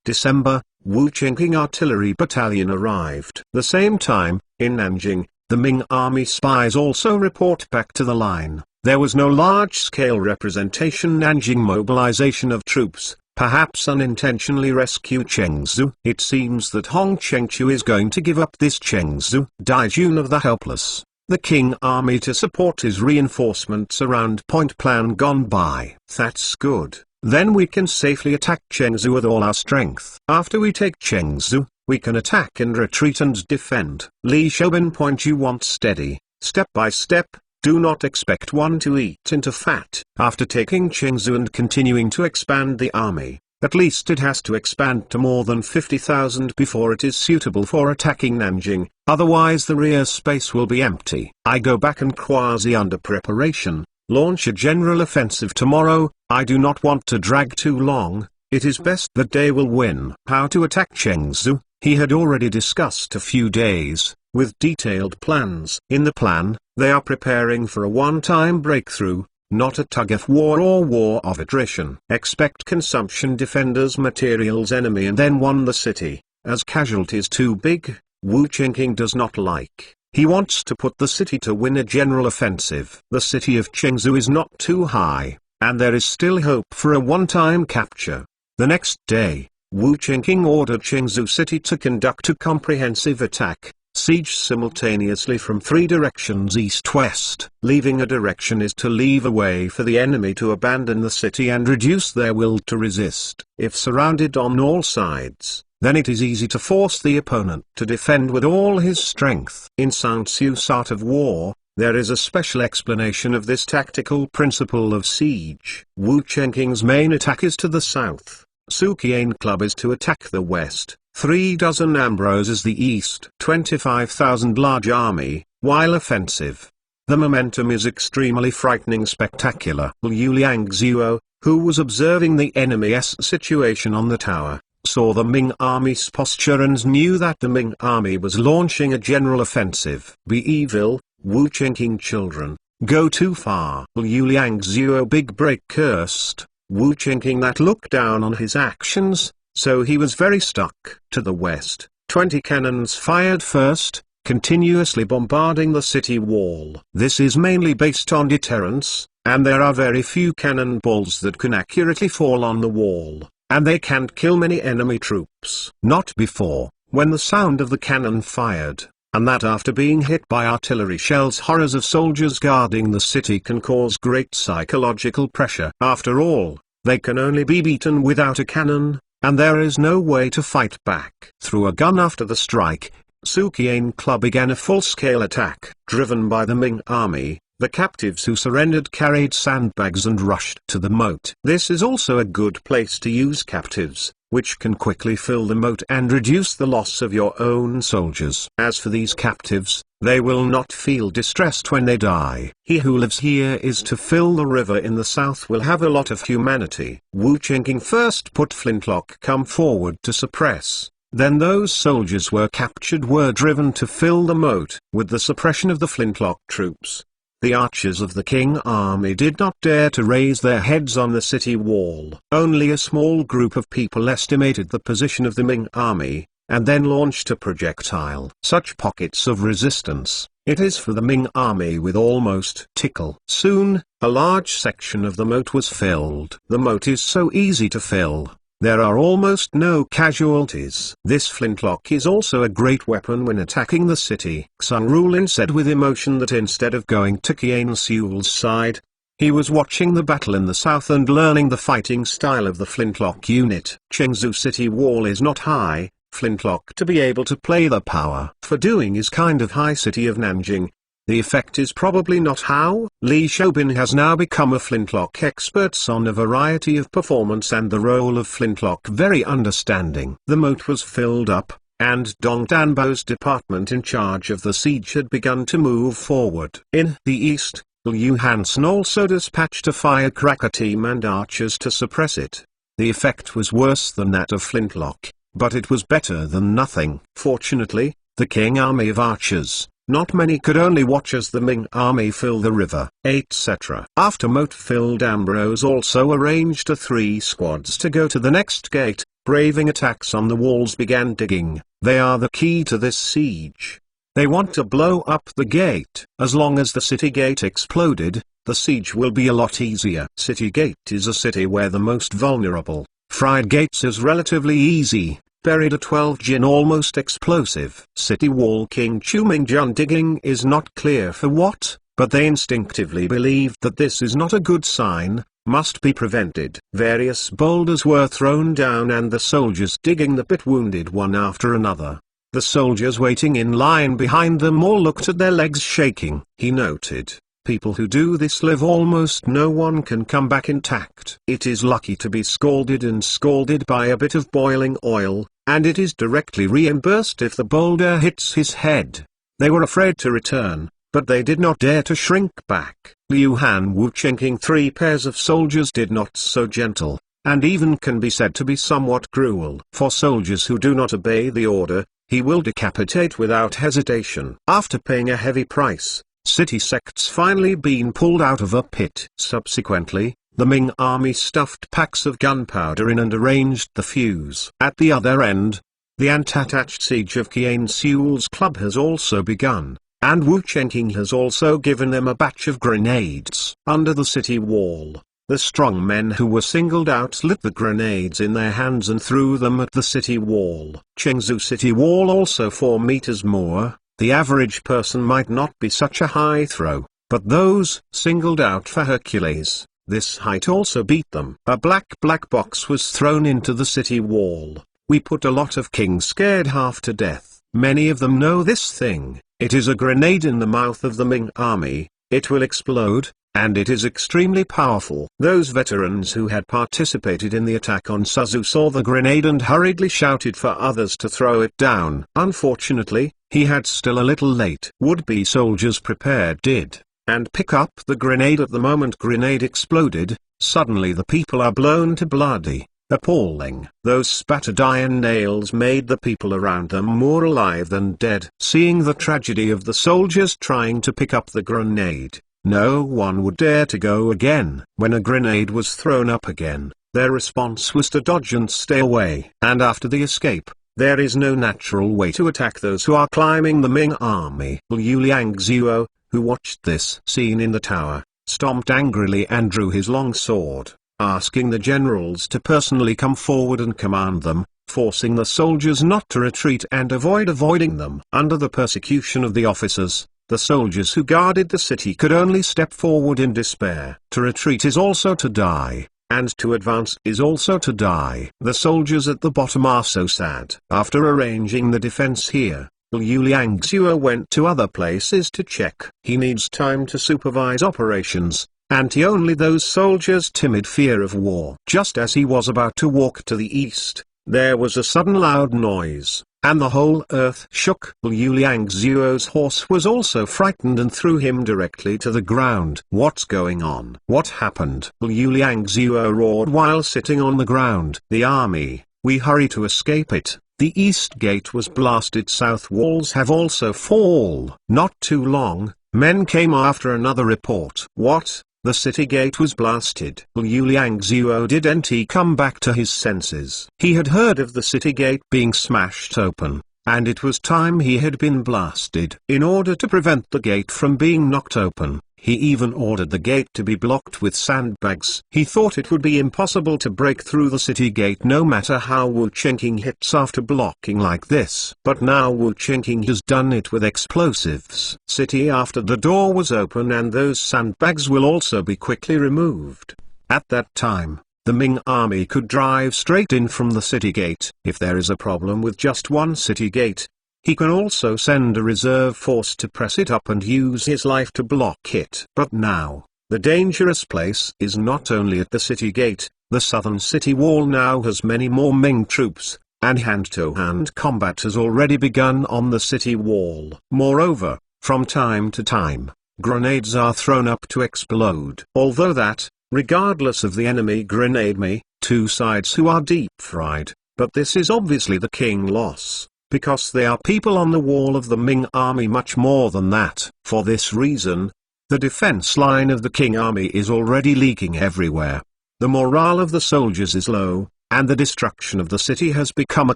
December. Wu Chengqing artillery battalion arrived. The same time, in Nanjing, the Ming army spies also report back to the line. There was no large-scale representation Nanjing mobilization of troops, perhaps unintentionally rescue Chengzu. It seems that Hong Chengchu is going to give up this Chengzu Daijun of the helpless, the King army to support his reinforcements around Point Plan gone by. That's good. Then we can safely attack Chengzu with all our strength. After we take Chengzu, we can attack and retreat and defend. Li Shobin point you want steady, step by step. Do not expect one to eat into fat. After taking Chengzu and continuing to expand the army, at least it has to expand to more than 50,000 before it is suitable for attacking Nanjing, otherwise the rear space will be empty. I go back and quasi under preparation, launch a general offensive tomorrow. I do not want to drag too long, it is best that day will win. How to attack Chengzu, he had already discussed a few days, with detailed plans. In the plan, they are preparing for a one-time breakthrough, not a tug-of-war or war of attrition. Expect consumption defenders materials enemy and then won the city, as casualties too big, Wu Qingqing does not like. He wants to put the city to win a general offensive. The city of Chengzu is not too high, and there is still hope for a one-time capture. The next day, Wu Qingqing ordered Chengzu city to conduct a comprehensive attack. Siege simultaneously from 3 directions east-west. Leaving a direction is to leave a way for the enemy to abandon the city and reduce their will to resist. If surrounded on all sides, then it is easy to force the opponent to defend with all his strength. In Sun Tzu's Art of War, there is a special explanation of this tactical principle of siege. Wu Qingqing's main attack is to the south. Su Qian Club is to attack the west. 3 dozen Ambrose is the east. 25,000 large army, while offensive. The momentum is extremely frightening spectacular. Liu Liangzuo, who was observing the enemy's situation on the tower, saw the Ming army's posture and knew that the Ming army was launching a general offensive. Be evil, Wu Qingqing children, go too far. Liu Liangzuo big break cursed, Wu Qingqing that looked down on his actions. So he was very stuck. To the west, 20 cannons fired first, continuously bombarding the city wall. This is mainly based on deterrence, and there are very few cannonballs that can accurately fall on the wall, and they can't kill many enemy troops. Not before, when the sound of the cannon fired, and that after being hit by artillery shells. Horrors of soldiers guarding the city can cause great psychological pressure. After all, they can only be beaten without a cannon, and there is no way to fight back. Through a gun after the strike, Su Qian Club began a full-scale attack. Driven by the Ming army, the captives who surrendered carried sandbags and rushed to the moat. This is also a good place to use captives, which can quickly fill the moat and reduce the loss of your own soldiers. As for these captives, they will not feel distressed when they die. He who lives here is to fill the river in the south will have a lot of humanity. Wu Qingqing first put Flintlock come forward to suppress. Then those soldiers were captured were driven to fill the moat. With the suppression of the Flintlock troops, the archers of the King army did not dare to raise their heads on the city wall. Only a small group of people estimated the position of the Ming army, and then launched a projectile. Such pockets of resistance, it is for the Ming army with almost tickle. Soon, a large section of the moat was filled. The moat is so easy to fill, there are almost no casualties. This flintlock is also a great weapon when attacking the city. Sun Rulin said with emotion that instead of going to Qian Su's side, he was watching the battle in the south and learning the fighting style of the flintlock unit. Chengzu city wall is not high. Flintlock to be able to play the power for doing is kind of high. City of Nanjing, the effect is probably not how. Li Shobin has now become a flintlock expert on a variety of performance and the role of flintlock very understanding. The moat was filled up, and Dong Danbo's department in charge of the siege had begun to move forward. In the east, Liu Hansen also dispatched a firecracker team and archers to suppress it. The effect was worse than that of flintlock, but it was better than nothing. Fortunately, the King army of archers, not many, could only watch as the Ming army fill the river, etc. After moat filled, Ambrose also arranged 3 squads to go to the next gate. Braving attacks on the walls began digging. They are the key to this siege. They want to blow up the gate. As long as the city gate exploded, the siege will be a lot easier. City Gate is a city where the most vulnerable. Fried Gates is relatively easy. Buried a 12 Jin almost explosive. City Wall King Chu Ming Jun digging is not clear for what, but they instinctively believed that this is not a good sign, must be prevented. Various boulders were thrown down and the soldiers digging the pit wounded one after another. The soldiers waiting in line behind them all looked at their legs shaking. He noted, people who do this live almost no one can come back intact. It is lucky to be scalded by a bit of boiling oil, and it is directly reimbursed if the boulder hits his head. They were afraid to return, but they did not dare to shrink back. Liu Han Wu Chenking 3 pairs of soldiers did not so gentle, and even can be said to be somewhat cruel. For soldiers who do not obey the order, he will decapitate without hesitation. After paying a heavy price, city sects finally been pulled out of a pit. Subsequently, the Ming army stuffed packs of gunpowder in and arranged the fuse. At the other end, the unattached siege of Qian Sule's club has also begun, and Wu Chenking has also given them a batch of grenades. Under the city wall, the strong men who were singled out lit the grenades in their hands and threw them at the city wall. Chengzu city wall also 4 meters more. The average person might not be such a high throw, but those singled out for Hercules, this height also beat them. A black box was thrown into the city wall. We put a lot of kings scared half to death. Many of them know this thing. It is a grenade in the mouth of the Ming army. It will explode, and it is extremely powerful. Those veterans who had participated in the attack on Suzu saw the grenade and hurriedly shouted for others to throw it down. Unfortunately, he had still a little late. Would-be soldiers prepared did, and pick up the grenade at the moment grenade exploded. Suddenly the people are blown to bloody, appalling. Those spattered iron nails made the people around them more alive than dead. Seeing the tragedy of the soldiers trying to pick up the grenade, no one would dare to go again. When a grenade was thrown up again, their response was to dodge and stay away. And after the escape, there is no natural way to attack those who are climbing the Ming army. Liu Liangzuo, who watched this scene in the tower, stomped angrily and drew his long sword, asking the generals to personally come forward and command them, forcing the soldiers not to retreat and avoiding them. Under the persecution of the officers, the soldiers who guarded the city could only step forward in despair. To retreat is also to die, and to advance is also to die. The soldiers at the bottom are so sad. After arranging the defense here, Liu Liangzuo went to other places to check. He needs time to supervise operations, and he only those soldiers' timid fear of war. Just as he was about to walk to the east, there was a sudden loud noise, and the whole earth shook. Liu Liangzuo's horse was also frightened and threw him directly to the ground. What's going on? What happened? Liu Liangzuo roared while sitting on the ground. The army, we hurry to escape it. The east gate was blasted. South walls have also fall. Not too long, men came after another report. What? The city gate was blasted. Liu Liangzuo didn't come back to his senses. He had heard of the city gate being smashed open, and it was time he had been blasted. In order to prevent the gate from being knocked open, he even ordered the gate to be blocked with sandbags. He thought it would be impossible to break through the city gate no matter how Wu Chenking hits after blocking like this. But now Wu Chenking has done it with explosives. City after the door was open and those sandbags will also be quickly removed. At that time, the Ming army could drive straight in from the city gate. If there is a problem with just one city gate, he can also send a reserve force to press it up and use his life to block it. But now, the dangerous place is not only at the city gate. The southern city wall now has many more Ming troops, and hand-to-hand combat has already begun on the city wall. Moreover, from time to time, grenades are thrown up to explode. Although that, regardless of the enemy grenade may, two sides who are deep fried, but this is obviously the king loss, because they are people on the wall of the Ming army much more than that. For this reason, the defense line of the King army is already leaking everywhere. The morale of the soldiers is low, and the destruction of the city has become a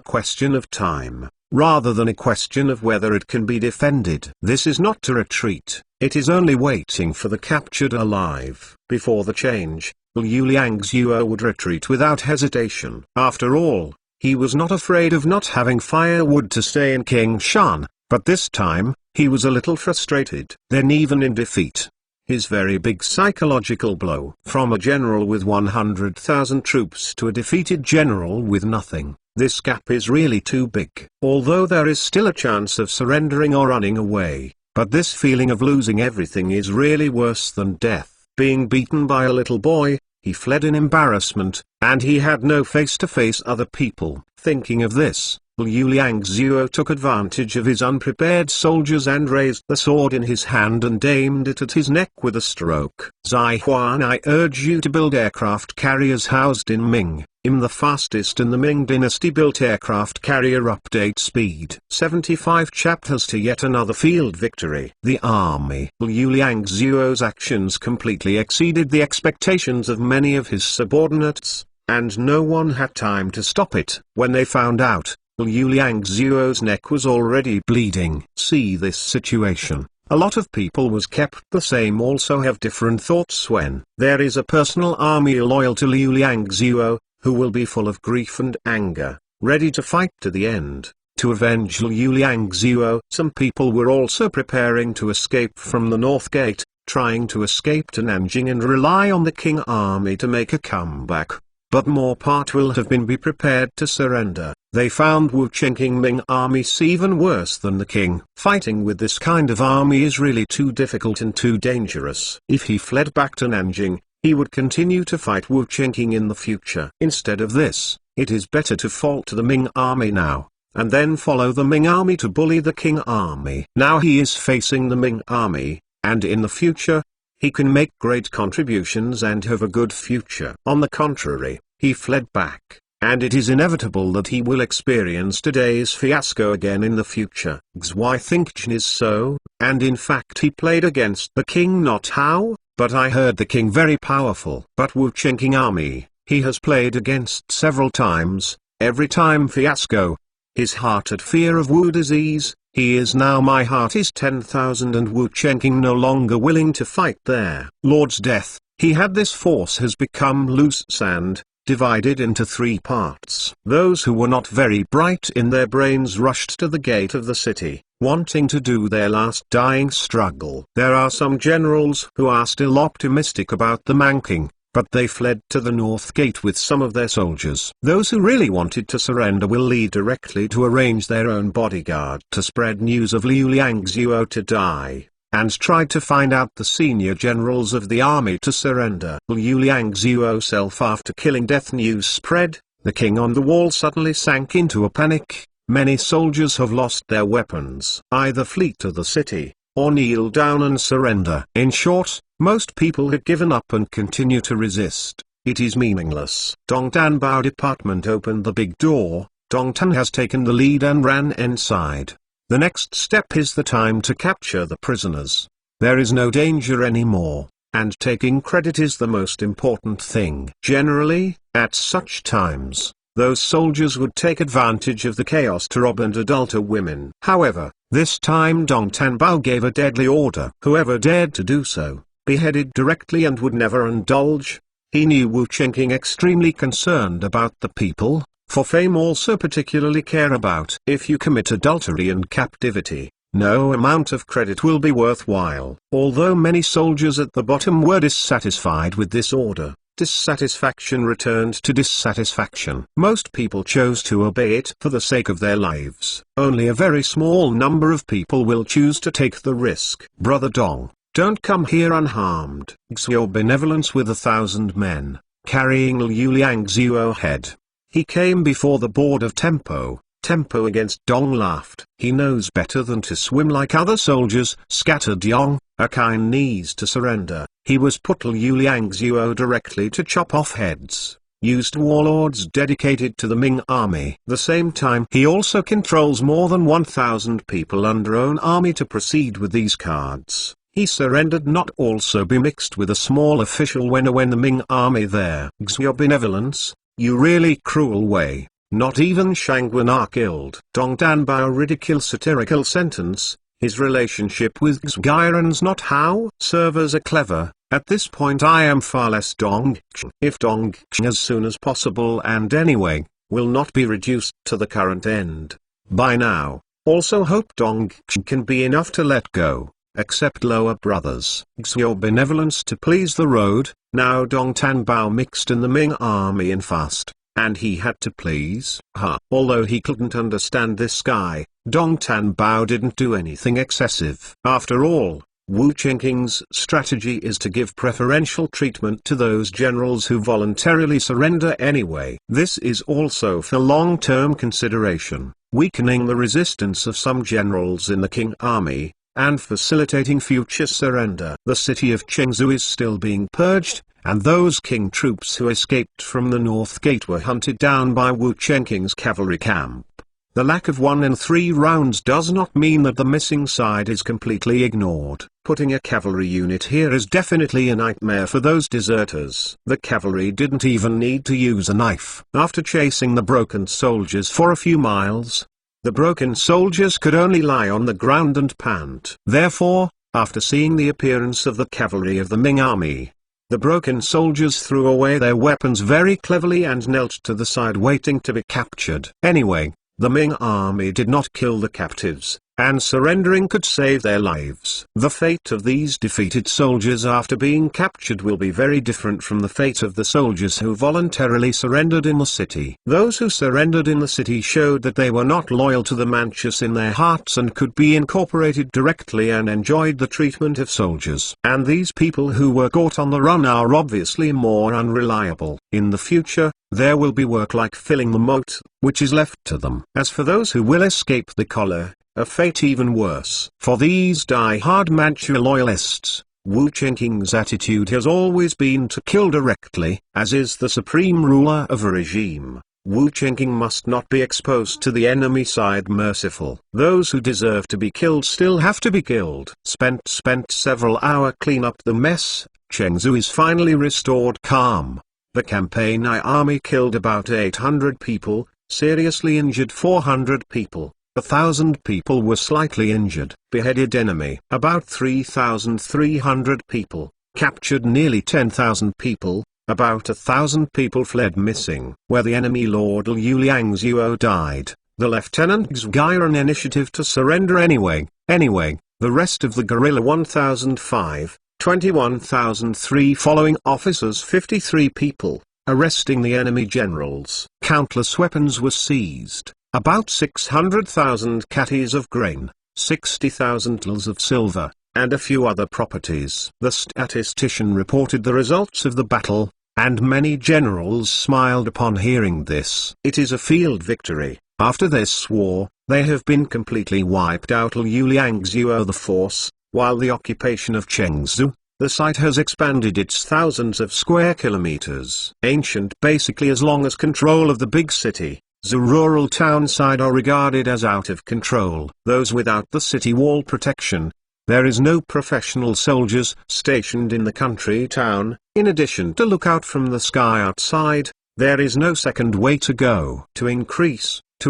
question of time, rather than a question of whether it can be defended. This is not to retreat, it is only waiting for the captured alive. Before the change, Liu Liangzuo would retreat without hesitation. After all, he was not afraid of not having firewood to stay in Kingshan, but this time, he was a little frustrated. Then even in defeat, his very big psychological blow from a general with 100,000 troops to a defeated general with nothing, this gap is really too big. Although there is still a chance of surrendering or running away, but this feeling of losing everything is really worse than death. Being beaten by a little boy, he fled in embarrassment, and he had no face to face other people. Thinking of this, Liu Liangzuo took advantage of his unprepared soldiers and raised the sword in his hand and aimed it at his neck with a stroke. Zai Huan, I urge you to build aircraft carriers housed in Ming. I'm the fastest in the Ming dynasty built aircraft carrier. Update speed 75 chapters to yet another field victory. The army. Liu Liangzuo's actions completely exceeded the expectations of many of his subordinates, and no one had time to stop it. When they found out, Liu Liangzuo's neck was already bleeding. See this situation. A lot of people was kept the same also have different thoughts when there is a personal army loyal to Liu Liangzuo, who will be full of grief and anger, ready to fight to the end, to avenge Liu Liangzuo. Some people were also preparing to escape from the North Gate, trying to escape to Nanjing and rely on the King army to make a comeback. But more part will have been be prepared to surrender. They found Wu Chengqing Ming army even worse than the king. Fighting with this kind of army is really too difficult and too dangerous. If he fled back to Nanjing, he would continue to fight Wu Chengqing in the future. Instead of this, it is better to fall to the Ming army now, and then follow the Ming army to bully the King army. Now he is facing the Ming army, and in the future, he can make great contributions and have a good future. On the contrary, he fled back, and it is inevitable that he will experience today's fiasco again in the future. Why think Jin is so? And in fact he played against the king, not how, but I heard the king very powerful. But Wu Chengqing army, he has played against several times, every time fiasco. His heart had fear of Wu disease. He is now my heart is 10,000 and Wu Chengqing no longer willing to fight there. Lord's death, he had this force has become loose sand, divided into 3 parts. Those who were not very bright in their brains rushed to the gate of the city, wanting to do their last dying struggle. There are some generals who are still optimistic about the Manking, but they fled to the North Gate with some of their soldiers. Those who really wanted to surrender will lead directly to arrange their own bodyguard to spread news of Liu Liangzuo to die, and tried to find out the senior generals of the army to surrender. Liu Liangzuo self after killing death news spread, the king on the wall suddenly sank into a panic. Many soldiers have lost their weapons. Either flee to the city, or kneel down and surrender. In short, most people had given up and continue to resist. It is meaningless. Dong Tanbao department opened the big door. Dong Tan has taken the lead and ran inside. The next step is the time to capture the prisoners. There is no danger anymore, and taking credit is the most important thing. Generally, at such times, those soldiers would take advantage of the chaos to rob and adulter women. However, this time Dong Tanbao gave a deadly order. Whoever dared to do so, beheaded directly and would never indulge. He knew Wu Chengqing extremely concerned about the people, for fame also particularly care about. If you commit adultery and captivity, no amount of credit will be worthwhile. Although many soldiers at the bottom were dissatisfied with this order, dissatisfaction returned to dissatisfaction. Most people chose to obey it for the sake of their lives. Only a very small number of people will choose to take the risk. Brother Dong, don't come here unharmed. Your benevolence with 1,000 men, carrying Liu Liangzuo head. He came before the board of Tempo. Tempo against Dong laughed. He knows better than to swim like other soldiers. Scattered Yong, a kind needs to surrender. He was put Liu Liangzuo directly to chop off heads. Used warlords dedicated to the Ming army. The same time he also controls more than 1,000 people under own army to proceed with these cards. He surrendered not also be mixed with a small official when the Ming army there. Your benevolence, You really cruel way. Not even Shangguan are killed. Dong Danbao ridicule satirical sentence. His relationship with Xgairan's not how. Servers are clever. At this point I am far less Dongqing. If Dongqing as soon as possible and anyway, will not be reduced to the current end. By now. Also hope Dongqing can be enough to let go. Accept lower brothers. Your benevolence to please the road. Now Dong Tanbao mixed in the Ming army in fast. And he had to please her. Although he couldn't understand this guy, Dong Tanbao didn't do anything excessive. After all, Wu Qingqing's strategy is to give preferential treatment to those generals who voluntarily surrender anyway. This is also for long-term consideration, weakening the resistance of some generals in the Qing army, and facilitating future surrender. The city of Chengzu is still being purged, and those Qing troops who escaped from the North Gate were hunted down by Wu Qingqing's cavalry camp. The lack of 1 in 3 rounds does not mean that the missing side is completely ignored. Putting a cavalry unit here is definitely a nightmare for those deserters. The cavalry didn't even need to use a knife. After chasing the broken soldiers for a few miles, the broken soldiers could only lie on the ground and pant. Therefore, after seeing the appearance of the cavalry of the Ming army, the broken soldiers threw away their weapons very cleverly and knelt to the side waiting to be captured. Anyway, the Ming army did not kill the captives, and surrendering could save their lives. The fate of these defeated soldiers after being captured will be very different from the fate of the soldiers who voluntarily surrendered in the city. Those who surrendered in the city showed that they were not loyal to the Manchus in their hearts and could be incorporated directly and enjoyed the treatment of soldiers. And these people who were caught on the run are obviously more unreliable. In the future, there will be work like filling the moat, which is left to them. As for those who will escape the collar, a fate even worse. For these die-hard Manchu loyalists, Wu Qingqing's attitude has always been to kill directly. As is the supreme ruler of a regime, Wu Qingqing must not be exposed to the enemy side merciful. Those who deserve to be killed still have to be killed. Spent several hours clean up the mess. Chengzu is finally restored calm. The campaign army killed about 800 people, seriously injured 400 people. 1,000 people were slightly injured. Beheaded enemy about 3,300 people, captured nearly 10,000 people, about 1,000 people fled missing. Where the enemy Lord Liu Liangzuo died, the Lieutenant Xgairan initiative to surrender anyway. The rest of the guerrilla 1,005, 21,003 following officers 53 people, arresting the enemy generals. Countless weapons were seized. About 600,000 catties of grain, 60,000 tals of silver, and a few other properties. The statistician reported the results of the battle, and many generals smiled upon hearing this. It is a field victory. After this war, they have been completely wiped out. Liu Liangzuo the force, while the occupation of Chengzu, the site has expanded its thousands of square kilometers. Ancient basically as long as control of the big city. The rural town side are regarded as out of control. Those without the city wall protection. There is no professional soldiers stationed in the country town. In addition to look out from the sky outside, there is no second way to go. To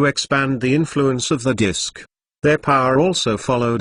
expand the influence of the disk. Their power also followed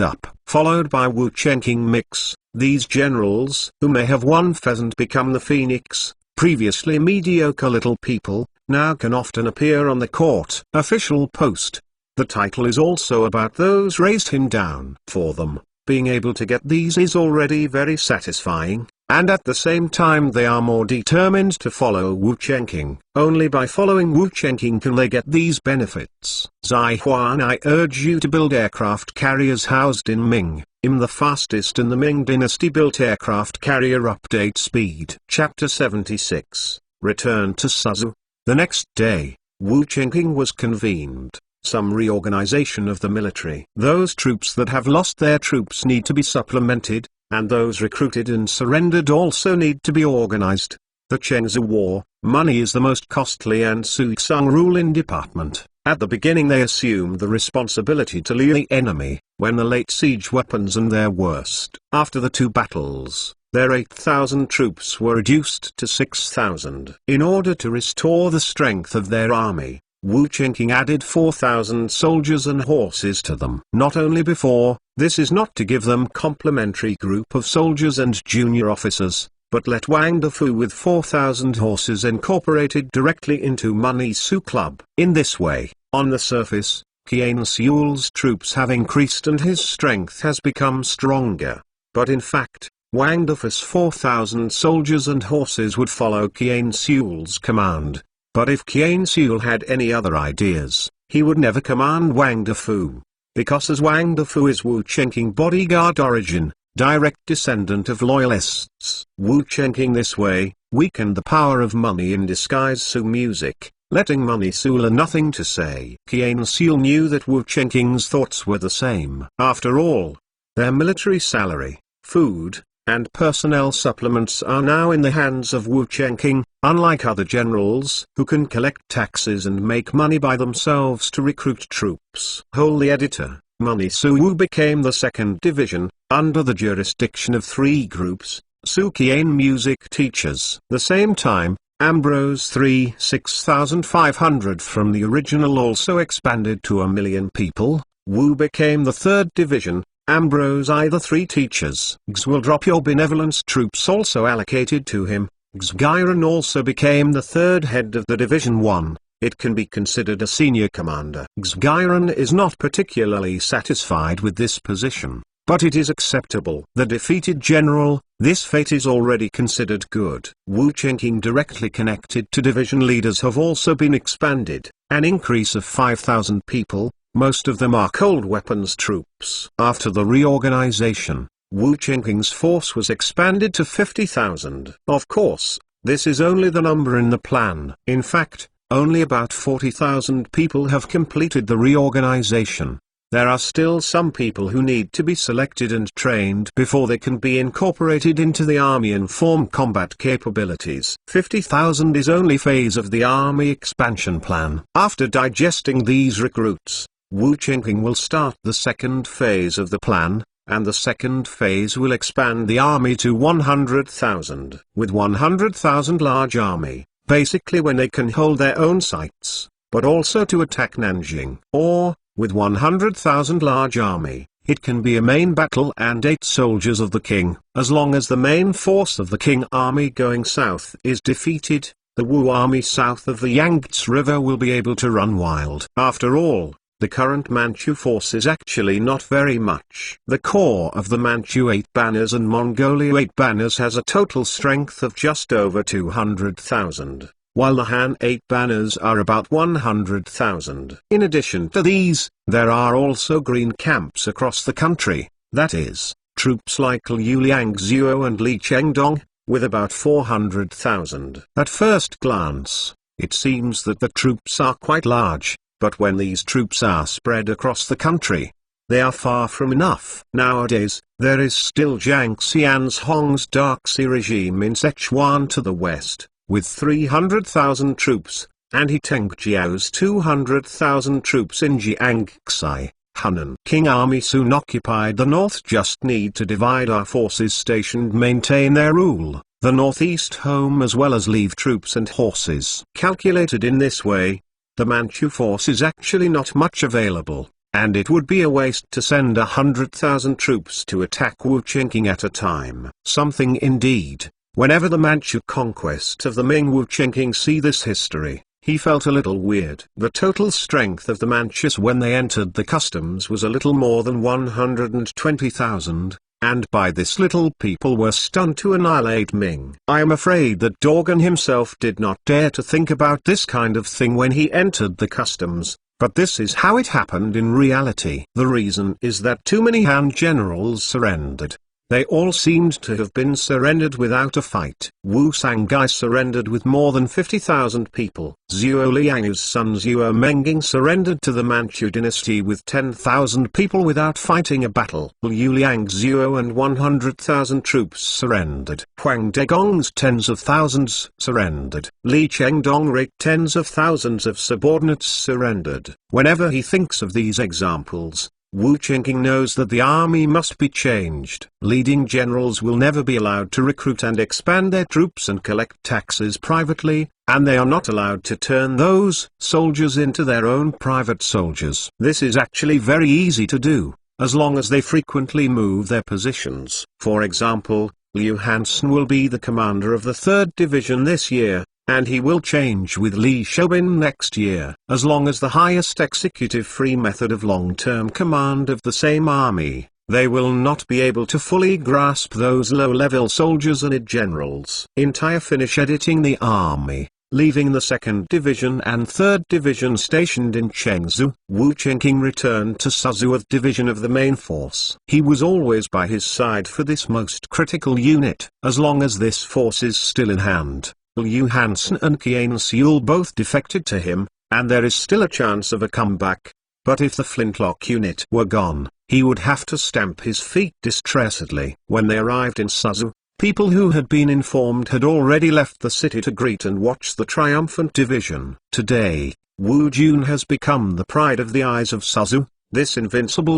by Wu Qingqing mix. These generals, who may have one pheasant become the phoenix, previously mediocre little people, now can often appear on the court official post. The title is also about those raised him down. For them, being able to get these is already very satisfying, and at the same time they are more determined to follow Wu Qingqing. Only by following Wu Qingqing can they get these benefits. Zai Huan, I urge you to build aircraft carriers housed in Ming. I'm the fastest in the Ming dynasty built aircraft carrier update speed. Chapter 76, Return to Suzhou. The next day, Wu Qingqing was convened. Some reorganization of the military. Those troops that have lost their troops need to be supplemented, and those recruited and surrendered also need to be organized. The Chengzu War, money is the most costly and Suixang ruling department. At the beginning they assumed the responsibility to lead the enemy, when the late siege weapons and their worst. After the two battles, their 8,000 troops were reduced to 6,000. In order to restore the strength of their army, Wu Qingking added 4,000 soldiers and horses to them. Not only before, this is not to give them complementary group of soldiers and junior officers, but let Wang Defu with 4,000 horses incorporated directly into Money Su Club. In this way, on the surface, Qian Xiu's troops have increased and his strength has become stronger. But in fact, Wang Defu's 4,000 soldiers and horses would follow Qian Xiu's command. But if Qian Xiu had any other ideas, he would never command Wang Defu. Because as Wang Defu is Wu Qingking bodyguard origin, direct descendant of loyalists, Wu Qingking this way weakened the power of Money in Disguise Su music, letting Money Su learn nothing to say. Qian Xiu knew that Wu Qingking's thoughts were the same. After all, their military salary, food, and personnel supplements are now in the hands of Wu Qingking, unlike other generals who can collect taxes and make money by themselves to recruit troops. Wholly editor, Money Su Wu became the second division, under the jurisdiction of 3 groups, Su Qian music teachers. The same time, Ambrose 6,500 from the original also expanded to 1,000,000 people. Wu became the third division, Ambrose either 3 teachers. X will drop your benevolence troops also allocated to him. Xgiron also became the third head of the Division 1. It can be considered a senior commander. Xgiron is not particularly satisfied with this position, but it is acceptable. The defeated general, this fate is already considered good. Wu Qingking directly connected to division leaders have also been expanded, an increase of 5,000 people. Most of them are cold weapons troops. After the reorganization, Wu Qingking's force was expanded to 50,000. Of course, this is only the number in the plan. In fact, only about 40,000 people have completed the reorganization. There are still some people who need to be selected and trained before they can be incorporated into the army and form combat capabilities. 50,000 is only phase of the army expansion plan. After digesting these recruits, Wu Qingking will start the second phase of the plan, and the second phase will expand the army to 100,000. With 100,000 large army, basically when they can hold their own sites, but also to attack Nanjing. Or, with 100,000 large army, it can be a main battle and 8 soldiers of the king. As long as the main force of the king army going south is defeated, the Wu army south of the Yangtze River will be able to run wild. After all, the current Manchu force is actually not very much. The core of the Manchu 8 banners and Mongolia 8 banners has a total strength of just over 200,000, while the Han 8 banners are about 100,000. In addition to these, there are also green camps across the country, that is, troops like Liu Liangzuo and Li Chengdong, with about 400,000. At first glance, it seems that the troops are quite large. But when these troops are spread across the country, they are far from enough. Nowadays, there is still Jiang Xian's Hong's Dark Sea regime in Sichuan to the west, with 300,000 troops, and He Tengjiao's 200,000 troops in Jiangxi, Hunan. King Army soon occupied the north. Just need to divide our forces stationed maintain their rule, the northeast home as well as leave troops and horses. Calculated in this way, the Manchu force is actually not much available, and it would be a waste to send 100,000 troops to attack Wu Qingking at a time. Something indeed. Whenever the Manchu conquest of the Ming Wu Qingking see this history, he felt a little weird. The total strength of the Manchus when they entered the customs was a little more than 120,000. And by this little people were stunned to annihilate Ming. I am afraid that Dorgan himself did not dare to think about this kind of thing when he entered the customs, but this is how it happened in reality. The reason is that too many Han generals surrendered. They all seemed to have been surrendered without a fight. Wu Sangai surrendered with more than 50,000 people. Zhuo Liang's son Zhuo Mengjing surrendered to the Manchu dynasty with 10,000 people without fighting a battle. Liu Liangzuo and 100,000 troops surrendered. Huang Degong's tens of thousands surrendered. Li Chengdong raked tens of thousands of subordinates surrendered. Whenever he thinks of these examples, Wu Qingqing knows that the army must be changed. Leading generals will never be allowed to recruit and expand their troops and collect taxes privately, and they are not allowed to turn those soldiers into their own private soldiers. This is actually very easy to do, as long as they frequently move their positions. For example, Liu Hansen will be the commander of the 3rd Division this year, and he will change with Li Xiaobin next year. As long as the highest executive free method of long-term command of the same army, they will not be able to fully grasp those low-level soldiers and generals. Entire finish editing the army, leaving the 2nd Division and 3rd Division stationed in Chengzu. Wu Qingqing returned to Suzhou Division of the main force. He was always by his side for this most critical unit. As long as this force is still in hand, Liu Hansen and Qian Seul both defected to him, and there is still a chance of a comeback. But if the flintlock unit were gone, he would have to stamp his feet distressedly. When they arrived in Suzhou, people who had been informed had already left the city to greet and watch the triumphant division. Today, Wu Jun has become the pride of the eyes of Suzhou, this invincible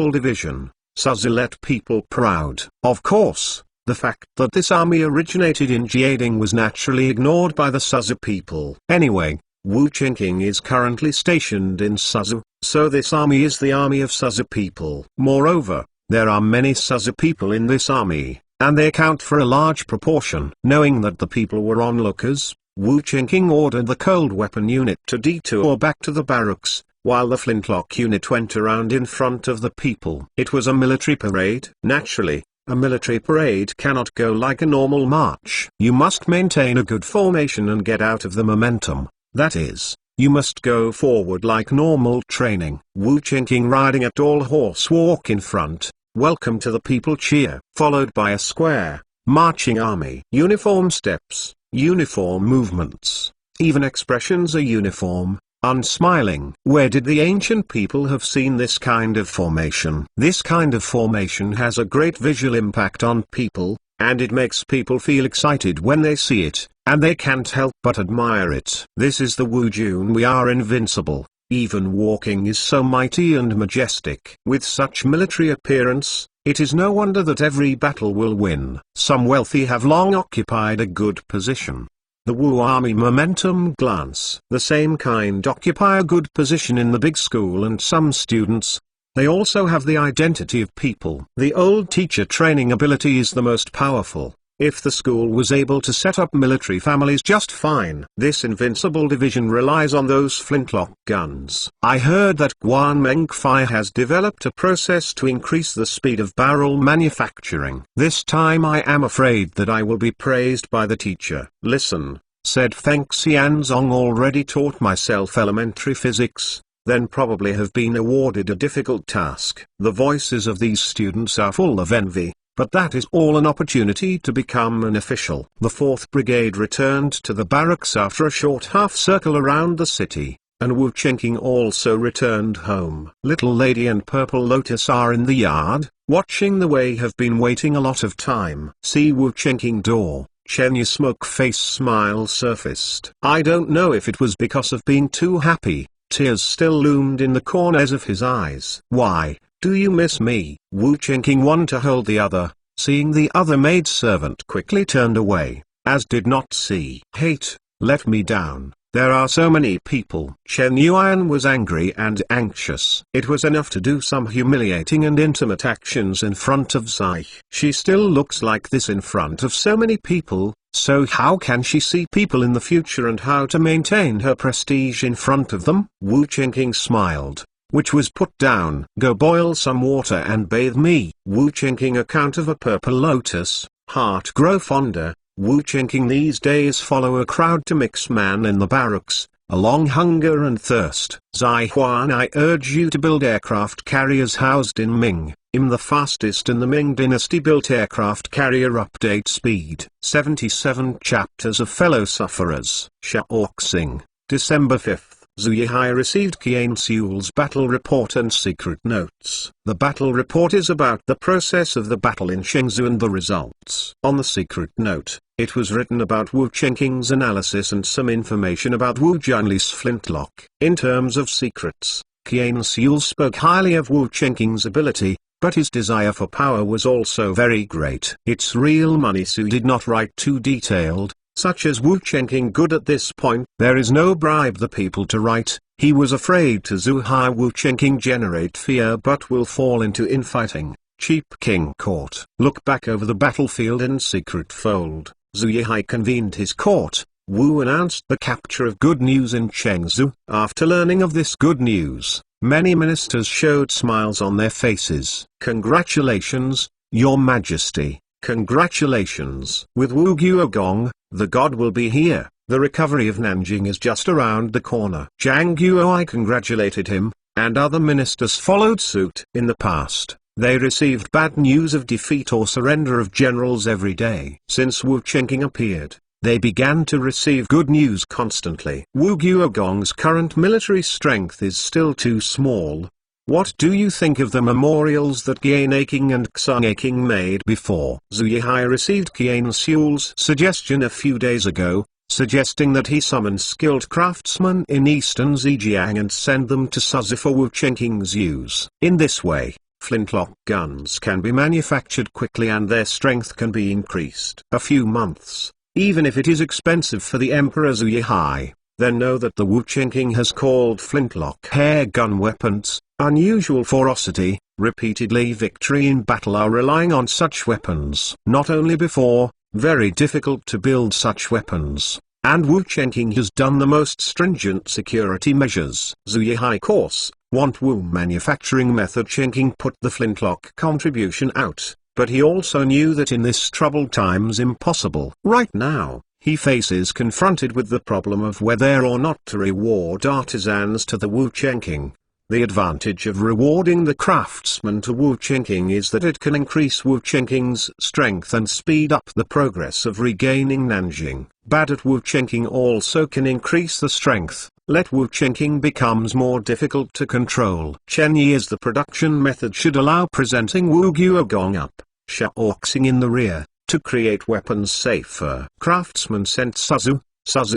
division. Suzhou let people proud. Of course, the fact that this army originated in Jiading was naturally ignored by the Suzhou people. Anyway, Wu Qingqing is currently stationed in Suzhou, so this army is the army of Suzhou people. Moreover, there are many Suzhou people in this army, and they account for a large proportion. Knowing that the people were onlookers, Wu Qingqing ordered the cold weapon unit to detour back to the barracks, while the flintlock unit went around in front of the people. It was a military parade. Naturally, a military parade cannot go like a normal march. You must maintain a good formation and get out of the momentum. That is, you must go forward like normal training. Wu Qingqing riding a tall horse walk in front, welcome to the people cheer, followed by a square, marching army. Uniform steps, uniform movements, even expressions are uniform, unsmiling. Where did the ancient people have seen this kind of formation? This kind of formation has a great visual impact on people, and it makes people feel excited when they see it, and they can't help but admire it. This is the Wu Jun. We are invincible. Even walking is so mighty and majestic. With such military appearance, it is no wonder that every battle will win. Some wealthy have long occupied a good position. The Wu army momentum glance. The same kind occupy a good position in the big school, and some students, they also have the identity of people. The old teacher training ability is the most powerful. If the school was able to set up military families just fine. This invincible division relies on those flintlock guns. I heard that Guanmeng Fire has developed a process to increase the speed of barrel manufacturing. This time I am afraid that I will be praised by the teacher. Listen, said Feng Xianzong, already taught myself elementary physics, then probably have been awarded a difficult task. The voices of these students are full of envy. But that is all an opportunity to become an official. The 4th Brigade returned to the barracks after a short half-circle around the city, and Wu Qingqing also returned home. Little Lady and Purple Lotus are in the yard, watching the way. Have been waiting a lot of time. See Wu Qingqing door. Chenyu smoke face smile surfaced. I don't know if it was because of being too happy, tears still loomed in the corners of his eyes. Why? Do you miss me? Wu Qingqing one to hold the other, seeing the other maidservant quickly turned away, as did not see. Hate, let me down, there are so many people. Chen Yuan was angry and anxious. It was enough to do some humiliating and intimate actions in front of Zai. She still looks like this in front of so many people, so how can she see people in the future and how to maintain her prestige in front of them? Wu Qingqing smiled, which was put down. Go boil some water and bathe me. Wu Qingqing account of a purple lotus, heart grow fonder. Wu Qingqing these days follow a crowd to mix man in the barracks, along hunger and thirst. Zai Huan, I urge you to build aircraft carriers housed in Ming. I'm the fastest in the Ming dynasty built aircraft carrier. Update speed. 77 chapters of fellow sufferers. Shaoxing, December 5th. Zhu Yihai received Qian Seul's battle report and secret notes. The battle report is about the process of the battle in Chengzu and the results. On the secret note, it was written about Wu Qingqing's analysis and some information about Wu Junli's flintlock. In terms of secrets, Qian Xiul spoke highly of Wu Chenqing's ability, but his desire for power was also very great. It's real money. Su did not write too detailed, such as Wu Chenqing good at this point. There is no bribe the people to write. He was afraid to Zuhai Wu Chenqing generate fear but will fall into infighting. Cheap king court. Look back over the battlefield in secret fold. Zhu Yihai convened his court. Wu announced the capture of Good News in Chengzu. After learning of this good news, many ministers showed smiles on their faces. Congratulations, Your Majesty. Congratulations. With Wu Guogong, the god will be here. The recovery of Nanjing is just around the corner. Zhang Guoi congratulated him, and other ministers followed suit. In the past, they received bad news of defeat or surrender of generals every day. Since Wu Chenqing appeared, they began to receive good news constantly. Wu Guogong's current military strength is still too small. What do you think of the memorials that Qian King and Xang King made before? Zhu Yihai received Qian Xiul's suggestion a few days ago, suggesting that he summon skilled craftsmen in eastern Zhejiang and send them to Suzu for Wu Chenqing's use. In this way, flintlock guns can be manufactured quickly and their strength can be increased. A few months, even if it is expensive for the Emperor Zhu Yihai, then know that the Wu Chenqing has called flintlock hair gun weapons, unusual ferocity, repeatedly victory in battle are relying on such weapons. Not only before, very difficult to build such weapons, and Wu Chenqing has done the most stringent security measures. Zhu Yihai course, want Wu manufacturing method. Chenqing put the flintlock contribution out, but he also knew that in this troubled times impossible. Right now, he faces confronted with the problem of whether or not to reward artisans to the Wu Chenqing. The advantage of rewarding the craftsman to Wu Chenqing is that it can increase Wu Chenqing's strength and speed up the progress of regaining Nanjing. Bad at Wu Chenqing also can increase the strength, let Wu Chenqing becomes more difficult to control. Chen Yi is the production method should allow presenting Wu Guogong up, Shaoxing in the rear, to create weapons safer. Craftsman sent Suzu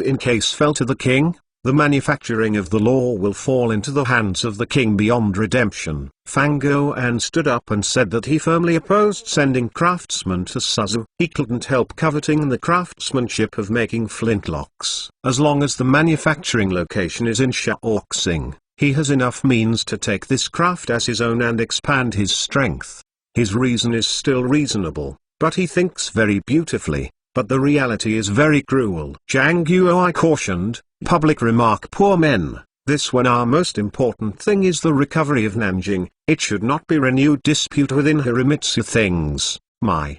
in case fell to the king. The manufacturing of the law will fall into the hands of the king beyond redemption. Fang Guoan stood up and said that he firmly opposed sending craftsmen to Suzu. He couldn't help coveting the craftsmanship of making flintlocks. As long as the manufacturing location is in Shaoxing, he has enough means to take this craft as his own and expand his strength. His reason is still reasonable, but he thinks very beautifully, but the reality is very cruel. Zhang Guoi cautioned, public remark poor men, this when our most important thing is the recovery of Nanjing, it should not be renewed dispute within Hiramitsu things.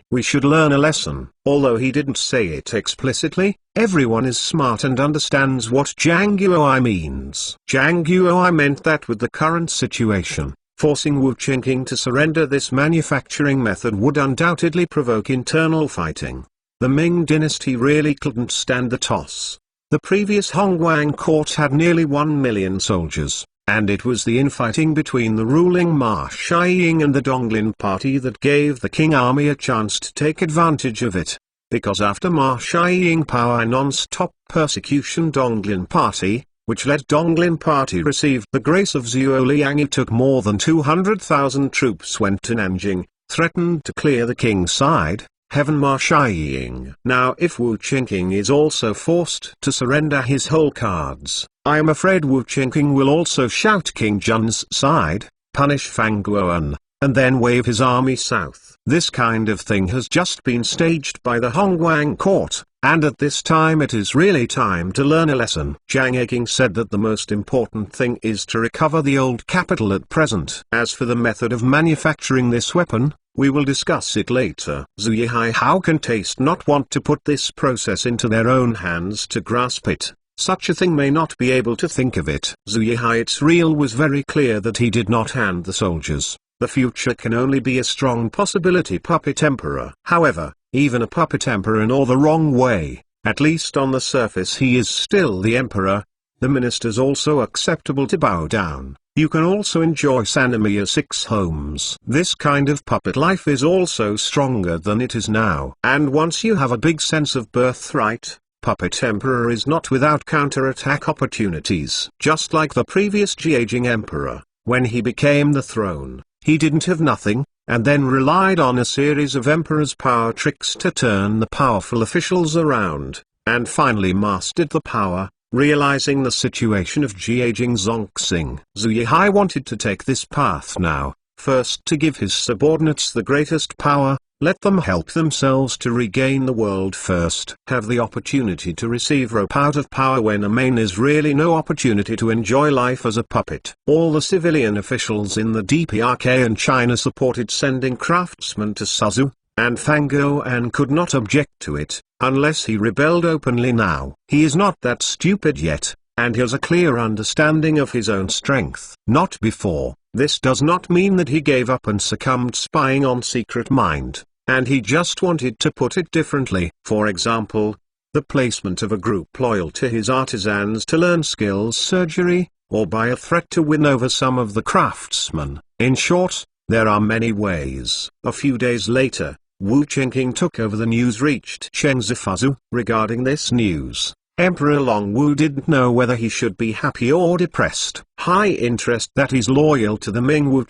We should learn a lesson. Although he didn't say it explicitly, everyone is smart and understands what Zhang Guoi means. Zhang Guoi meant that with the current situation, forcing Wu Chenqing to surrender this manufacturing method would undoubtedly provoke internal fighting. The Ming dynasty really couldn't stand the toss. The previous Hongguang court had nearly 1 million soldiers, and it was the infighting between the ruling Ma Shiying and the Donglin party that gave the King army a chance to take advantage of it. Because after Ma Shiying power non-stop persecution Donglin party, which led Donglin party received the grace of Zhuo Liang. It took more than 200,000 troops went to Nanjing, threatened to clear the king's side. Heaven Ma Shiying. Now if Wu Chenqing is also forced to surrender his whole cards, I am afraid Wu Chenqing will also shout King Jun's side, punish Fang Guoan, and then wave his army south. This kind of thing has just been staged by the Hongguang court, and at this time it is really time to learn a lesson. Zhang King said that the most important thing is to recover the old capital at present. As for the method of manufacturing this weapon, we will discuss it later. Zhu Yihai, how can taste not want to put this process into their own hands to grasp it? Such a thing may not be able to think of it. Zhu Yihai's real was very clear that he did not hand the soldiers. The future can only be a strong possibility puppet emperor. However, even a puppet emperor in all the wrong way, at least on the surface he is still the emperor. The ministers also acceptable to bow down. You can also enjoy Sanamiya 6 homes. This kind of puppet life is also stronger than it is now. And once you have a big sense of birthright, puppet emperor is not without counterattack opportunities. Just like the previous aging emperor, when he became the throne, he didn't have nothing, and then relied on a series of emperor's power tricks to turn the powerful officials around, and finally mastered the power, realizing the situation of aging Zongxing. Zhu Yihai wanted to take this path now, first to give his subordinates the greatest power, let them help themselves to regain the world first. Have the opportunity to receive rope out of power when a main is really no opportunity to enjoy life as a puppet. All the civilian officials in the DPRK and China supported sending craftsmen to Suzhou, and Fang Guoan could not object to it, unless he rebelled openly now. He is not that stupid yet, and has a clear understanding of his own strength. Not before. This does not mean that he gave up and succumbed spying on secret mind. And he just wanted to put it differently. For example, the placement of a group loyal to his artisans to learn skills surgery, or by a threat to win over some of the craftsmen. In short, there are many ways. A few days later, Wu Qingqing took over the news reached Chengzifazu. Regarding this news, Emperor Longwu didn't know whether he should be happy or depressed. High interest that he's loyal to the Ming. Wu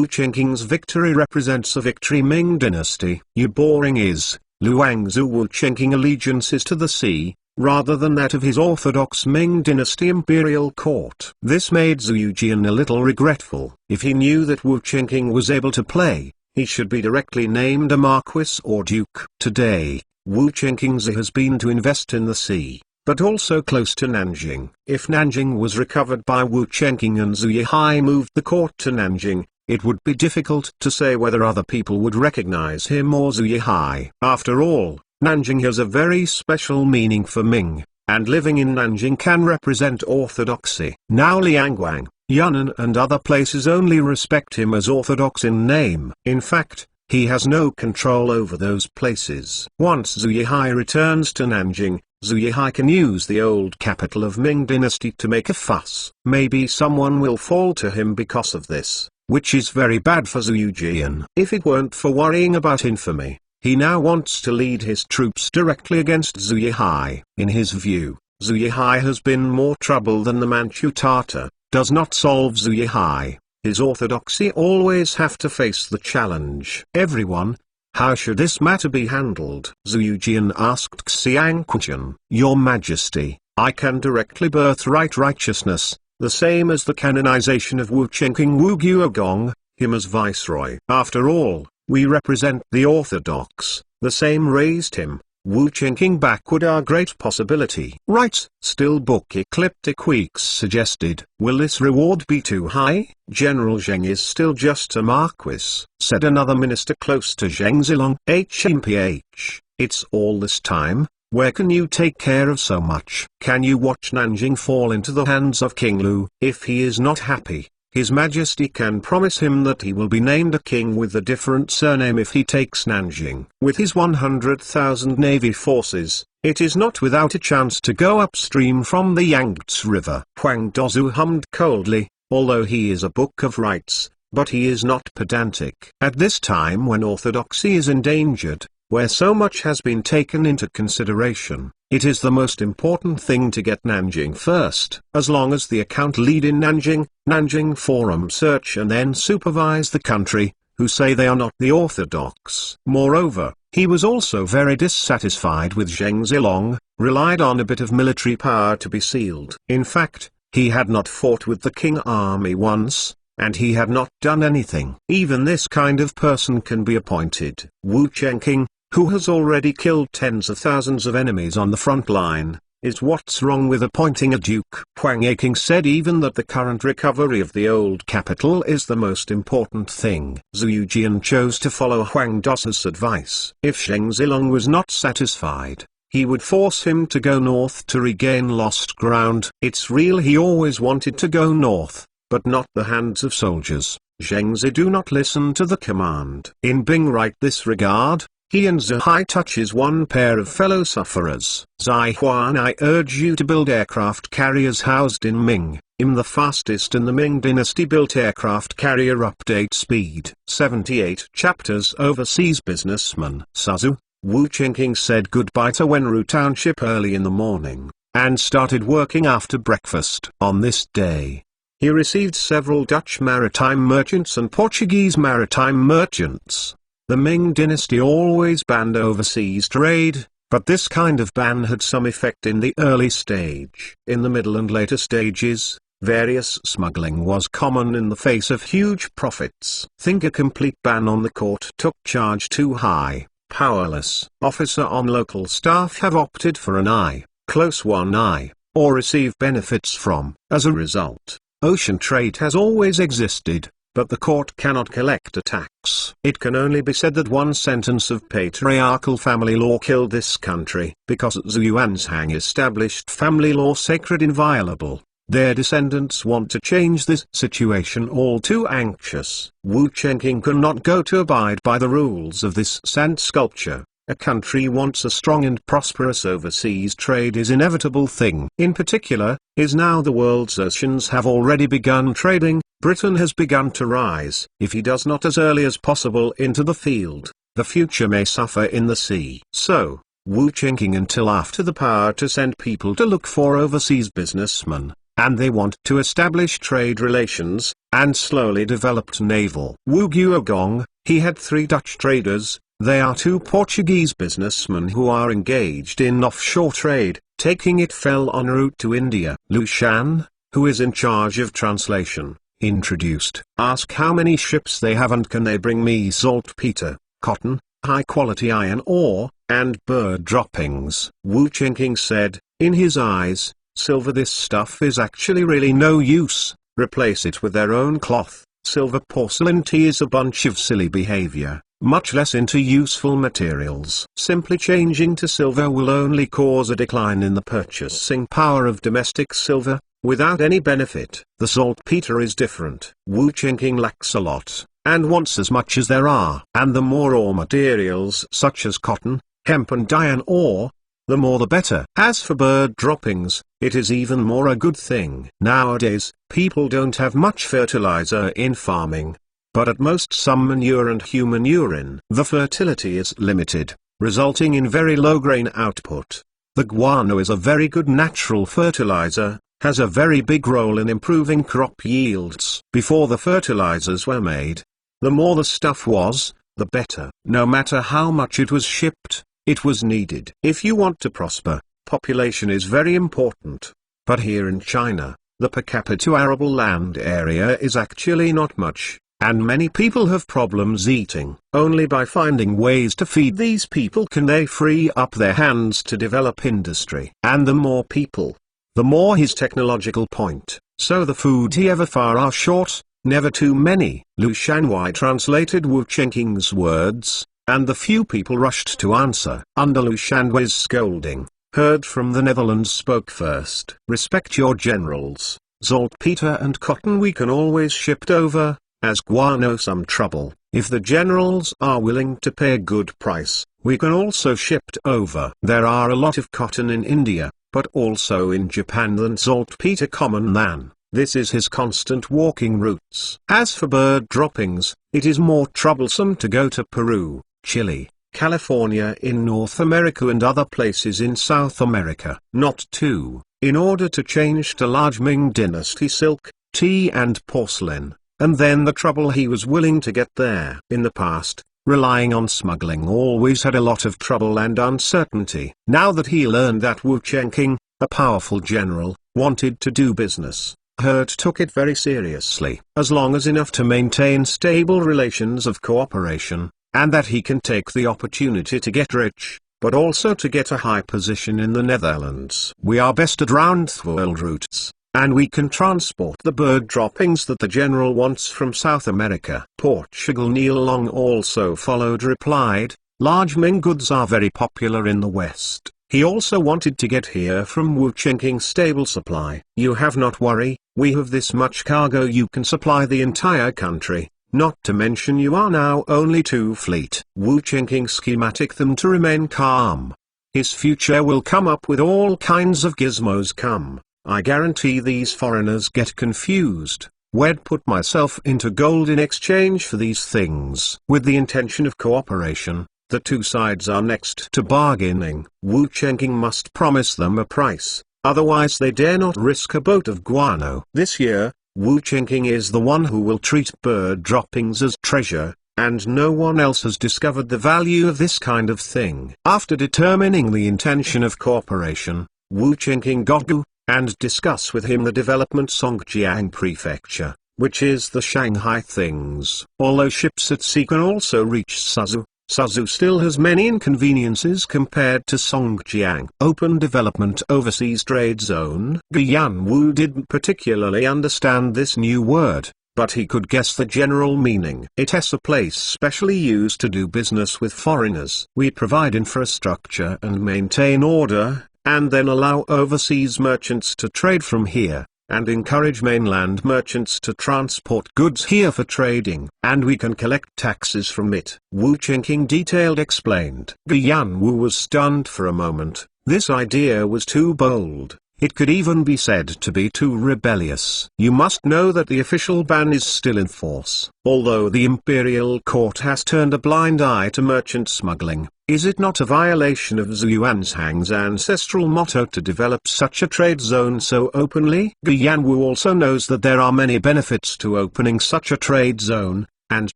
Qingqing's victory represents a victory Ming dynasty. You boring is, Luangzu Wu Qingqing allegiance is to the sea, rather than that of his orthodox Ming dynasty imperial court. This made Zhu Yujian a little regretful. If he knew that Wu Qingqing was able to play, he should be directly named a marquis or duke. Today, Wu Qingqing's has been to invest in the sea, but also close to Nanjing. If Nanjing was recovered by Wu Qingqing and Zhu Yihai moved the court to Nanjing, it would be difficult to say whether other people would recognize him or Zhu Yihai. After all, Nanjing has a very special meaning for Ming, and living in Nanjing can represent orthodoxy. Now Liangguang, Yunnan and other places only respect him as orthodox in name. In fact, he has no control over those places. Once Zhu Yihai returns to Nanjing, Zhu Yihai can use the old capital of Ming dynasty to make a fuss. Maybe someone will fall to him because of this, which is very bad for Zhu Yujian. If it weren't for worrying about infamy, he now wants to lead his troops directly against Zhu Yihai. In his view, Zhu Yihai has been more trouble than the Manchu Tartar, does not solve Zhu Yihai. His orthodoxy always have to face the challenge. Everyone, how should this matter be handled? Zhu Yujian asked Xiang Quanchen. Your Majesty, I can directly birthright righteousness, the same as the canonization of Wu Qingqing Wu Guogong, him as viceroy. After all, we represent the orthodox, the same raised him. Wu Qingqing backward are great possibility. Right, still book Ecliptic Weeks suggested. Will this reward be too high? General Zheng is still just a marquis, said another minister close to Zheng Zilong. HMPH, it's all this time. Where can you take care of so much? Can you watch Nanjing fall into the hands of King Lu? If he is not happy, His Majesty can promise him that he will be named a king with a different surname if he takes Nanjing. With his 100,000 navy forces, it is not without a chance to go upstream from the Yangtze River. Huang Dozu hummed coldly, although he is a book of rights, but he is not pedantic. At this time when orthodoxy is endangered, where so much has been taken into consideration, it is the most important thing to get Nanjing first. As long as the account lead in Nanjing, Nanjing Forum search and then supervise the country, who say they are not the orthodox. Moreover, he was also very dissatisfied with Zheng Zilong, relied on a bit of military power to be sealed. In fact, he had not fought with the King army once, and he had not done anything. Even this kind of person can be appointed. Wu Qingqing, who has already killed tens of thousands of enemies on the front line, is what's wrong with appointing a duke. Huang Yaking said even that the current recovery of the old capital is the most important thing. Zhu Yujian chose to follow Huang Dosa's advice. If Zheng Zilong was not satisfied, he would force him to go north to regain lost ground. It's real, he always wanted to go north, but not the hands of soldiers. Zheng Zi do not listen to the command. In Bing right this regard, he and Zihai touches one pair of fellow sufferers. Zai Huan, I urge you to build aircraft carriers housed in Ming. I'm the fastest in the Ming dynasty built aircraft carrier. Update speed 78 chapters. Overseas businessman Suzu, Wu Qingqing said goodbye to Wenru Township early in the morning, and started working after breakfast. On this day, he received several Dutch maritime merchants and Portuguese maritime merchants. The Ming dynasty always banned overseas trade, but this kind of ban had some effect in the early stage. In the middle and later stages, various smuggling was common in the face of huge profits. Think a complete ban on the court took charge too high. Powerless officer on local staff have opted for an eye, close one eye, or receive benefits from. As a result, ocean trade has always existed, but the court cannot collect a tax. It can only be said that one sentence of patriarchal family law killed this country, because Xuanzang established family law sacred inviolable. Their descendants want to change this situation, all too anxious. Wu Qingqing cannot go to abide by the rules of this sand sculpture. A country wants a strong and prosperous overseas trade is inevitable thing. In particular, is now the world's oceans have already begun trading. Britain has begun to rise. If he does not as early as possible into the field, the future may suffer in the sea. So, Wu Qingqing until after the power to send people to look for overseas businessmen, and they want to establish trade relations, and slowly developed naval. Wu Guogong, he had 3 Dutch traders, they are 2 Portuguese businessmen who are engaged in offshore trade, taking it fell en route to India. Lu Shan, who is in charge of translation, introduced. Ask how many ships they have and can they bring me saltpeter, cotton, high-quality iron ore, and bird droppings. Wu Qingqing said, in his eyes, silver, this stuff is actually really no use, replace it with their own cloth. Silver porcelain tea is a bunch of silly behavior, much less into useful materials. Simply changing to silver will only cause a decline in the purchasing power of domestic silver, without any benefit. The saltpeter is different. Wu Qingqing lacks a lot, and wants as much as there are. And the more raw materials such as cotton, hemp and iron ore, the more the better. As for bird droppings, it is even more a good thing. Nowadays, people don't have much fertilizer in farming, but at most some manure and human urine. The fertility is limited, resulting in very low grain output. The guano is a very good natural fertilizer, has a very big role in improving crop yields. Before the fertilizers were made, the more the stuff was, the better. No matter how much it was shipped, it was needed. If you want to prosper, population is very important. But here in China, the per capita arable land area is actually not much, and many people have problems eating. Only by finding ways to feed these people can they free up their hands to develop industry. And the more people, the more his technological point. So the food he ever far are short, never too many. Lu Shanwei translated Wu Qingqing's words, and the few people rushed to answer. Under Lu Shanwei's scolding, Heard from the Netherlands spoke first. Respect your generals. Saltpeter and cotton we can always shipped over, as guano some trouble. If the generals are willing to pay a good price, we can also shipped over. There are a lot of cotton in India, but also in Japan than saltpeter common than. This is his constant walking routes. As for bird droppings, it is more troublesome to go to Peru, Chile, California in North America and other places in South America. Not to, in order to change to large Ming dynasty silk, tea and porcelain, and then the trouble he was willing to get there. In the past, relying on smuggling always had a lot of trouble and uncertainty. Now that he learned that Wu Qingqing, a powerful general, wanted to do business, Hurt took it very seriously. As long as enough to maintain stable relations of cooperation, and that he can take the opportunity to get rich, but also to get a high position in the Netherlands. We are best at round-the-world routes, and we can transport the bird droppings that the general wants from South America. Portugal Neil Long also followed replied, large Ming goods are very popular in the West. He also wanted to get here from Wu Qingqing's stable supply. You have not worry, we have this much cargo you can supply the entire country. Not to mention you are now only 2 fleet. Wu Qingqing schematic them to remain calm. His future will come up with all kinds of gizmos come. I guarantee these foreigners get confused. Where'd put myself into gold in exchange for these things. With the intention of cooperation, The two sides are next to bargaining. Wu Chengqing must promise them a price, otherwise they dare not risk a boat of guano. This year, Wu Chengqing is the one who will treat bird droppings as treasure, and no one else has discovered the value of this kind of thing. After determining the intention of cooperation, Wu Chengqing got Gu, and discuss with him the development Songjiang Prefecture, which is the Shanghai things. Although ships at sea can also reach Suzhou, Suzhou still has many inconveniences compared to Songjiang. Open development overseas trade zone. Guyan Wu didn't particularly understand this new word, but he could guess the general meaning. It is a place specially used to do business with foreigners. We provide infrastructure and maintain order, and then allow overseas merchants to trade from here, and encourage mainland merchants to transport goods here for trading, and we can collect taxes from it. Wu Chengqing detailed explained. Guyan Wu was stunned for a moment. This idea was too bold. It could even be said to be too rebellious. You must know that the official ban is still in force. Although the imperial court has turned a blind eye to merchant smuggling, is it not a violation of Zhu Yuanzhang's ancestral motto to develop such a trade zone so openly? Guyan Wu also knows that there are many benefits to opening such a trade zone, and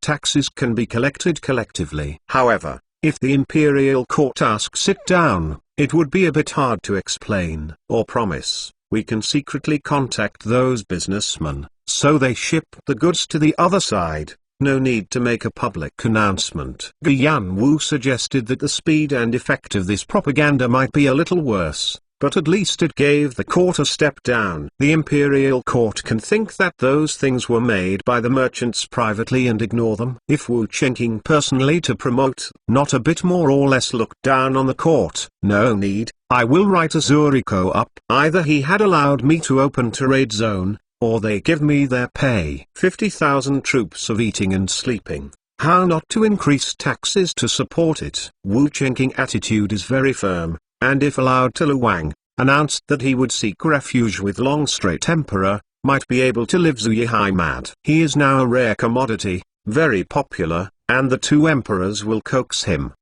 taxes can be collected collectively. However, if the imperial court asks it down, it would be a bit hard to explain or promise. We can secretly contact those businessmen, so they ship the goods to the other side. No need to make a public announcement. Guyan Wu suggested that the speed and effect of this propaganda might be a little worse, but at least it gave the court a step down. The imperial court can think that those things were made by the merchants privately and ignore them. If Wu Chengqing personally to promote, not a bit more or less look down on the court, no need, I will write a Zuriko up. Either he had allowed me to open trade zone, or they give me their pay. 50,000 troops of eating and sleeping. How not to increase taxes to support it? Wu Chengqing attitude is very firm, and if allowed to Lu Wang, announced that he would seek refuge with Longstrait Emperor, might be able to live Zhu Yihai mad. He is now a rare commodity, very popular, and the two emperors will coax him.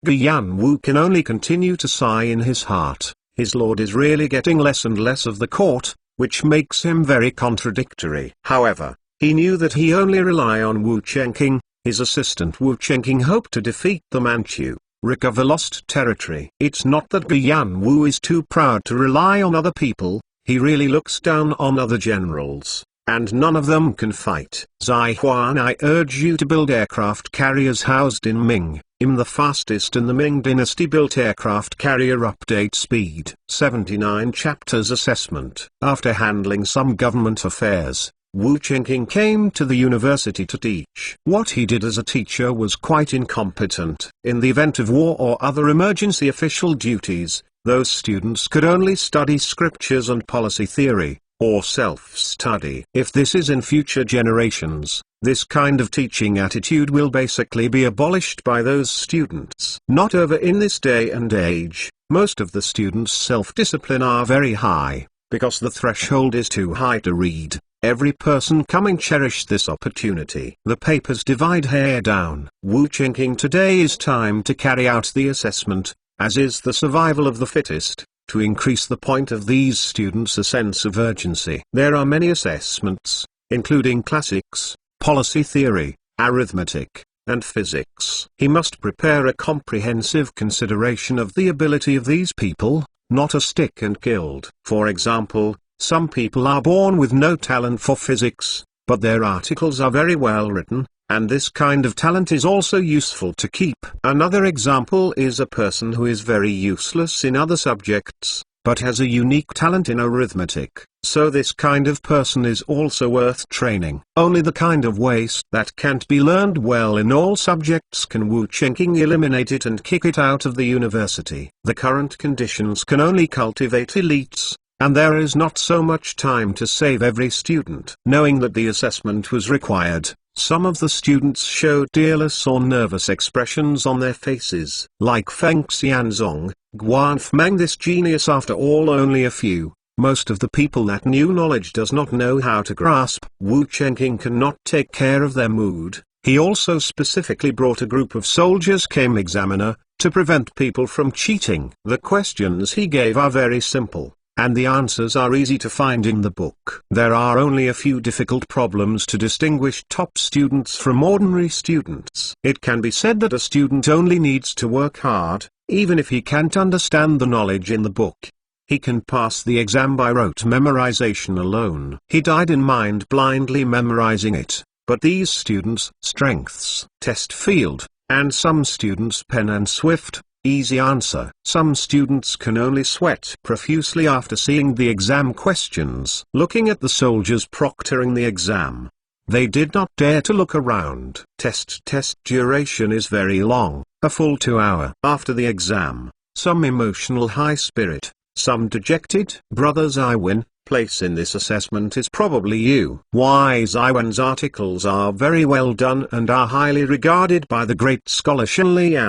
Guyan Wu can only continue to sigh in his heart. His lord is really getting less and less of the court, which makes him very contradictory. However, he knew that he only rely on Wu Chengqing. His assistant Wu Chengqing hoped to defeat the Manchu, recover lost territory. It's not that Guyan Wu is too proud to rely on other people, he really looks down on other generals, and none of them can fight. Zai Huan, I urge you to build aircraft carriers housed in Ming. The fastest in the Ming dynasty built aircraft carrier update speed. 79 chapters assessment. After handling some government affairs, Wu Chengqing came to the university to teach. What he did as a teacher was quite incompetent. In the event of war or other emergency official duties, those students could only study scriptures and policy theory, or self-study. If this is in future generations, this kind of teaching attitude will basically be abolished by those students. Not over in this day and age. Most of the students' self-discipline are very high, because the threshold is too high to read. Every person coming cherish this opportunity. The papers divide hair down. Wu Chengqing, today is time to carry out the assessment, as is the survival of the fittest, to increase the point of these students a sense of urgency. There are many assessments, including classics, policy theory, arithmetic, and physics. He must prepare a comprehensive consideration of the ability of these people, not a stick and killed. For example, some people are born with no talent for physics, but their articles are very well written, and this kind of talent is also useful to keep. Another example is a person who is very useless in other subjects, but has a unique talent in arithmetic. So this kind of person is also worth training. Only the kind of waste that can't be learned well in all subjects can Wu Chengqing eliminate it and kick it out of the university. The current conditions can only cultivate elites, and there is not so much time to save every student. Knowing that the assessment was required, some of the students showed tearless or nervous expressions on their faces. Like Feng Xianzong, Guan Fmeng, this genius, after all only a few. Most of the people that new knowledge does not know how to grasp. Wu Chengqing cannot take care of their mood, He also specifically brought a group of soldiers came examiner, to prevent people from cheating. The questions he gave are very simple, and the answers are easy to find in the book. There are only a few difficult problems to distinguish top students from ordinary students. It can be said that a student only needs to work hard, even if he can't understand the knowledge in the book. He can pass the exam by rote memorization alone. He died in mind blindly memorizing it. But these students' strengths, test field, and some students pen and swift, easy answer. Some students can only sweat profusely after seeing the exam questions. Looking at the soldiers proctoring the exam, they did not dare to look around. Test duration is very long, a full 2 hours. After the exam, some emotional high spirit, some dejected. Brothers Iwin, place in this assessment is probably you. Wise Iwan's articles are very well done and are highly regarded by the great scholar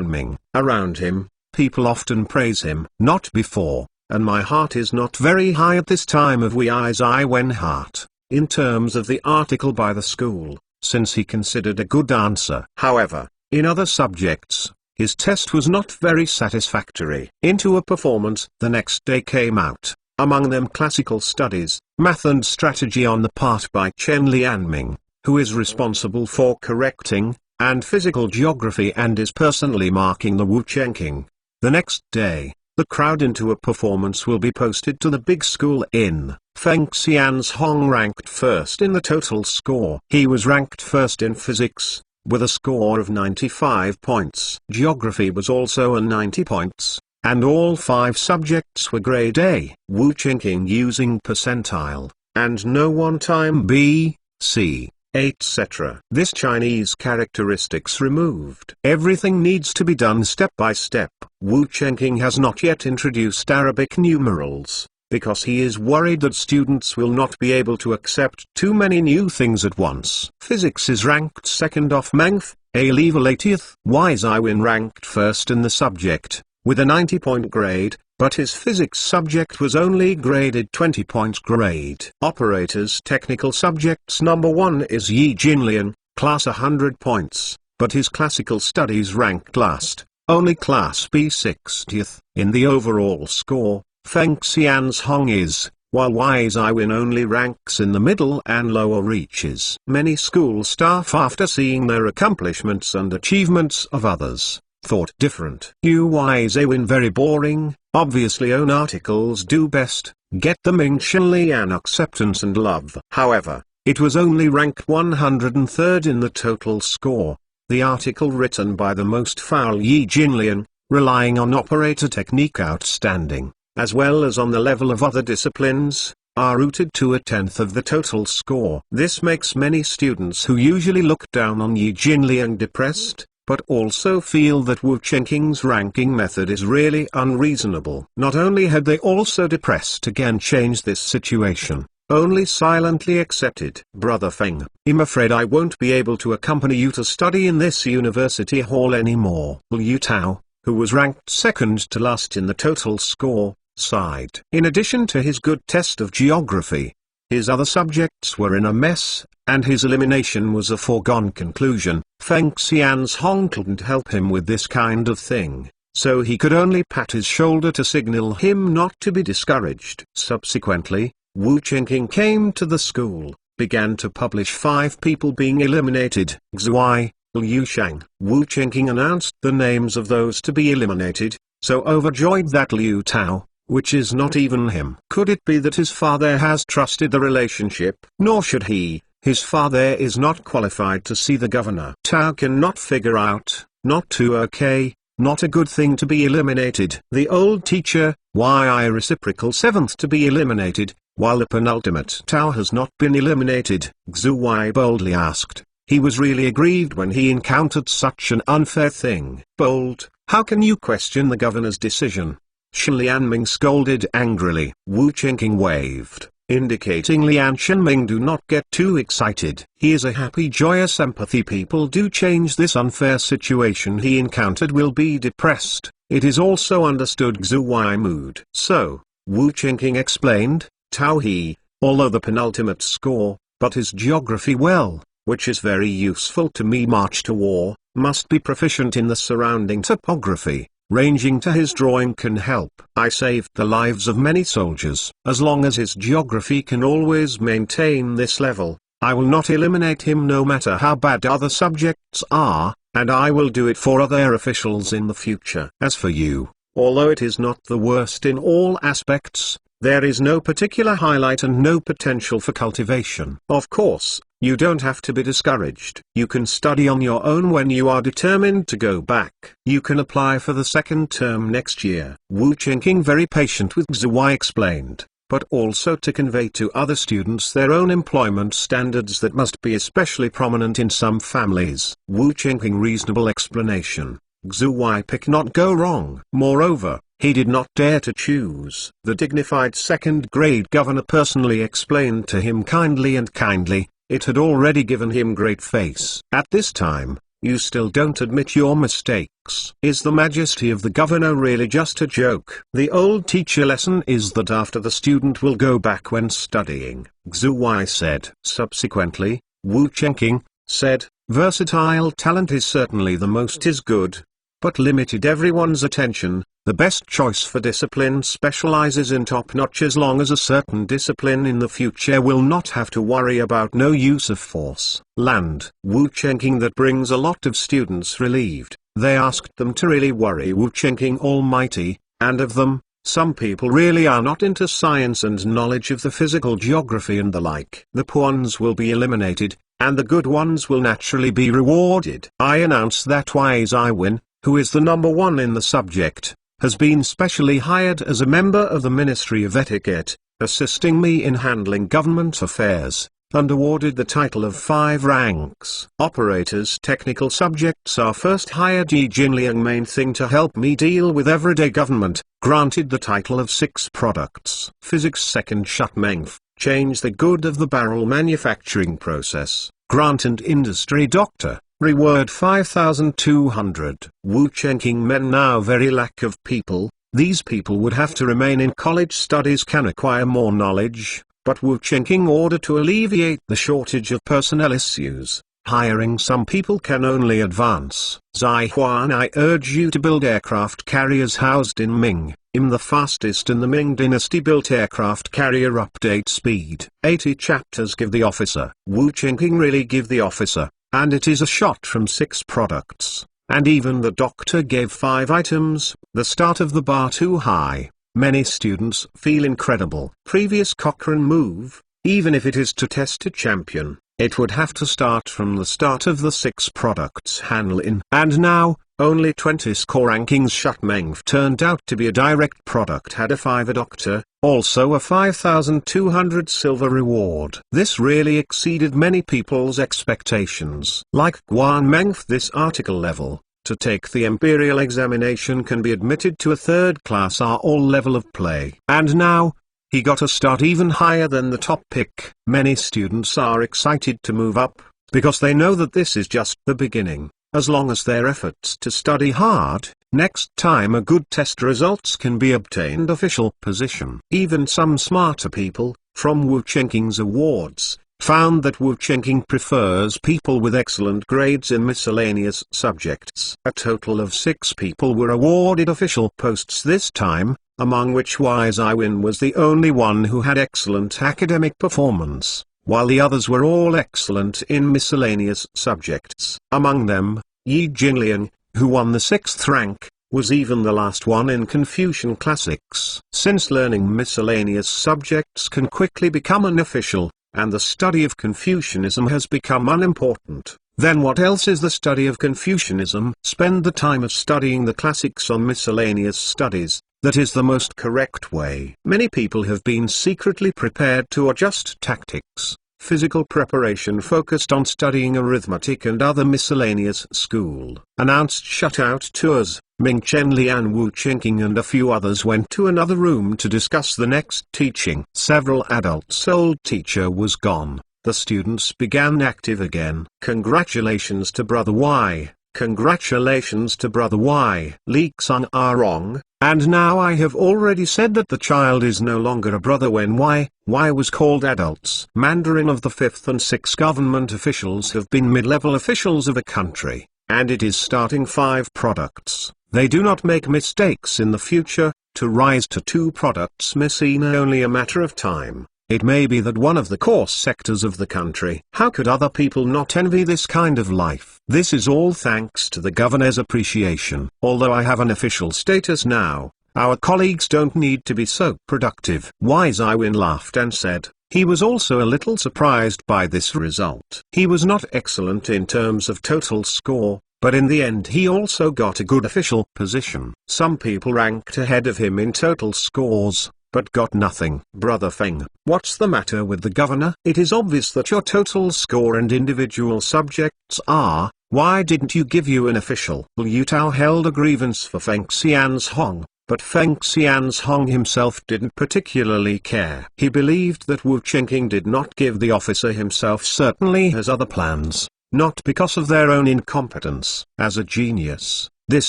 Ming. Around him, people often praise him. Not before, and my heart is not very high at this time of Wise Iwan heart, in terms of the article by the school, since he considered a good answer. However, in other subjects, his test was not very satisfactory. Into a performance the next day came out. Among them classical studies, math and strategy on the part by Ming, who is responsible for correcting, and physical geography and is personally marking the Wu Chenking. The next day, the crowd into a performance will be posted to the big school in Fengxian's Hong ranked first in the total score. He was ranked first in physics, with a score of 95 points. Geography was also a 90 points. And all 5 subjects were grade A. Wu Chenking using percentile, and no one-time B, C, etc. This Chinese characteristics removed. Everything needs to be done step by step. Wu Chenking has not yet introduced Arabic numerals, because he is worried that students will not be able to accept too many new things at once. Physics is ranked second off Mength, A level 80th. Wise Iwin ranked first in the subject, with a 90-point grade, but his physics subject was only graded 20-point grade. Operators technical subjects number 1 is Yi Jinlian, class 100 points, but his classical studies ranked last, only class B 60th. In the overall score, Fengxian's Hong is, while Wise Iwin only ranks in the middle and lower reaches. Many school staff after seeing their accomplishments and achievements of others, thought different. You Wise Iwin very boring, obviously own articles do best, get the Ming Xinlian acceptance and love. However, it was only ranked 103rd in the total score. The article written by the most foul Yi Jinlian, relying on operator technique outstanding, as well as on the level of other disciplines, are rooted to a 10th of the total score. This makes many students who usually look down on Yi Jinlian depressed, but also feel that Wu Chenking's ranking method is really unreasonable. Not only had they also depressed again changed this situation, only silently accepted. Brother Feng, I'm afraid I won't be able to accompany you to study in this university hall anymore. Liu Tao, who was ranked second to last in the total score, sighed. In addition to his good test of geography, his other subjects were in a mess, and his elimination was a foregone conclusion. Fengxian's Hong couldn't help him with this kind of thing, so he could only pat his shoulder to signal him not to be discouraged. Subsequently, Wu Chenking came to the school, began to publish 5 people being eliminated. Xuai, Liu Shang. Wu Chenking announced the names of those to be eliminated, so overjoyed that Liu Tao, which is not even him. Could it be that his father has trusted the relationship? Nor should he. His father is not qualified to see the governor. Tao cannot figure out, not too okay, not a good thing to be eliminated. The old teacher, why I reciprocal 7th to be eliminated, while the penultimate Tao has not been eliminated, Xuai boldly asked. He was really aggrieved when he encountered such an unfair thing. Bold, how can you question the governor's decision? Lianming scolded angrily. Wu Chenking waved, indicating Lianming do not get too excited. He is a happy joyous empathy. People do change. This unfair situation he encountered will be depressed. It is also understood Xuai mood. So, Wu Chenking explained, Tao he, although the penultimate score, but his geography well, which is very useful to me. March to war, must be proficient in the surrounding topography. Ranging to his drawing can help. I saved the lives of many soldiers. As long as his geography can always maintain this level, I will not eliminate him no matter how bad other subjects are, and I will do it for other officials in the future. As for you, although it is not the worst in all aspects, there is no particular highlight and no potential for cultivation. Of course, you don't have to be discouraged. You can study on your own when you are determined to go back. You can apply for the second term next year. Wu Chenqing, very patient with Xuai, explained, but also to convey to other students their own employment standards that must be especially prominent in some families. Wu Chenqing, reasonable explanation. Xuai pick not go wrong. Moreover, he did not dare to choose. The dignified second-grade governor personally explained to him kindly, it had already given him great face. At this time, you still don't admit your mistakes. Is the majesty of the governor really just a joke? The old teacher lesson is that after the student will go back when studying, Xuai said. Subsequently, Wu Chenqing said, versatile talent is certainly the most is good, but limited everyone's attention. The best choice for discipline specializes in top-notch as long as a certain discipline in the future will not have to worry about no use of force. Land. Wu Chenqing, that brings a lot of students relieved. They asked them to really worry Wu Chenqing Almighty, and of them, some people really are not into science and knowledge of the physical geography and the like. The poor ones will be eliminated, and the good ones will naturally be rewarded. I announce that Wise Iwin, who is the number one in the subject, has been specially hired as a member of the Ministry of Etiquette, assisting me in handling government affairs, and awarded the title of 5 ranks. Operators technical subjects are first hired. Yi Jinliang, main thing to help me deal with everyday government, granted the title of 6 products. Physics second Shut Meng, change the good of the barrel manufacturing process, granted industry doctor. Reward 5,200. Wu Chenqing men now very lack of people. These people would have to remain in college studies, can acquire more knowledge, but Wu Chenqing order to alleviate the shortage of personnel issues. Hiring some people can only advance. Zai Huan, I urge you to build aircraft carriers housed in Ming. The fastest in the Ming dynasty built aircraft carrier. Update speed 80 chapters. Give the officer. Wu Chenqing really give the officer. And it is a shot from 6 products, and even the doctor gave 5 items. The start of the bar too high. Many students feel incredible. Previous Cochrane move, even if it is to test a champion, it would have to start from the start of the 6 products Hanlin. And now, only 20 score rankings. Shut Meng turned out to be a direct product, had a 5 a doctor, also a 5,200 silver reward. This really exceeded many people's expectations. Like Guan Meng, this article level, to take the imperial examination can be admitted to a 3rd class are all level of play. And now, he got a start even higher than the top pick. Many students are excited to move up, because they know that this is just the beginning. As long as their efforts to study hard, next time a good test results can be obtained. Official position. Even some smarter people, from Wu Chenqing's awards, found that Wu Chenqing prefers people with excellent grades in miscellaneous subjects. A total of 6 people were awarded official posts this time, among which Wise Iwin was the only one who had excellent academic performance, while the others were all excellent in miscellaneous subjects. Among them, Yi Jinliang, who won the 6th rank, was even the last one in Confucian classics. Since learning miscellaneous subjects can quickly become an official, and the study of Confucianism has become unimportant, then what else is the study of Confucianism? Spend the time of studying the classics on miscellaneous studies. That is the most correct way. Many people have been secretly prepared to adjust tactics. Physical preparation focused on studying arithmetic and other miscellaneous school. Announced shutout tours. Ming Chenlian, Wu Chenqing and a few others went to another room to discuss the next teaching. Several adults. Old teacher was gone. The students began active again. Congratulations to Brother Y. Congratulations to brother Y. Leaks are wrong, and now I have already said that the child is no longer a brother when Y was called adults. Mandarin of the 5th and 6th government officials have been mid-level officials of a country, and it is starting 5 products. They do not make mistakes in the future. To rise to 2 products may seem only a matter of time. It may be that one of the core sectors of the country. How could other people not envy this kind of life? This is all thanks to the governor's appreciation. Although I have an official status now, our colleagues don't need to be so productive. Wise Iwin laughed and said, he was also a little surprised by this result. He was not excellent in terms of total score, but in the end he also got a good official position. Some people ranked ahead of him in total scores, but got nothing. Brother Feng, what's the matter with the governor? It is obvious that your total score and individual subjects are. Why didn't you give you an official? Liu Tao held a grievance for Feng Xianzhong, but Feng Xianzhong himself didn't particularly care. He believed that Wu Chengqing did not give the officer himself certainly has other plans, not because of their own incompetence. As a genius, this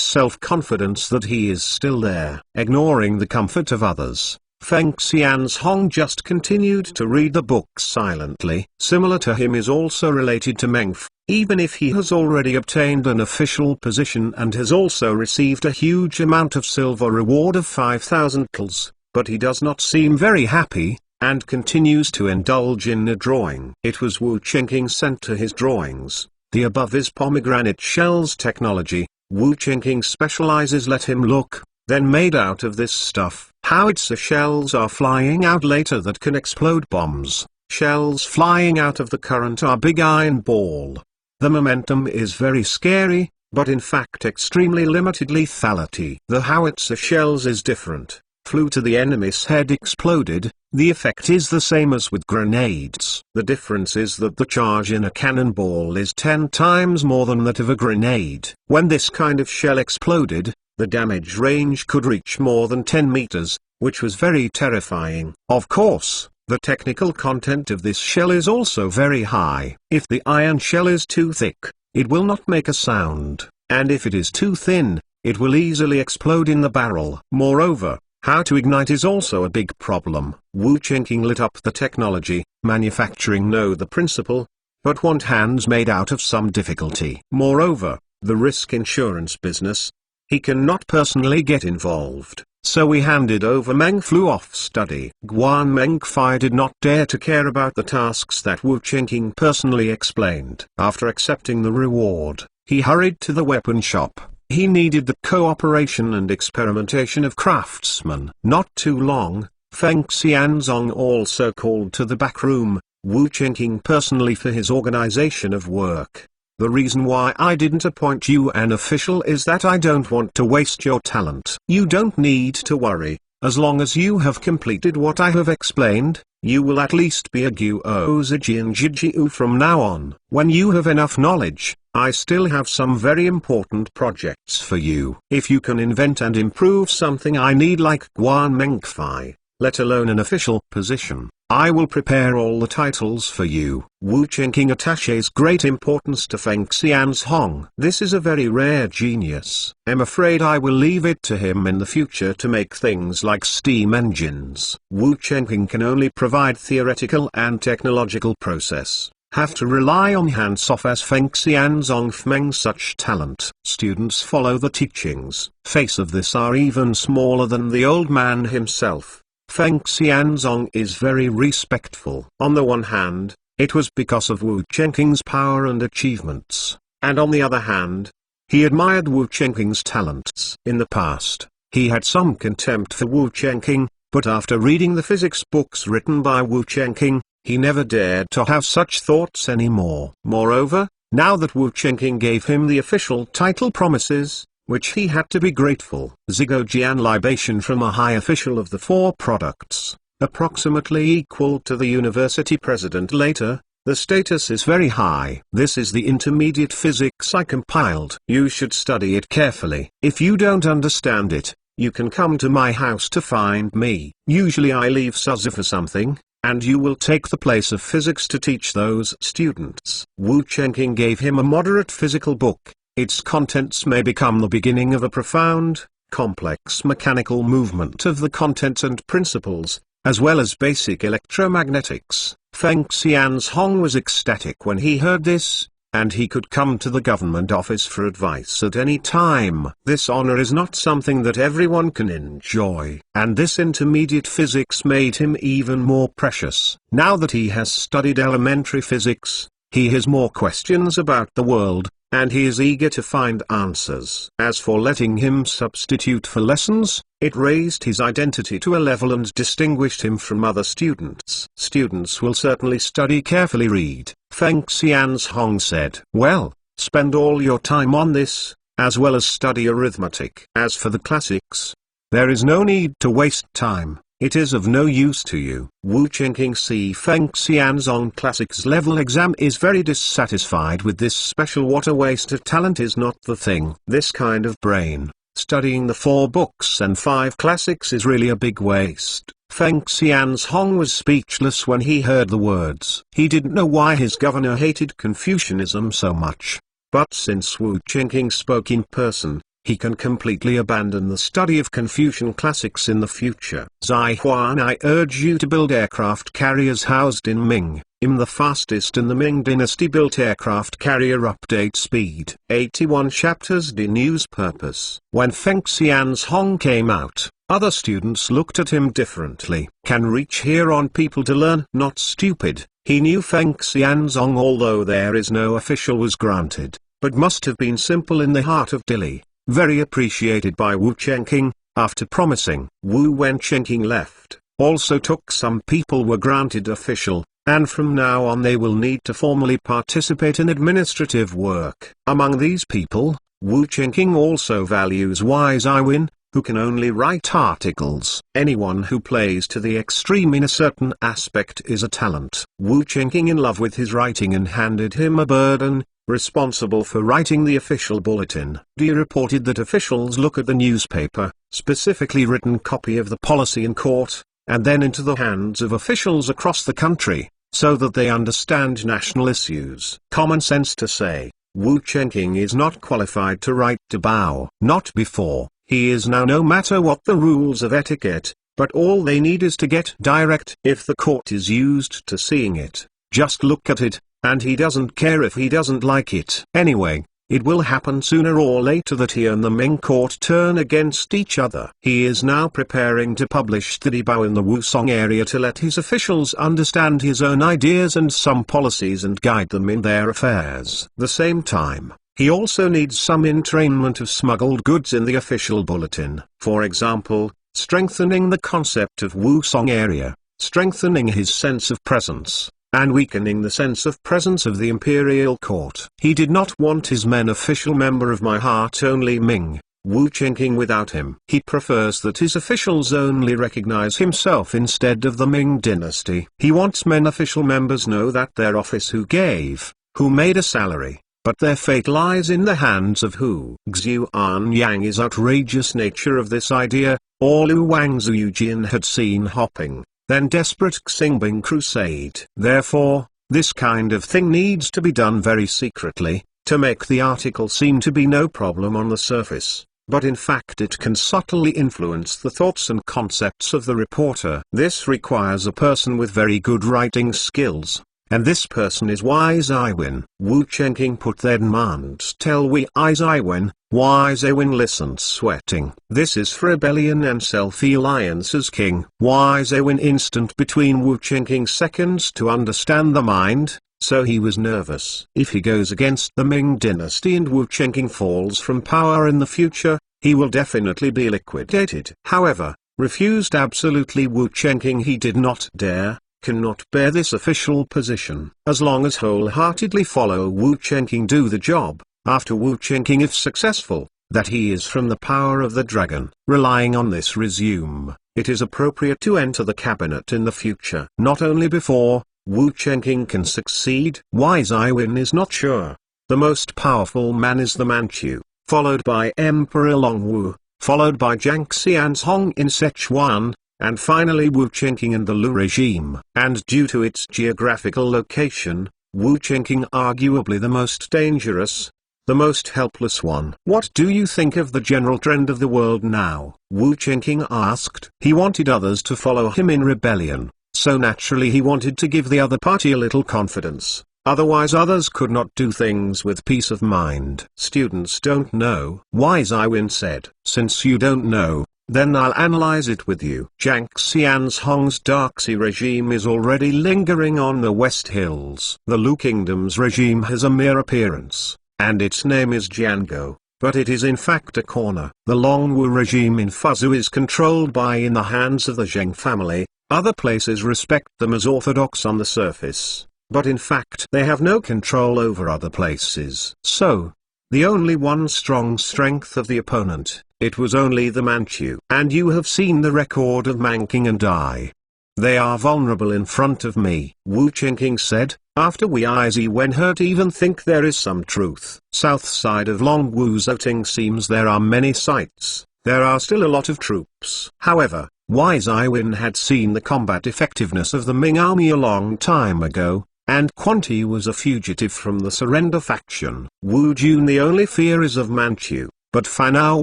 self-confidence that he is still there, ignoring the comfort of others. Feng Xianzhong just continued to read the book silently. Similar to him is also related to Meng F. Even if he has already obtained an official position and has also received a huge amount of silver reward of 5,000 tals, but he does not seem very happy, and continues to indulge in a drawing. It was Wu Chengqing sent to his drawings. The above is pomegranate shells technology. Wu Chengqing specializes. Let him look. Then made out of this stuff. Howitzer shells are flying out later that can explode bombs. Shells flying out of the current are big iron ball. The momentum is very scary, but in fact extremely limited lethality. The howitzer shells is different. Flew to the enemy's head, exploded. The effect is the same as with grenades. The difference is that the charge in a cannonball is 10 times more than that of a grenade. When this kind of shell exploded, the damage range could reach more than 10 meters, which was very terrifying. Of course, the technical content of this shell is also very high. If the iron shell is too thick, it will not make a sound, and if it is too thin, it will easily explode in the barrel. Moreover, how to ignite is also a big problem. Wu Chengqing lit up the technology. Manufacturing know the principle, but want hands made out of some difficulty. Moreover, the risk insurance business, he cannot personally get involved, so we handed over Meng flew off study. Guan Mengfei did not dare to care about the tasks that Wu Chengqing personally explained. After accepting the reward, he hurried to the weapon shop. He needed the cooperation and experimentation of craftsmen. Not too long, Feng Xianzong also called to the back room, Wu Chengqing personally for his organization of work. The reason why I didn't appoint you an official is that I don't want to waste your talent. You don't need to worry, as long as you have completed what I have explained, you will at least be a Guo Zijian Jijiu from now on. When you have enough knowledge, I still have some very important projects for you. If you can invent and improve something I need like Guan Mengfei, let alone an official position, I will prepare all the titles for you. Wu Chengqing attaches great importance to Feng Xianzhong. This is a very rare genius. I'm afraid I will leave it to him in the future to make things like steam engines. Wu Chengqing can only provide theoretical and technological process. Have to rely on hands-off as Feng Xianzong Fmeng such talent. Students follow the teachings. Face of this are even smaller than the old man himself. Feng Xianzong is very respectful. On the one hand, it was because of Wu Chengqing's power and achievements, and on the other hand, he admired Wu Chengqing's talents. In the past, he had some contempt for Wu Chengqing, but after reading the physics books written by Wu Chengqing, he never dared to have such thoughts anymore. Moreover, now that Wu Chengqing gave him the official title promises, which he had to be grateful. Zigojian libation from a high official of the 4 products, approximately equal to the university president later, the status is very high. This is the intermediate physics I compiled. You should study it carefully. If you don't understand it, you can come to my house to find me. Usually I leave Suzy for something, and you will take the place of physics to teach those students. Wu Chengqing gave him a moderate physical book. its contents may become the beginning of a profound, complex mechanical movement of the contents and principles, as well as basic electromagnetics. Feng Xianzhong was ecstatic when he heard this, and he could come to the government office for advice at any time. This honor is not something that everyone can enjoy, and this intermediate physics made him even more precious. Now that he has studied elementary physics, he has more questions about the world, and he is eager to find answers. As for letting him substitute for lessons, it raised his identity to a level and distinguished him from other students. Students will certainly study carefully read, Feng Xianzhong said. Well, spend all your time on this, as well as study arithmetic. As for the classics, there is no need to waste time. It is of no use to you. Wu Chengqing see Feng Xianzhong Classics level exam is very dissatisfied with this special water waste. Talent is not the thing. This kind of brain, studying the 4 books and 5 classics is really a big waste. Feng Xianzhong was speechless when he heard the words. He didn't know why his governor hated Confucianism so much. But since Wu Chengqing spoke in person, he can completely abandon the study of Confucian classics in the future. Zai Huan, I urge you to build aircraft carriers housed in Ming. The fastest in the Ming dynasty built aircraft carrier update speed. 81 chapters. The news purpose. When Feng Xianzhong came out, other students looked at him differently. Can reach here on people to learn, not stupid. He knew Feng Xianzhong, although there is no official was granted, but must have been simple in the heart of Dili. Very appreciated by Wu Chengqing. After promising, Wu Wenchengqing left. Also took some people were granted official, and from now on they will need to formally participate in administrative work. Among these people, Wu Chengqing also values Wise Iwin, who can only write articles. Anyone who plays to the extreme in a certain aspect is a talent. Wu Chengqing in love with his writing and handed him a burden, responsible for writing the official bulletin. He reported that officials look at the newspaper, specifically written copy of the policy in court, and then into the hands of officials across the country, so that they understand national issues. Common sense to say, Wu Chengqing is not qualified to write to Bao. Not before, he is now. No matter what the rules of etiquette, but all they need is to get direct. If the court is used to seeing it, just look at it, and he doesn't care if he doesn't like it. Anyway, it will happen sooner or later that he and the Ming court turn against each other. He is now preparing to publish the Dibao in the Wusong area to let his officials understand his own ideas and some policies and guide them in their affairs. The same time, he also needs some entrainment of smuggled goods in the official bulletin. For example, strengthening the concept of Wusong area, strengthening his sense of presence, and weakening the sense of presence of the imperial court. He did not want his men official member of my heart only Ming, Wu Chengqing without him. He prefers that his officials only recognize himself instead of the Ming dynasty. He wants men official members know that their office who gave, who made a salary, but their fate lies in the hands of who. Xuan Yang is outrageous nature of this idea. All Lu Wang Zhuyujin had seen hopping, then desperate Xingbing crusade. Therefore, this kind of thing needs to be done very secretly, to make the article seem to be no problem on the surface, but in fact it can subtly influence the thoughts and concepts of the reporter. This requires a person with very good writing skills, and this person is Wise Iwin. Wu Chengqing put their demands. Tell Wise Iwin. Wise Iwin listened sweating. This is for rebellion and self-alliance as king. Wise Iwin instant between Wu Chengqing seconds to understand the mind, so he was nervous. If he goes against the Ming dynasty and Wu Chengqing falls from power in the future, he will definitely be liquidated. However, refused absolutely Wu Chengqing. He did not dare, cannot bear this official position. As long as wholeheartedly follow Wu Chengqing do the job, after Wu Chengqing if successful, that he is from the power of the dragon. Relying on this resume, it is appropriate to enter the cabinet in the future. Not only before, Wu Chengqing can succeed. Wise Iwin is not sure. The most powerful man is the Manchu, followed by Emperor Longwu, followed by Jiang Xianzhong in Sichuan, and finally Wu Chengqing and the Lu regime. And due to its geographical location, Wu Chengqing arguably the most dangerous. the most helpless one. "What do you think of the general trend of the world now?" Wu Qingqing asked. He wanted others to follow him in rebellion, so naturally he wanted to give the other party a little confidence. Otherwise others could not do things with peace of mind. "Students don't know," Wise Iwin said. "Since you don't know, then I'll analyze it with you." Jiang Xian's Hong's Darkxi regime is already lingering on the West Hills. The Lu Kingdom's regime has a mere appearance, and its name is Jiango, but it is in fact a corner. The Longwu regime in Fuzhou is controlled by in the hands of the Zheng family. Other places respect them as orthodox on the surface, but in fact they have no control over other places. So, the only one strong strength of the opponent, it was only the Manchu. And you have seen the record of Manking and I. They are vulnerable in front of me, Wu Qingqing said. "After we Wen hurt even think there is some truth." South side of Longwu Zouting seems there are many sites, there are still a lot of troops. However, Wise Iwin had seen the combat effectiveness of the Ming army a long time ago, and Quanti was a fugitive from the surrender faction. Wu Jun the only fear is of Manchu, but Fanao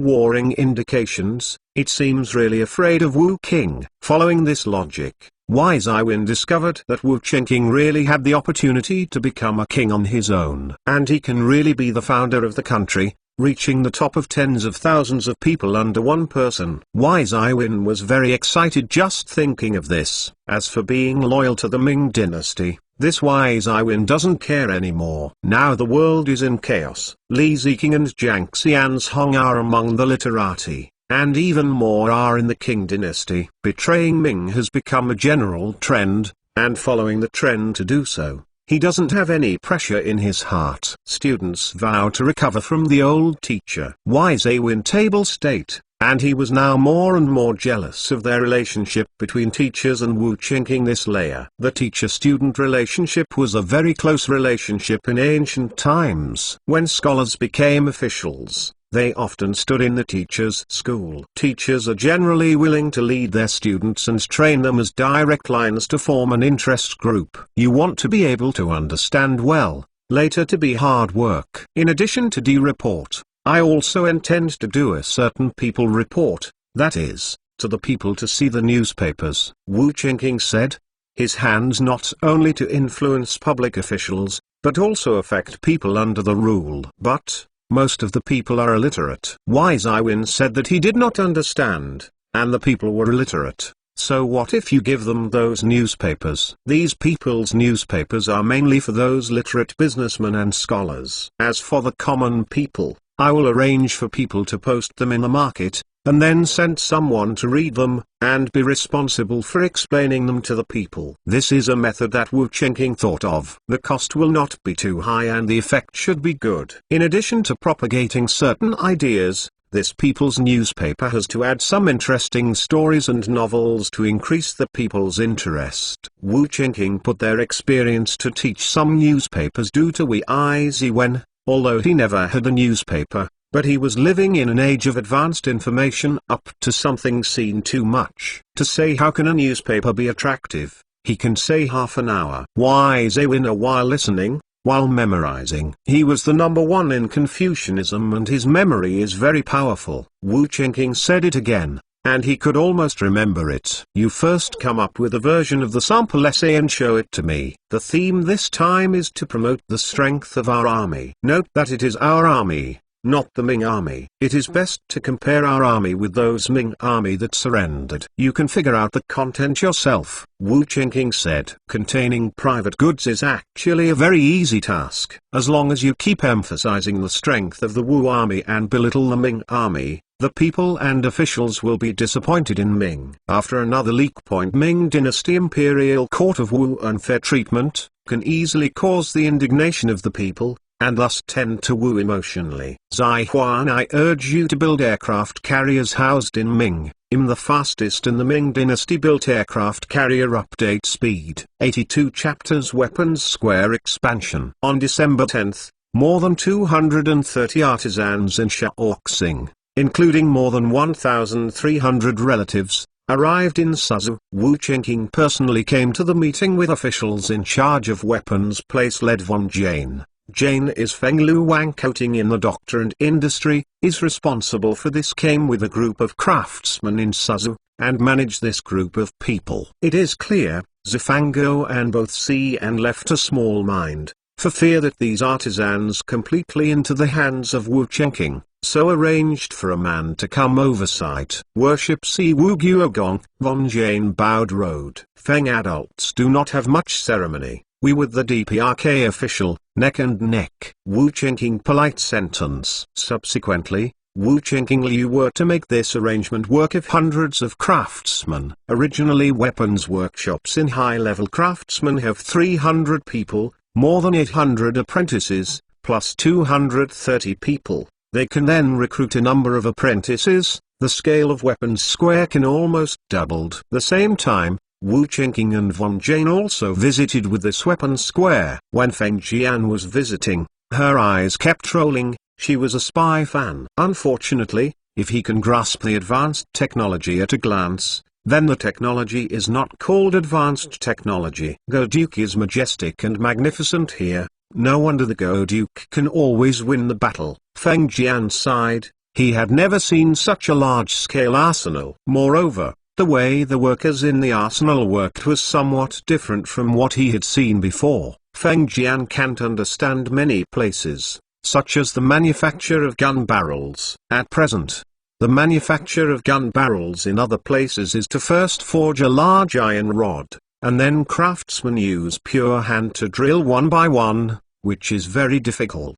warring indications, it seems really afraid of Wu King. Following this logic, Wise Iwin discovered that Wu Qingqing really had the opportunity to become a king on his own. And he can really be the founder of the country, reaching the top of tens of thousands of people under one person. Wise Iwin was very excited just thinking of this. As for being loyal to the Ming dynasty, this Wise Iwin doesn't care anymore. Now the world is in chaos. Li Ziqing and Jiang Xian's Hong are among the literati, and even more are in the Qing dynasty. Betraying Ming has become a general trend, and following the trend to do so, he doesn't have any pressure in his heart. Students vow to recover from the old teacher. Wise Iwin table state, and he was now more and more jealous of their relationship between teachers and Wu Qingqing this layer. The teacher-student relationship was a very close relationship in ancient times. When scholars became officials, they often stood in the teacher's school. Teachers are generally willing to lead their students and train them as direct lines to form an interest group. You want to be able to understand well, later to be hard work. In addition to D-report, I also intend to do a certain people report, that is, to the people to see the newspapers, Wu Qingqing said. His hands not only to influence public officials, but also affect people under the rule. But most of the people are illiterate. Wise Iwin said that he did not understand, and the people were illiterate. So what if you give them those newspapers? These people's newspapers are mainly for those literate businessmen and scholars. As for the common people, I will arrange for people to post them in the market, and then send someone to read them, and be responsible for explaining them to the people. This is a method that Wu Qingqing thought of. The cost will not be too high and the effect should be good. In addition to propagating certain ideas, this people's newspaper has to add some interesting stories and novels to increase the people's interest. Wu Qingqing put their experience to teach some newspapers due to Wei Ziwen, although he never had a newspaper. But he was living in an age of advanced information up to something seen too much. To say how can a newspaper be attractive, he can say half an hour. Wise Iwin while listening, while memorizing. He was the number one in Confucianism and his memory is very powerful. Wu Qingqing said it again, and he could almost remember it. You first come up with a version of the sample essay and show it to me. The theme this time is to promote the strength of our army. Note that it is our army, not the Ming army. It is best to compare our army with those Ming army that surrendered. You can figure out the content yourself, Wu Qingqing said. Containing private goods is actually a very easy task. As long as you keep emphasizing the strength of the Wu army and belittle the Ming army, the people and officials will be disappointed in Ming. After another leak point, Ming dynasty imperial court of Wu unfair treatment, can easily cause the indignation of the people, and thus tend to woo emotionally. Zai Huan, I urge you to build aircraft carriers housed in Ming. I'm the fastest in the Ming dynasty built aircraft carrier. Update speed 82 chapters. Weapons square expansion. On December 10, more than 230 artisans in Shaoxing, including more than 1,300 relatives, arrived in Suzhou. Wu Qingqing personally came to the meeting with officials in charge of weapons place led von Jane. Jane is Feng Lu Wang coating in the doctor and industry, is responsible for this, came with a group of craftsmen in Suzhou, and manage this group of people. It is clear, Zifango and both see and left a small mind, for fear that these artisans completely into the hands of Wu Chenking, so arranged for a man to come oversight. Worship Si Wu Guogong, Von Jane bowed road. Feng adults do not have much ceremony. We with the DPRK official, neck and neck. Wu Chenking polite sentence. Subsequently, Wu Chenking Liu were to make this arrangement work if hundreds of craftsmen. Originally weapons workshops in high-level craftsmen have 300 people, more than 800 apprentices, plus 230 people. They can then recruit a number of apprentices. The scale of weapons square can almost doubled. The same time, Wu Chenking and Von Jane also visited with this weapon square. When Feng Jian was visiting, her eyes kept rolling. She was a spy fan. Unfortunately, if he can grasp the advanced technology at a glance, then the technology is not called advanced technology. Go-Duke is majestic and magnificent here. No wonder the Go-Duke can always win the battle. Feng Jian sighed. He had never seen such a large-scale arsenal. Moreover, the way the workers in the arsenal worked was somewhat different from what he had seen before. Feng Jian can't understand many places, such as the manufacture of gun barrels. At present, the manufacture of gun barrels in other places is to first forge a large iron rod, and then craftsmen use pure hand to drill one by one, which is very difficult.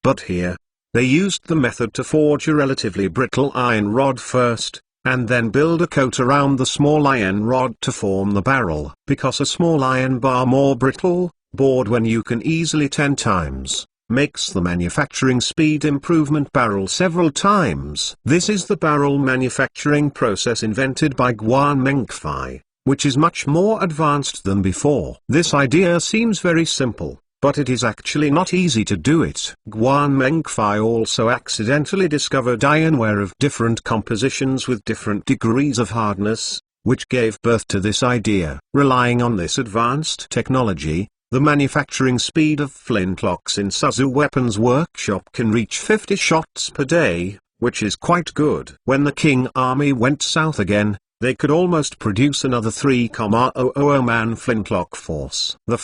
But here, they used the method to forge a relatively brittle iron rod first, and then build a coat around the small iron rod to form the barrel. Because a small iron bar more brittle, bored when you can easily 10 times, makes the manufacturing speed improvement barrel several times. This is the barrel manufacturing process invented by Guan Mengfei, which is much more advanced than before. This idea seems very simple, but it is actually not easy to do it. Guan Mengfei also accidentally discovered ironware of different compositions with different degrees of hardness, which gave birth to this idea. Relying on this advanced technology, the manufacturing speed of flintlocks in Suzhou Weapons Workshop can reach 50 shots per day, which is quite good. When the Qing army went south again, they could almost produce another 3,000-man flintlock force. The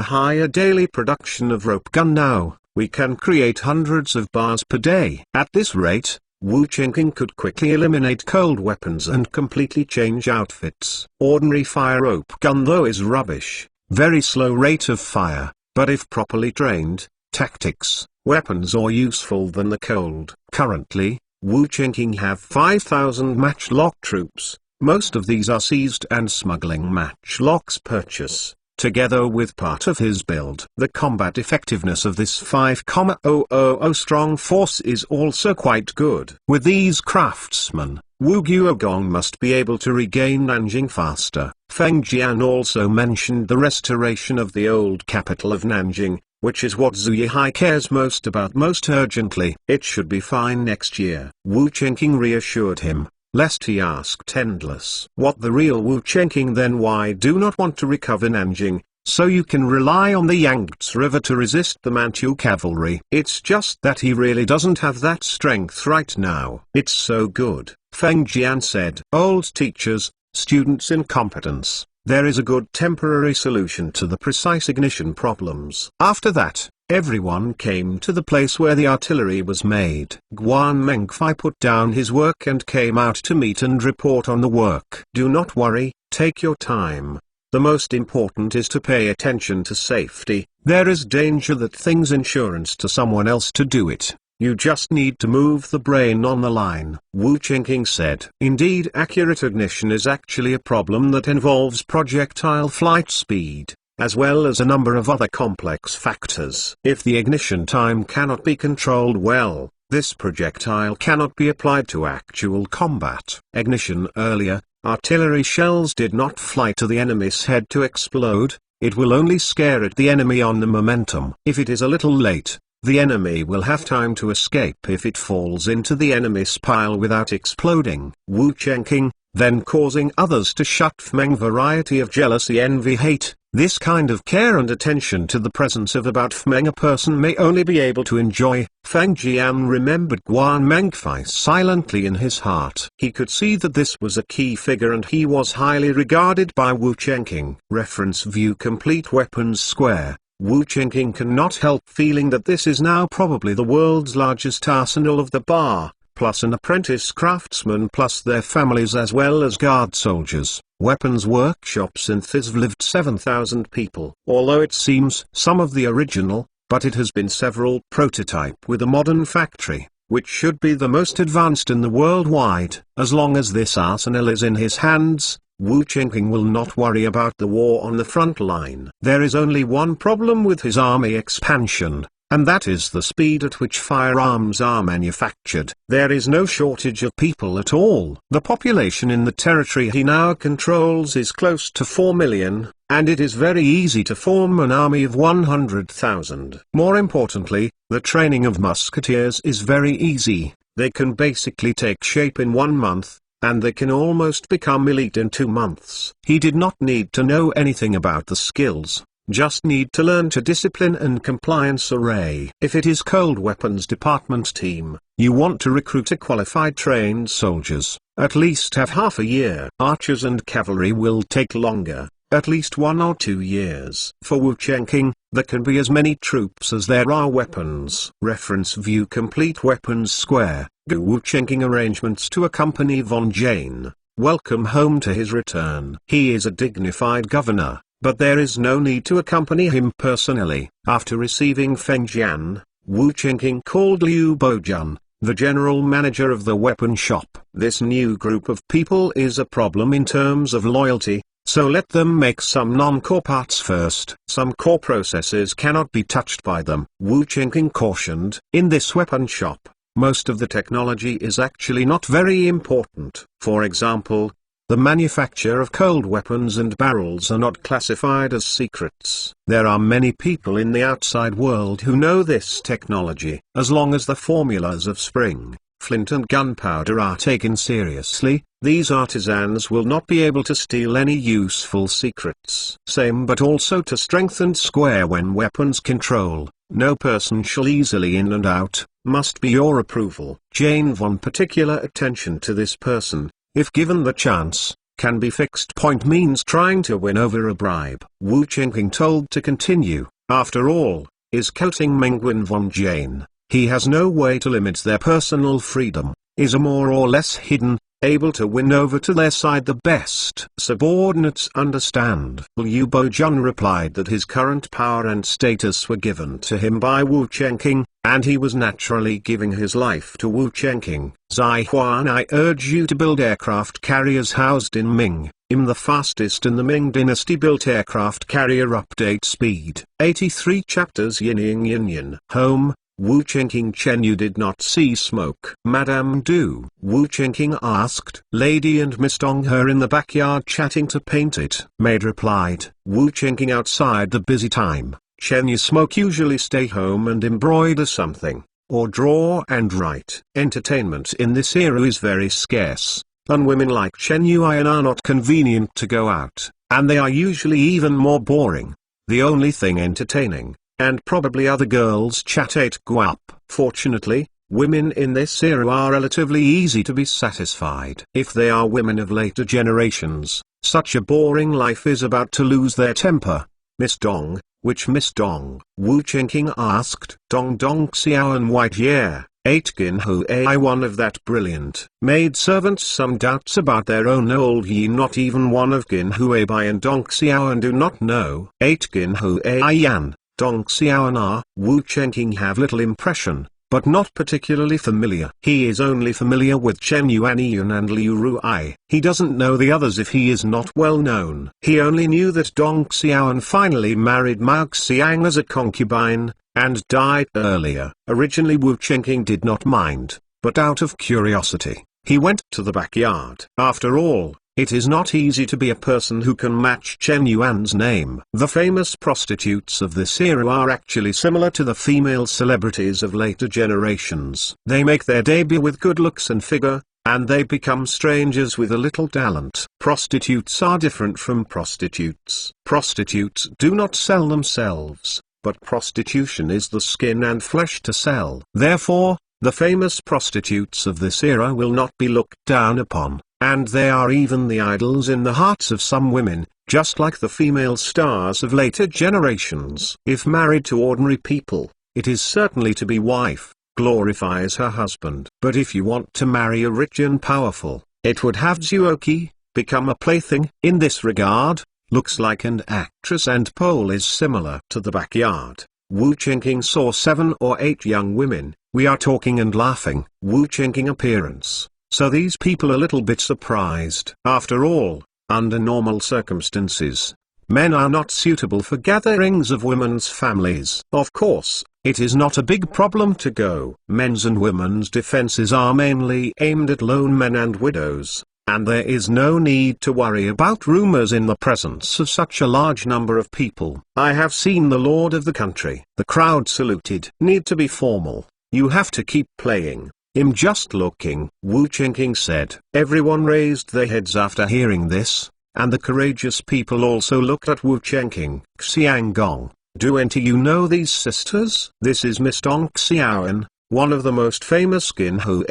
higher daily production of rope gun now, we can create hundreds of bars per day. At this rate, Wu Chenking could quickly eliminate cold weapons and completely change outfits. Ordinary fire rope gun though is rubbish, very slow rate of fire, but if properly trained, tactics, weapons are useful than the cold. Currently, Wu Chenking have 5,000 matchlock troops. Most of these are seized and smuggling matchlocks purchase, together with part of his build. The combat effectiveness of this 5,000 strong force is also quite good. With these craftsmen, Wu Guogong must be able to regain Nanjing faster. Feng Jian also mentioned the restoration of the old capital of Nanjing, which is what Zhu Yihai cares most about most urgently. It should be fine next year. Wu Chenking reassured him, lest he asked endless. What the real Wu Chenking then? Why do not want to recover Nanjing, so you can rely on the Yangtze River to resist the Manchu cavalry? It's just that he really doesn't have that strength right now. It's so good, Feng Jian said. Old teachers, students' incompetence. There is a good temporary solution to the precise ignition problems. After that, everyone came to the place where the artillery was made. Guan Mengfei put down his work and came out to meet and report on the work. Do not worry, take your time. The most important is to pay attention to safety. There is danger that things insurance to someone else to do it. You just need to move the brain on the line. Wu Chenking said. Indeed, accurate ignition is actually a problem that involves projectile flight speed, as well as a number of other complex factors. If the ignition time cannot be controlled well, this projectile cannot be applied to actual combat. Ignition earlier, artillery shells did not fly to the enemy's head to explode, it will only scare at the enemy on the momentum. If it is a little late, the enemy will have time to escape if it falls into the enemy's pile without exploding. Wu Chenking, then causing others to shut Meng. Variety of jealousy, envy, hate. This kind of care and attention to the presence of about Meng a person may only be able to enjoy. Feng Jian remembered Guan Mengfei silently in his heart. He could see that this was a key figure and he was highly regarded by Wu Chengqing. Reference View Complete Weapons Square. Wu Chengqing cannot help feeling that this is now probably the world's largest arsenal of the bar, plus an apprentice craftsman plus their families as well as guard soldiers. Weapons workshops in Thizv lived 7,000 people. Although it seems some of the original, but it has been several prototype with a modern factory, which should be the most advanced in the worldwide. As long as this arsenal is in his hands, Wu Chengqing will not worry about the war on the front line. There is only one problem with his army expansion, and that is the speed at which firearms are manufactured. There is no shortage of people at all. The population in the territory he now controls is close to 4 million, and it is very easy to form an army of 100,000. More importantly, the training of musketeers is very easy. They can basically take shape in 1 month, and they can almost become elite in 2 months. He did not need to know anything about the skills. Just need to learn to discipline and compliance array. If it is cold weapons department team, you want to recruit a qualified trained soldiers, at least have half a year. Archers and cavalry will take longer, at least 1 or 2 years. For Wu Chengqing, there can be as many troops as there are weapons. Reference View Complete Weapons Square. Wu Chengqing arrangements to accompany Von Jane. Welcome home to his return. He is a dignified governor, but there is no need to accompany him personally. After receiving Feng Jian, Wu Chengqing called Liu Bojun, the general manager of the weapon shop. This new group of people is a problem in terms of loyalty, so let them make some non-core parts first. Some core processes cannot be touched by them. Wu Chengqing cautioned, in this weapon shop, most of the technology is actually not very important. For example, the manufacture of cold weapons and barrels are not classified as secrets. There are many people in the outside world who know this technology. As long as the formulas of spring, flint and gunpowder are taken seriously, these artisans will not be able to steal any useful secrets. Same but also to strengthen square when weapons control. No person shall easily in and out, must be your approval. Jane Von particular attention to this person, if given the chance, can be fixed point means trying to win over a bribe. Wu Chengqing told to continue, after all, is coating Mengwen Von Jane. He has no way to limit their personal freedom, is a more or less hidden, able to win over to their side the best. Subordinates understand. Liu Bojun replied that his current power and status were given to him by Wu Chengqing, and he was naturally giving his life to Wu Chengqing. Zai Huan, I urge you to build aircraft carriers housed in Ming. The fastest in the Ming dynasty built aircraft carrier update speed. 83 chapters Yin Yin Yin Yin. Home. Wu Chengqing. Chen, you did not see smoke. Madame Du. Wu Chengqing asked. Lady and Miss Dong her in the backyard chatting to paint it. Maid replied. Wu Chengqing outside the busy time. Chen, you smoke usually stay home and embroider something, or draw and write. Entertainment in this era is very scarce, and women like Chen Yuan are not convenient to go out, and they are usually even more boring. The only thing entertaining, and probably other girls chat ate guap. Fortunately, women in this era are relatively easy to be satisfied. If they are women of later generations, such a boring life is about to lose their temper. Miss Dong, which Miss Dong? Wu Chengqing asked. Dong Dong Xiaoan White Ye, 8 Gin Hu Ai, one of that brilliant maid servants. Some doubts about their own old Yi, not even one of Gin Hu Ai Bai and Dong Xiaoan do not know. 8 Gin Hu Ai Yan. Dong Xiaoan are. Wu Chengqing have little impression, but not particularly familiar. He is only familiar with Chen Yuanyun and Liu Ruai. He doesn't know the others if he is not well known. He only knew that Dong Xiaoan finally married Mao Xiang as a concubine, and died earlier. Originally Wu Chengqing did not mind, but out of curiosity, he went to the backyard. After all, it is not easy to be a person who can match Chen Yuan's name. The famous prostitutes of this era are actually similar to the female celebrities of later generations. They make their debut with good looks and figure, and they become strangers with a little talent. Prostitutes are different from prostitutes. Prostitutes do not sell themselves, but prostitution is the skin and flesh to sell. Therefore, the famous prostitutes of this era will not be looked down upon, and they are even the idols in the hearts of some women, just like the female stars of later generations. If married to ordinary people, it is certainly to be wife, glorifies her husband. But if you want to marry a rich and powerful, it would have Zuoki, become a plaything. In this regard, looks like an actress and pole is similar to the backyard. Wu Chengqing saw 7 or 8 young women, we are talking and laughing. Wu Chengqing appearance, so these people a little bit surprised. After all, under normal circumstances, men are not suitable for gatherings of women's families. Of course, it is not a big problem to go. Men's and women's defenses are mainly aimed at lone men and widows, and there is no need to worry about rumors in the presence of such a large number of people. I have seen the lord of the country. The crowd saluted. Need to be formal. You have to keep playing. I'm just looking, Wu Chengqing said. Everyone raised their heads after hearing this, and the courageous people also looked at Wu Chengqing. Xianggong, do any you know these sisters? This is Miss Dong Xiaoan, one of the most famous Qin Hu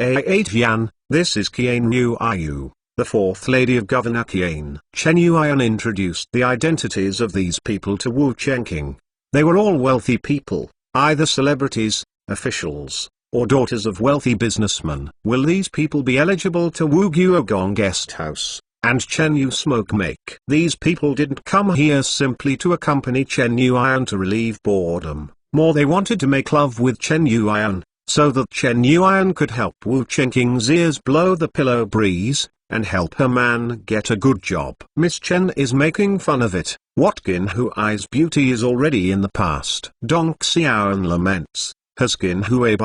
Yan. This is Qian Yu Ayu, the fourth lady of Governor Qian. Chen Yuan introduced the identities of these people to Wu Chengqing. They were all wealthy people, either celebrities, officials, or daughters of wealthy businessmen. Will these people be eligible to Wu Guogong guest house, and Chen Yu smoke make? These people didn't come here simply to accompany Chen Yuan to relieve boredom. More, they wanted to make love with Chen Yuan, so that Chen Yuan could help Wu Chengqing's ears blow the pillow breeze, and help her man get a good job. Miss Chen is making fun of it. What Qin Huai's beauty is already in the past. Dong Xiaoan laments, her Qin Hui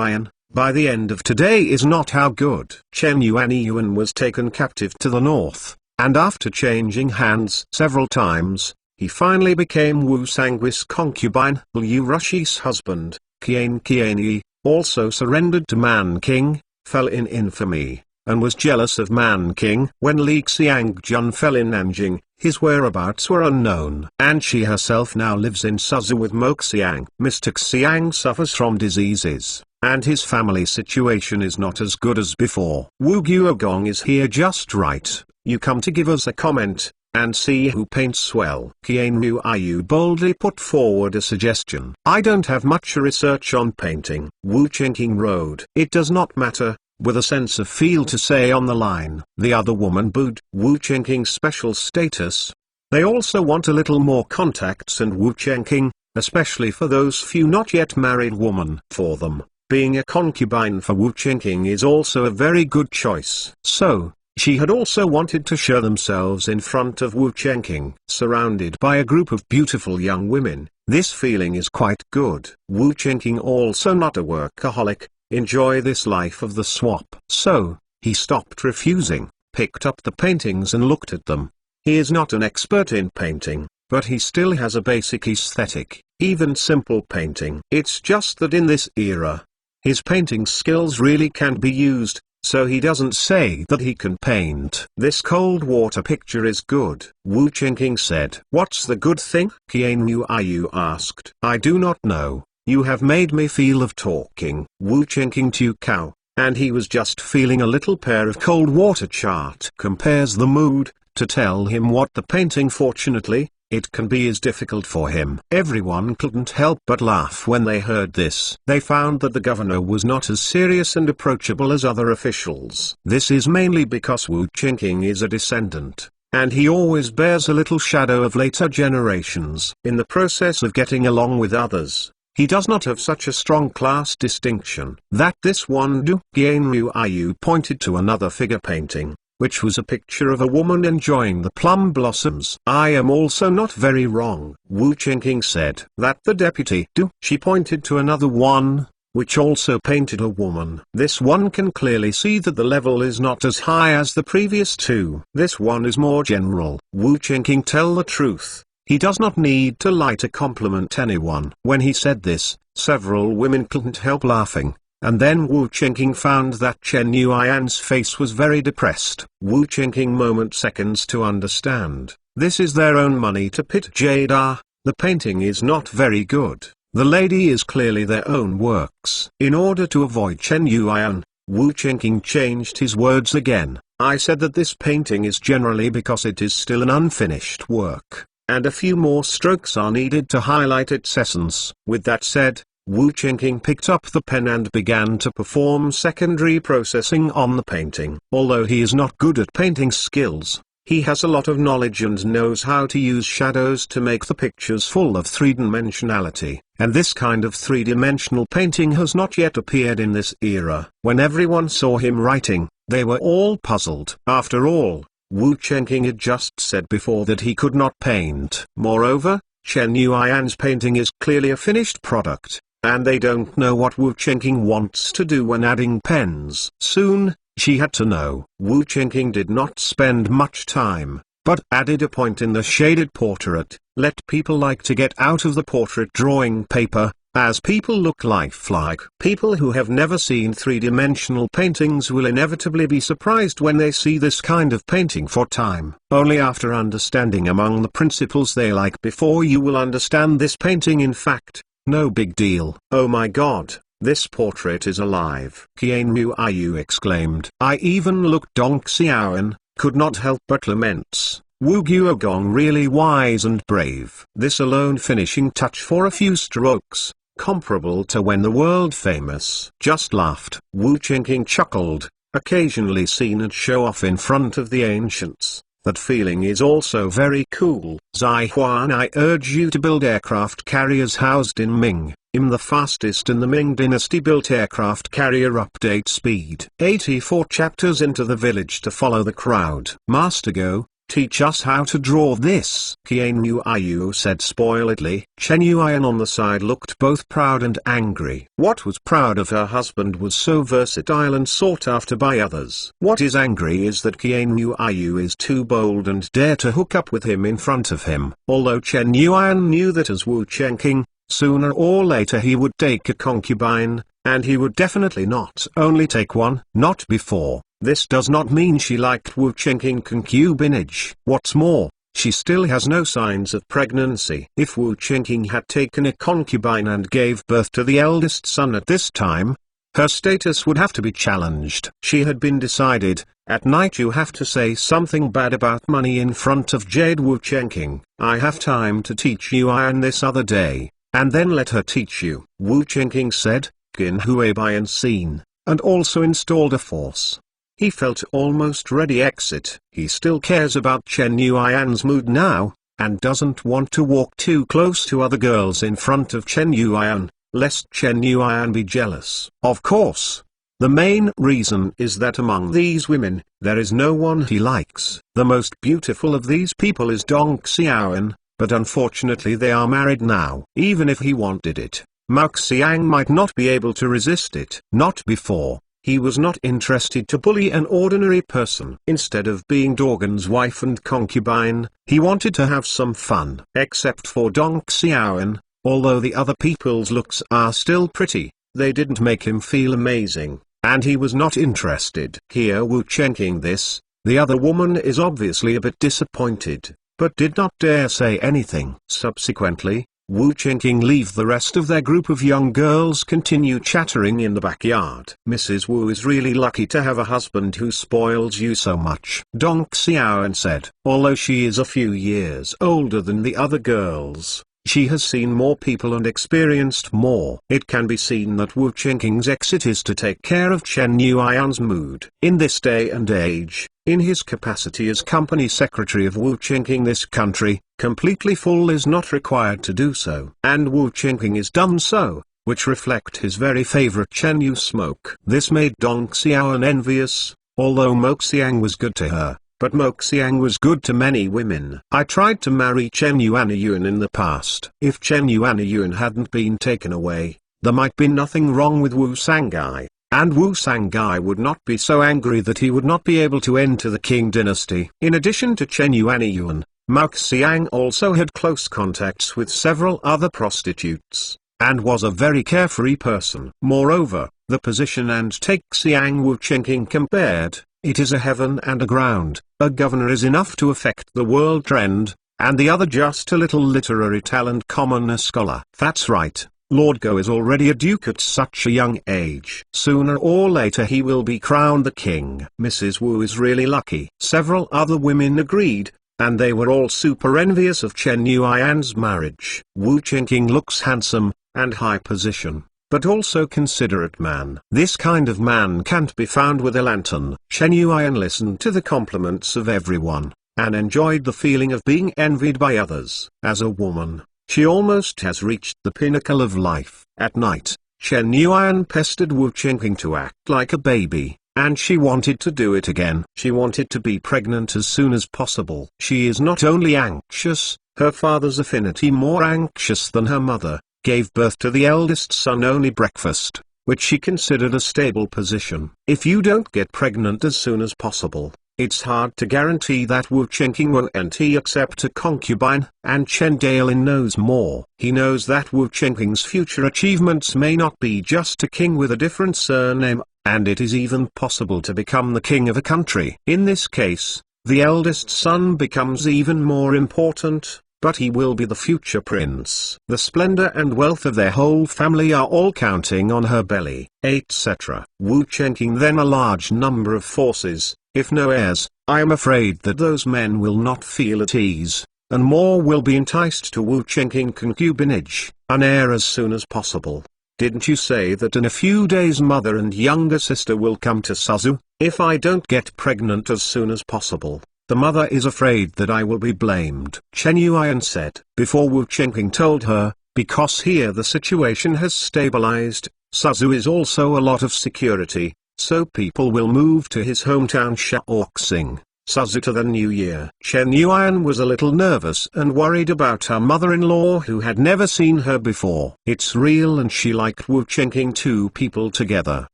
by the end of today is not how good. Chen Yuan was taken captive to the north, and after changing hands several times, he finally became Wu Sangui's concubine. Liu Rushi's husband, Qian also surrendered to Man King, fell in infamy, and was jealous of Man King. When Li Xiangjun fell in Nanjing, his whereabouts were unknown, and she herself now lives in Suzhou with Mo Xiang. Mr. Xiang suffers from diseases, and his family situation is not as good as before. Wu Guogong is here just right. You come to give us a comment, and see who paints well. Qian Yu boldly put forward a suggestion. I don't have much research on painting. Wu Chengqing rode. It does not matter, with a sense of feel to say on the line. The other woman booed. Wu Chengqing's special status. They also want a little more contacts, and Wu Chengqing, especially for those few not yet married women. For them, being a concubine for Wu Chengqing is also a very good choice. So, she had also wanted to show themselves in front of Wu Chengqing. Surrounded by a group of beautiful young women, this feeling is quite good. Wu Chengqing, also not a workaholic, enjoy this life of the swap. So, he stopped refusing, picked up the paintings and looked at them. He is not an expert in painting, but he still has a basic aesthetic, even simple painting. It's just that in this era, his painting skills really can be used, so he doesn't say that he can paint. This cold water picture is good, Wu Chengqing said. What's the good thing? Qian Yu asked. I do not know. You have made me feel of talking. Wu Chengqing tu cow, and he was just feeling a little pair of cold water chart. Compares the mood, to tell him what the painting. Fortunately, it can be as difficult for him. Everyone couldn't help but laugh when they heard this. They found that the governor was not as serious and approachable as other officials. This is mainly because Wu Chengqing is a descendant, and he always bears a little shadow of later generations. In the process of getting along with others, he does not have such a strong class distinction. That this one do. Qian Yu pointed to another figure painting, which was a picture of a woman enjoying the plum blossoms. I am also not very wrong, Wu Chengqing said. That the deputy do. She pointed to another one, which also painted a woman. This one can clearly see that the level is not as high as the previous two. This one is more general. Wu Chengqing tell the truth. He does not need to lie to compliment anyone. When he said this, several women couldn't help laughing. and then Wu Qingqing found that Chen Yuan's face was very depressed. Wu Qingqing moment seconds to understand. This is their own money to pit jade. The painting is not very good. The lady is clearly their own works. In order to avoid Chen Yuan, Wu Qingqing changed his words again. I said that this painting is generally because it is still an unfinished work, and a few more strokes are needed to highlight its essence. With that said, Wu Qingqing picked up the pen and began to perform secondary processing on the painting. Although he is not good at painting skills, he has a lot of knowledge and knows how to use shadows to make the pictures full of three-dimensionality, and this kind of three-dimensional painting has not yet appeared in this era. When everyone saw him writing, they were all puzzled. After all, Wu Qingqing had just said before that he could not paint. Moreover, Chen Yuan's painting is clearly a finished product, and they don't know what Wu Qingqing wants to do when adding pens. Soon, she had to know. Wu Qingqing did not spend much time, but added a point in the shaded portrait. Let people like to get out of the portrait drawing paper, as people look lifelike. People who have never seen three-dimensional paintings will inevitably be surprised when they see this kind of painting for time. Only after understanding among the principles they like before you will understand this painting. In fact, no big deal. Oh my god, this portrait is alive! Qian Yu exclaimed. I even looked. Dong Xiaoan could not help but laments. Wu Guogong really wise and brave. This alone finishing touch for a few strokes, comparable to when the world famous just laughed. Wu Qingqing chuckled, occasionally seen at show off in front of the ancients. That feeling is also very cool. Zai Huan, I urge you to build aircraft carriers housed in Ming. The fastest in the Ming dynasty built aircraft carrier update speed. 84 chapters into the village to follow the crowd. Master Go, teach us how to draw this. Qian Yu said spoiledly. Chen Yuan on the side looked both proud and angry. What was proud of her husband was so versatile and sought after by others. What is angry is that Qian Yu is too bold and dare to hook up with him in front of him. Although Chen Yuan knew that as Wu Qingqing, sooner or later he would take a concubine, and he would definitely not only take one, not before. This does not mean she liked Wu Qingqing concubinage. What's more, she still has no signs of pregnancy. If Wu Qingqing had taken a concubine and gave birth to the eldest son at this time, her status would have to be challenged. She had been decided. At night you have to say something bad about money in front of Jade. Wu Qingqing, I have time to teach you iron this other day, and then let her teach you. Wu Qingqing said, Qin Hui by and seen, and also installed a force. He felt almost ready exit. He still cares about Chen Yuan's mood now, and doesn't want to walk too close to other girls in front of Chen Yuan, lest Chen Yuan be jealous. Of course, the main reason is that among these women, there is no one he likes. The most beautiful of these people is Dong Xiaoan, but unfortunately they are married now. Even if he wanted it, Mao Xiang might not be able to resist it. Not before. He was not interested to bully an ordinary person. Instead of being Dorgan's wife and concubine, he wanted to have some fun. Except for Dong Xiaoan, although the other people's looks are still pretty, they didn't make him feel amazing, and he was not interested. Here Wu Qingqing this, the other woman is obviously a bit disappointed, but did not dare say anything. Subsequently, Wu Qingqing leave the rest of their group of young girls continue chattering in the backyard. Mrs. Wu is really lucky to have a husband who spoils you so much, Dong Xiaoan said. Although she is a few years older than the other girls, she has seen more people and experienced more. It can be seen that Wu Qingqing's exit is to take care of Chen Yuan's mood. In this day and age, in his capacity as company secretary of Wu Qingqing, this country, completely full is not required to do so. And Wu Qingqing is done so, which reflect his very favorite Chen Yu smoke. This made Dong Xiaoan envious, although Mo Xiang was good to her, but Mo Xiang was good to many women. I tried to marry Chen Yuan in the past. If Chen Yuan hadn't been taken away, there might be nothing wrong with Wu Sangai. And Wu Sangai would not be so angry that he would not be able to enter the Qing dynasty. In addition to Chen Yuan, Mao Xiang also had close contacts with several other prostitutes. and was a very carefree person. Moreover, the position and take Xiang Wu Chenking compared, it is a heaven and a ground. A governor is enough to affect the world trend, and the other just a little literary talent, common a scholar. That's right. Lord Go is already a duke at such a young age. Sooner or later he will be crowned the king. Mrs. Wu is really lucky. Several other women agreed, and they were all super envious of Chen Yuan's marriage. Wu Chenking looks handsome, and high position, but also considerate man. This kind of man can't be found with a lantern. Chen Yuan listened to the compliments of everyone, and enjoyed the feeling of being envied by others. As a woman, she almost has reached the pinnacle of life. At night, Chen Yuan pestered Wu Chenking to act like a baby, and she wanted to do it again. She wanted to be pregnant as soon as possible. She is not only anxious, her father's affinity more anxious than her mother, gave birth to the eldest son only breakfast, which she considered a stable position. If you don't get pregnant as soon as possible, it's hard to guarantee that Wu Chenking won't accept a concubine, and Chen Daolin knows more. He knows that Wu Chenking's future achievements may not be just a king with a different surname, and it is even possible to become the king of a country. In this case, the eldest son becomes even more important, but he will be the future prince. The splendor and wealth of their whole family are all counting on her belly, etc. Wu Chenking then a large number of forces. If no heirs, I am afraid that those men will not feel at ease, and more will be enticed to Wu Chenking concubinage, an heir as soon as possible. Didn't you say that in a few days mother and younger sister will come to Suzu? If I don't get pregnant as soon as possible, the mother is afraid that I will be blamed. Chen Yuan said. Before Wu Chenking told her, because here the situation has stabilized, Suzu is also a lot of security, so people will move to his hometown Shaoxing, Suzu to the new year. Chen Yuan was a little nervous and worried about her mother-in-law who had never seen her before. It's real, and she liked Wu Chenking, two people together,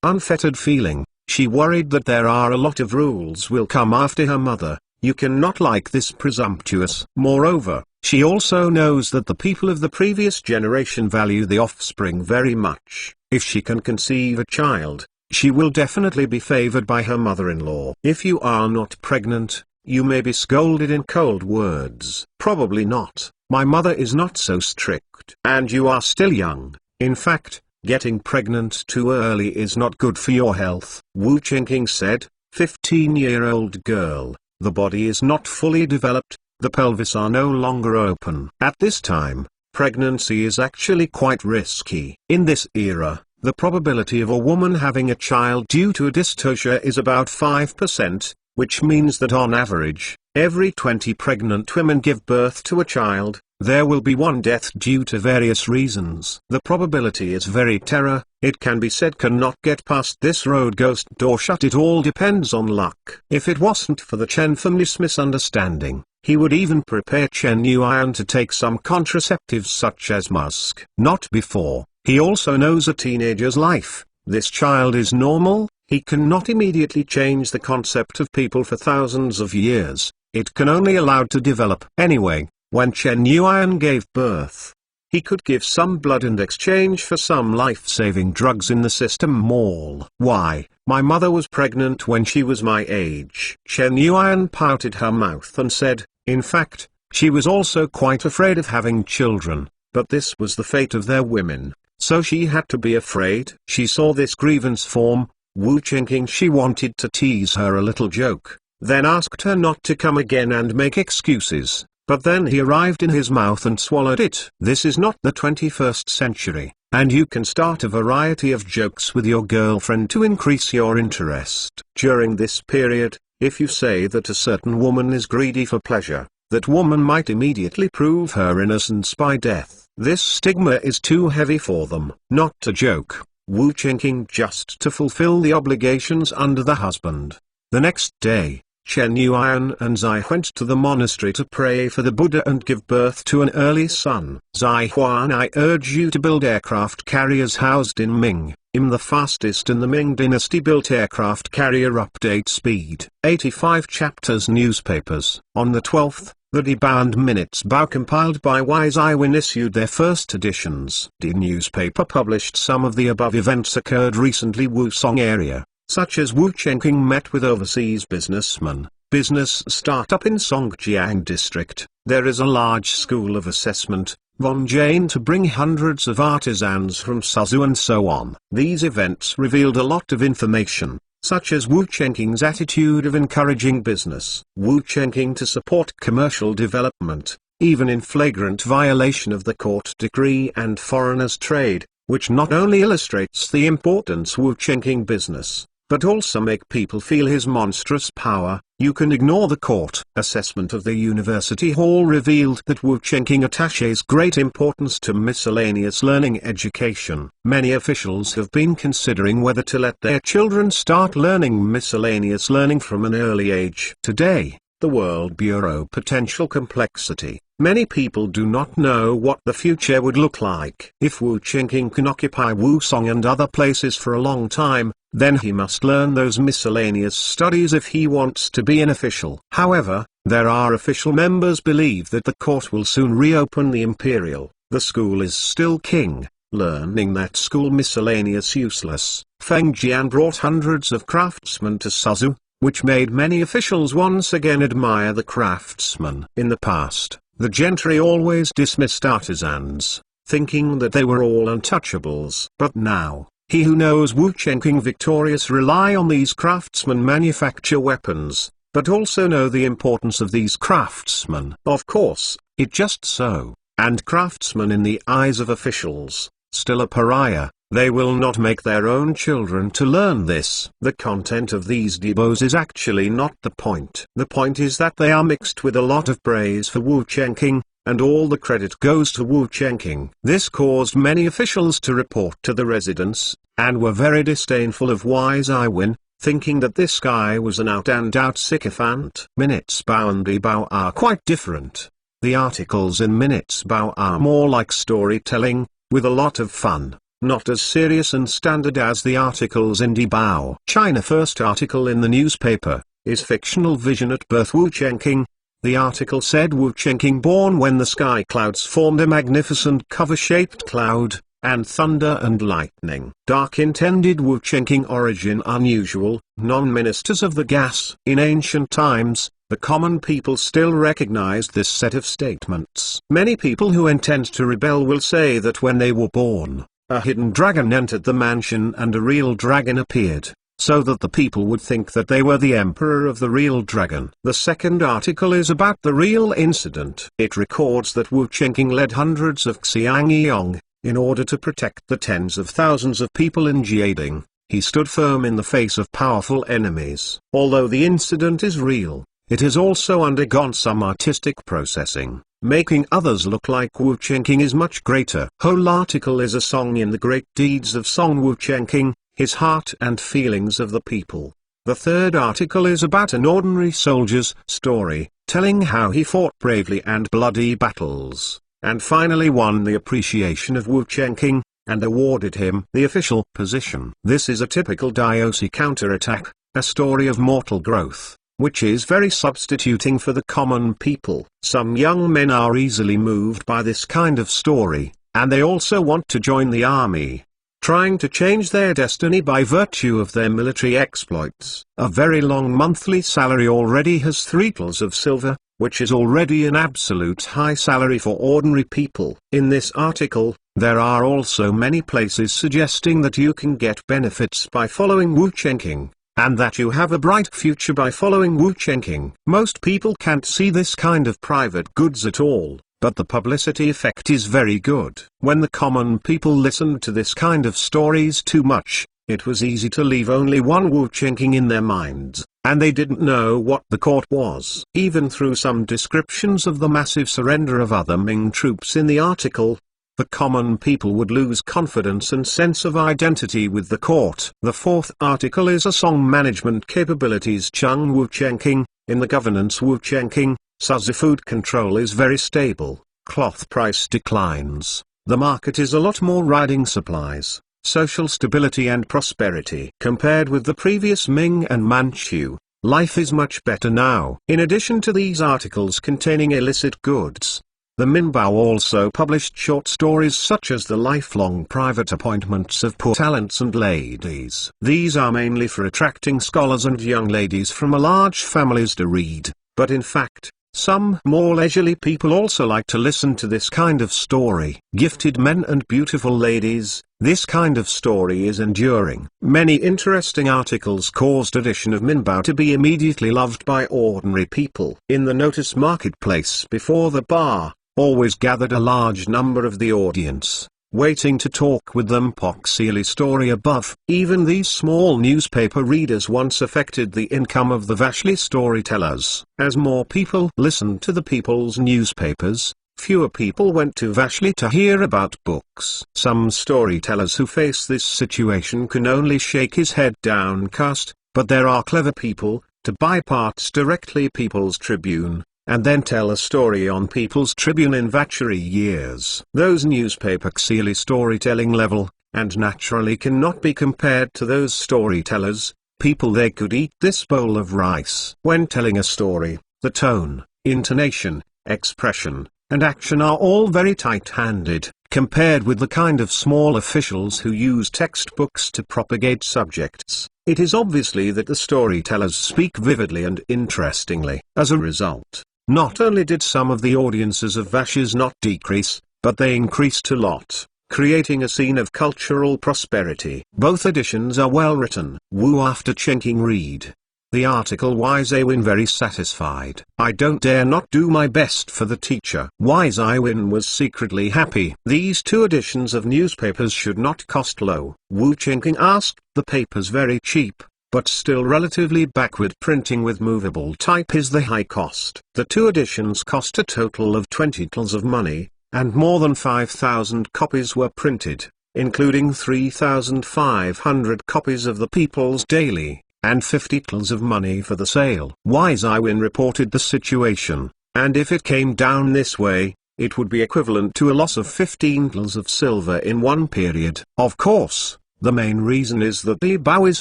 unfettered feeling. She worried that there are a lot of rules will come after her mother. You cannot like this presumptuous. Moreover, she also knows that the people of the previous generation value the offspring very much. If she can conceive a child, she will definitely be favored by her mother-in-law. If you are not pregnant, you may be scolded in cold words. Probably not. My mother is not so strict. And you are still young. In fact, getting pregnant too early is not good for your health. Wu Chenking said. 15-year-old girl. The body is not fully developed, the pelvis are no longer open. At this time, pregnancy is actually quite risky. In this era, the probability of a woman having a child due to a dystocia is about 5%, which means that on average, every 20 pregnant women give birth to a child, there will be one death due to various reasons. The probability is very terror, it can be said cannot get past this road ghost door shut. It all depends on luck. If it wasn't for the Chen family's misunderstanding, he would even prepare Chen Yuan to take some contraceptives such as musk. Not before. He also knows a teenager's life. This child is normal, he cannot immediately change the concept of people for thousands of years, it can only allowed to develop. Anyway, when Chen Yuan gave birth, he could give some blood in exchange for some life-saving drugs in the system mall. Why, my mother was pregnant when she was my age. Chen Yuan pouted her mouth and said, in fact, she was also quite afraid of having children, but this was the fate of their women. So she had to be afraid. She saw this grievance form, Wu Chenking. She wanted to tease her a little joke, then asked her not to come again and make excuses, but then he arrived in his mouth and swallowed it. This is not the 21st century, and you can start a variety of jokes with your girlfriend to increase your interest. During this period, if you say that a certain woman is greedy for pleasure, that woman might immediately prove her innocence by death. This stigma is too heavy for them. Not a joke. Wu Chenking just to fulfill the obligations under the husband. The next day, Chen Yuan and Zai went to the monastery to pray for the Buddha and give birth to an early son. Zai Huan, I urge you to build aircraft carriers housed in Ming. The fastest in the Ming dynasty built aircraft carrier update speed. 85 chapters newspapers. On the 12th, The Dibao and Minutes Bao compiled by Wise Iwin issued their first editions. The newspaper published some of the above events occurred recently. Wusong area, such as Wu Chengqing met with overseas businessmen. Business startup in Songjiang district. There is a large school of assessment, Von Jane, to bring hundreds of artisans from Suzhou and so on. These events revealed a lot of information, such as Wu Chengqing's attitude of encouraging business. Wu Chengqing to support commercial development, even in flagrant violation of the court decree and foreigners trade, which not only illustrates the importance Wu Chengqing business, but also make people feel his monstrous power. You can ignore the court. Assessment of the University Hall revealed that Wu Chengqing attaches great importance to miscellaneous learning education. Many officials have been considering whether to let their children start learning miscellaneous learning from an early age. Today, the World Bureau potential complexity. Many people do not know what the future would look like. If Wu Chengqing can occupy Wusong and other places for a long time, then he must learn those miscellaneous studies if he wants to be an official. However, there are official members believe that the court will soon reopen the imperial. The school is still king. Learning that school miscellaneous useless. Feng Jian brought hundreds of craftsmen to Suzhou, which made many officials once again admire the craftsmen. In the past, the gentry always dismissed artisans, thinking that they were all untouchables. But now, he who knows Wu Chengqing victorious rely on these craftsmen manufacture weapons, but also know the importance of these craftsmen. Of course, it just so, and craftsmen in the eyes of officials, still a pariah. They will not make their own children to learn this. The content of these debos is actually not the point. The point is that they are mixed with a lot of praise for Wu Chengqing, and all the credit goes to Wu Chengqing. This caused many officials to report to the residents, and were very disdainful of Wise Iwin, thinking that this guy was an out-and-out sycophant. Minutes Bao and Dibao are quite different. The articles in Minutes Bao are more like storytelling, with a lot of fun. Not as serious and standard as the articles in Dibao. China first article in the newspaper, is fictional vision at birth Wu Chengqing. The article said Wu Chengqing born when the sky clouds formed a magnificent cover-shaped cloud, and thunder and lightning. Dark intended Wu Chengqing origin unusual, non-ministers of the gas. In ancient times, the common people still recognized this set of statements. Many people who intend to rebel will say that when they were born, a hidden dragon entered the mansion and a real dragon appeared, so that the people would think that they were the emperor of the real dragon. The second article is about the real incident. It records that Wu Chengqing led hundreds of Xiangyong, in order to protect the tens of thousands of people in Jiading. He stood firm in the face of powerful enemies. Although the incident is real, it has also undergone some artistic processing. Making others look like Wu Chengqing is much greater. Whole article is a song in the great deeds of Song Wu Chengqing, his heart and feelings of the people. The third article is about an ordinary soldier's story, telling how he fought bravely and bloody battles, and finally won the appreciation of Wu Chengqing, and awarded him the official position. This is a typical Diosi counterattack, a story of mortal growth, which is very substituting for the common people. Some young men are easily moved by this kind of story, and they also want to join the army, trying to change their destiny by virtue of their military exploits. A very long monthly salary already has 3 tals of silver, which is already an absolute high salary for ordinary people. In this article, there are also many places suggesting that you can get benefits by following Wu Chengqing, and that you have a bright future by following Wu Chengqing. Most people can't see this kind of private goods at all, but the publicity effect is very good. When the common people listened to this kind of stories too much, it was easy to leave only one Wu Chengqing in their minds, and they didn't know what the court was. Even through some descriptions of the massive surrender of other Ming troops in the article, the common people would lose confidence and sense of identity with the court. The fourth article is a song management capabilities Chung Wu Chengqing. In the governance Wu Chengqing, Suzhou food control is very stable, cloth price declines, the market is a lot more riding supplies, social stability and prosperity. Compared with the previous Ming and Manchu, Life is much better now. In addition to these articles containing illicit goods, the Minbao also published short stories such as The Lifelong Private Appointments of Poor Talents and Ladies. These are mainly for attracting scholars and young ladies from large families to read, but in fact, some more leisurely people also like to listen to this kind of story. Gifted men and beautiful ladies, this kind of story is enduring. Many interesting articles caused edition of Minbao to be immediately loved by ordinary people. In the notice marketplace before the bar, always gathered a large number of the audience, waiting to talk with them. Poxily story above. Even these small newspaper readers once affected the income of the Vashli storytellers. As more people listened to the people's newspapers, fewer people went to Vashli to hear about books. Some storytellers who face this situation can only shake his head downcast, but there are clever people, to buy parts directly People's Tribune, and then tell a story on People's Tribune in Vachari years. Those newspaper Xili storytelling level, and naturally cannot be compared to those storytellers, people they could eat this bowl of rice. When telling a story, the tone, intonation, expression, and action are all very tight-handed, compared with the kind of small officials who use textbooks to propagate subjects. It is obviously that the storytellers speak vividly and interestingly. As a result, not only did some of the audiences of Vashis not decrease, but they increased a lot, creating a scene of cultural prosperity. Both editions are well written. Wu after Chenking read the article Wise Awin very satisfied. I don't dare not do my best for the teacher. Wise Iwin was secretly happy. These two editions of newspapers should not cost low. Wu Chenking asked the papers very cheap, but still relatively backward. Printing with movable type is the high cost. The two editions cost a total of 20 tals of money, and more than 5,000 copies were printed, including 3,500 copies of the People's Daily, and 50 tals of money for the sale. Wise Iwin reported the situation, and if it came down this way, it would be equivalent to a loss of 15 tals of silver in one period. Of course, the main reason is that the Bao is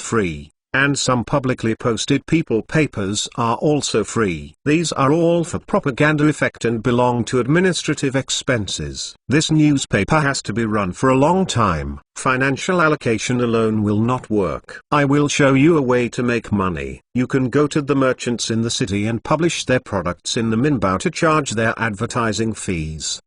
free, and some publicly posted people papers are also free. These are all for propaganda effect and belong to administrative expenses. This newspaper has to be run for a long time. Financial allocation alone will not work. I will show you a way to make money. You can go to the merchants in the city and publish their products in the Minbao to charge their advertising fees.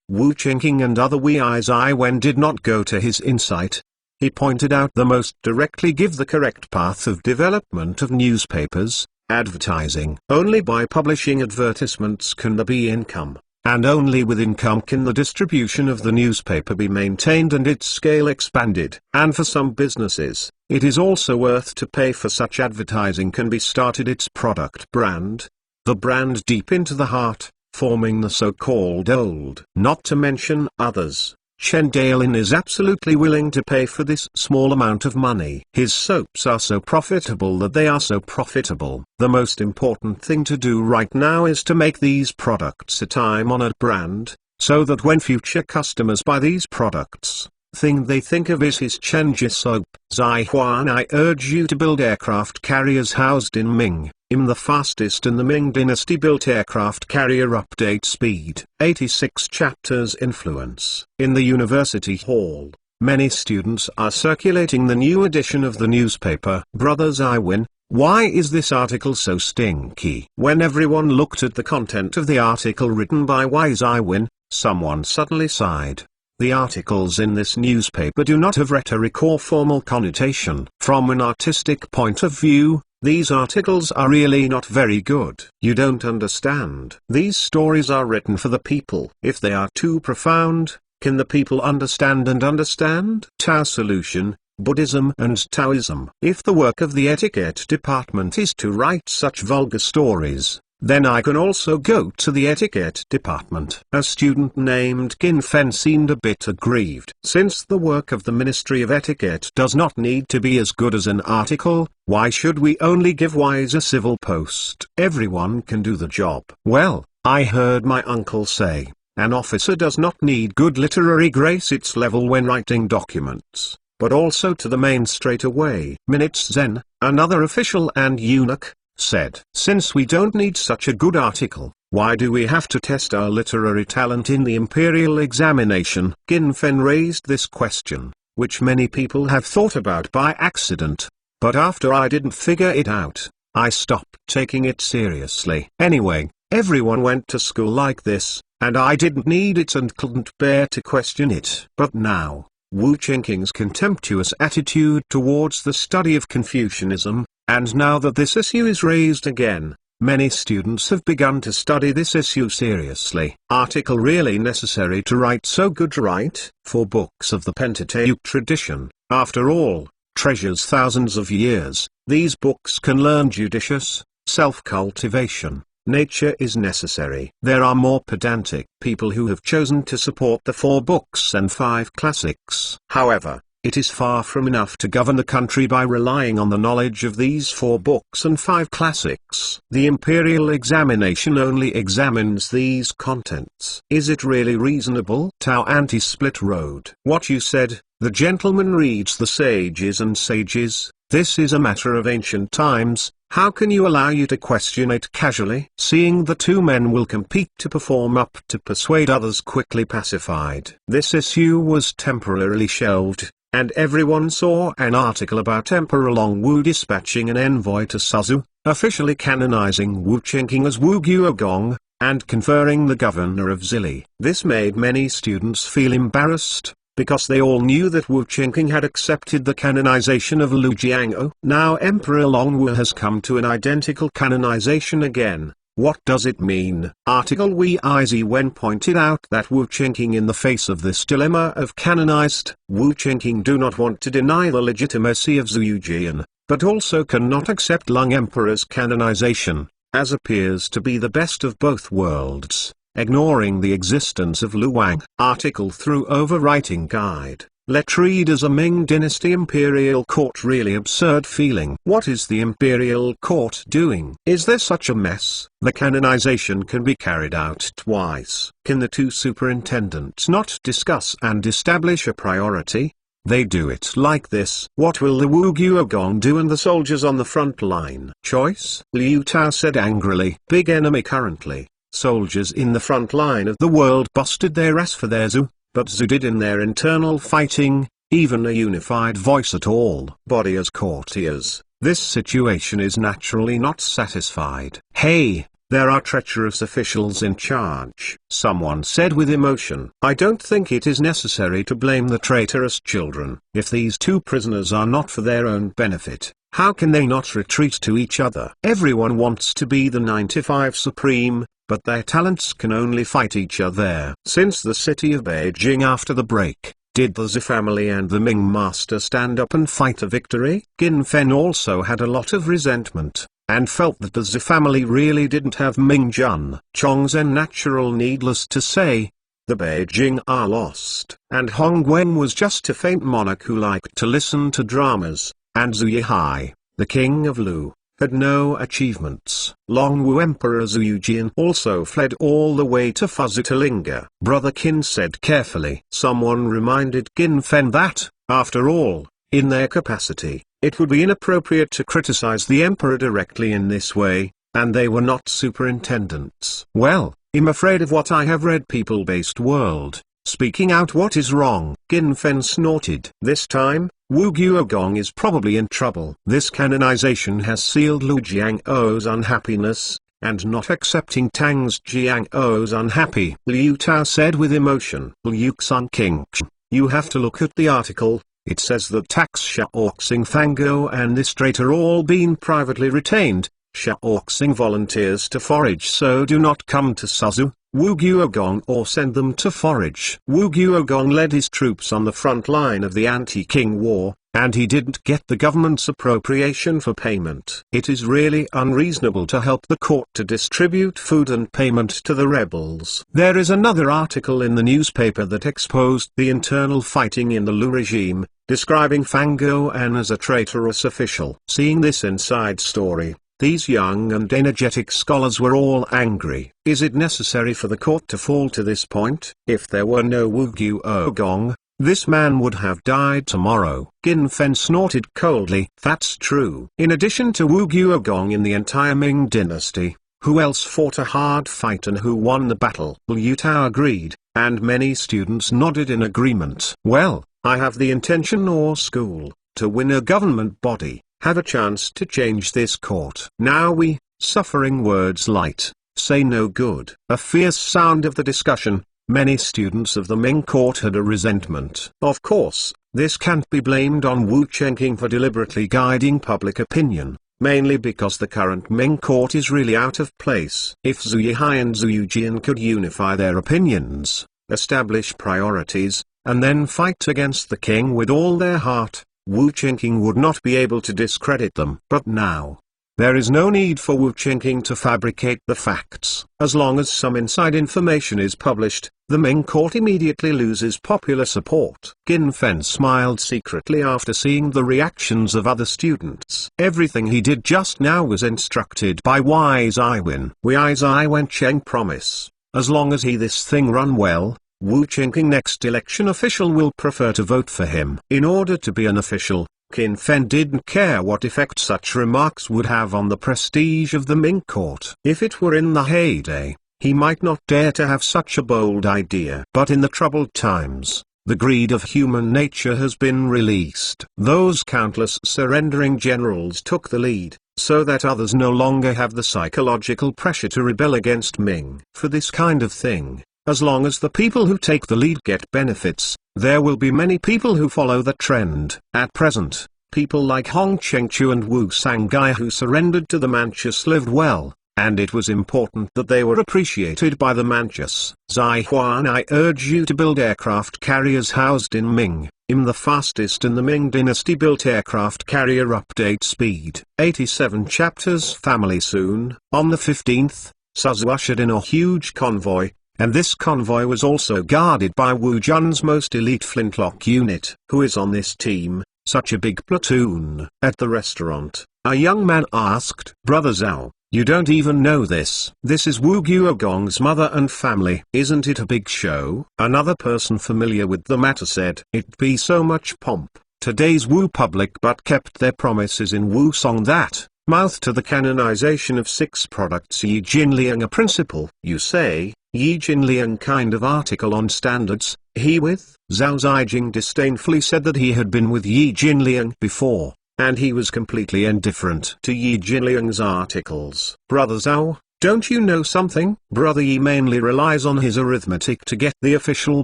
Wu Chenking and other Wise Iwen did not go to his insight. He pointed out the most directly give the correct path of development of newspapers, advertising. Only by publishing advertisements can there be income, and only with income can the distribution of the newspaper be maintained and its scale expanded. And for some businesses, it is also worth to pay for such advertising can be started its product brand, the brand deep into the heart, forming the so-called old. Not to mention others. Chen Dailin is absolutely willing to pay for this small amount of money. His soaps are so profitable that they are so profitable. The most important thing to do right now is to make these products a time-honored brand, so that when future customers buy these products, thing they think of is his Chenji soap. Zai Huan, I urge you to build aircraft carriers housed in Ming. The fastest in the Ming dynasty built aircraft carrier update speed. 86 chapters influence. In the university hall, many students are circulating the new edition of the newspaper. Brothers Iwin, why is this article so stinky? When everyone looked at the content of the article written by Wise Iwin, someone suddenly sighed. The articles in this newspaper do not have rhetoric or formal connotation. From an artistic point of view, these articles are really not very good. You don't understand. These stories are written for the people. If they are too profound, can the people understand and understand? Tao solution, Buddhism and Taoism. If the work of the etiquette department is to write such vulgar stories, then I can also go to the etiquette department. A student named Qin Fen seemed a bit aggrieved. Since the work of the Ministry of Etiquette does not need to be as good as an article, why should we only give Wise a civil post? Everyone can do the job. Well, I heard my uncle say, an officer does not need good literary grace its level when writing documents, but also to the main straight away. Minutes Zen, another official and eunuch, said, "Since we don't need such a good article, why do we have to test our literary talent in the imperial examination?" Qin Fen raised this question, which many people have thought about by accident, but after I didn't figure it out, I stopped taking it seriously. Anyway, everyone went to school like this, and I didn't need it and couldn't bear to question it. But now, Wu Qingqing's contemptuous attitude towards the study of Confucianism, and now that this issue is raised again, many students have begun to study this issue seriously. Article really necessary to write so good, right? For books of the Pentateuch tradition, after all, treasures thousands of years, these books can learn judicious, self-cultivation. Nature is necessary. There are more pedantic people who have chosen to support the 4 books and 5 classics. However, it is far from enough to govern the country by relying on the knowledge of these 4 books and 5 classics. The imperial examination only examines these contents. Is it really reasonable? Tao Anti-Split Road. What you said, the gentleman reads the sages and sages, this is a matter of ancient times. How can you allow you to question it casually? Seeing the 2 men will compete to perform up to persuade others quickly pacified. This issue was temporarily shelved, and everyone saw an article about Emperor Longwu dispatching an envoy to Suzhou, officially canonizing Wu Qingqing as Wu Guogong, and conferring the governor of Zili. This made many students feel embarrassed, because they all knew that Wu Qingqing had accepted the canonization of Lu Jiang'o. Now Emperor Longwu has come to an identical canonization again. What does it mean? Article Wei Wen pointed out that Wu Qingqing, in the face of this dilemma of canonized, Wu Qingqing do not want to deny the legitimacy of Zhu Yujian, but also cannot accept Lung Emperor's canonization, as appears to be the best of both worlds, ignoring the existence of Lu Wang. Article through Overwriting Guide. Let readers a Ming Dynasty Imperial Court really absurd feeling. What is the Imperial Court doing? Is there such a mess? The canonization can be carried out twice. Can the 2 superintendents not discuss and establish a priority? They do it like this. What will the Wu Guogong do and the soldiers on the front line? Choice? Liu Tao said angrily. Big enemy currently. Soldiers in the front line of the world busted their ass for their Zhu, but Zhu did in their internal fighting, even a unified voice at all. Body as courtiers, this situation is naturally not satisfied. Hey, there are treacherous officials in charge. Someone said with emotion. I don't think it is necessary to blame the traitorous children. If these 2 prisoners are not for their own benefit, how can they not retreat to each other? Everyone wants to be the 95 supreme, but their talents can only fight each other. Since the city of Beijing after the break, did the Zhu family and the Ming master stand up and fight a victory? Qin Fen also had a lot of resentment, and felt that the Zhu family really didn't have Ming Jun Chongzhen natural. Needless to say, the Beijing are lost. And Hong Wen was just a faint monarch who liked to listen to dramas, and Zhu Yihai, the king of Lu, had no achievements. Longwu Emperor Zhu Yujian also fled all the way to Fuzutalinga. Brother Qin said carefully. Someone reminded Qin Fen that, after all, in their capacity, it would be inappropriate to criticize the emperor directly in this way, and they were not superintendents. Well, I'm afraid of what I have read. People-based world, speaking out what is wrong. Qin Fen snorted. This time, Wu Guogong is probably in trouble. This canonization has sealed Lu Jiang'o's unhappiness, and not accepting Tang Jiang'o's unhappy. Liu Tao said with emotion. Liu Xingqing, you have to look at the article. It says that Tax Shaoxing Fango and this traitor all been privately retained. Shaoxing volunteers to forage, so do not come to Suzhou, Wu Guogong, or send them to forage. Wu Guogong led his troops on the front line of the anti-Qing war, and he didn't get the government's appropriation for payment. It is really unreasonable to help the court to distribute food and payment to the rebels. There is another article in the newspaper that exposed the internal fighting in the Lu regime, describing Fango An as a traitorous official. Seeing this inside story, these young and energetic scholars were all angry. Is it necessary for the court to fall to this point? If there were no Wu Guogong, This man would have died tomorrow. Qin Fen snorted coldly. That's true. In addition to Wu Guogong in the entire Ming dynasty, who else fought a hard fight and who won the battle? Liu Tao agreed, and many students nodded in agreement. Well, I have the intention or school, to win a government body, have a chance to change this court. Now we, suffering words light, say no good. A fierce sound of the discussion. Many students of the Ming court had a resentment. Of course, this can't be blamed on Wu Chengqing for deliberately guiding public opinion, mainly because the current Ming court is really out of place. If Zhu Yihai and Zhu Yujian could unify their opinions, establish priorities, and then fight against the king with all their heart, Wu Chengqing would not be able to discredit them. But now, there is no need for Wu Chengqing to fabricate the facts. As long as some inside information is published, the Ming court immediately loses popular support. Qin Fen smiled secretly after seeing the reactions of other students. Everything he did just now was instructed by Wise Iwen. Wise Iwen Cheng promise, as long as he this thing run well, Wu Chengqing next election official will prefer to vote for him. In order to be an official, Qin Fen didn't care what effect such remarks would have on the prestige of the Ming court. If it were in the heyday, he might not dare to have such a bold idea. But in the troubled times, the greed of human nature has been released. Those countless surrendering generals took the lead, so that others no longer have the psychological pressure to rebel against Ming. For this kind of thing, as long as the people who take the lead get benefits, there will be many people who follow the trend. At present, people like Hong Chengchu and Wu Sangai who surrendered to the Manchus lived well, and it was important that they were appreciated by the Manchus. Zai Huan, I urge you to build aircraft carriers housed in Ming. I'm the fastest in the Ming dynasty built aircraft carrier. Update speed 87 chapters. Family soon. On the 15th, Suzu ushered in a huge convoy, and this convoy was also guarded by Wu Jun's most elite flintlock unit. Who is on this team, such a big platoon? At the restaurant, a young man asked. Brother Zhao, you don't even know this. This is Wu Guogong's mother and family. Isn't it a big show? Another person familiar with the matter said. It'd be so much pomp. Today's Wu public but kept their promises in Wu Song that, mouth to the canonization of 6 products. Yi Jinliang a principal. You say, Yi Jinliang kind of article on standards, he with? Zhao Zijing disdainfully said that he had been with Yi Jinliang before, and he was completely indifferent to Yi Jinliang's articles. Brother Zhao, don't you know something? Brother Yi mainly relies on his arithmetic to get the official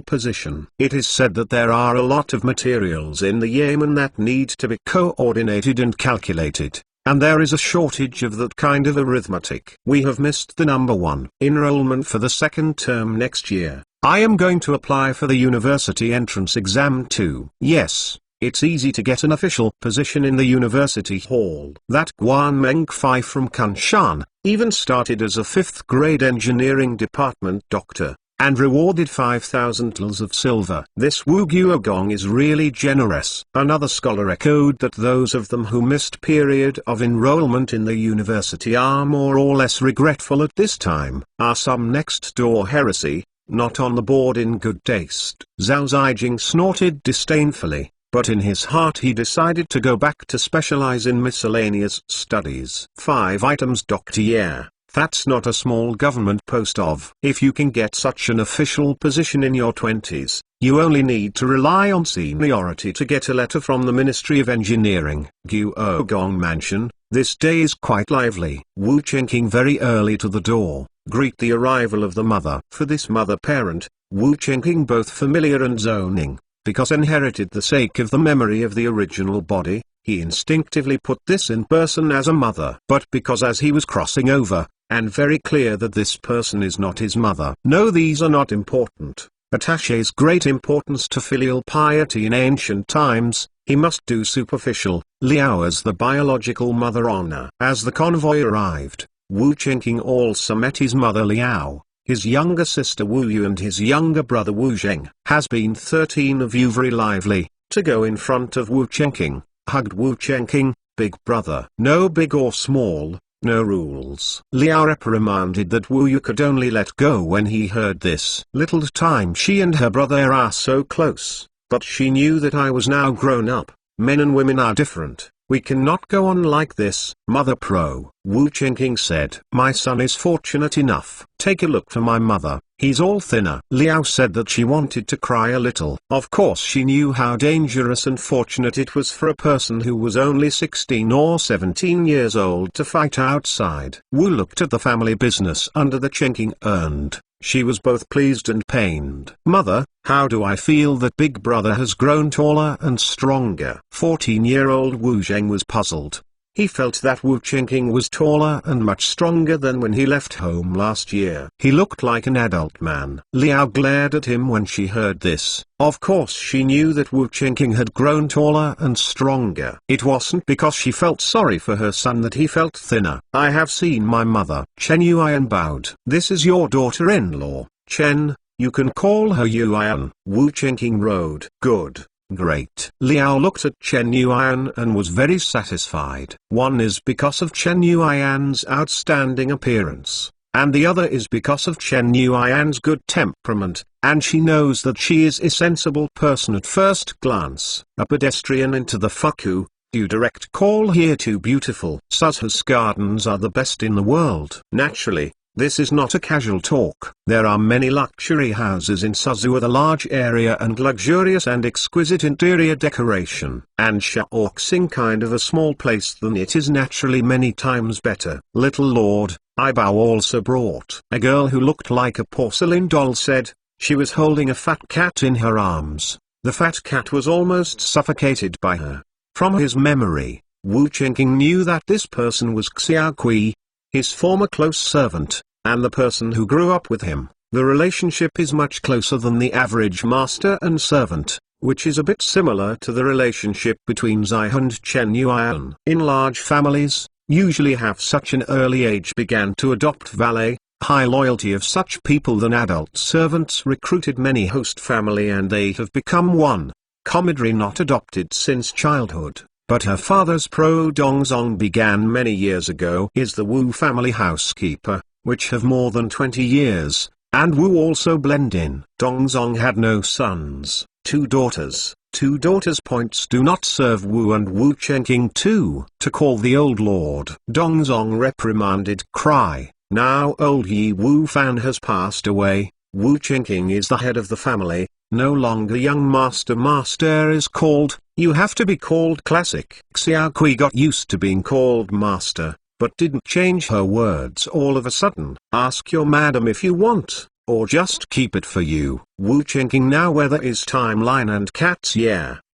position. It is said that there are a lot of materials in the Yemen that need to be coordinated and calculated, and there is a shortage of that kind of arithmetic. We have missed the number 1 enrollment for the 2nd term next year. I am going to apply for the university entrance exam too. Yes, it's easy to get an official position in the university hall. That Guan Mengfei from Kunshan even started as a 5th grade engineering department doctor, and rewarded 5,000 tals of silver. This Wu Guogong is really generous. Another scholar echoed that those of them who missed period of enrollment in the university are more or less regretful at this time. Are some next door heresy, not on the board in good taste? Zhao Zijing snorted disdainfully, but in his heart he decided to go back to specialize in miscellaneous studies. 5 items. Dr. Yeah. That's not a small government post of. If you can get such an official position in your 20s, you only need to rely on seniority to get a letter from the Ministry of Engineering. Guogong Mansion, this day is quite lively. Wu Chengqing very early to the door, greet the arrival of the mother. For this mother-parent, Wu Chengqing both familiar and zoning, because inherited the sake of the memory of the original body, he instinctively put this in person as a mother. But because as he was crossing over, and very clear that this person is not his mother. No, these are not important. Attaches great importance to filial piety in ancient times, he must do superficial, Liao as the biological mother honor. As the convoy arrived, Wu Chengqing also met his mother Liao, his younger sister Wu Yu and his younger brother Wu Zheng. Has been 13 of you very lively, to go in front of Wu Chengqing, hugged Wu Chengqing, big brother. No big or small, no rules. Liao reprimanded that Wu Yu could only let go when he heard this. Little time she and her brother are so close, But she knew that I was now grown up. Men and women are different. We cannot go on like this. Mother Pro, Wu Chengqing said. My son is fortunate enough. Take a look for my mother, he's all thinner. Liao said that she wanted to cry a little. Of course she knew how dangerous and fortunate it was for a person who was only 16 or 17 years old to fight outside. Wu looked at the family business under the Chengqing earned. She was both pleased and pained. Mother, how do I feel that big brother has grown taller and stronger? 14-year-old Wu Zheng was puzzled. He felt that Wu Chengqing was taller and much stronger than when he left home last year. He looked like an adult man. Liao glared at him when she heard this. Of course she knew that Wu Chengqing had grown taller and stronger. It wasn't because she felt sorry for her son that he felt thinner. I have seen my mother. Chen Yuan bowed. This is your daughter-in-law, Chen. You can call her Yuan. Wu Chengqing rode. Good. Great. Liao looked at Chen Yuan and was very satisfied. One is because of Chen Yuan's outstanding appearance, and the other is because of Chen Yuan's good temperament, and she knows that she is a sensible person at first glance. A pedestrian into the Fuku, you direct call here too beautiful. Suzhou's gardens are the best in the world. Naturally, this is not a casual talk. There are many luxury houses in Suzhou with a large area and luxurious and exquisite interior decoration. And Shaoxing kind of a small place than it is naturally many times better. Little Lord, Ibao also brought. A girl who looked like a porcelain doll said. She was holding a fat cat in her arms. The fat cat was almost suffocated by her. From his memory, Wu Chengqing knew that this person was Xiao Kui, his former close servant, and the person who grew up with him. The relationship is much closer than the average master and servant, which is a bit similar to the relationship between Zai and Chen Yuan. In large families, usually have such an early age began to adopt valet, high loyalty of such people than adult servants recruited many host family and they have become one. Commandery not adopted since childhood. But her father's Pro Dongzong began many years ago. Is the Wu family housekeeper, which have more than 20 years, and Wu also blend in. Dongzong had no sons, two daughters. Two daughters' points do not serve Wu and Wu Chengqing too. To call the old lord. Dongzong reprimanded cry. Now old Yi Wu Fan has passed away. Wu Chengqing is the head of the family, no longer young master. Master is called. You have to be called classic. Xiao Kui got used to being called master, but didn't change her words all of a sudden. Ask your madam if you want, or just keep it for you. Wu Chengqing now weather is timeline and cats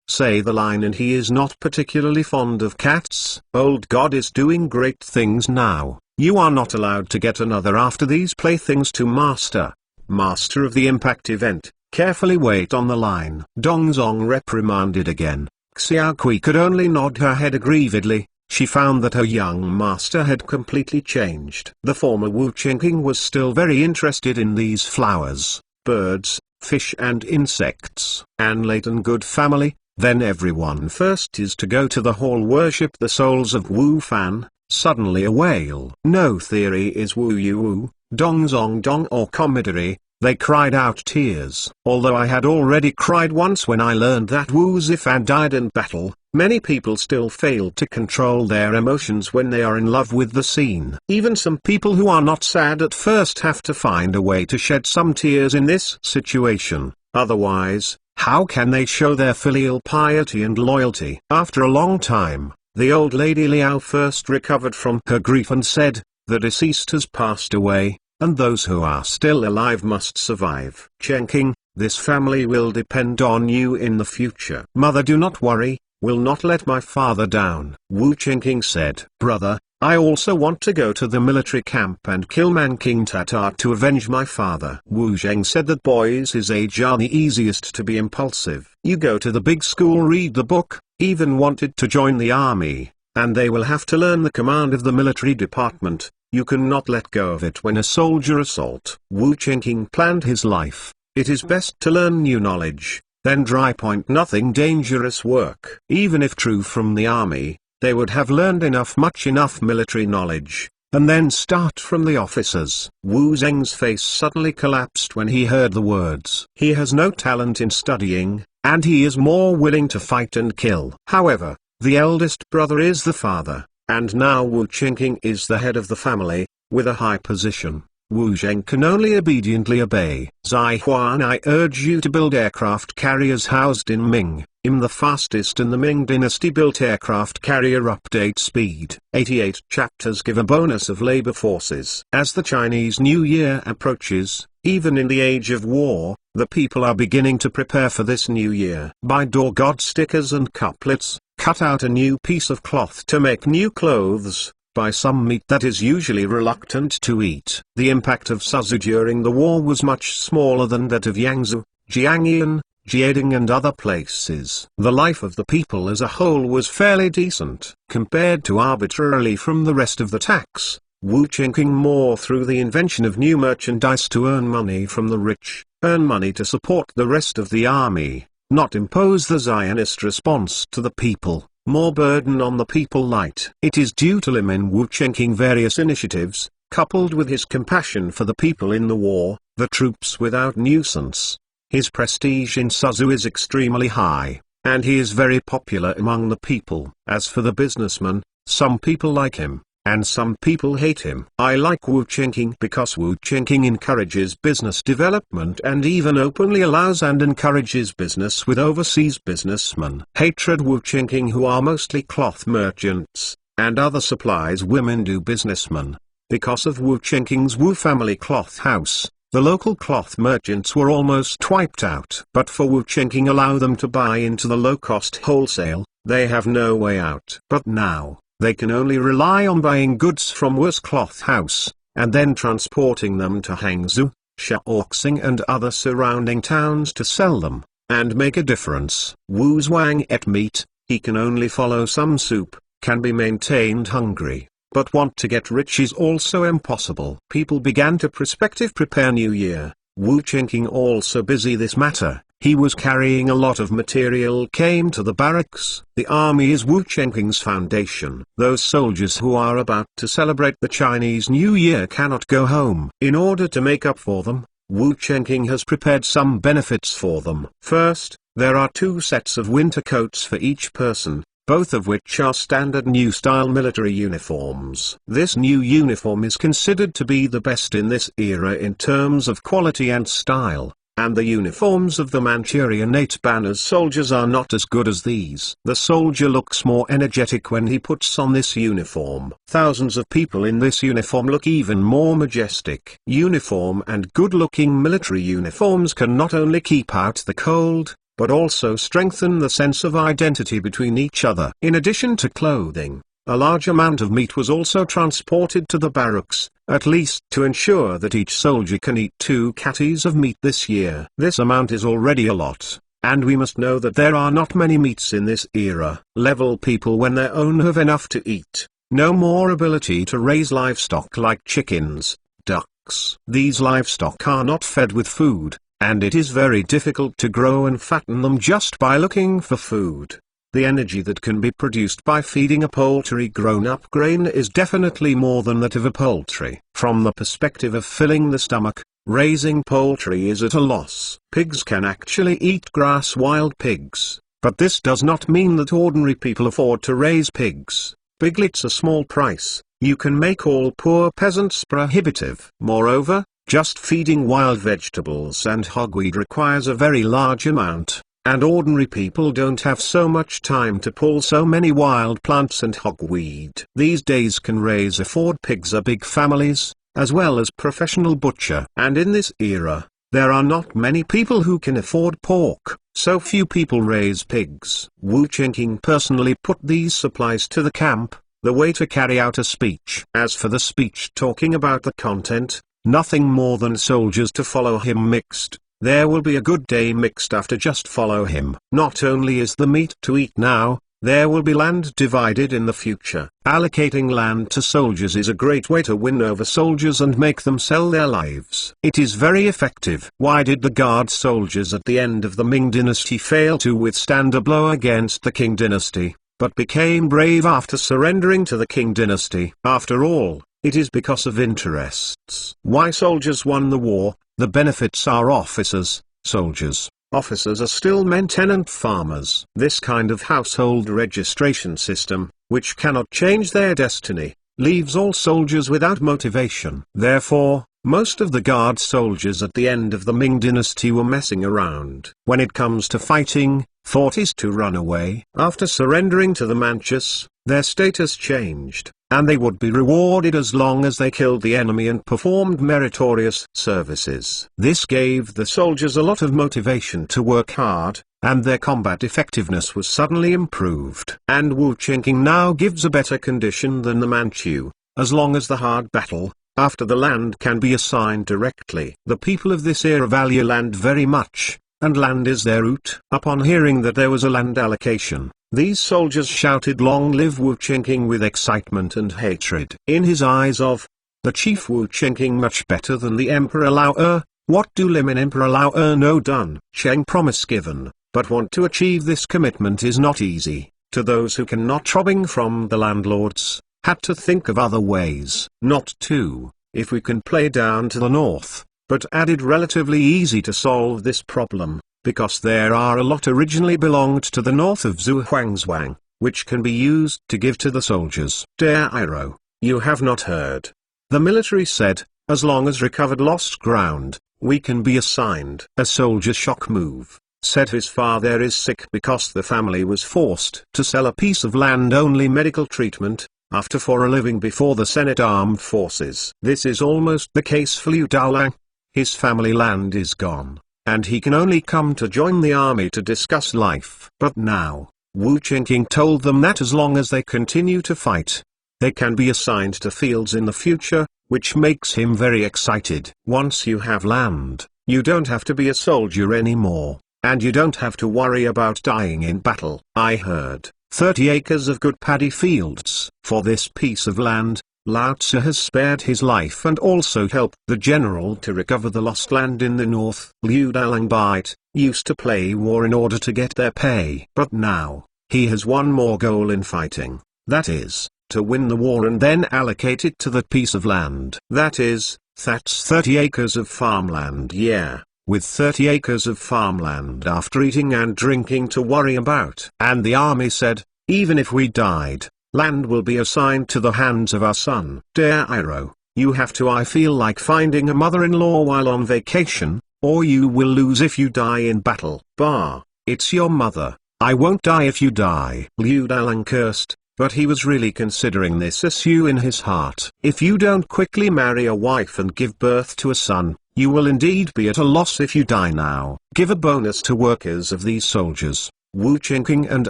say the line and he is not particularly fond of cats. Old God is doing great things now. You are not allowed to get another after these playthings to master. Master of the impact event, carefully wait on the line. Dongzong reprimanded again. Xiao Kui could only nod her head aggrievedly. She found that her young master had completely changed. The former Wu Chengqing was still very interested in these flowers, birds, fish and insects. And late and good family, then everyone first is to go to the hall worship the souls of Wu Fan. Suddenly a wail. No theory is Wu Yu Wu, Dongzong Dong or Commodore. They cried out tears. Although I had already cried once when I learned that Wu Zifan died in battle, many people still fail to control their emotions when they are in love with the scene. Even some people who are not sad at first have to find a way to shed some tears in this situation. Otherwise, how can they show their filial piety and loyalty? After a long time, the old lady Liao first recovered from her grief and said, the deceased has passed away, and those who are still alive must survive. Chengqing, this family will depend on you in the future. Mother, do not worry, will not let my father down. Wu Chengqing said, brother, I also want to go to the military camp and kill Manking Tatar to avenge my father. Wu Zheng said that boys his age are the easiest to be impulsive. You go to the big school, read the book, even wanted to join the army, and they will have to learn the command of the military department. You cannot let go of it when a soldier assault. Wu Chengqing planned his life. It is best to learn new knowledge, then dry point nothing dangerous work. Even if true from the army, they would have learned much enough military knowledge, and then start from the officers. Wu Zheng's face suddenly collapsed when he heard the words. He has no talent in studying, and he is more willing to fight and kill. However, the eldest brother is the father, and now Wu Qingqing is the head of the family, with a high position. Wu Zheng can only obediently obey. Zai Huan, I urge you to build aircraft carriers housed in Ming. The fastest in the Ming dynasty built aircraft carrier update speed. 88 chapters give a bonus of labor forces. As the Chinese New Year approaches, even in the age of war, the people are beginning to prepare for this new year. Buy door god stickers and couplets, cut out a new piece of cloth to make new clothes. Buy some meat that is usually reluctant to eat. The impact of Suzhou during the war was much smaller than that of Yangzhou, Jiangyan, Jiading and other places. The life of the people as a whole was fairly decent, compared to arbitrarily from the rest of the tax. Wu Qingqing more through the invention of new merchandise to earn money from the rich, earn money to support the rest of the army, not impose the Zionist response to the people. More burden on the people light. It is due to Limin Wu Qingqing various initiatives, coupled with his compassion for the people in the war, the troops without nuisance. His prestige in Suzhou is extremely high, and he is very popular among the people. As for the businessman, some people like him, and some people hate him. I like Wu Qingqing because Wu Qingqing encourages business development and even openly allows and encourages business with overseas businessmen. Hatred Wu Qingqing, who are mostly cloth merchants, and other supplies women do businessmen. Because of Wu Qingqing's Wu family cloth house, the local cloth merchants were almost wiped out. But for Wu Qingqing allow them to buy into the low-cost wholesale, they have no way out. But now, they can only rely on buying goods from Wu's cloth house, and then transporting them to Hangzhou, Shaoxing and other surrounding towns to sell them, and make a difference. Wu Zhuang ate meat, he can only follow some soup, can be maintained hungry, but want to get rich is also impossible. People began to prospective prepare New Year. Wu Qingqing also busy this matter. He was carrying a lot of material came to the barracks. The army is Wu Qingqing's foundation. Those soldiers who are about to celebrate the Chinese New Year cannot go home. In order to make up for them, Wu Qingqing has prepared some benefits for them. First, there are 2 sets of winter coats for each person, both of which are standard new style military uniforms. This new uniform is considered to be the best in this era in terms of quality and style. And the uniforms of the Manchurian 8 banners soldiers are not as good as these. The soldier looks more energetic when he puts on this uniform. Thousands of people in this uniform look even more majestic. Uniform and good-looking military uniforms can not only keep out the cold, but also strengthen the sense of identity between each other. In addition to clothing, a large amount of meat was also transported to the barracks, at least to ensure that each soldier can eat 2 catties of meat this year. This amount is already a lot, and we must know that there are not many meats in this era. Level people when their own have enough to eat, no more ability to raise livestock like chickens, ducks. These livestock are not fed with food, and it is very difficult to grow and fatten them just by looking for food. The energy that can be produced by feeding a poultry grown-up grain is definitely more than that of a poultry. From the perspective of filling the stomach, raising poultry is at a loss. Pigs can actually eat grass, wild pigs, but this does not mean that ordinary people afford to raise pigs. Piglet's a small price, you can make all poor peasants prohibitive. Moreover, just feeding wild vegetables and hogweed requires a very large amount. And ordinary people don't have so much time to pull so many wild plants and hogweed. These days can afford pigs are big families, as well as professional butcher. And in this era, there are not many people who can afford pork, so few people raise pigs. Wu Qingqing personally put these supplies to the camp, the way to carry out a speech. As for the speech talking about the content, nothing more than soldiers to follow him mixed. There will be a good day mixed after just follow him. Not only is the meat to eat now, there will be land divided in the future. Allocating land to soldiers is a great way to win over soldiers and make them sell their lives. It is very effective. Why did the guard soldiers at the end of the Ming dynasty fail to withstand a blow against the Qing dynasty, but became brave after surrendering to the Qing dynasty? After all, it is because of interests. Why soldiers won the war? The benefits are officers, soldiers, officers are still men tenant farmers. This kind of household registration system, which cannot change their destiny, leaves all soldiers without motivation. Therefore, most of the guard soldiers at the end of the Ming dynasty were messing around. When it comes to fighting, thought is to run away. After surrendering to the Manchus, their status changed, and they would be rewarded as long as they killed the enemy and performed meritorious services. This gave the soldiers a lot of motivation to work hard, and their combat effectiveness was suddenly improved. And Wu Qingking now gives a better condition than the Manchu, as long as the hard battle, after the land can be assigned directly. The people of this era value land very much, and land is their root. Upon hearing that there was a land allocation, these soldiers shouted "Long live Wu Qingking" with excitement and hatred. In his eyes of the chief Wu Qingking much better than the Emperor Lao what do Limin Emperor Lao know done? Cheng promise given, but want to achieve this commitment is not easy. To those who cannot robbing from the landlords, had to think of other ways. Not to, if we can play down to the north, but added relatively easy to solve this problem, because there are a lot originally belonged to the north of Zhuangzhuang, which can be used to give to the soldiers. Dairo, you have not heard. The military said, as long as recovered lost ground, we can be assigned. A soldier shock move, said his father is sick because the family was forced to sell a piece of land only medical treatment, after for a living before the Senate Armed Forces. This is almost the case for Liu Daolang. His family land is gone, and he can only come to join the army to discuss life. But now, Wu Qingking told them that as long as they continue to fight, they can be assigned to fields in the future, which makes him very excited. Once you have land, you don't have to be a soldier anymore, and you don't have to worry about dying in battle. I heard 30 acres of good paddy fields. For this piece of land, Lao Tzu has spared his life and also helped the general to recover the lost land in the north. Liu Dalangbite used to play war in order to get their pay. But now, he has one more goal in fighting, that is, to win the war and then allocate it to that piece of land. That's 30 acres of farmland. Yeah, with 30 acres of farmland after eating and drinking to worry about. And the army said, even if we died, land will be assigned to the hands of our son. Dairo, you have to. I feel like finding a mother-in-law while on vacation, or you will lose if you die in battle. Bah, it's your mother. I won't die if you die. Liu Dalang cursed, but he was really considering this issue in his heart. If you don't quickly marry a wife and give birth to a son, you will indeed be at a loss if you die now. Give a bonus to workers of these soldiers. Wu Qingking and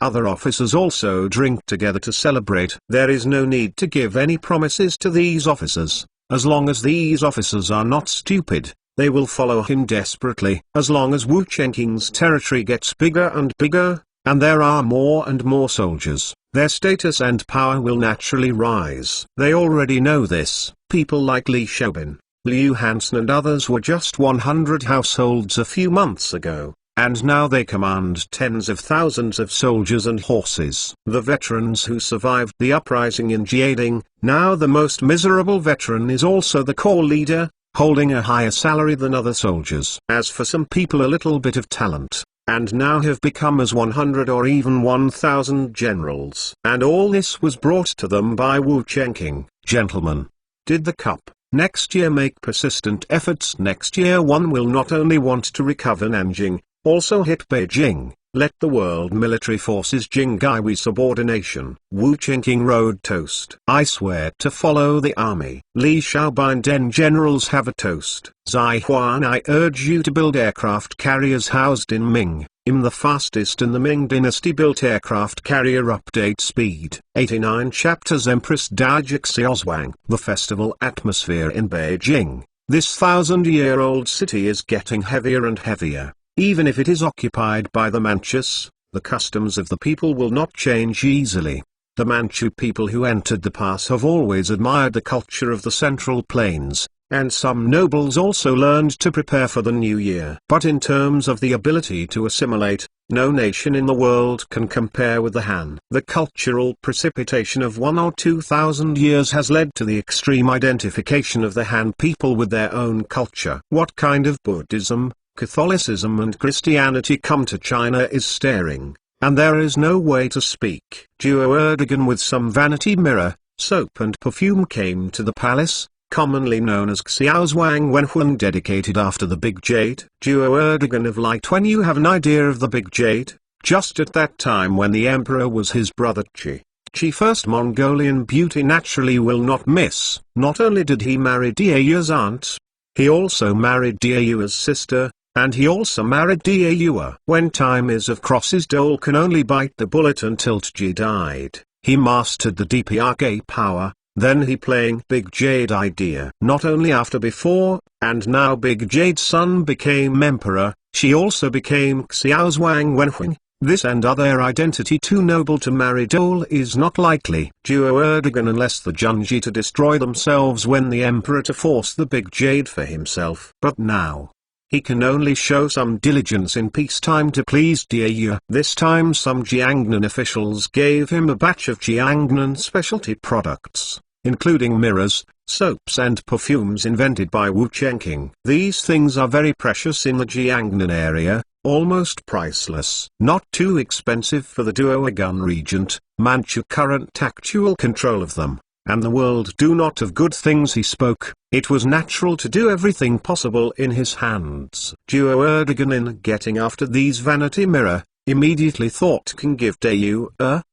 other officers also drink together to celebrate. There is no need to give any promises to these officers. As long as these officers are not stupid, they will follow him desperately. As long as Wu Qingking's territory gets bigger and bigger, and there are more and more soldiers, their status and power will naturally rise. They already know this. People like Li Xiaobin, Liu Hansen and others were just 100 households a few months ago, and now they command tens of thousands of soldiers and horses. The veterans who survived the uprising in Jiading, now the most miserable veteran is also the corps leader, holding a higher salary than other soldiers. As for some people a little bit of talent, and now have become as 100 or even 1,000 generals. And all this was brought to them by Wu Qingking. Gentlemen, did the cup next year make persistent efforts? Next year one will not only want to recover Nanjing, also hit Beijing, let the world military forces Jingaiwi subordination. Wu Qingking wrote toast. I swear to follow the army. Li Xiaobin Den generals have a toast. Zai Huan, I urge you to build aircraft carriers housed in Ming. The fastest in the Ming dynasty built aircraft carrier update speed. 89 chapters Empress Dowager Xiaozhuang. The festival atmosphere in Beijing. This 1,000-year-old city is getting heavier and heavier. Even if it is occupied by the Manchus, the customs of the people will not change easily. The Manchu people who entered the pass have always admired the culture of the Central Plains, and some nobles also learned to prepare for the new year. But in terms of the ability to assimilate, no nation in the world can compare with the Han. The cultural precipitation of 1 or 2,000 years has led to the extreme identification of the Han people with their own culture. What kind of Buddhism, Catholicism and Christianity come to China is staring, and there is no way to speak. Duo Erdogan with some vanity mirror, soap and perfume came to the palace, commonly known as Xiaozhuang Wenhuan, dedicated after the Big Jade. Duo Erdogan of light. When you have an idea of the Big Jade, just at that time when the emperor was his brother Qi first Mongolian beauty naturally will not miss. Not only did he marry Diayu's aunt, he also married Diayu's sister, and he also married Diayua. When time is of crosses, Dole can only bite the bullet until Qi died. He mastered the DPRK power, then he playing Big Jade idea. Not only after before, and now Big Jade's son became emperor, she also became Xiaozhuang Wenhuang. This and other identity too noble to marry Dole is not likely. Duo Erdogan unless the Junji to destroy themselves when the emperor to force the Big Jade for himself. But now, he can only show some diligence in peacetime to please Diayu. This time some Jiangnan officials gave him a batch of Jiangnan specialty products, including mirrors, soaps and perfumes invented by Wu Chenqing. These things are very precious in the Jiangnan area, almost priceless. Not too expensive for the Duogun regent, Manchu current actual control of them, and the world do not have good things. He spoke, it was natural to do everything possible in his hands. Duo Erdogan in getting after these vanity mirror, immediately thought can give Dayu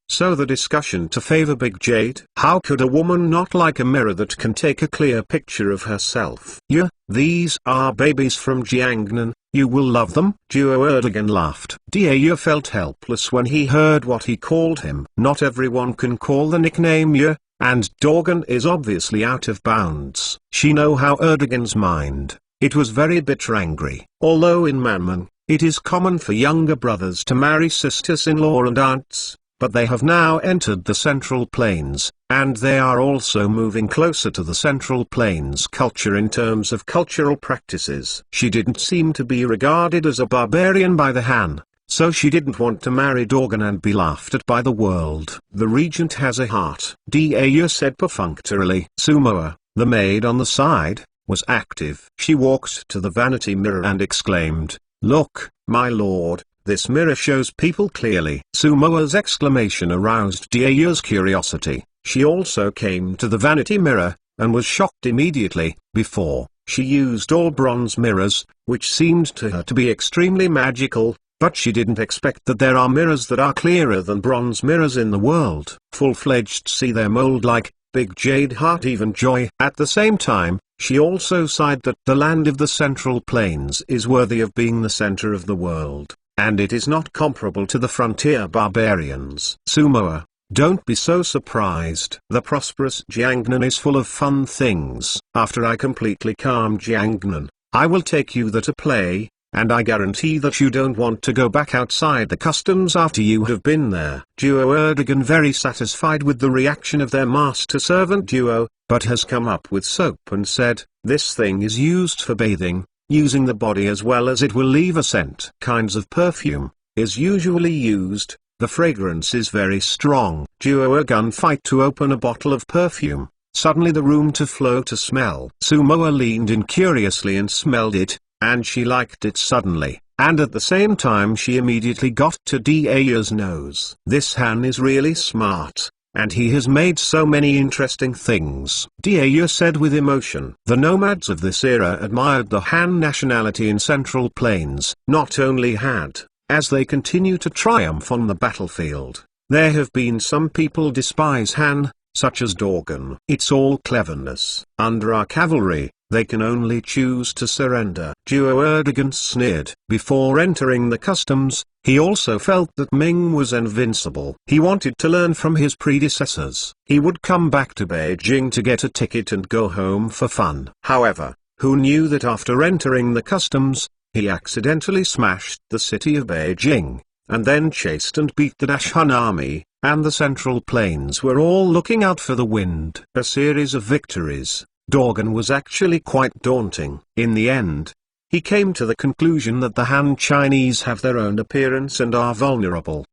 so the discussion to favor Big Jade. How could a woman not like a mirror that can take a clear picture of herself? These are babies from Jiangnan, you will love them. Duo Erdogan laughed. Dayu felt helpless when he heard what he called him. Not everyone can call the nickname and Dorgan is obviously out of bounds. She know how Erdogan's mind, it was very bitter angry. Although in Manman, it is common for younger brothers to marry sisters-in-law and aunts, but they have now entered the Central Plains, and they are also moving closer to the Central Plains culture in terms of cultural practices. She didn't seem to be regarded as a barbarian by the Han, so she didn't want to marry Dorgan and be laughed at by the world. The regent has a heart, Dayu said perfunctorily. Sumoa, the maid on the side, was active. She walked to the vanity mirror and exclaimed, "Look, my lord, this mirror shows people clearly." Sumoa's exclamation aroused Dayu's curiosity. She also came to the vanity mirror, and was shocked immediately. Before, she used all bronze mirrors, which seemed to her to be extremely magical, but she didn't expect that there are mirrors that are clearer than bronze mirrors in the world. Full-fledged see their mold like Big Jade heart even joy. At the same time, she also sighed that the land of the Central Plains is worthy of being the center of the world, and it is not comparable to the frontier barbarians. Sumoa, don't be so surprised. The prosperous Jiangnan is full of fun things. After I completely calm Jiangnan, I will take you there to play, and I guarantee that you don't want to go back outside the customs after you have been there. Duo Erdogan very satisfied with the reaction of their master-servant duo, but has come up with soap and said, this thing is used for bathing, using the body as well as it will leave a scent. Kinds of perfume is usually used, the fragrance is very strong. Duo a gunfight to open a bottle of perfume, suddenly the room to flow to smell. Sumoa leaned in curiously and smelled it, and she liked it suddenly, and at the same time she immediately got to Dayu's nose. This Han is really smart, and he has made so many interesting things, Dayu said with emotion. The nomads of this era admired the Han nationality in Central Plains. Not only had, as they continue to triumph on the battlefield, there have been some people despise Han, such as Dorgan. It's all cleverness. Under our cavalry, they can only choose to surrender. Duo Erdogan sneered. Before entering the customs, he also felt that Ming was invincible. He wanted to learn from his predecessors. He would come back to Beijing to get a ticket and go home for fun. However, who knew that after entering the customs, he accidentally smashed the city of Beijing, and then chased and beat the Han army, and the Central Plains were all looking out for the wind. A series of victories. Dorgan was actually quite daunting. In the end, he came to the conclusion that the Han Chinese have their own appearance and are vulnerable.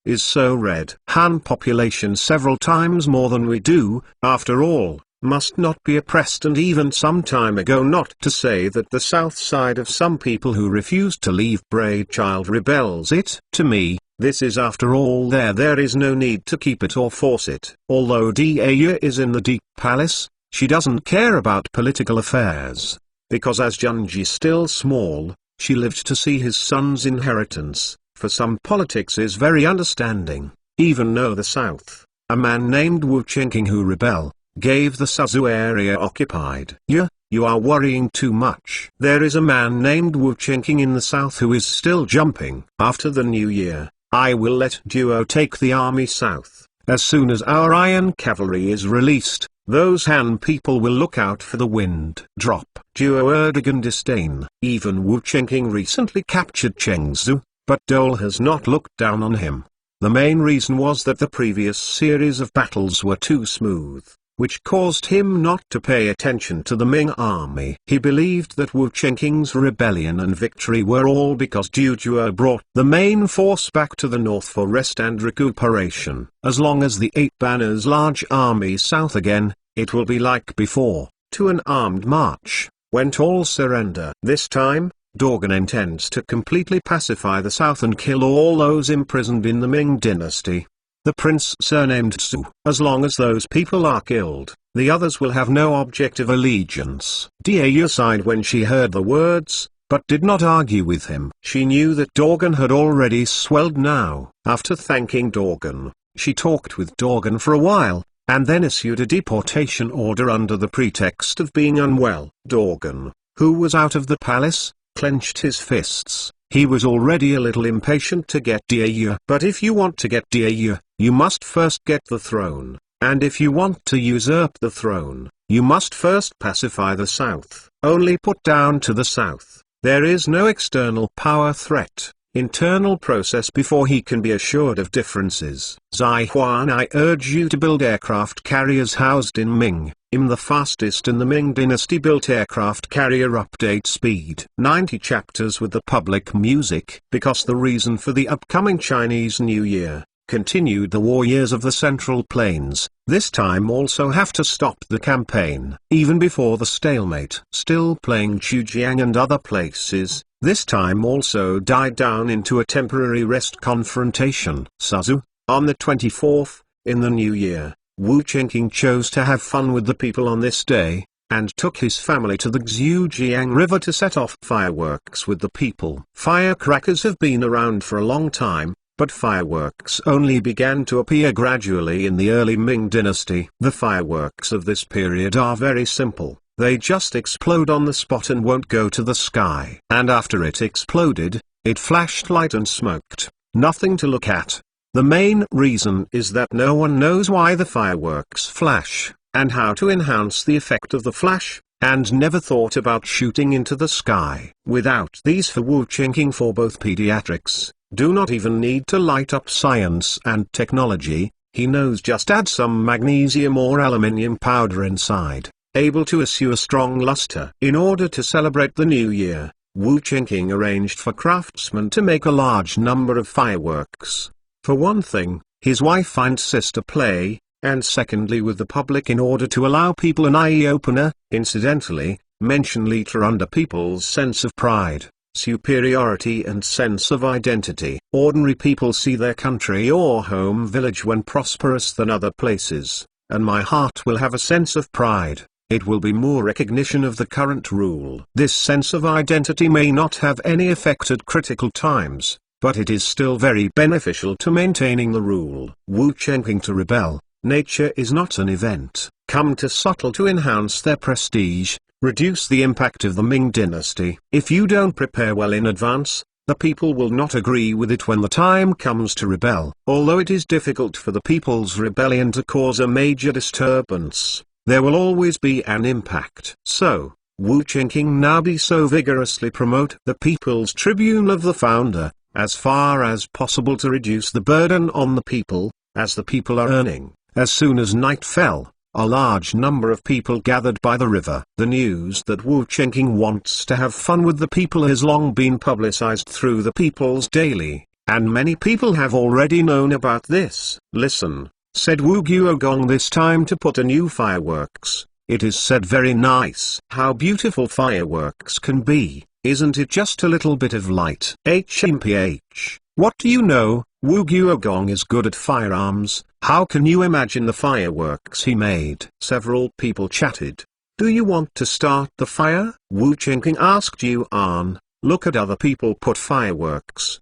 Is so red. Han population several times more than we do. After all, must not be oppressed, and even some time ago, not to say that the south side of some people who refused to leave Braidchild rebels it. To me, this is after all there is no need to keep it or force it. Although Dia is in the Deep Palace, she doesn't care about political affairs. Because as Junji still small, she lived to see his son's inheritance. For some, politics is very understanding. Even though the south, a man named Wu Chenking who rebel, gave the Sazu area occupied. You are worrying too much. There is a man named Wu Chenking in the south who is still jumping. After the new year, I will let Duo take the army south. As soon as our iron cavalry is released, those Han people will look out for the wind. Drop. Duo Erdogan disdain. Even Wu Chenking recently captured Chengzu, but Dole has not looked down on him. The main reason was that the previous series of battles were too smooth, which caused him not to pay attention to the Ming army. He believed that Wu Chenking's rebellion and victory were all because Duo brought the main force back to the north for rest and recuperation. As long as the Eight Banners' large army south again, it will be like before, to an armed march, when all surrender. This time, Dorgan intends to completely pacify the south and kill all those imprisoned in the Ming dynasty. The prince surnamed Su. As long as those people are killed, the others will have no objective allegiance. Dia sighed when she heard the words, but did not argue with him. She knew that Dorgan had already swelled now. After thanking Dorgan, she talked with Dorgan for a while, and then issued a deportation order under the pretext of being unwell. Dorgan, who was out of the palace, clenched his fists. He was already a little impatient to get Dia. But if you want to get Dia, you must first get the throne, and if you want to usurp the throne, you must first pacify the south. Only put down to the south. There is no external power threat, internal process before he can be assured of differences. Zai Huan, I urge you to build aircraft carriers housed in Ming. The fastest in the Ming dynasty built aircraft carrier update speed 90 chapters with the public music. Because the reason for the upcoming Chinese New Year, continued the war years of the Central Plains, this time also have to stop the campaign. Even before the stalemate, still playing Zhujiang and other places, this time also died down into a temporary rest confrontation. Sazu, on the 24th, in the new year, Wu Chenking chose to have fun with the people on this day, and took his family to the Zhujiang River to set off fireworks with the people. Firecrackers have been around for a long time, but fireworks only began to appear gradually in the early Ming dynasty. The fireworks of this period are very simple. They just explode on the spot and won't go to the sky. And after it exploded, it flashed light and smoked. Nothing to look at. The main reason is that no one knows why the fireworks flash, and how to enhance the effect of the flash, and never thought about shooting into the sky. Without these for Wu Chenking, for both pediatrics, do not even need to light up science and technology, he knows, just add some magnesium or aluminium powder inside, able to issue a strong luster. In order to celebrate the new year, Wu Chenking arranged for craftsmen to make a large number of fireworks. For one thing, his wife and sister play, and secondly with the public in order to allow people an eye-opener. Incidentally, mention later under people's sense of pride, superiority and sense of identity. Ordinary people see their country or home village when prosperous than other places, and my heart will have a sense of pride. It will be more recognition of the current rule. This sense of identity may not have any effect at critical times, but it is still very beneficial to maintaining the rule. Wu Chenking to rebel, nature is not an event, come to subtle to enhance their prestige, reduce the impact of the Ming dynasty. If you don't prepare well in advance, the people will not agree with it when the time comes to rebel. Although it is difficult for the people's rebellion to cause a major disturbance, there will always be an impact. So, Wu Chenking now be so vigorously promote the people's tribune of the founder, as far as possible to reduce the burden on the people, as the people are earning. As soon as night fell, a large number of people gathered by the river. The news that Wu Chenking wants to have fun with the people has long been publicized through the People's Daily, and many people have already known about this. Listen, said Wu Guogong, this time to put a new fireworks, it is said very nice. How beautiful fireworks can be, isn't it just a little bit of light? HMPH, what do you know? Wu Guogong is good at firearms. How can you imagine the fireworks he made? Several people chatted. Do you want to start the fire? Wu Chengqing asked Yuan. Look at other people put fireworks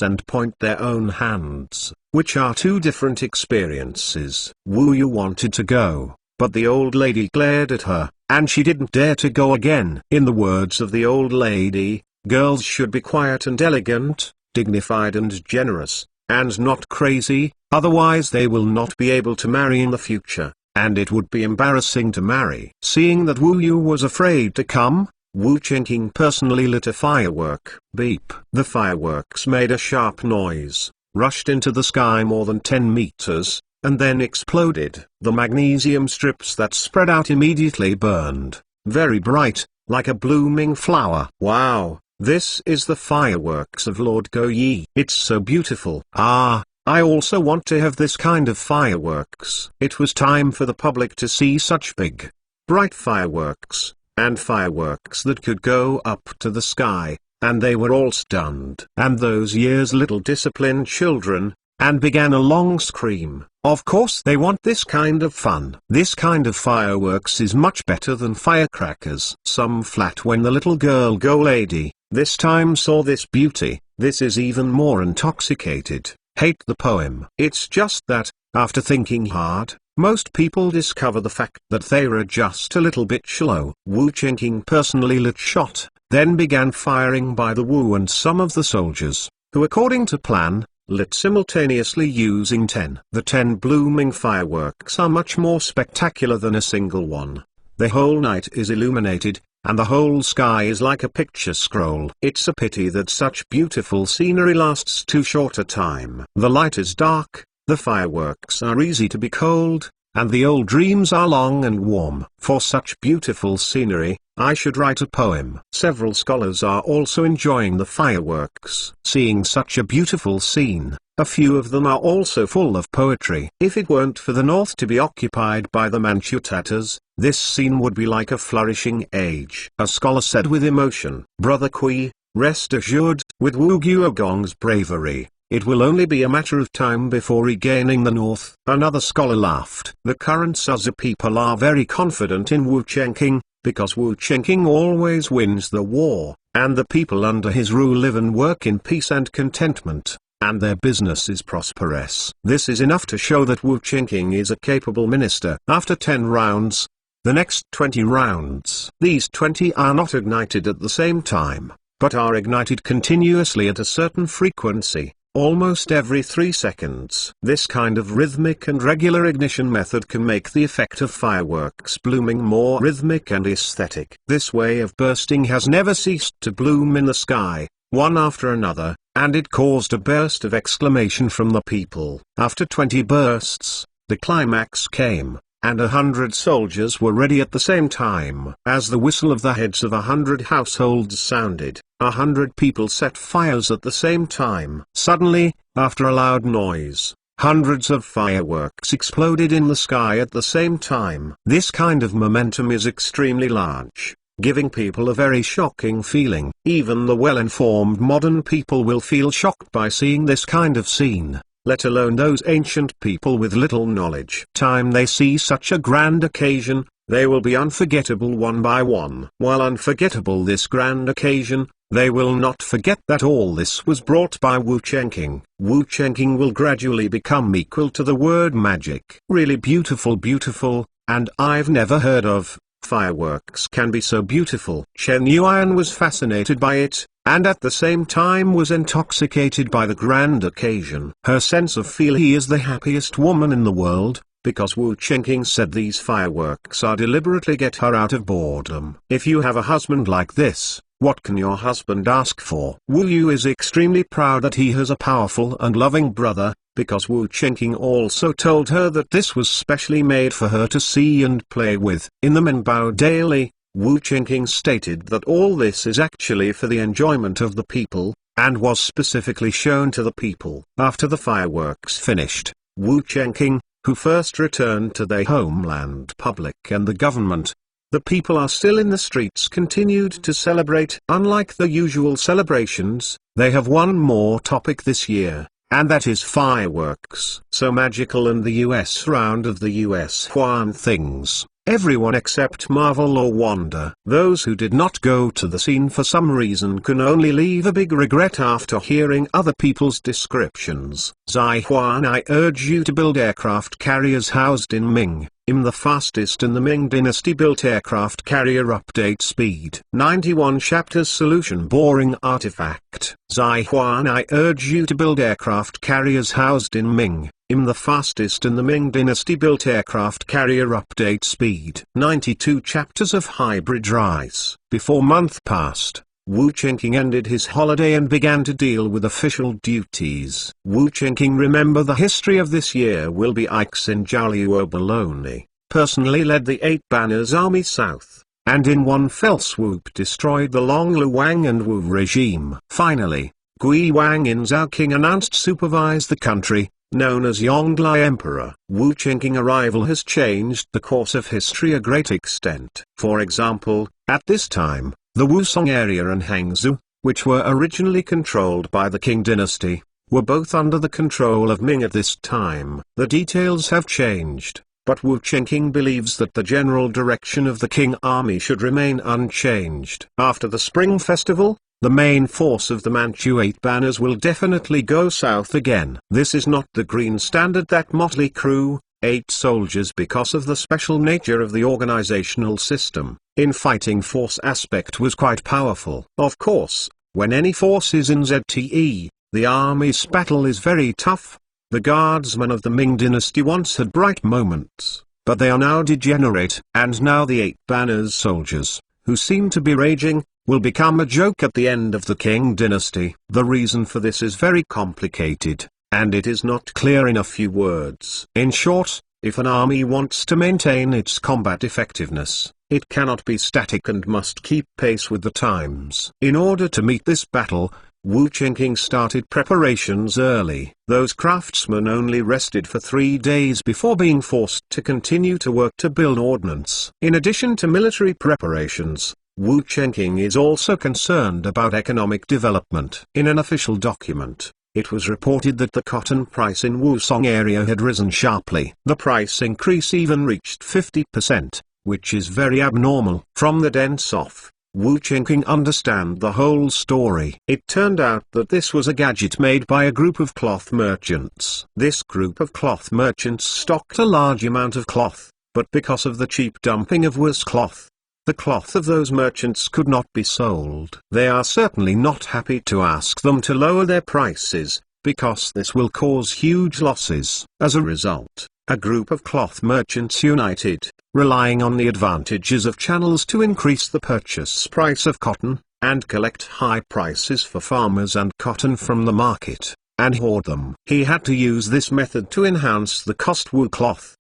and point their own hands, which are two different experiences. Wu Yu wanted to go, but the old lady glared at her, and she didn't dare to go again. In the words of the old lady, girls should be quiet and elegant, dignified and generous, and not crazy, otherwise they will not be able to marry in the future, and it would be embarrassing to marry. Seeing that Wu Yu was afraid to come, Wu Chengqing personally lit a firework. Beep. The fireworks made a sharp noise, rushed into the sky more than 10 meters, and then exploded. The magnesium strips that spread out immediately burned, very bright, like a blooming flower. Wow, this is the fireworks of Lord Go Yi. It's so beautiful. Ah, I also want to have this kind of fireworks. It was time for the public to see such big, bright fireworks, and fireworks that could go up to the sky, and they were all stunned. And those years little disciplined children, and began a long scream. Of course they want this kind of fun. This kind of fireworks is much better than firecrackers. Some flat when the little girl Go Lady, this time saw this beauty, this is even more intoxicated. Hate the poem. It's just that, after thinking hard, most people discover the fact that they are just a little bit shallow. Wu Chengqing personally lit shot, then began firing by the Wu and some of the soldiers, who according to plan, lit simultaneously using 10. The 10 blooming fireworks are much more spectacular than a single one. The whole night is illuminated, and the whole sky is like a picture scroll. It's a pity that such beautiful scenery lasts too short a time. The light is dark, the fireworks are easy to be cold, and the old dreams are long and warm. For such beautiful scenery, I should write a poem. Several scholars are also enjoying the fireworks. Seeing such a beautiful scene, a few of them are also full of poetry. If it weren't for the north to be occupied by the Manchu Tatars, this scene would be like a flourishing age. A scholar said with emotion, Brother Kui, rest assured, with Wu Guogong's bravery, it will only be a matter of time before regaining the north. Another scholar laughed. The current Suza people are very confident in Wu Chengqing, because Wu Chengqing always wins the war, and the people under his rule live and work in peace and contentment, and their business is prosperous. This is enough to show that Wu Chengqing is a capable minister. After 10 rounds, the next 20 rounds. These 20 are not ignited at the same time, but are ignited continuously at a certain frequency, almost every 3 seconds. This kind of rhythmic and regular ignition method can make the effect of fireworks blooming more rhythmic and aesthetic. This way of bursting has never ceased to bloom in the sky, one after another, and it caused a burst of exclamation from the people. After 20 bursts, the climax came, and 100 soldiers were ready at the same time. As the whistle of the heads of 100 households sounded, 100 people set fires at the same time. Suddenly, after a loud noise, hundreds of fireworks exploded in the sky at the same time. This kind of momentum is extremely large, giving people a very shocking feeling. Even the well-informed modern people will feel shocked by seeing this kind of scene, let alone those ancient people with little knowledge. Time they see such a grand occasion, they will be unforgettable one by one. While unforgettable this grand occasion, they will not forget that all this was brought by Wu Chengqing. Wu Chengqing will gradually become equal to the word magic. Really beautiful, and I've never heard of fireworks can be so beautiful. Chen Yuan was fascinated by it, and at the same time was intoxicated by the grand occasion. Her sense of feel he is the happiest woman in the world, because Wu Chengqing said these fireworks are deliberately get her out of boredom. If you have a husband like this, what can your husband ask for? Wu Yu is extremely proud that he has a powerful and loving brother, because Wu Chengqing also told her that this was specially made for her to see and play with. In the Minbao Daily, Wu Chengqing stated that all this is actually for the enjoyment of the people, and was specifically shown to the people. After the fireworks finished, Wu Chengqing, who first returned to their homeland. Public and the government. The people are still in the streets, continued to celebrate. Unlike the usual celebrations, they have one more topic this year, and that is fireworks. So magical and the US round of the US Juan things. Everyone except marvel or wonder. Those who did not go to the scene for some reason can only leave a big regret after hearing other people's descriptions. Zai Huan, I urge you to build aircraft carriers housed in Ming. The fastest in the Ming dynasty built aircraft carrier. Update speed 91 chapters. Solution boring artifact. Zai Huan, I urge you to build aircraft carriers housed in Ming. The fastest in the Ming dynasty built aircraft carrier. Update speed 92 chapters of hybrid rise. Before month passed, Wu Chengqing ended his holiday and began to deal with official duties. Wu Chengqing, remember the history of this year will be Ike's in Jiaoluo Bologna, personally led the 8 Banners army south, and in one fell swoop destroyed the Long Luang and Wu regime. Finally, Gui Wang in Zhaoqing announced supervise the country, known as Yonglai Emperor. Wu Chengqing arrival has changed the course of history a great extent. For example, at this time, the Wusong area and Hangzhou, which were originally controlled by the Qing dynasty, were both under the control of Ming at this time. The details have changed, but Wu Chengqing believes that the general direction of the Qing army should remain unchanged. After the Spring Festival, the main force of the Manchu 8 Banners will definitely go south again. This is not the green standard, that motley crew, 8 soldiers, because of the special nature of the organizational system. In fighting force aspect was quite powerful. Of course, when any force is in ZTE, the army's battle is very tough. The guardsmen of the Ming dynasty once had bright moments, but they are now degenerate, and now the 8 Banners soldiers, who seem to be raging, will become a joke at the end of the Qing dynasty. The reason for this is very complicated, and it is not clear in a few words. In short, if an army wants to maintain its combat effectiveness, it cannot be static and must keep pace with the times. In order to meet this battle, Wu Chengqing started preparations early. Those craftsmen only rested for 3 days before being forced to continue to work to build ordnance. In addition to military preparations, Wu Chengqing is also concerned about economic development. In an official document, it was reported that the cotton price in Wusong area had risen sharply. The price increase even reached 50%, which is very abnormal. From the dense off, Wu Chengqing understand the whole story. It turned out that this was a gadget made by a group of cloth merchants. This group of cloth merchants stocked a large amount of cloth, but because of the cheap dumping of Wu's cloth, the cloth of those merchants could not be sold. They are certainly not happy to ask them to lower their prices, because this will cause huge losses. As a result, a group of cloth merchants united, relying on the advantages of channels to increase the purchase price of cotton, and collect high prices for farmers and cotton from the market, and hoard them. He had to use this method to enhance the cost. Wu cloth.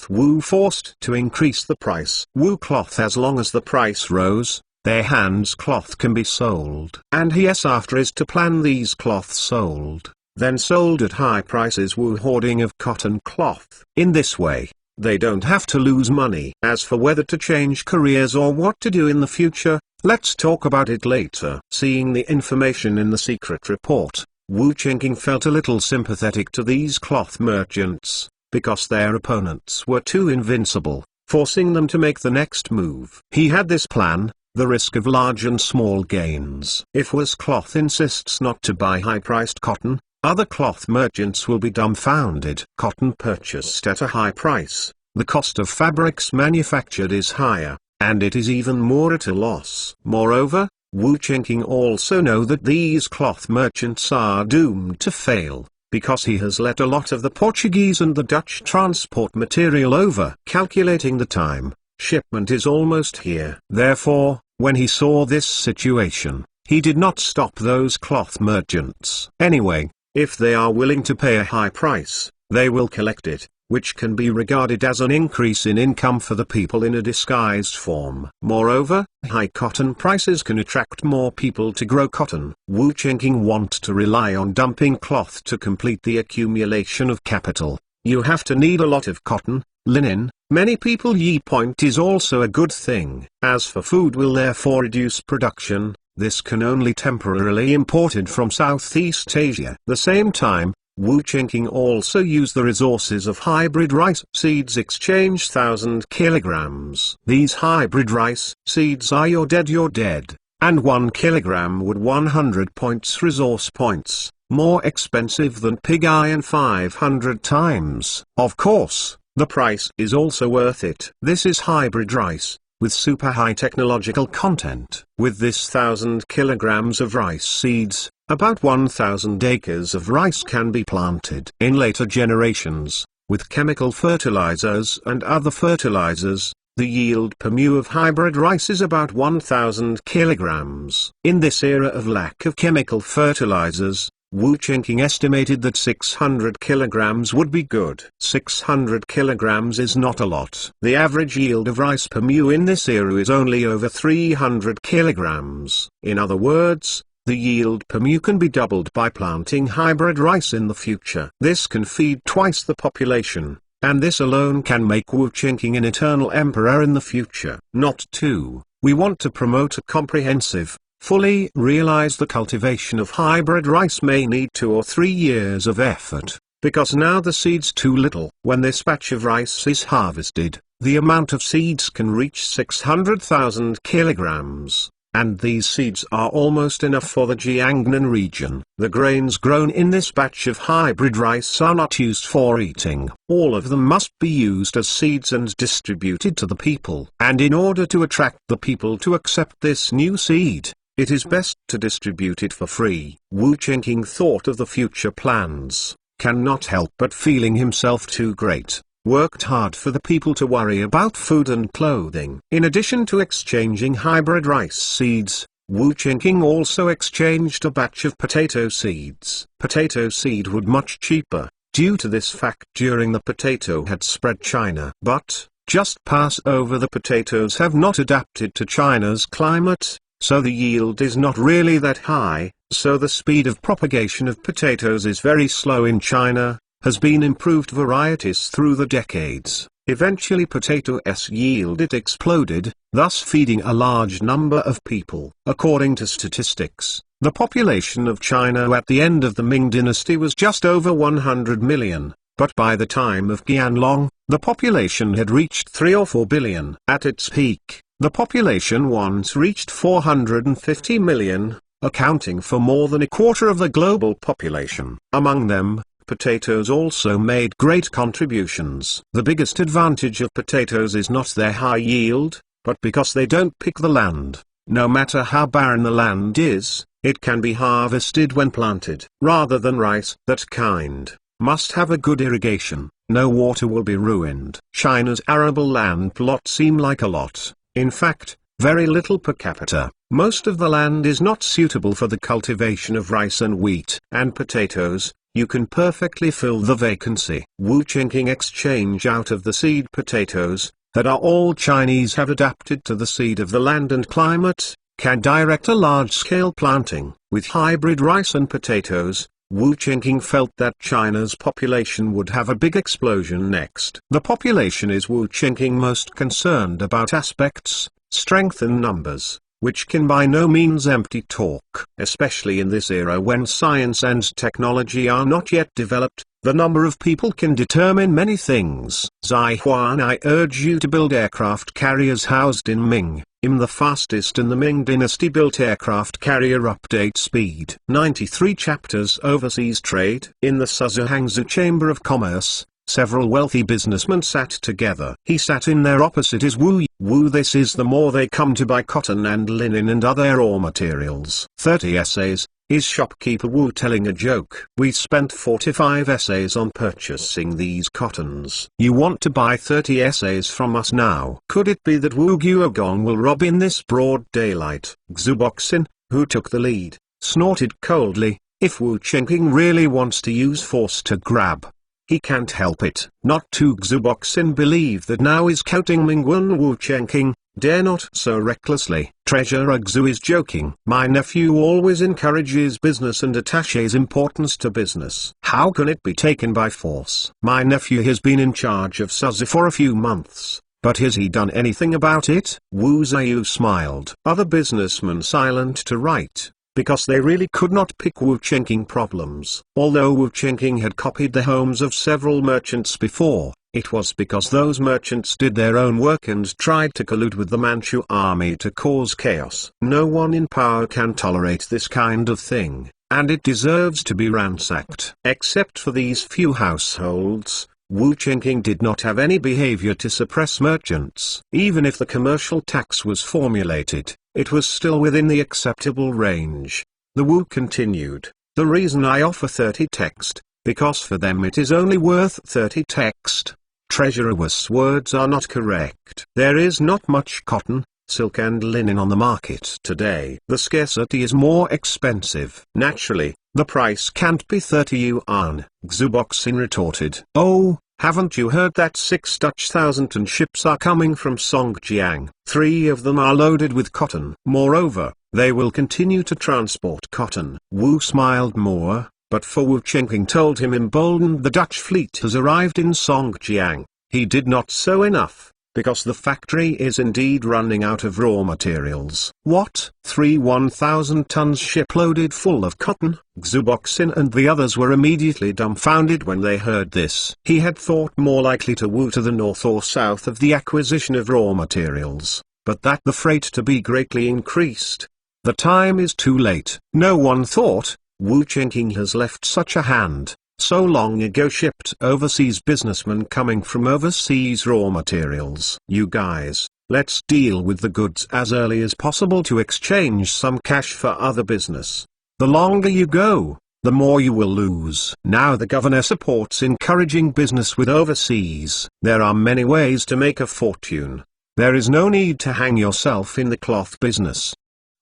Wu forced to increase the price. Wu cloth, as long as the price rose, their hands cloth can be sold. And yes, after is to plan these cloths sold, then sold at high prices. Wu hoarding of cotton cloth. In this way, they don't have to lose money. As for whether to change careers or what to do in the future, let's talk about it later. Seeing the information in the secret report, Wu Chengqing felt a little sympathetic to these cloth merchants, because their opponents were too invincible, forcing them to make the next move. He had this plan, the risk of large and small gains. If Wu's cloth insists not to buy high-priced cotton, other cloth merchants will be dumbfounded. Cotton purchased at a high price, the cost of fabrics manufactured is higher, and it is even more at a loss. Moreover, Wu Chengqing also know that these cloth merchants are doomed to fail, because he has let a lot of the Portuguese and the Dutch transport material over. Calculating the time, shipment is almost here. Therefore, when he saw this situation, he did not stop those cloth merchants. Anyway, if they are willing to pay a high price, they will collect it, which can be regarded as an increase in income for the people in a disguised form. Moreover, high cotton prices can attract more people to grow cotton. Wu Chengqing want to rely on dumping cloth to complete the accumulation of capital. you have to need a lot of cotton, linen. Many people ye point is also a good thing. As for food will therefore reduce production, this can only temporarily imported from Southeast Asia. The same time, Wu Qingqing also use the resources of hybrid rice seeds exchange 1,000 kilograms. These hybrid rice seeds are you're dead, and 1 kilogram would 100 points resource points, more expensive than pig iron 500 times. Of course, the price is also worth it. This is hybrid rice, with super high technological content. With this 1,000 kilograms of rice seeds, about 1,000 acres of rice can be planted. In later generations, with chemical fertilizers and other fertilizers, the yield per mu of hybrid rice is about 1,000 kilograms. In this era of lack of chemical fertilizers, Wu Qingqing estimated that 600 kilograms would be good. 600 kilograms is not a lot. The average yield of rice per mu in this era is only over 300 kilograms. In other words, the yield per mu can be doubled by planting hybrid rice in the future. This can feed twice the population, and this alone can make Wu Qingqing an eternal emperor in the future. Not 2. We want to promote a comprehensive, fully realize the cultivation of hybrid rice may need 2 or 3 years of effort, because now the seed's too little. When this batch of rice is harvested, the amount of seeds can reach 600,000 kilograms, and these seeds are almost enough for the Jiangnan region. The grains grown in this batch of hybrid rice are not used for eating. All of them must be used as seeds and distributed to the people. And in order to attract the people to accept this new seed, it is best to distribute it for free. Wu Qingqing thought of the future plans, cannot help but feeling himself too great, worked hard for the people to worry about food and clothing. In addition to exchanging hybrid rice seeds, Wu Qingqing also exchanged a batch of potato seeds. Potato seed would much cheaper, due to this fact during the potato had spread China. But, just pass over the potatoes have not adapted to China's climate, so the yield is not really that high, so the speed of propagation of potatoes is very slow in China, has been improved varieties through the decades. Eventually potato's yield it exploded, thus feeding a large number of people. According to statistics, the population of China at the end of the Ming dynasty was just over 100 million, but by the time of Qianlong, the population had reached 3 or 4 billion. At its peak, the population once reached 450 million, accounting for more than a quarter of the global population. Among them, potatoes also made great contributions. The biggest advantage of potatoes is not their high yield, but because they don't pick the land. No matter how barren the land is, it can be harvested when planted. Rather than rice, that kind must have a good irrigation. No water will be ruined. China's arable land plot seem like a lot. In fact, very little per capita. Most of the land is not suitable for the cultivation of rice and wheat and potatoes. You can perfectly fill the vacancy. Wu Qingqing exchange out of the seed potatoes, that are all Chinese have adapted to the seed of the land and climate, can direct a large-scale planting. With hybrid rice and potatoes, Wu Qingqing felt that China's population would have a big explosion next. The population is Wu Qingqing most concerned about aspects, strength and numbers, which can by no means empty talk. Especially in this era when science and technology are not yet developed, the number of people can determine many things. Zai Huan, I urge you to build aircraft carriers housed in Ming. The fastest in the Ming dynasty built aircraft carrier update speed. 93 chapters Overseas trade. In the Suzhou Hangzhou Chamber of Commerce, several wealthy businessmen sat together. He sat in their opposite is Wu. This is the more they come to buy cotton and linen and other raw materials. 30 essays. Is shopkeeper Wu telling a joke? We spent 45 essays on purchasing these cottons. You want to buy 30 essays from us now? Could it be that Wu Guogong will rob in this broad daylight? Xuboxin, who took the lead, snorted coldly. If Wu Qingqing really wants to use force to grab, he can't help it. Not to Xuboxin believe that now is counting Mingwen Wu Qingqing, Dare not so recklessly. Treasurer Xu is joking. My nephew always encourages business and attaches importance to business. How can it be taken by force? My nephew has been in charge of Suzy for a few months, but has he done anything about it? Wu Ziyu smiled. Other businessmen silent to write, because they really could not pick Wu Chengqing problems. Although Wu Chengqing had copied the homes of several merchants before, it was because those merchants did their own work and tried to collude with the Manchu army to cause chaos. No one in power can tolerate this kind of thing, and it deserves to be ransacked. Except for these few households, Wu Chengqing did not have any behavior to suppress merchants. Even if the commercial tax was formulated, it was still within the acceptable range. The Wu continued, the reason I offer 30 text, because for them it is only worth 30 text. Treasurer Wu's words are not correct. There is not much cotton, silk and linen on the market today. The scarcity is more expensive. Naturally, the price can't be 30 yuan, Xuboxin retorted. Oh, haven't you heard that 6 Dutch ton ships are coming from Songjiang? 3 of them are loaded with cotton. Moreover, they will continue to transport cotton. Wu smiled more, but for Wu Chengqing told him emboldened the Dutch fleet has arrived in Songjiang. He did not sow enough, because the factory is indeed running out of raw materials. What? 3 1,000 tons ship loaded full of cotton? Xuboxin and the others were immediately dumbfounded when they heard this. He had thought more likely to Wu to the north or south of the acquisition of raw materials, but that the freight to be greatly increased. The time is too late. No one thought, Wu Chengqing has left such a hand, so long ago shipped overseas businessmen coming from overseas raw materials. You guys, let's deal with the goods as early as possible to exchange some cash for other business. The longer you go, the more you will lose. Now the governor supports encouraging business with overseas. There are many ways to make a fortune. There is no need to hang yourself in the cloth business.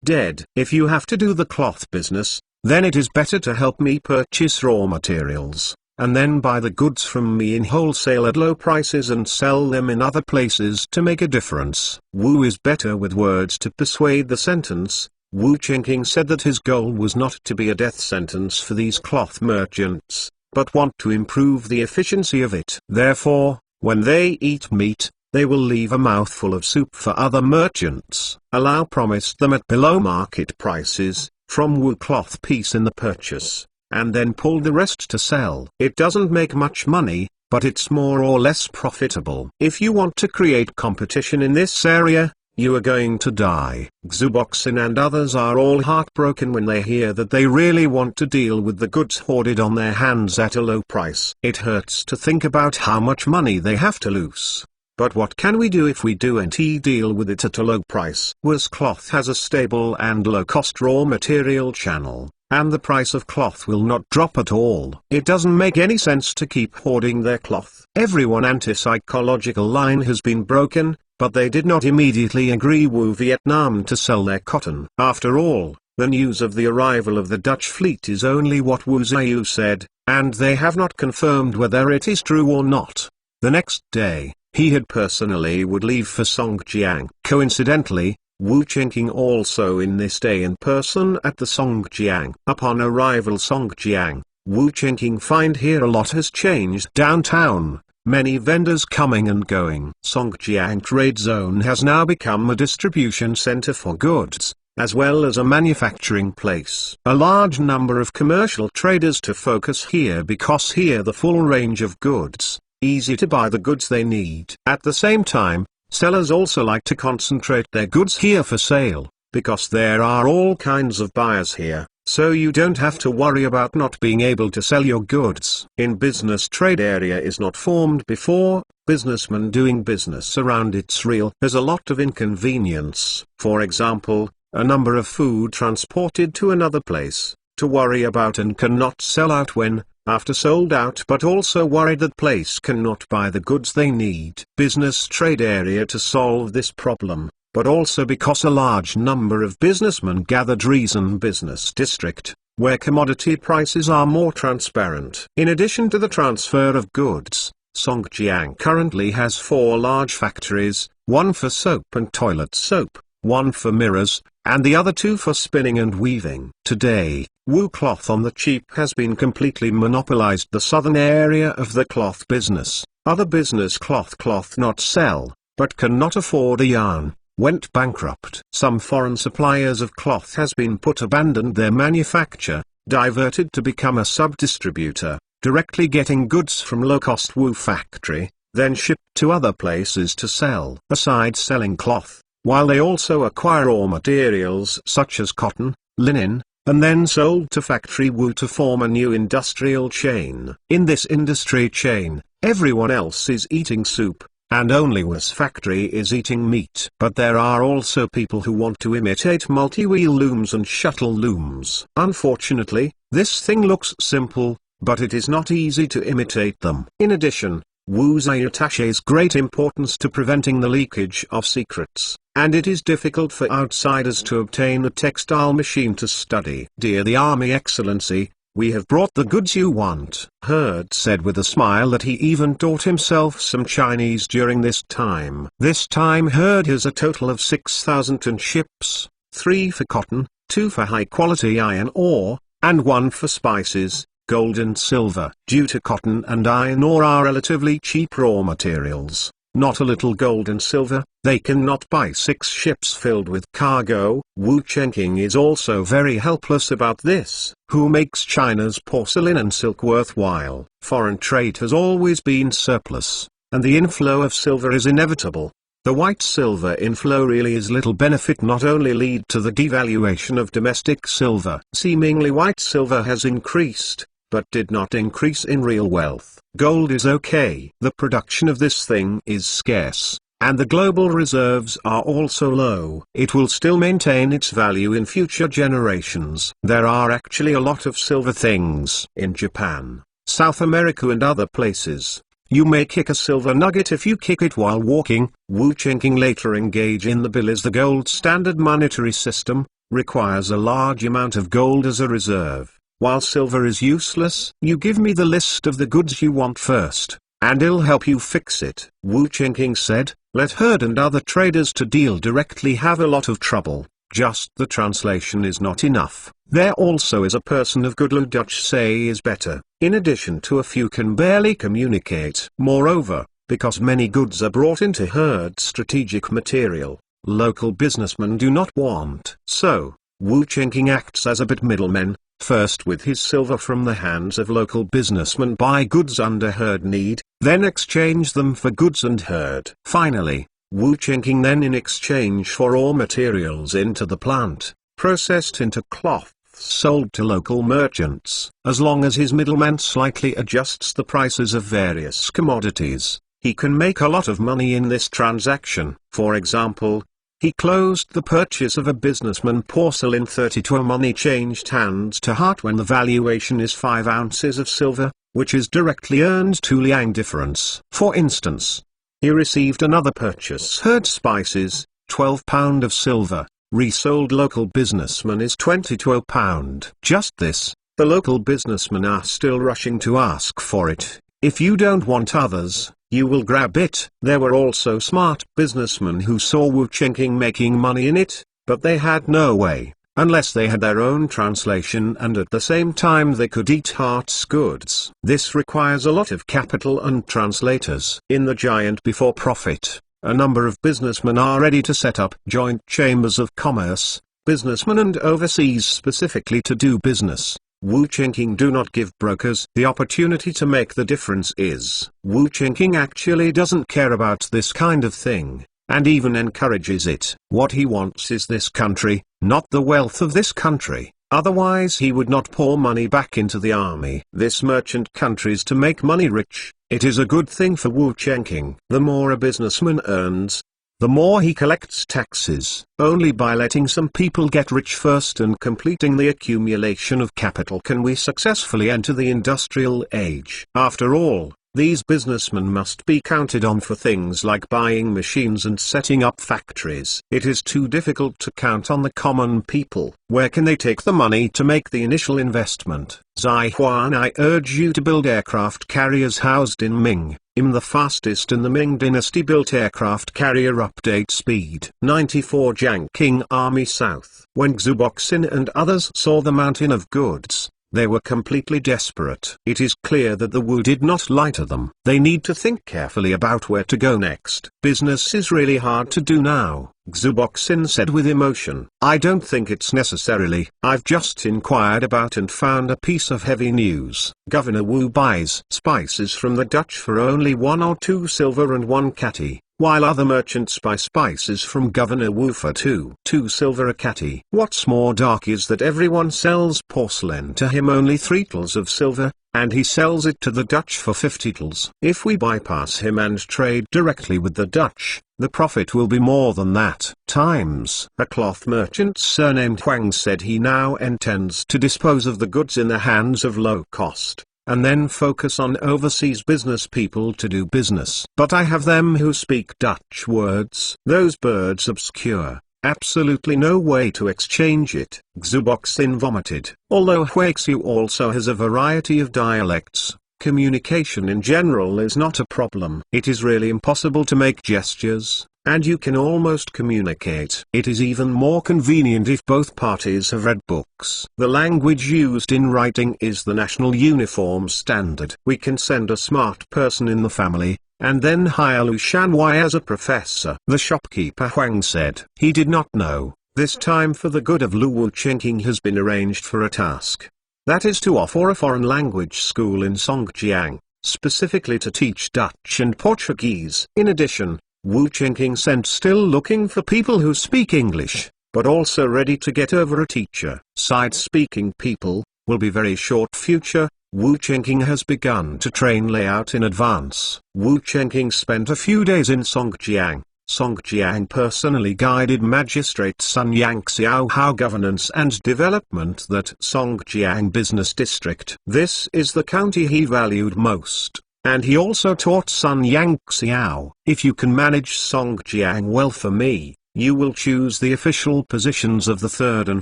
Dead. If you have to do the cloth business, then it is better to help me purchase raw materials, and then buy the goods from me in wholesale at low prices and sell them in other places to make a difference. Wu is better with words to persuade the sentence. Wu Chengqing said that his goal was not to be a death sentence for these cloth merchants, but want to improve the efficiency of it. Therefore, when they eat meat, they will leave a mouthful of soup for other merchants. Allah promised them at below market prices, from Wu cloth piece in the purchase, and then pulled the rest to sell. It doesn't make much money, but it's more or less profitable. If you want to create competition in this area, you are going to die. Xuboxin and others are all heartbroken when they hear that they really want to deal with the goods hoarded on their hands at a low price. It hurts to think about how much money they have to lose. But what can we do if we don't deal with it at a low price? Wu's cloth has a stable and low-cost raw material channel, and the price of cloth will not drop at all. It doesn't make any sense to keep hoarding their cloth. Everyone anti-psychological line has been broken, but they did not immediately agree Wu Vietnam to sell their cotton. After all, the news of the arrival of the Dutch fleet is only what Wu Ziyu said, and they have not confirmed whether it is true or not. The next day, he had personally would leave for Songjiang. Coincidentally, Wu Chengqing also in this day in person at the Songjiang. Upon arrival Songjiang, Wu Chengqing find here a lot has changed downtown, many vendors coming and going. Songjiang trade zone has now become a distribution center for goods, as well as a manufacturing place. A large number of commercial traders to focus here because here the full range of goods. Easy to buy the goods they need. At the same time, sellers also like to concentrate their goods here for sale, because there are all kinds of buyers here, so you don't have to worry about not being able to sell your goods. In business trade area is not formed before, businessmen doing business around its real has a lot of inconvenience. For example, a number of food transported to another place, to worry about and cannot sell out when, after sold out, but also worried that place cannot buy the goods they need. Business trade area to solve this problem, but also because a large number of businessmen gathered reason business district, where commodity prices are more transparent. In addition to the transfer of goods, Songjiang currently has 4 large factories, one for soap and toilet soap, one for mirrors, and the other two for spinning and weaving. Today, Wu cloth on the cheap has been completely monopolized the southern area of the cloth business. Other business cloth not sell, but cannot afford a yarn, went bankrupt. Some foreign suppliers of cloth has been abandoned their manufacture, diverted to become a sub-distributor, directly getting goods from low-cost Wu factory, then shipped to other places to sell. Aside selling cloth, while they also acquire raw materials such as cotton, linen, and then sold to factory Wu to form a new industrial chain. In this industry chain, everyone else is eating soup, and only Wu's factory is eating meat. But there are also people who want to imitate multi-wheel looms and shuttle looms. Unfortunately, this thing looks simple, but it is not easy to imitate them. In addition, Wu's attaches great importance to preventing the leakage of secrets, and it is difficult for outsiders to obtain a textile machine to study. Dear the Army Excellency, we have brought the goods you want. Herd said with a smile that he even taught himself some Chinese during this time. This time Herd has a total of 6,000 ton ships, 3 for cotton, 2 for high-quality iron ore, and 1 for spices, gold and silver. Due to cotton and iron ore are relatively cheap raw materials, not a little gold and silver, they cannot buy 6 ships filled with cargo. Wu Chengqing is also very helpless about this. Who makes China's porcelain and silk worthwhile? Foreign trade has always been surplus, and the inflow of silver is inevitable. The white silver inflow really is little benefit, not only lead to the devaluation of domestic silver. Seemingly white silver has increased, but did not increase in real wealth. Gold is okay. The production of this thing is scarce, and the global reserves are also low. It will still maintain its value in future generations. There are actually a lot of silver things in Japan, South America and other places. You may kick a silver nugget if you kick it while walking. Wu Chengqing later engage in the bill is the gold standard monetary system, requires a large amount of gold as a reserve. While silver is useless, you give me the list of the goods you want first, and I'll help you fix it. Wu Chengqing said, let Herd and other traders to deal directly have a lot of trouble, just the translation is not enough. There also is a person of good Lu Dutch say is better, in addition to a few can barely communicate. Moreover, because many goods are brought into Herd's strategic material, local businessmen do not want. So, Wu Chengqing acts as a bit middleman, first with his silver from the hands of local businessmen buy goods under Herd need, then exchange them for goods and Herd. Finally, Wu Chengqing then in exchange for raw materials into the plant, processed into cloth, sold to local merchants. As long as his middleman slightly adjusts the prices of various commodities, he can make a lot of money in this transaction. For example, he closed the purchase of a businessman porcelain 32 money changed hands to heart when the valuation is 5 ounces of silver, which is directly earned 2 liang difference. For instance, he received another purchase Herd spices, 12 pound of silver, resold local businessman is 22 pound. Just this, the local businessmen are still rushing to ask for it. If you don't want others, you will grab it. There were also smart businessmen who saw Wu Chengqing making money in it, but they had no way, unless they had their own translation and at the same time they could eat Heart's goods. This requires a lot of capital and translators. In the giant before profit, a number of businessmen are ready to set up joint chambers of commerce, businessmen and overseas specifically to do business. Wu Chengqing do not give brokers the opportunity to make the difference. Wu Chengqing actually doesn't care about this kind of thing, and even encourages it. What he wants is this country, not the wealth of this country, otherwise he would not pour money back into the army. This merchant countries to make money rich, it is a good thing for Wu Chengqing. The more a businessman earns, the more he collects taxes. Only by letting some people get rich first and completing the accumulation of capital can we successfully enter the industrial age. After all, These businessmen must be counted on for things like buying machines and setting up factories. It is too difficult to count on the common people. Where can they take the money to make the initial investment? Zai Huan, I urge you to build aircraft carriers housed in Ming. The fastest in the Ming dynasty built aircraft carrier update speed 94 Jiang King Army South. When Xu and others saw the mountain of goods, they were completely desperate. It is clear that the Wu did not lie to them. They need to think carefully about where to go next. Business is really hard to do now, Xu said with emotion. I don't think it's necessarily. I've just inquired about and found a piece of heavy news. Governor Wu buys spices from the Dutch for only 1 or 2 silver and 1 catty, while other merchants buy spices from Governor Wu for 2 silver a catty. What's more dark is that everyone sells porcelain to him only 3 tals of silver, and he sells it to the Dutch for 50 tals. If we bypass him and trade directly with the Dutch, the profit will be more than that times. A cloth merchant surnamed Huang said he now intends to dispose of the goods in the hands of low cost, and then focus on overseas business people to do business. But I have them who speak Dutch words. Those birds obscure. Absolutely no way to exchange it. Xu vomited. Although Huaxiu also has a variety of dialects, communication in general is not a problem. It is really impossible to make gestures, and you can almost communicate. It is even more convenient if both parties have read books. The language used in writing is the national uniform standard. We can send a smart person in the family, and then hire Lu Shanwei as a professor. The shopkeeper Huang said. He did not know. This time for the good of Lu Wu Chenking has been arranged for a task. That is to offer a foreign language school in Songjiang, specifically to teach Dutch and Portuguese. In addition, Wu Chenking sent still looking for people who speak English, but also ready to get over a teacher. Side-speaking people, will be very short future. Wu Chenking has begun to train layout in advance. Wu Chenking spent a few days in Songjiang. Songjiang personally guided Magistrate Sun Yangxiao how governance and development that Songjiang business district. This is the county he valued most. And he also taught Sun Yangxiao, if you can manage Songjiang well for me, you will choose the official positions of the 3rd and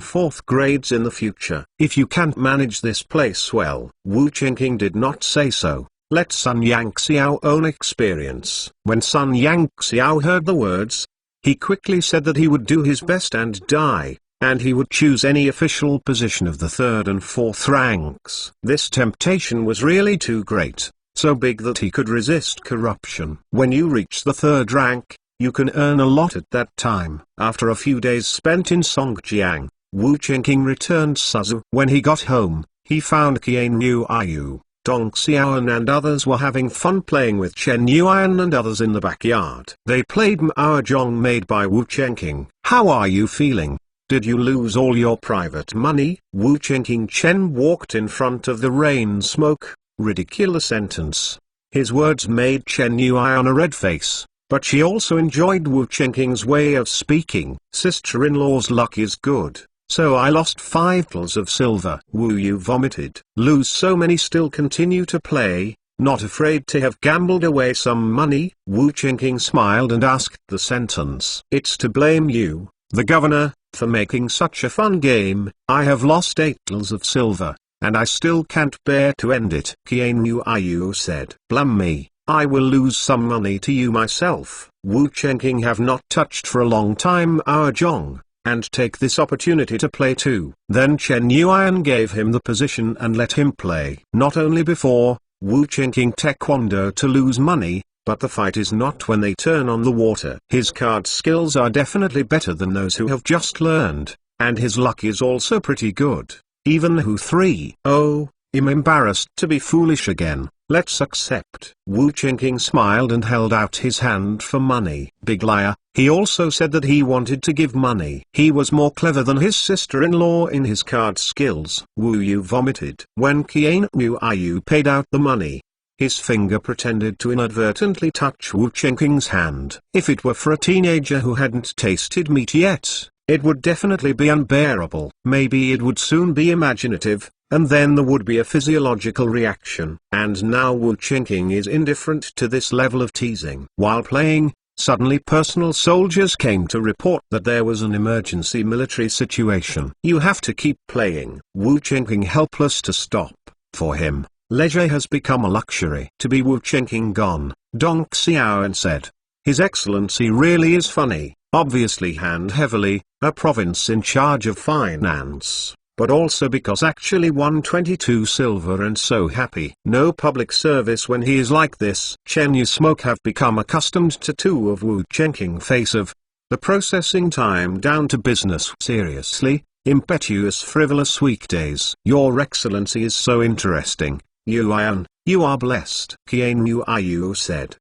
4th grades in the future. If you can't manage this place well, Wu Chenking did not say so. Let Sun Yangxiao own experience. When Sun Yangxiao heard the words, he quickly said that he would do his best and die, and he would choose any official position of the 3rd and 4th ranks. This temptation was really too great, so big that he could resist corruption. When you reach the 3rd rank, you can earn a lot at that time. After a few days spent in Songjiang, Wu Chenking returned Suzu. When he got home, he found Qian Yuayu, Dong Xiaoan and others were having fun playing with Chen Yuan and others in the backyard. They played Mahjong made by Wu Chenking. How are you feeling? Did you lose all your private money? Wu Chenking Chen walked in front of the rain smoke. Ridiculous sentence. His words made Chen Yuan a red face, but she also enjoyed Wu Chenking's way of speaking. Sister-in-law's luck is good. So I lost 5 tals of silver. Wu Yu vomited. Lose so many still continue to play, not afraid to have gambled away some money. Wu Chenking smiled and asked the sentence. It's to blame you, the governor, for making such a fun game. I have lost 8 tals of silver, and I still can't bear to end it. Qian Yu said. Blame me, I will lose some money to you myself. Wu Chenking have not touched for a long time our Zhong, and take this opportunity to play too. Then Chen Yuan gave him the position and let him play. Not only before Wu Chenking taekwondo to lose money, but the fight is not when they turn on the water. His card skills are definitely better than those who have just learned, and his luck is also pretty good. Even Hu 3. Oh, I'm embarrassed to be foolish again. Let's accept. Wu Chenking smiled and held out his hand for money. Big liar. He also said that he wanted to give money. He was more clever than his sister-in-law in his card skills. Wu Yu vomited. When Qian Yu paid out the money, his finger pretended to inadvertently touch Wu Chenking's hand. If it were for a teenager who hadn't tasted meat yet, it would definitely be unbearable. Maybe it would soon be imaginative, and then there would be a physiological reaction. And now Wu Qingqing is indifferent to this level of teasing. While playing, suddenly personal soldiers came to report that there was an emergency military situation. You have to keep playing. Wu Qingqing helpless to stop. For him, leisure has become a luxury. To be Wu Qingqing gone, Dong Xiaoan said. His Excellency really is funny, obviously hand heavily, a province in charge of finance, but also because actually won 22 silver and so happy. No public service when he is like this. Chen Yu Smoke have become accustomed to two of Wu Qingqing face of the processing time down to business. Seriously, impetuous frivolous weekdays. Your Excellency is so interesting, Yuan, you are blessed. Qian Yu said.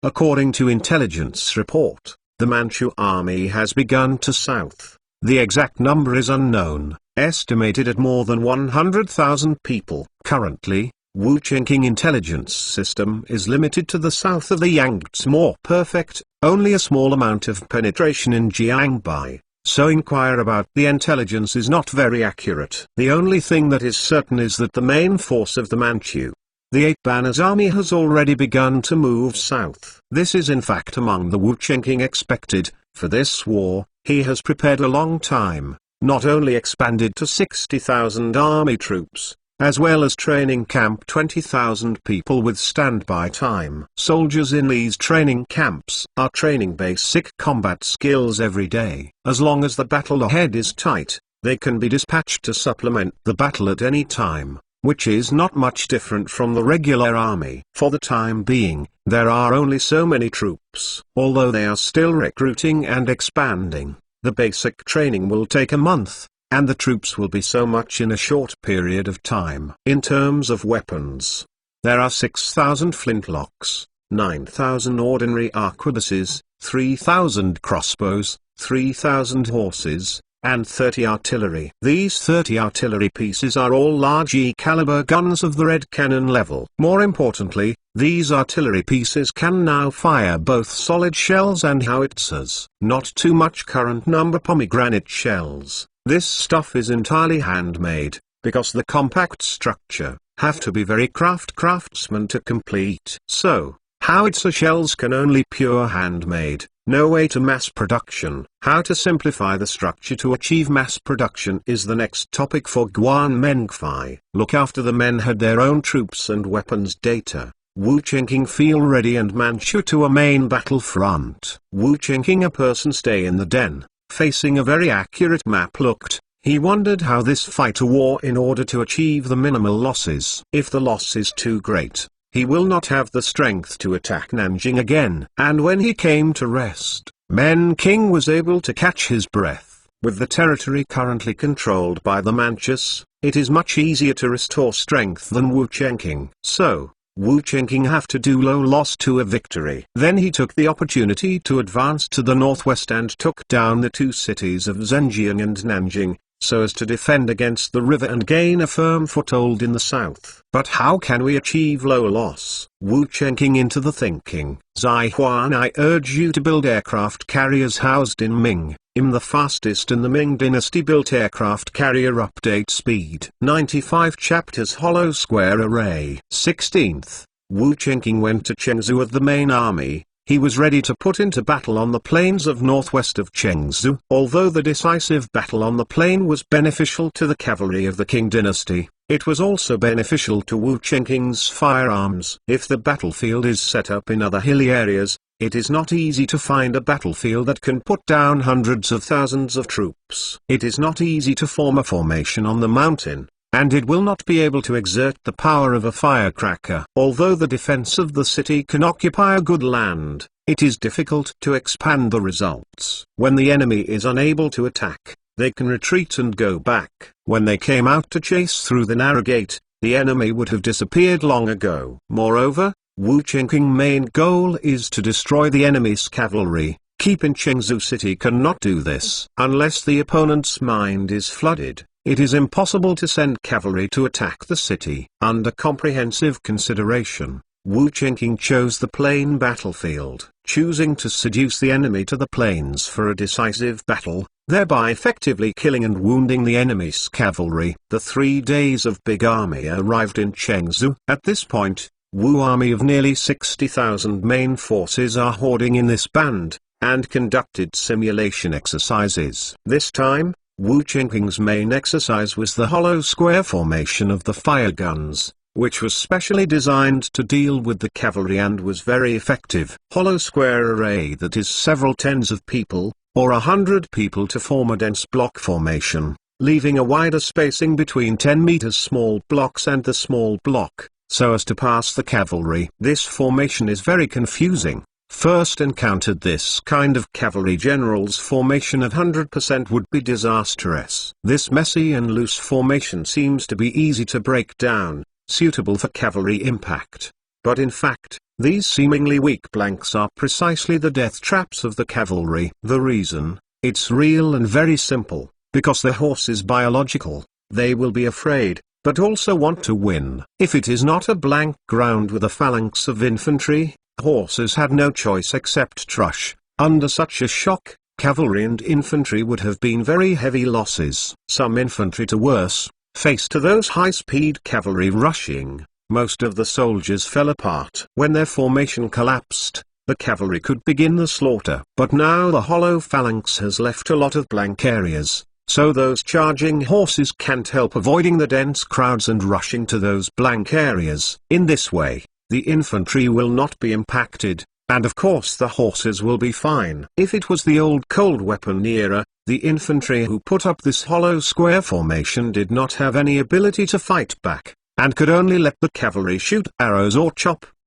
According to intelligence report, the Manchu army has begun to south. The exact number is unknown, estimated at more than 100,000 people. Currently, Wu Qingqing intelligence system is limited to the south of the Yangtze. More perfect, only a small amount of penetration in Jiangbai, so inquire about the intelligence is not very accurate. The only thing that is certain is that the main force of the Manchu, the Eight Banners army, has already begun to move south. This is in fact among the Wu Qingqing expected. For this war, he has prepared a long time, not only expanded to 60,000 army troops, as well as training camp 20,000 people with standby time. Soldiers in these training camps are training basic combat skills every day. As long as the battle ahead is tight, they can be dispatched to supplement the battle at any time, which is not much different from the regular army. For the time being, there are only so many troops. Although they are still recruiting and expanding, the basic training will take a month, and the troops will be so much in a short period of time. In terms of weapons, there are 6,000 flintlocks, 9,000 ordinary arquebuses, 3,000 crossbows, 3,000 horses, and 30 artillery. These 30 artillery pieces are all large E-caliber guns of the red cannon level. More importantly, these artillery pieces can now fire both solid shells and howitzers. Not too much current number pomegranate shells. This stuff is entirely handmade, because the compact structure have to be very craftsman to complete. So, howitzer shells can only pure handmade. No way to mass production. How to simplify the structure to achieve mass production is the next topic for Guan Mengfei. Look after the men had their own troops and weapons data. Wu Qingqing feel ready and Manchu to a main battlefront. Wu Qingqing a person stay in the den, facing a very accurate map looked. He wondered how this fight a war in order to achieve the minimal losses. If the loss is too great, he will not have the strength to attack Nanjing again. And when he came to rest, Men King was able to catch his breath. With the territory currently controlled by the Manchus, it is much easier to restore strength than Wu Qingqing. So, Wu Qingqing have to do low loss to a victory. Then he took the opportunity to advance to the northwest and took down the two cities of Zhenjiang and Nanjing, so as to defend against the river and gain a firm foothold in the south. But how can we achieve low loss? Wu Qingqing into the thinking. Zai Huan, I urge you to build aircraft carriers housed in Ming. The fastest in the Ming dynasty built aircraft carrier update speed. 95 chapters hollow square array. 16th, Wu Qingqing went to Chengzu with the main army. He was ready to put into battle on the plains of northwest of Chengzu. Although the decisive battle on the plain was beneficial to the cavalry of the Qing dynasty, it was also beneficial to Wu Qingqing's firearms. If the battlefield is set up in other hilly areas, it is not easy to find a battlefield that can put down hundreds of thousands of troops. It is not easy to form a formation on the mountain, and it will not be able to exert the power of a firecracker. Although the defense of the city can occupy a good land, it is difficult to expand the results. When the enemy is unable to attack, they can retreat and go back. When they came out to chase through the narrow gate, the enemy would have disappeared long ago. Moreover, Wu Qingqing's main goal is to destroy the enemy's cavalry. Keeping Chengzu city cannot do this. Unless the opponent's mind is flooded, it is impossible to send cavalry to attack the city. Under comprehensive consideration, Wu Qingqing chose the plain battlefield, choosing to seduce the enemy to the plains for a decisive battle, thereby effectively killing and wounding the enemy's cavalry. The 3 days of big army arrived in Chengzu. At this point, Wu army of nearly 60,000 main forces are hoarding in this band, and conducted simulation exercises. This time, Wu Qingqing's main exercise was the hollow square formation of the fire guns, which was specially designed to deal with the cavalry and was very effective. Hollow square array that is several tens of people, or 100 people to form a dense block formation, leaving a wider spacing between 10 meters small blocks and the small block, so as to pass the cavalry. This formation is very confusing. First encountered this kind of cavalry general's formation at 100% would be disastrous. This messy and loose formation seems to be easy to break down, suitable for cavalry impact. But in fact, these seemingly weak blanks are precisely the death traps of the cavalry. The reason? It's real and very simple, because the horse is biological. They will be afraid, but also want to win. If it is not a blank ground with a phalanx of infantry, horses had no choice except trush. Under such a shock, cavalry and infantry would have been very heavy losses. Some infantry to worse, faced to those high-speed cavalry rushing, most of the soldiers fell apart. When their formation collapsed, the cavalry could begin the slaughter. But now the hollow phalanx has left a lot of blank areas, so those charging horses can't help avoiding the dense crowds and rushing to those blank areas. In this way, the infantry will not be impacted, and of course the horses will be fine. If it was the old cold weapon era, the infantry who put up this hollow square formation did not have any ability to fight back, and could only let the cavalry shoot arrows or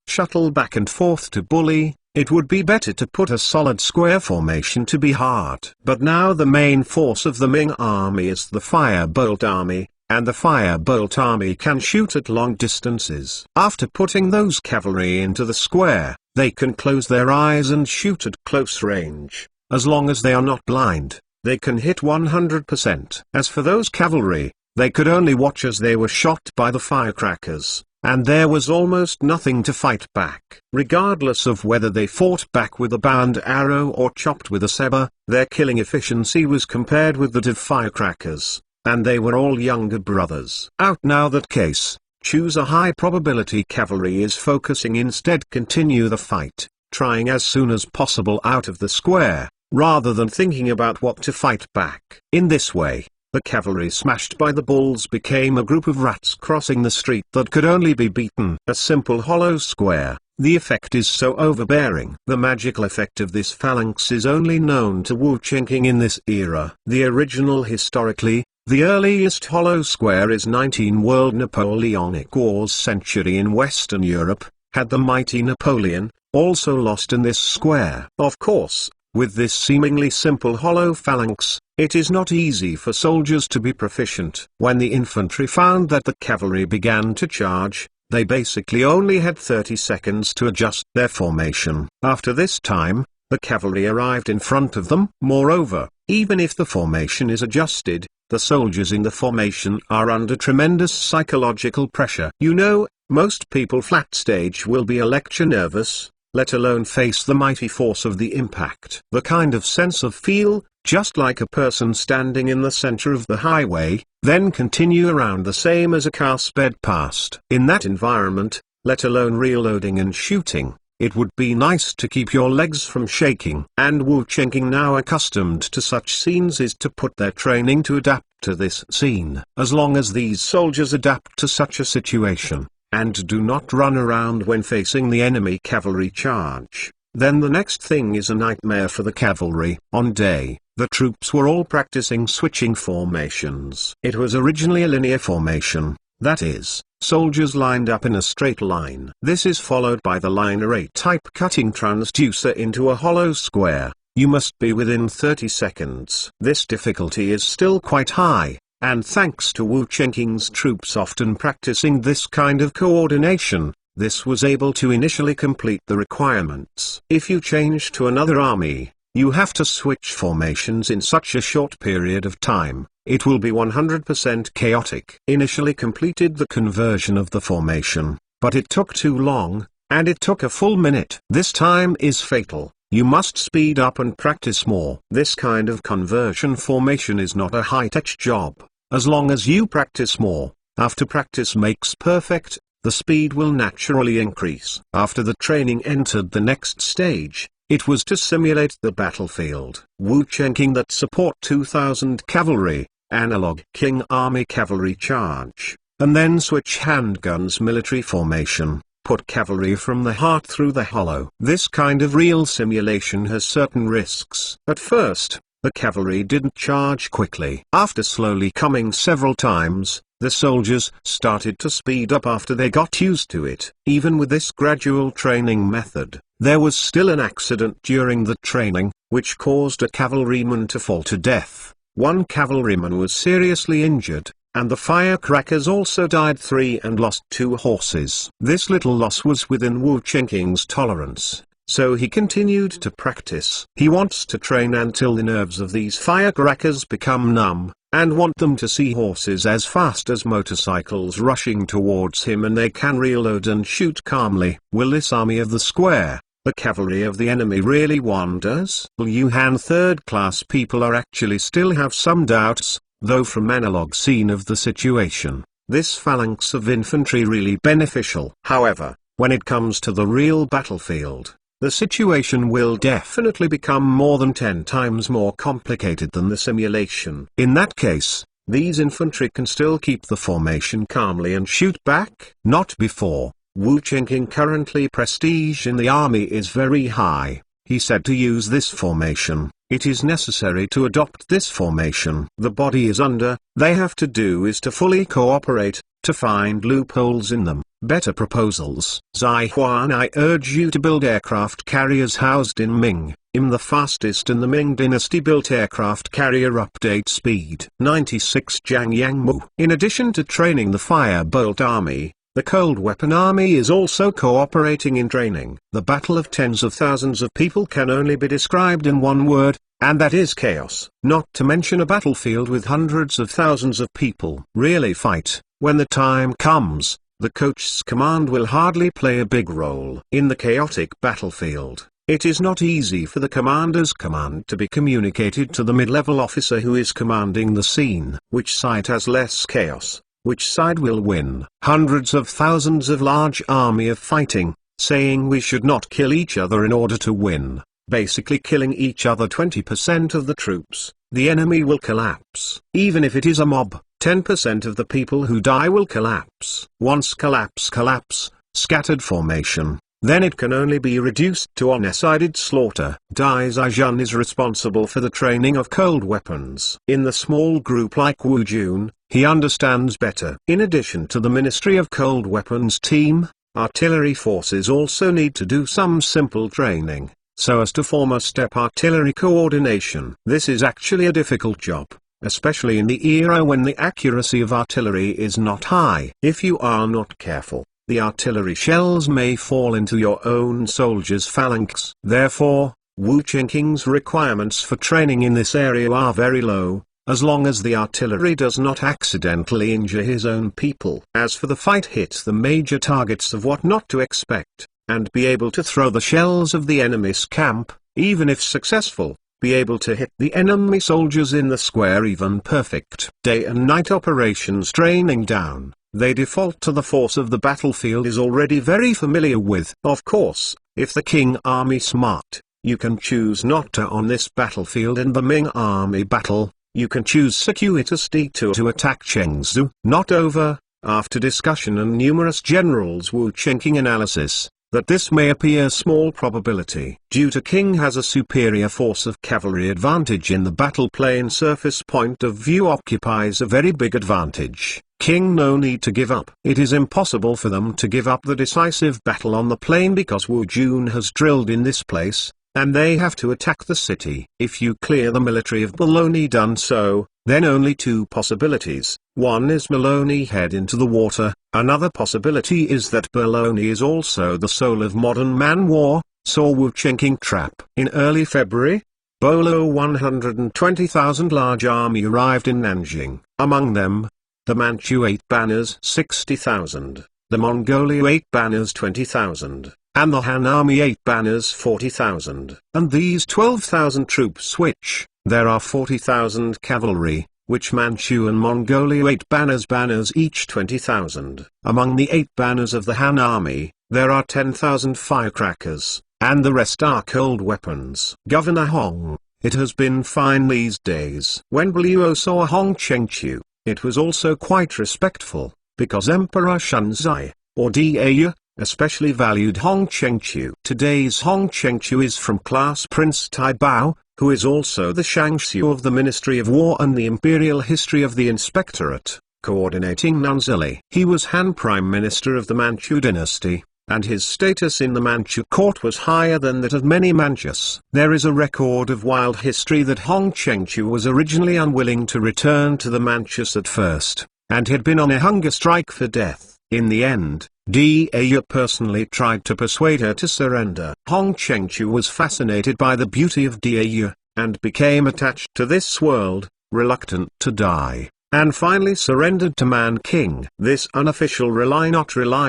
shuttle back and forth to bully. It would be better to put a solid square formation to be hard. But now the main force of the Ming army is the firebolt army, and the firebolt army can shoot at long distances. After putting those cavalry into the square, they can close their eyes and shoot at close range. As long as they are not blind, they can hit 100%. As for those cavalry, they could only watch as they were shot by the firecrackers, and there was almost nothing to fight back. Regardless of whether they fought back with a bow and arrow or chopped with a saber, their killing efficiency was compared with that of firecrackers, and they were all younger brothers. Out now that case, choose a high probability cavalry is focusing instead continue the fight, trying as soon as possible out of the square, rather than thinking about what to fight back. In this way, the cavalry smashed by the bulls became a group of rats crossing the street that could only be beaten. A simple hollow square, the effect is so overbearing. The magical effect of this phalanx is only known to Wu Qingqing in this era. The original historically, the earliest hollow square is 19 World Napoleonic Wars century in Western Europe, had the mighty Napoleon, also lost in this square. Of course, with this seemingly simple hollow phalanx, it is not easy for soldiers to be proficient. When the infantry found that the cavalry began to charge, they basically only had 30 seconds to adjust their formation. After this time, the cavalry arrived in front of them. Moreover, even if the formation is adjusted, the soldiers in the formation are under tremendous psychological pressure. You know, most people flat stage will be a lecture nervous, let alone face the mighty force of the impact. The kind of sense of feel, just like a person standing in the center of the highway, then continue around the same as a car sped past. In that environment, let alone reloading and shooting, it would be nice to keep your legs from shaking. And Wu Qingqing, now accustomed to such scenes, is to put their training to adapt to this scene. As long as these soldiers adapt to such a situation, and do not run around when facing the enemy cavalry charge, then the next thing is a nightmare for the cavalry. On day, the troops were all practicing switching formations. It was originally a linear formation, that is, soldiers lined up in a straight line. This is followed by the line array type cutting transducer into a hollow square. You must be within 30 seconds. This difficulty is still quite high, and thanks to Wu Qingqing's troops often practicing this kind of coordination, this was able to initially complete the requirements. If you change to another army, you have to switch formations in such a short period of time. It will be 100% chaotic. Initially completed the conversion of the formation, but it took too long, and it took a full minute. This time is fatal. You must speed up and practice more. This kind of conversion formation is not a high-tech job. As long as you practice more, after practice makes perfect, the speed will naturally increase. After the training entered the next stage, it was to simulate the battlefield. Wu Chengking that support 2,000 cavalry, analog King Army cavalry charge, and then switch handguns military formation. Put cavalry from the heart through the hollow. This kind of real simulation has certain risks. At first, the cavalry didn't charge quickly. After slowly coming several times, the soldiers started to speed up after they got used to it. Even with this gradual training method, there was still an accident during the training, which caused a cavalryman to fall to death. One cavalryman was seriously injured, and the firecrackers also died 3 and lost 2 horses. This little loss was within Wu Chengking's tolerance, so he continued to practice. He wants to train until the nerves of these firecrackers become numb, and want them to see horses as fast as motorcycles rushing towards him and they can reload and shoot calmly. Will this army of the square, the cavalry of the enemy, really wonders? Yuhan third-class people are actually still have some doubts, though from analog scene of the situation, this phalanx of infantry really beneficial. However, when it comes to the real battlefield, the situation will definitely become more than 10 times more complicated than the simulation. In that case, these infantry can still keep the formation calmly and shoot back. Not before. Wu Chengking currently prestige in the army is very high. He said to use this formation, it is necessary to adopt this formation. The body is under, they have to do is to fully cooperate, to find loopholes in them. Better proposals. Zai Huan, I urge you to build aircraft carriers housed in Ming. The fastest in the Ming dynasty built aircraft carrier update speed 96 Jiang Yang Mu. In addition to training the Firebolt army, the Cold Weapon Army is also cooperating in training. The battle of tens of thousands of people can only be described in one word, and that is chaos. Not to mention a battlefield with hundreds of thousands of people. Really fight. When the time comes, the coach's command will hardly play a big role. In the chaotic battlefield, it is not easy for the commander's command to be communicated to the mid-level officer who is commanding the scene. Which side has less chaos? Which side will win? Hundreds of thousands of large army of fighting, saying we should not kill each other in order to win, basically killing each other 20% of the troops, the enemy will collapse. Even if it is a mob, 10% of the people who die will collapse. Once collapse, scattered formation, then it can only be reduced to one-sided slaughter. Dai Zijun is responsible for the training of cold weapons. In the small group like Wu Jun, he understands better. In addition to the Ministry of Cold Weapons team, artillery forces also need to do some simple training, so as to form a step artillery coordination. This is actually a difficult job, especially in the era when the accuracy of artillery is not high. If you are not careful, the artillery shells may fall into your own soldiers' phalanx. Therefore, Wu Chengking's requirements for training in this area are very low, as long as the artillery does not accidentally injure his own people. As for the fight, hit the major targets of what not to expect, and be able to throw the shells of the enemy's camp, even if successful, be able to hit the enemy soldiers in the square even perfect. Day and night operations training down. They default to the force of the battlefield is already very familiar with. Of course, if the King army smart, you can choose not to on this battlefield in the Ming army battle, you can choose circuitous detour to attack Chengzu. Not over, after discussion and numerous generals Wu Chengking analysis, that this may appear small probability. Due to King has a superior force of cavalry advantage in the battle plane, surface point of view occupies a very big advantage. King no need to give up. It is impossible for them to give up the decisive battle on the plain because Wu Jun has drilled in this place, and they have to attack the city. If you clear the military of Bologna done so, then only 2 possibilities. One is Bologna head into the water, another possibility is that Bologna is also the soul of modern man war, saw Wu Chengking trap. In early February, Bolo 120,000 large army arrived in Nanjing. Among them, the Manchu 8 banners 60,000, the Mongolia 8 banners 20,000, and the Han army 8 banners 40,000. And these 12,000 troops which, there are 40,000 cavalry, which Manchu and Mongolia 8 banners each 20,000. Among the 8 banners of the Han army, there are 10,000 firecrackers, and the rest are cold weapons. Governor Hong, it has been fine these days. When Luo saw Hong Chengqiu, it was also quite respectful, because Emperor Shunzai, or Da, especially valued Hong Chengqiu. Today's Hong Chengqiu is from class Prince Tai Bao, who is also the Shangxiu of the Ministry of War and the Imperial History of the Inspectorate, coordinating Nunzili. He was Han Prime Minister of the Manchu dynasty, and his status in the Manchu court was higher than that of many Manchus. There is a record of wild history that Hong Chengqiu was originally unwilling to return to the Manchus at first, and had been on a hunger strike for death. In the end, Da personally tried to persuade her to surrender. Hong Chengqiu was fascinated by the beauty of Da, and became attached to this world, reluctant to die, and finally surrendered to Man King. This unofficial rely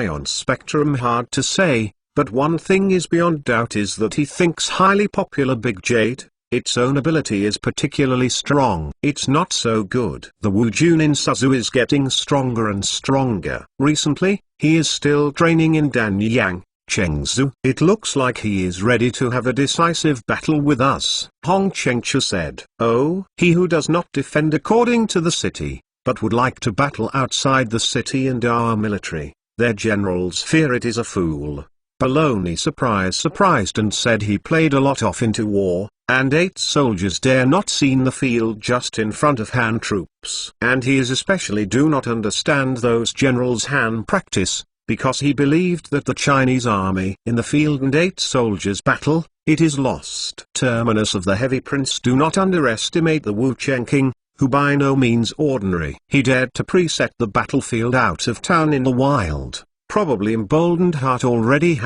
on spectrum hard to say, but one thing is beyond doubt is that he thinks highly popular Big Jade, its own ability is particularly strong. It's not so good. The Wu Jun in Suzu is getting stronger and stronger. Recently, he is still training in Danyang, Chengzu. It looks like he is ready to have a decisive battle with us. Hong Chengqiu said, "Oh, he who does not defend according to the city, but would like to battle outside the city and our military, their generals fear it, is a fool." Baloney surprised and said he played a lot off into war, and 8 soldiers dare not seen the field just in front of Han troops. And he is especially do not understand those generals Han practice, because he believed that the Chinese army in the field and 8 soldiers battle, it is lost. Terminus of the Heavy Prince, do not underestimate the Wu Chengqing, who by no means ordinary. He dared to preset the battlefield out of town in the wild. Probably emboldened heart already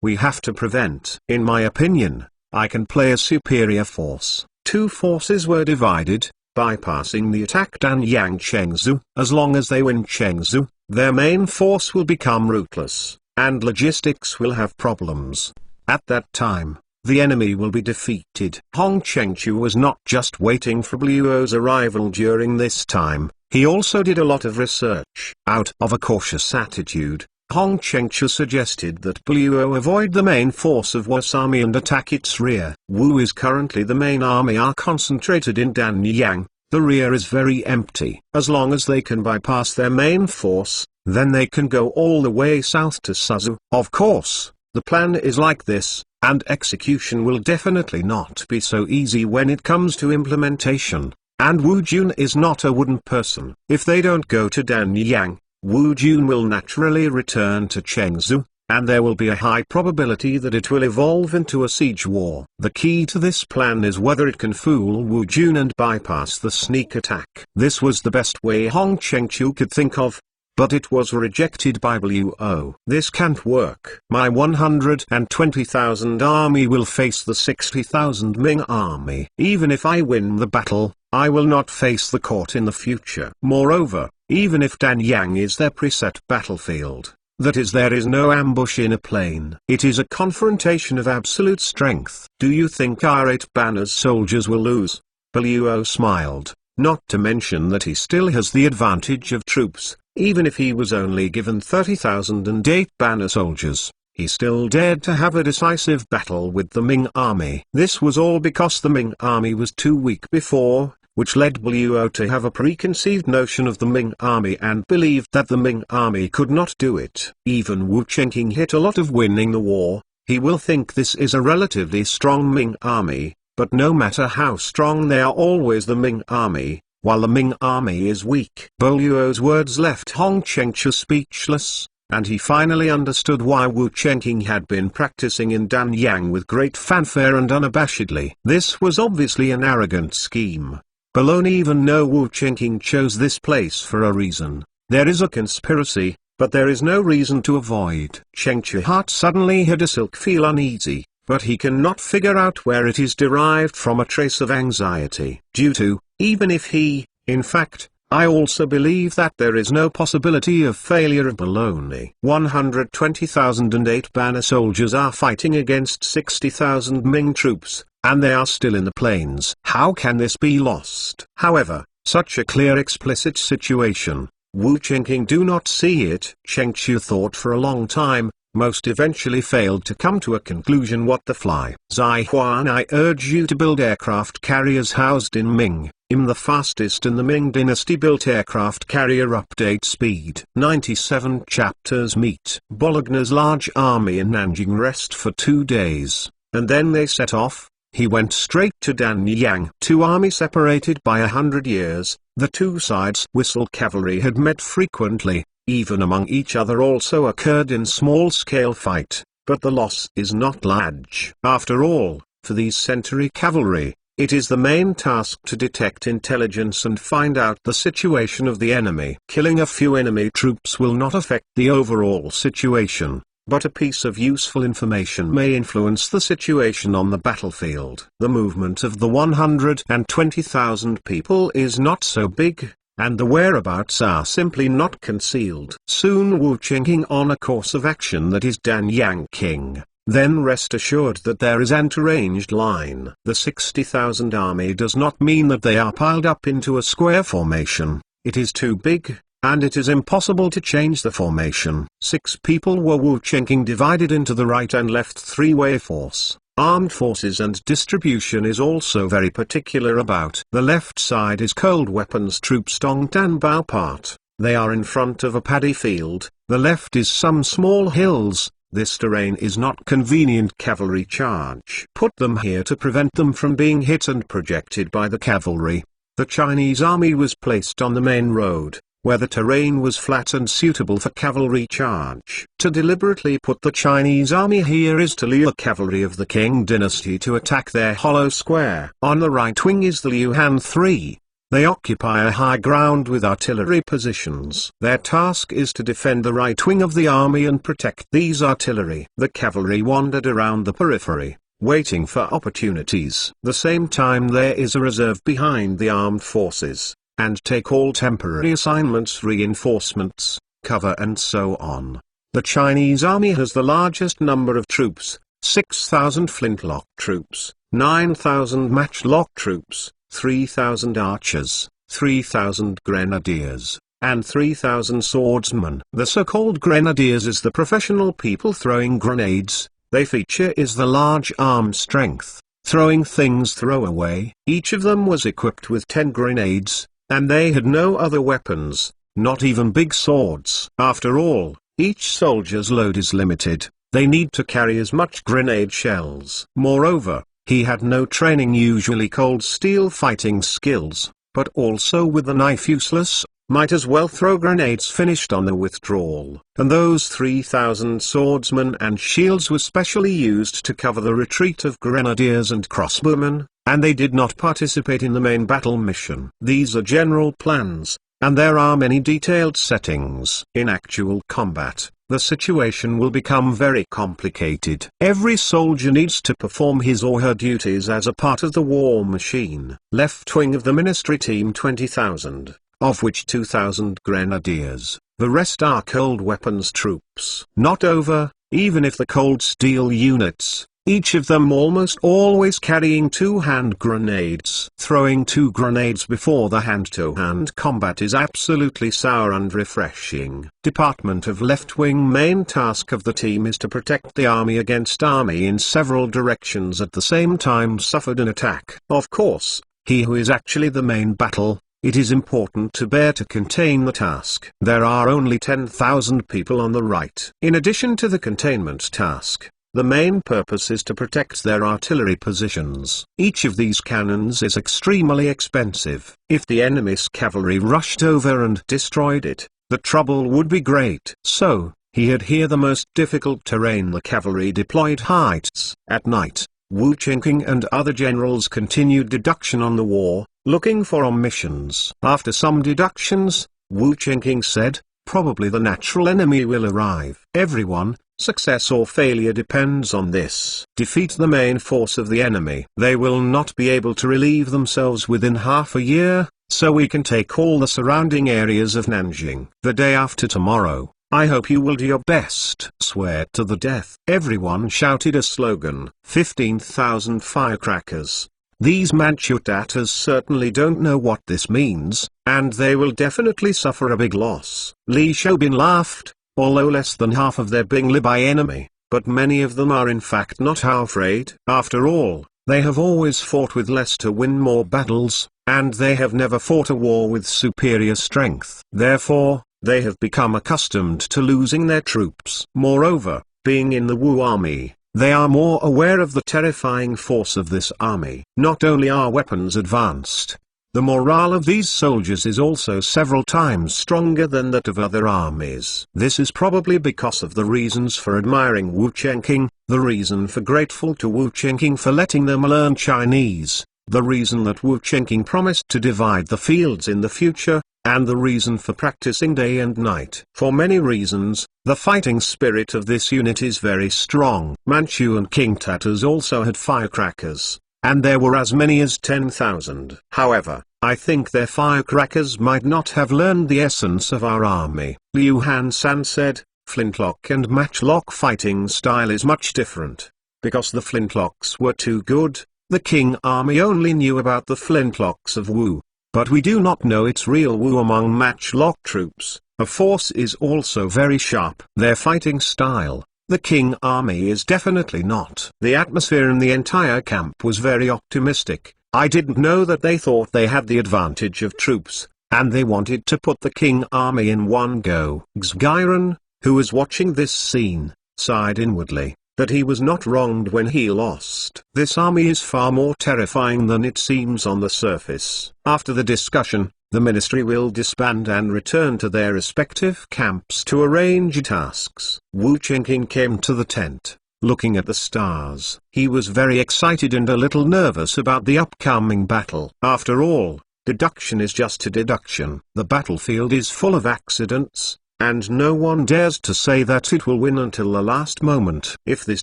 we have to prevent. In my opinion, I can play a superior force. 2 forces were divided, bypassing the attack Danyang Chengzu. As long as they win Chengzu, their main force will become rootless, and logistics will have problems. At that time, the enemy will be defeated. Hong Chengqiu was not just waiting for Luo's arrival during this time, he also did a lot of research. Out of a cautious attitude, Hong Chengqiu suggested that Luo avoid the main force of Wu's army and attack its rear. Wu is currently the main army are concentrated in Danyang, the rear is very empty. As long as they can bypass their main force, then they can go all the way south to Suzu. Of course, the plan is like this, and execution will definitely not be so easy when it comes to implementation, and Wu Jun is not a wooden person. If they don't go to Danyang, Wu Jun will naturally return to Chengzu, and there will be a high probability that it will evolve into a siege war. The key to this plan is whether it can fool Wu Jun and bypass the sneak attack. This was the best way Hong Chengqiu could think of, but it was rejected by Luo. This can't work. My 120,000 army will face the 60,000 Ming army. Even if I win the battle, I will not face the court in the future. Moreover, even if Danyang is their preset battlefield, that is, there is no ambush in a plain. It is a confrontation of absolute strength. Do you think our 8 banners soldiers will lose? Luo smiled, not to mention that he still has the advantage of troops. Even if he was only given 30,000 and 8 banner soldiers, he still dared to have a decisive battle with the Ming army. This was all because the Ming army was too weak before, which led Luo to have a preconceived notion of the Ming army and believed that the Ming army could not do it. Even Wu Chengqing hit a lot of winning the war. He will think this is a relatively strong Ming army, but no matter how strong they are always the Ming army, while the Ming army is weak. Luo's words left Hong Chengqiu speechless, and he finally understood why Wu Chengqing had been practicing in Danyang with great fanfare and unabashedly. This was obviously an arrogant scheme. Baloney even know Wu Chengqing chose this place for a reason. There is a conspiracy, but there is no reason to avoid. Chengqiu heart suddenly had a silk feel uneasy, but he cannot figure out where it is derived from, a trace of anxiety. Due to, even if he, in fact, I also believe that there is no possibility of failure of baloney. 120,008 banner soldiers are fighting against 60,000 Ming troops, and they are still in the plains. How can this be lost? However, such a clear explicit situation, Wu Qingqing do not see it. Cheng Chu thought for a long time, most eventually failed to come to a conclusion. What the fly? Zai Huan, I urge you to build aircraft carriers housed in Ming. The fastest in the Ming dynasty built aircraft carrier update speed. 97 chapters. Meet Bologna's large army in Nanjing. Rest for 2 days, and then they set off. He went straight to Danyang. Two armies separated by 100 years, the two sides' whistle cavalry had met frequently, even among each other also occurred in small-scale fight, but the loss is not large. After all, for these century cavalry, it is the main task to detect intelligence and find out the situation of the enemy. Killing a few enemy troops will not affect the overall situation, but a piece of useful information may influence the situation on the battlefield. The movement of the 120,000 people is not so big, and the whereabouts are simply not concealed. Soon Wu Qingqing on a course of action that is Danyang King. Then rest assured that there is an arranged line. The 60,000 army does not mean that they are piled up into a square formation. It is too big, and it is impossible to change the formation. 6 people were Wu Qingqing divided into the right and left three-way force. Armed forces and distribution is also very particular about. The left side is cold weapons troops Dongtan Bao part. They are in front of a paddy field. The left is some small hills. This terrain is not convenient cavalry charge. Put them here to prevent them from being hit and projected by the cavalry. The Chinese army was placed on the main road, where the terrain was flat and suitable for cavalry charge. To deliberately put the Chinese army here is to lure cavalry of the Qing dynasty to attack their hollow square. On the right wing is the Liu Han III. They occupy a high ground with artillery positions. Their task is to defend the right wing of the army and protect these artillery. The cavalry wandered around the periphery, waiting for opportunities. The same time there is a reserve behind the armed forces, and take all temporary assignments, reinforcements, cover and so on. The Chinese army has the largest number of troops, 6,000 flintlock troops, 9,000 matchlock troops, 3,000 archers, 3,000 grenadiers, and 3,000 swordsmen. The so-called grenadiers is the professional people throwing grenades. They feature is the large arm strength, throwing things throwaway. Each of them was equipped with 10 grenades, and they had no other weapons, not even big swords. After all, each soldier's load is limited. They need to carry as much grenade shells. Moreover, he had no training, usually cold steel fighting skills, but also with the knife useless, might as well throw grenades finished on the withdrawal. And those 3,000 swordsmen and shields were specially used to cover the retreat of grenadiers and crossbowmen, and they did not participate in the main battle mission. These are general plans, and there are many detailed settings. In actual combat, the situation will become very complicated. Every soldier needs to perform his or her duties as a part of the war machine. Left wing of the ministry team 20,000, of which 2,000 grenadiers. The rest are cold weapons troops. Not over, even if the cold steel units, each of them almost always carrying 2 hand grenades. Throwing 2 grenades before the hand-to-hand combat is absolutely sour and refreshing. Department of Left Wing. Main task of the team is to protect the army against army in several directions at the same time suffered an attack. Of course, he who is actually the main battle, it is important to bear to contain the task. There are only 10,000 people on the right. In addition to the containment task, the main purpose is to protect their artillery positions. Each of these cannons is extremely expensive. If the enemy's cavalry rushed over and destroyed it, the trouble would be great. So, he had here the most difficult terrain. The cavalry deployed heights. At night, Wu Qingqing and other generals continued deduction on the war, looking for omissions. After some deductions, Wu Qingqing said, probably the natural enemy will arrive. Everyone, Success or failure depends on this. Defeat the main force of the enemy. They will not be able to relieve themselves within half a year, so we can take all the surrounding areas of Nanjing. The day after tomorrow, I hope you will do your best. Swear to the death. Everyone shouted a slogan. 15,000 firecrackers. These Manchu Tatars certainly don't know what this means, and they will definitely suffer a big loss. Li Shobin laughed. Although less than half of their being led by enemy, but many of them are in fact not afraid. After all, they have always fought with less to win more battles, and they have never fought a war with superior strength. Therefore, they have become accustomed to losing their troops. Moreover, being in the Wu army, they are more aware of the terrifying force of this army. Not only are weapons advanced, the morale of these soldiers is also several times stronger than that of other armies. This is probably because of the reasons for admiring Wu Chenking, the reason for grateful to Wu Chenking for letting them learn Chinese, the reason that Wu Chenking promised to divide the fields in the future, and the reason for practicing day and night. For many reasons, the fighting spirit of this unit is very strong. Manchu and King Tatars also had firecrackers, and there were as many as 10,000. However, I think their firecrackers might not have learned the essence of our army. Liu Han-san said, flintlock and matchlock fighting style is much different. Because the flintlocks were too good, the King army only knew about the flintlocks of Wu. But we do not know its real Wu among matchlock troops. A force is also very sharp. Their fighting style, the King army is definitely not. The atmosphere in the entire camp was very optimistic. I didn't know that they thought they had the advantage of troops, and they wanted to put the King army in one go. Xgiren, who was watching this scene, sighed inwardly, that he was not wronged when he lost. This army is far more terrifying than it seems on the surface. After the discussion, the ministry will disband and return to their respective camps to arrange tasks. Wu Chenking came to the tent, looking at the stars. He was very excited and a little nervous about the upcoming battle. After all, deduction is just a deduction. The battlefield is full of accidents, and no one dares to say that it will win until the last moment. If this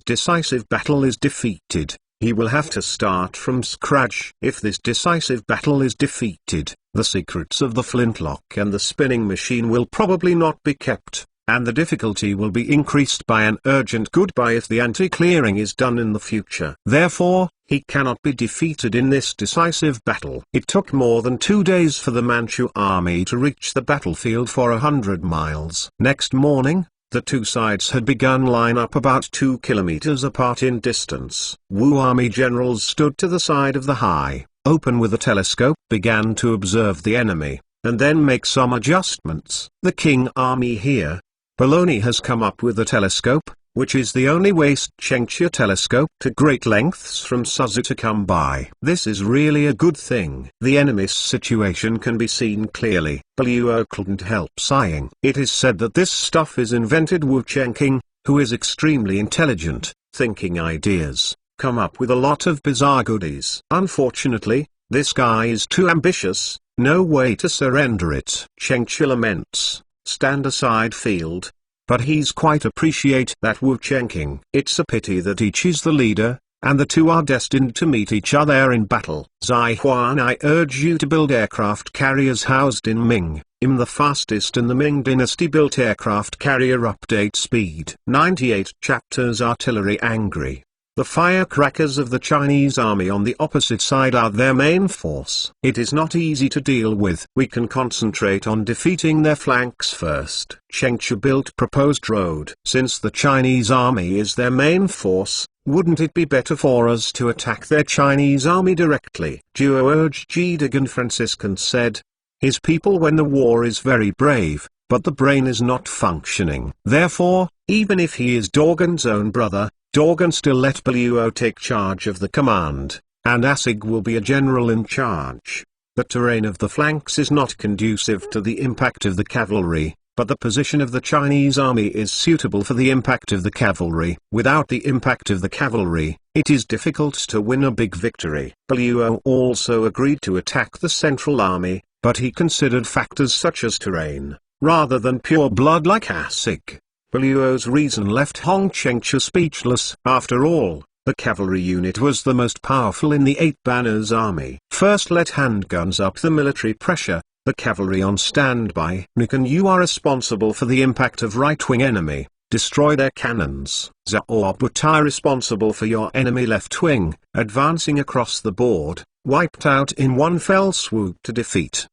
decisive battle is defeated, he will have to start from scratch. If this decisive battle is defeated, the secrets of the flintlock and the spinning machine will probably not be kept, and the difficulty will be increased by an urgent goodbye if the anti-clearing is done in the future. Therefore, he cannot be defeated in this decisive battle. It took more than 2 days for the Manchu army to reach the battlefield for 100 miles. Next morning, the two sides had begun line up about 2 kilometers apart in distance. Wu army generals stood to the side of the high, open with a telescope, began to observe the enemy, and then make some adjustments. The King army here, Bologna has come up with a telescope, which is the only waste Chengxia telescope to great lengths from Suzu to come by. This is really a good thing. The enemy's situation can be seen clearly. Liu couldn't help sighing. It is said that this stuff is invented Wu Chenking, who is extremely intelligent, thinking ideas, come up with a lot of bizarre goodies. Unfortunately, this guy is too ambitious, no way to surrender it. Chengxia laments, stand aside field. But he's quite appreciate that Wu Chenking. It's a pity that each is the leader, and the two are destined to meet each other in battle. Zai Huan, I urge you to build aircraft carriers housed in Ming. I'm the fastest in the Ming dynasty built aircraft carrier. Update speed 98 chapters. Artillery angry. The firecrackers of the Chinese army on the opposite side are their main force. It is not easy to deal with. We can concentrate on defeating their flanks first. Chengxia built proposed road. Since the Chinese army is their main force, wouldn't it be better for us to attack their Chinese army directly? Duo urged Jidagan. Franciscan said, his people when the war is very brave, but the brain is not functioning. Therefore, even if he is Dorgan's own brother, Dorgan still let Liu take charge of the command, and Asig will be a general in charge. The terrain of the flanks is not conducive to the impact of the cavalry, but the position of the Chinese army is suitable for the impact of the cavalry. Without the impact of the cavalry, it is difficult to win a big victory. Liu also agreed to attack the central army, but he considered factors such as terrain, rather than pure blood like Asig. Luo's reason left Hong Chengchu speechless. After all, the cavalry unit was the most powerful in the Eight Banners army. First, let handguns up the military pressure, the cavalry on standby. Nikan, you are responsible for the impact of right-wing enemy. Destroy their cannons. Zhao Butai responsible for your enemy left wing, advancing across the board, wiped out in one fell swoop to defeat.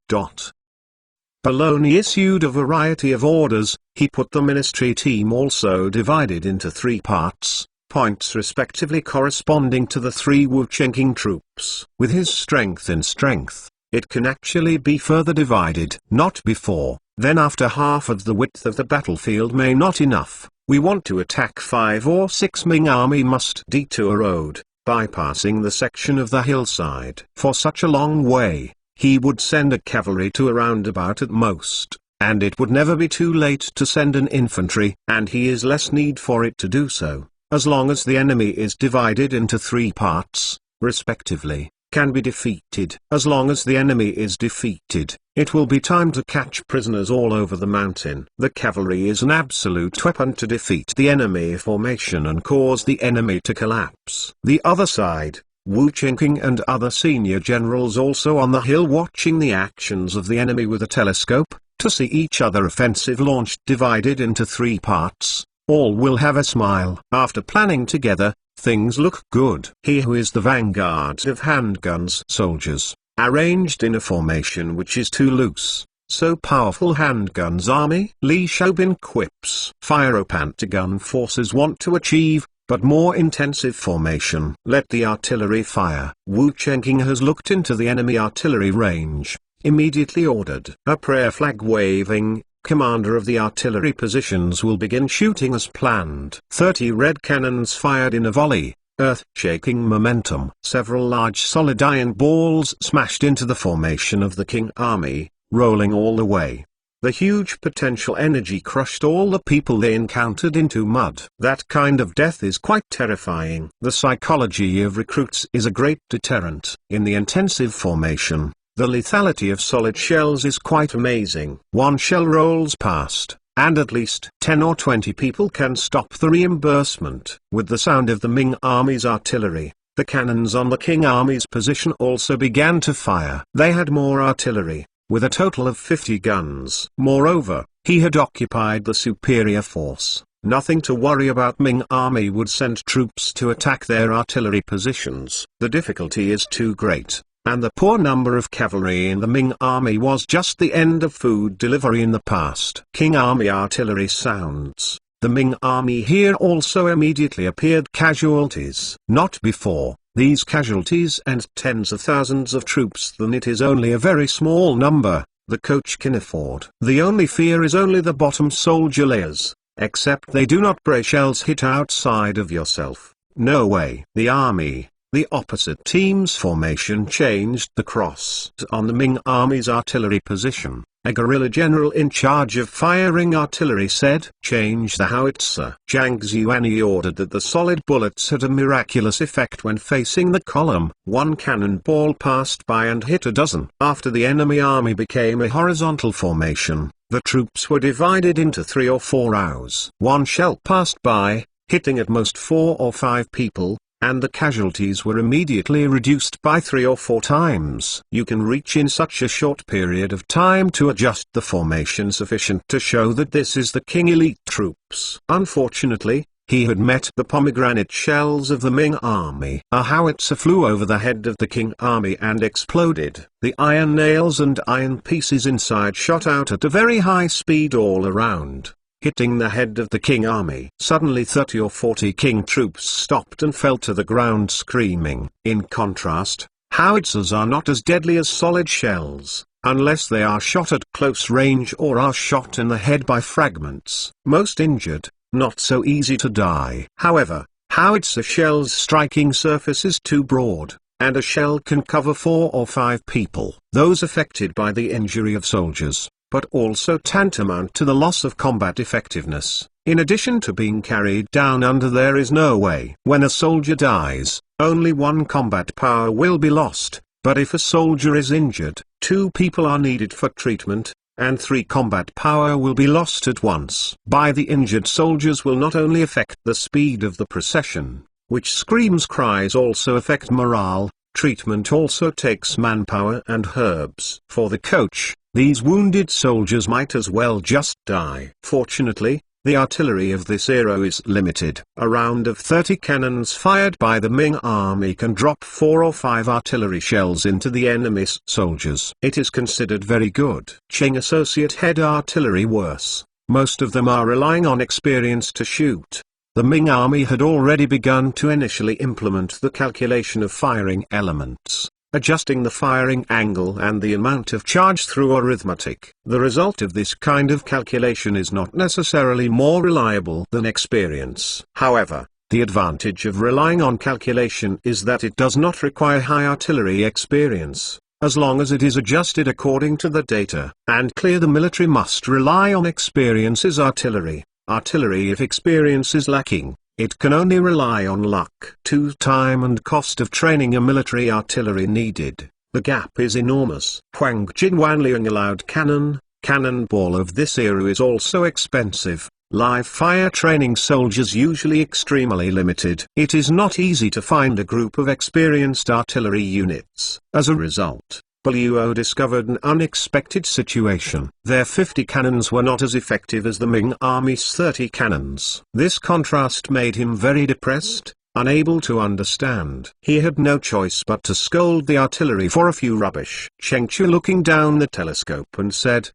Baloney issued a variety of orders. He put the ministry team also divided into 3 parts, points respectively corresponding to the 3 Wu Chengqing troops. With his strength in strength, it can actually be further divided. Not before. Then after half of the width of the battlefield may not enough, we want to attack 5 or 6 Ming army must detour road, bypassing the section of the hillside. For such a long way, he would send a cavalry to a roundabout at most, and it would never be too late to send an infantry, and he is less need for it to do so, as long as the enemy is divided into 3 parts, respectively, can be defeated. As long as the enemy is defeated, it will be time to catch prisoners all over the mountain. The cavalry is an absolute weapon to defeat the enemy formation and cause the enemy to collapse. The other side, Wu Chengqing and other senior generals also on the hill watching the actions of the enemy with a telescope, to see each other offensive launched divided into 3 parts, all will have a smile. After planning together, things look good. He who is the vanguard of handguns soldiers, arranged in a formation which is too loose, so powerful handguns army. Li Xiaobin quips. Fire-o-pantagun forces want to achieve, but more intensive formation. Let the artillery fire. Wu Chengqing has looked into the enemy artillery range, immediately ordered. A prayer flag waving, commander of the artillery positions will begin shooting as planned. 30 red cannons fired in a volley, earth-shaking momentum. Several large solid iron balls smashed into the formation of the Qing army, rolling all the way. The huge potential energy crushed all the people they encountered into mud. That kind of death is quite terrifying. The psychology of recruits is a great deterrent. In the intensive formation, the lethality of solid shells is quite amazing. One shell rolls past, and at least 10 or 20 people can stop the reimbursement. With the sound of the Ming army's artillery, the cannons on the Qing army's position also began to fire. They had more artillery, with a total of 50 guns. Moreover, he had occupied the superior force. Nothing to worry about. Ming army would send troops to attack their artillery positions. The difficulty is too great, and the poor number of cavalry in the Ming army was just the end of food delivery in the past. Qing army artillery sounds. The Ming army here also immediately appeared casualties. Not before. These casualties and tens of thousands of troops, then it is only a very small number, the coach can afford. The only fear is only the bottom soldier layers, except they do not break. Shells hit outside of yourself. No way. The army, the opposite team's formation changed. The cross on the Ming army's artillery position. A guerrilla general in charge of firing artillery said, "Change the howitzer." Zhang Xuanyi ordered that the solid bullets had a miraculous effect when facing the column. One cannonball passed by and hit a dozen. After the enemy army became a horizontal formation, the troops were divided into 3 or 4 rows. One shell passed by, hitting at most 4 or 5 people, and the casualties were immediately reduced by 3 or 4 times. You can reach in such a short period of time to adjust the formation sufficient to show that this is the Qing elite troops. Unfortunately, he had met the pomegranate shells of the Ming army. A howitzer flew over the head of the Qing army and exploded. The iron nails and iron pieces inside shot out at a very high speed all around, hitting the head of the Qing army. Suddenly 30 or 40 Qing troops stopped and fell to the ground screaming. In contrast, howitzers are not as deadly as solid shells, unless they are shot at close range or are shot in the head by fragments. Most injured, not so easy to die. However, howitzer shells' striking surface is too broad, and a shell can cover 4 or 5 people. Those affected by the injury of soldiers, but also tantamount to the loss of combat effectiveness. In addition to being carried down under, there is no way. When a soldier dies, only 1 combat power will be lost, but if a soldier is injured, 2 people are needed for treatment, and 3 combat power will be lost at once. By the injured soldiers will not only affect the speed of the procession, which screams cries also affect morale. Treatment also takes manpower and herbs. For the coach, these wounded soldiers might as well just die. Fortunately, the artillery of this era is limited. A round of 30 cannons fired by the Ming army can drop 4 or 5 artillery shells into the enemy's soldiers. It is considered very good. Qing Associate Head Artillery worse. Most of them are relying on experience to shoot. The Ming army had already begun to initially implement the calculation of firing elements, adjusting the firing angle and the amount of charge through arithmetic. The result of this kind of calculation is not necessarily more reliable than experience. However, the advantage of relying on calculation is that it does not require high artillery experience, as long as it is adjusted according to the data. And clear, the military must rely on experience's artillery. Artillery, if experience is lacking, it can only rely on luck. 2. Time and cost of training a military artillery needed. The gap is enormous. Huang Jin Wanliang allowed cannonball of this era is also expensive. Live fire training soldiers usually extremely limited. It is not easy to find a group of experienced artillery units. As a result, Luo discovered an unexpected situation. Their 50 cannons were not as effective as the Ming army's 30 cannons. This contrast made him very depressed, unable to understand. He had no choice but to scold the artillery for a few rubbish. Chengchu looking down the telescope and said,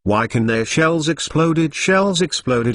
why can their shells exploded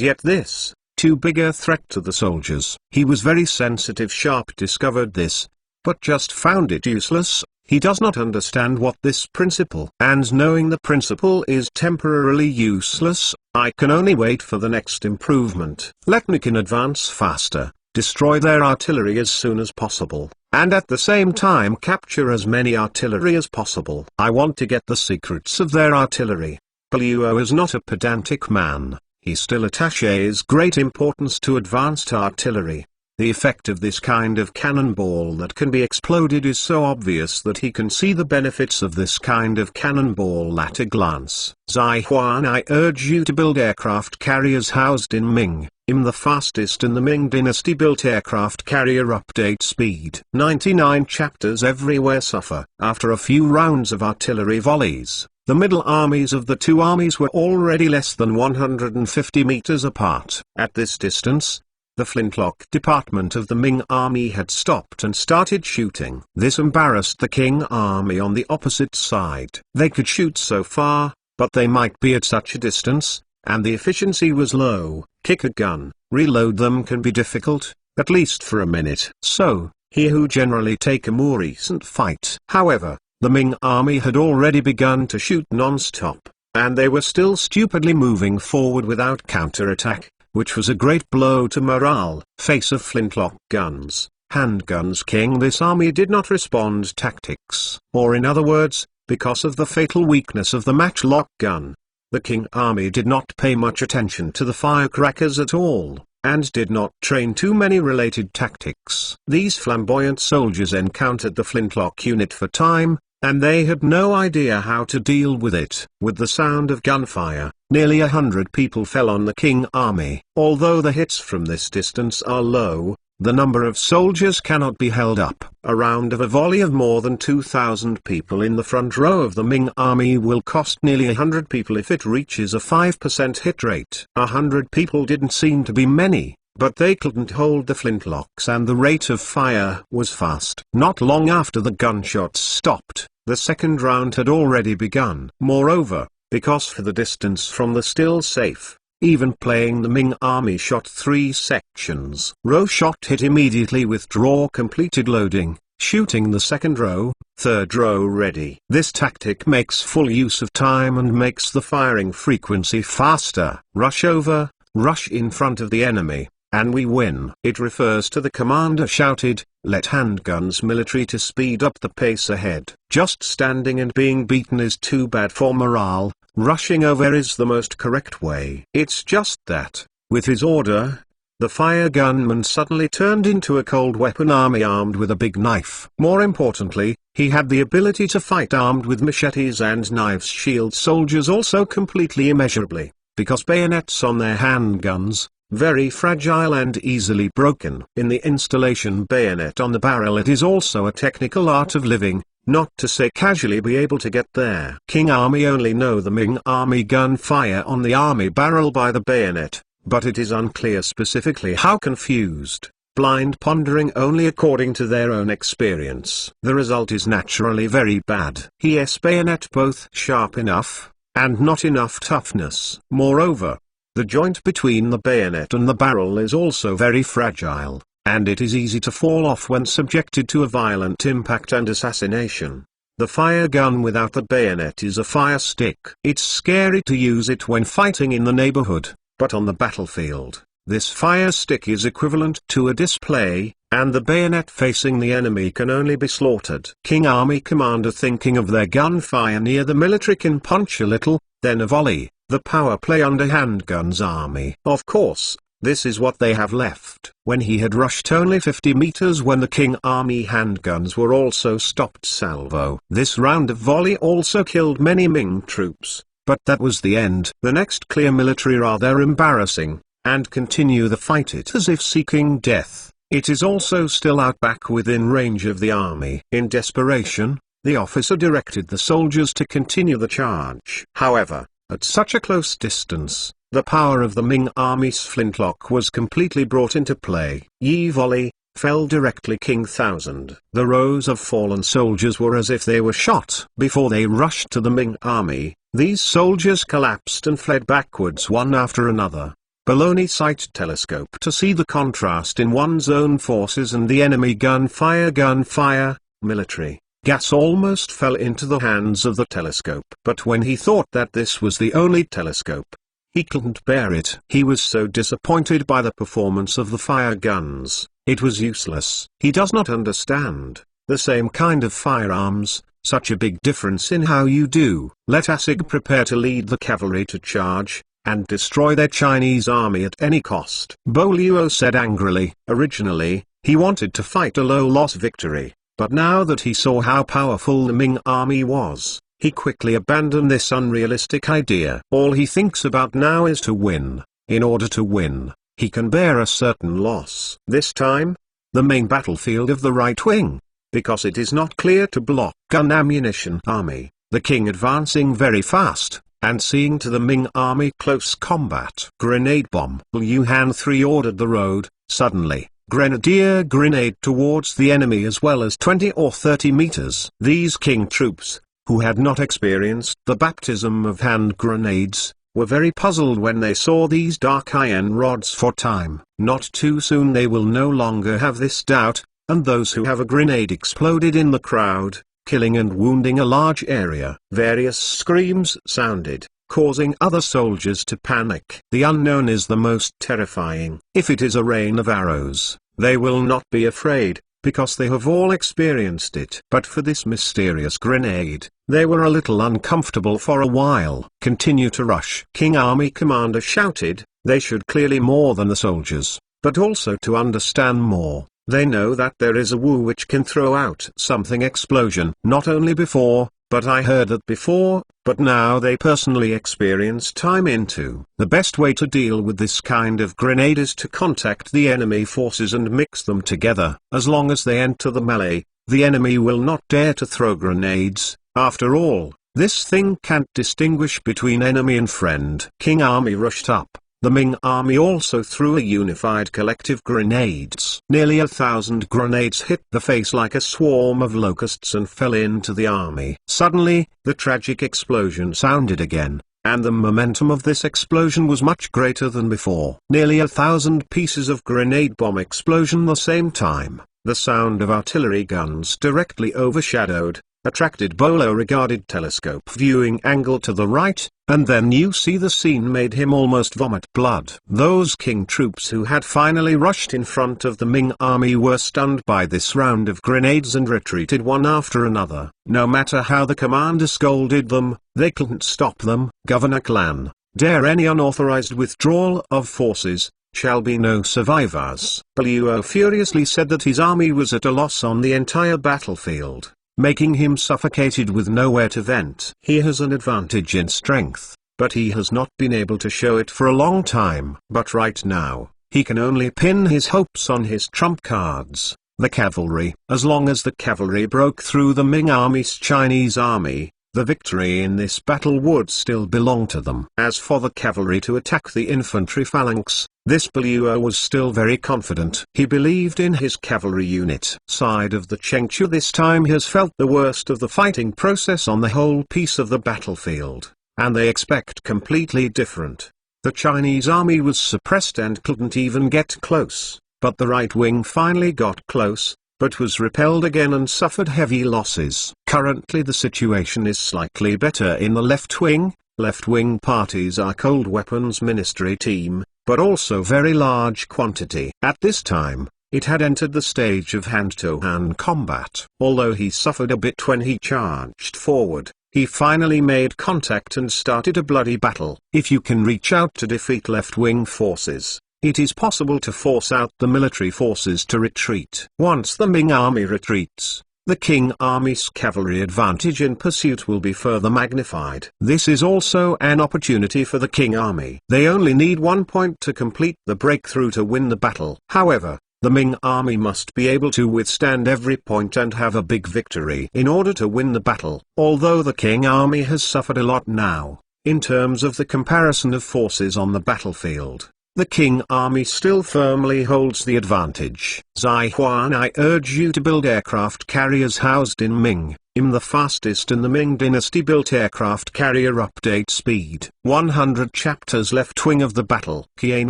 yet this, too big a threat to the soldiers. He was very sensitive. Sharp discovered this, but just found it useless. He does not understand what this principle, and knowing the principle is temporarily useless, I can only wait for the next improvement. Let Nikin advance faster, destroy their artillery as soon as possible, and at the same time capture as many artillery as possible. I want to get the secrets of their artillery. Luo is not a pedantic man, he still attaches great importance to advanced artillery. The effect of this kind of cannonball that can be exploded is so obvious that he can see the benefits of this kind of cannonball at a glance. Zai Huan, I urge you to build aircraft carriers housed in Ming. The fastest in the Ming dynasty built aircraft carrier update speed. 99 chapters everywhere suffer. After a few rounds of artillery volleys, the middle armies of the two armies were already less than 150 meters apart. At this distance, the flintlock department of the Ming army had stopped and started shooting. This embarrassed the Qing army on the opposite side. They could shoot so far, but they might be at such a distance, and the efficiency was low. Kick a gun, reload them can be difficult, at least for a minute. So, he who generally take a more recent fight. However, the Ming army had already begun to shoot non-stop, and they were still stupidly moving forward without counterattack, which was a great blow to morale. Face of flintlock guns, handguns king. This army did not respond tactics, or in other words, because of the fatal weakness of the matchlock gun, the Qing army did not pay much attention to the firecrackers at all, and did not train too many related tactics. These flamboyant soldiers encountered the flintlock unit for time, and they had no idea how to deal with it. With the sound of gunfire, nearly 100 people fell on the Qing army. Although the hits from this distance are low, the number of soldiers cannot be held up. A round of a volley of more than 2,000 people in the front row of the Ming army will cost nearly 100 people if it reaches a 5% hit rate. 100 people didn't seem to be many, but they couldn't hold the flintlocks and the rate of fire was fast. Not long after the gunshots stopped, the second round had already begun. Moreover, because for the distance from the still safe, even playing the Ming army shot 3 sections. Row shot hit immediately. Withdraw completed loading, shooting the second row, third row ready. This tactic makes full use of time and makes the firing frequency faster. Rush over, rush in front of the enemy, and we win. It refers to the commander shouted, let handguns military to speed up the pace ahead. Just standing and being beaten is too bad for morale. Rushing over is the most correct way. It's just that, with his order, the fire gunman suddenly turned into a cold weapon army armed with a big knife. More importantly, He had the ability to fight armed with machetes and knives, shield soldiers also completely immeasurably, because bayonets on their handguns, very fragile and easily broken. In the installation bayonet on the barrel, it is also a technical art of living, not to say casually be able to get there. King Army only know the Ming Army gunfire on the army barrel by the bayonet, but it is unclear specifically how confused, blind pondering only according to their own experience. The result is naturally very bad. Yes, bayonet both sharp enough, and not enough toughness. Moreover, the joint between the bayonet and the barrel is also very fragile, and it is easy to fall off when subjected to a violent impact and assassination. The fire gun without the bayonet is a fire stick. It's scary to use it when fighting in the neighborhood, but on the battlefield, this fire stick is equivalent to a display, and the bayonet facing the enemy can only be slaughtered. King Army commander thinking of their gunfire near the military can punch a little, then a volley, the power play under handguns army. Of course, this is what they have left. When he had rushed only 50 meters when the King Army handguns were also stopped salvo. This round of volley also killed many Ming troops, but that was the end. The next clear military rather embarrassing, and continue the fight it as if seeking death. It is also still out back within range of the army. In desperation, the officer directed the soldiers to continue the charge. However, at such a close distance, the power of the Ming Army's flintlock was completely brought into play. Yi volley, fell directly King Thousand. The rows of fallen soldiers were as if they were shot. Before they rushed to the Ming Army, these soldiers collapsed and fled backwards one after another. Baloney sight telescope to see the contrast in one's own forces and the enemy gunfire, military. Gas almost fell into the hands of the telescope. But when he thought that this was the only telescope, he couldn't bear it. He was so disappointed by the performance of the fire guns, it was useless. He does not understand, the same kind of firearms, such a big difference in how you do. Let Asig prepare to lead the cavalry to charge, and destroy their Chinese army at any cost. Bo Luo said angrily. Originally, he wanted to fight a low-loss victory. But now that he saw how powerful the Ming Army was, he quickly abandoned this unrealistic idea. All he thinks about now is to win. In order to win, he can bear a certain loss. This time, the main battlefield of the right wing, because it is not clear to block gun ammunition army, the king advancing very fast, and seeing to the Ming Army close combat. Grenade bomb. Liu Han 3 ordered the road, suddenly. Grenadier grenade towards the enemy as well as 20 or 30 meters. These king troops, who had not experienced the baptism of hand grenades, were very puzzled when they saw these dark iron rods for time. Not too soon they will no longer have this doubt, and those who have a grenade exploded in the crowd, killing and wounding a large area. Various screams sounded, causing other soldiers to panic. The unknown is the most terrifying. If it is a rain of arrows, they will not be afraid, because they have all experienced it. But for this mysterious grenade, they were a little uncomfortable for a while. Continue to rush. King Army commander shouted, they should clearly more than the soldiers, but also to understand more. They know that there is a Wu which can throw out something explosion. Not only before, but I heard that before, but now they personally experience time into. The best way to deal with this kind of grenade is to contact the enemy forces and mix them together. As long as they enter the melee, the enemy will not dare to throw grenades. After all, this thing can't distinguish between enemy and friend. King Army rushed up. The Ming Army also threw a unified collective grenades. Nearly 1,000 grenades hit the face like a swarm of locusts and fell into the army. Suddenly, the tragic explosion sounded again, and the momentum of this explosion was much greater than before. Nearly 1,000 pieces of grenade bomb explosion the same time. The sound of artillery guns directly overshadowed, attracted Bolo-regarded telescope viewing angle to the right, and then you see the scene made him almost vomit blood. Those king troops who had finally rushed in front of the Ming Army were stunned by this round of grenades and retreated one after another. No matter how the commander scolded them, they couldn't stop them. Governor Clan, dare any unauthorized withdrawal of forces, shall be no survivors. Luo furiously said that his army was at a loss on the entire battlefield. making him suffocated with nowhere to vent. He has an advantage in strength, but he has not been able to show it for a long time. But right now, he can only pin his hopes on his trump cards, the cavalry. As long as the cavalry broke through the Ming army's Chinese army, the victory in this battle would still belong to them. As for the cavalry to attack the infantry phalanx, this Bluo was still very confident. He believed in his cavalry unit. Side of the Chengchu this time has felt the worst of the fighting process on the whole piece of the battlefield, and they expect completely different. The Chinese army was suppressed and couldn't even get close, but the right wing finally got close, but was repelled again and suffered heavy losses. Currently the situation is slightly better in the left wing. Left-wing parties are cold weapons ministry team, but also very large quantity. At this time, it had entered the stage of hand-to-hand combat. Although he suffered a bit when he charged forward, he finally made contact and started a bloody battle. If you can reach out to defeat left-wing forces, it is possible to force out the military forces to retreat. Once the Ming army retreats, the Qing army's cavalry advantage in pursuit will be further magnified. This is also an opportunity for the Qing army. They only need 1 point to complete the breakthrough to win the battle. However, the Ming army must be able to withstand every point and have a big victory in order to win the battle. Although the Qing army has suffered a lot now, in terms of the comparison of forces on the battlefield, the Qing army still firmly holds the advantage. Zai Huan, I urge you to build aircraft carriers housed in Ming. I'm the fastest in the Ming dynasty built aircraft carrier. Update speed 100 chapters. Left wing of the battle. Qian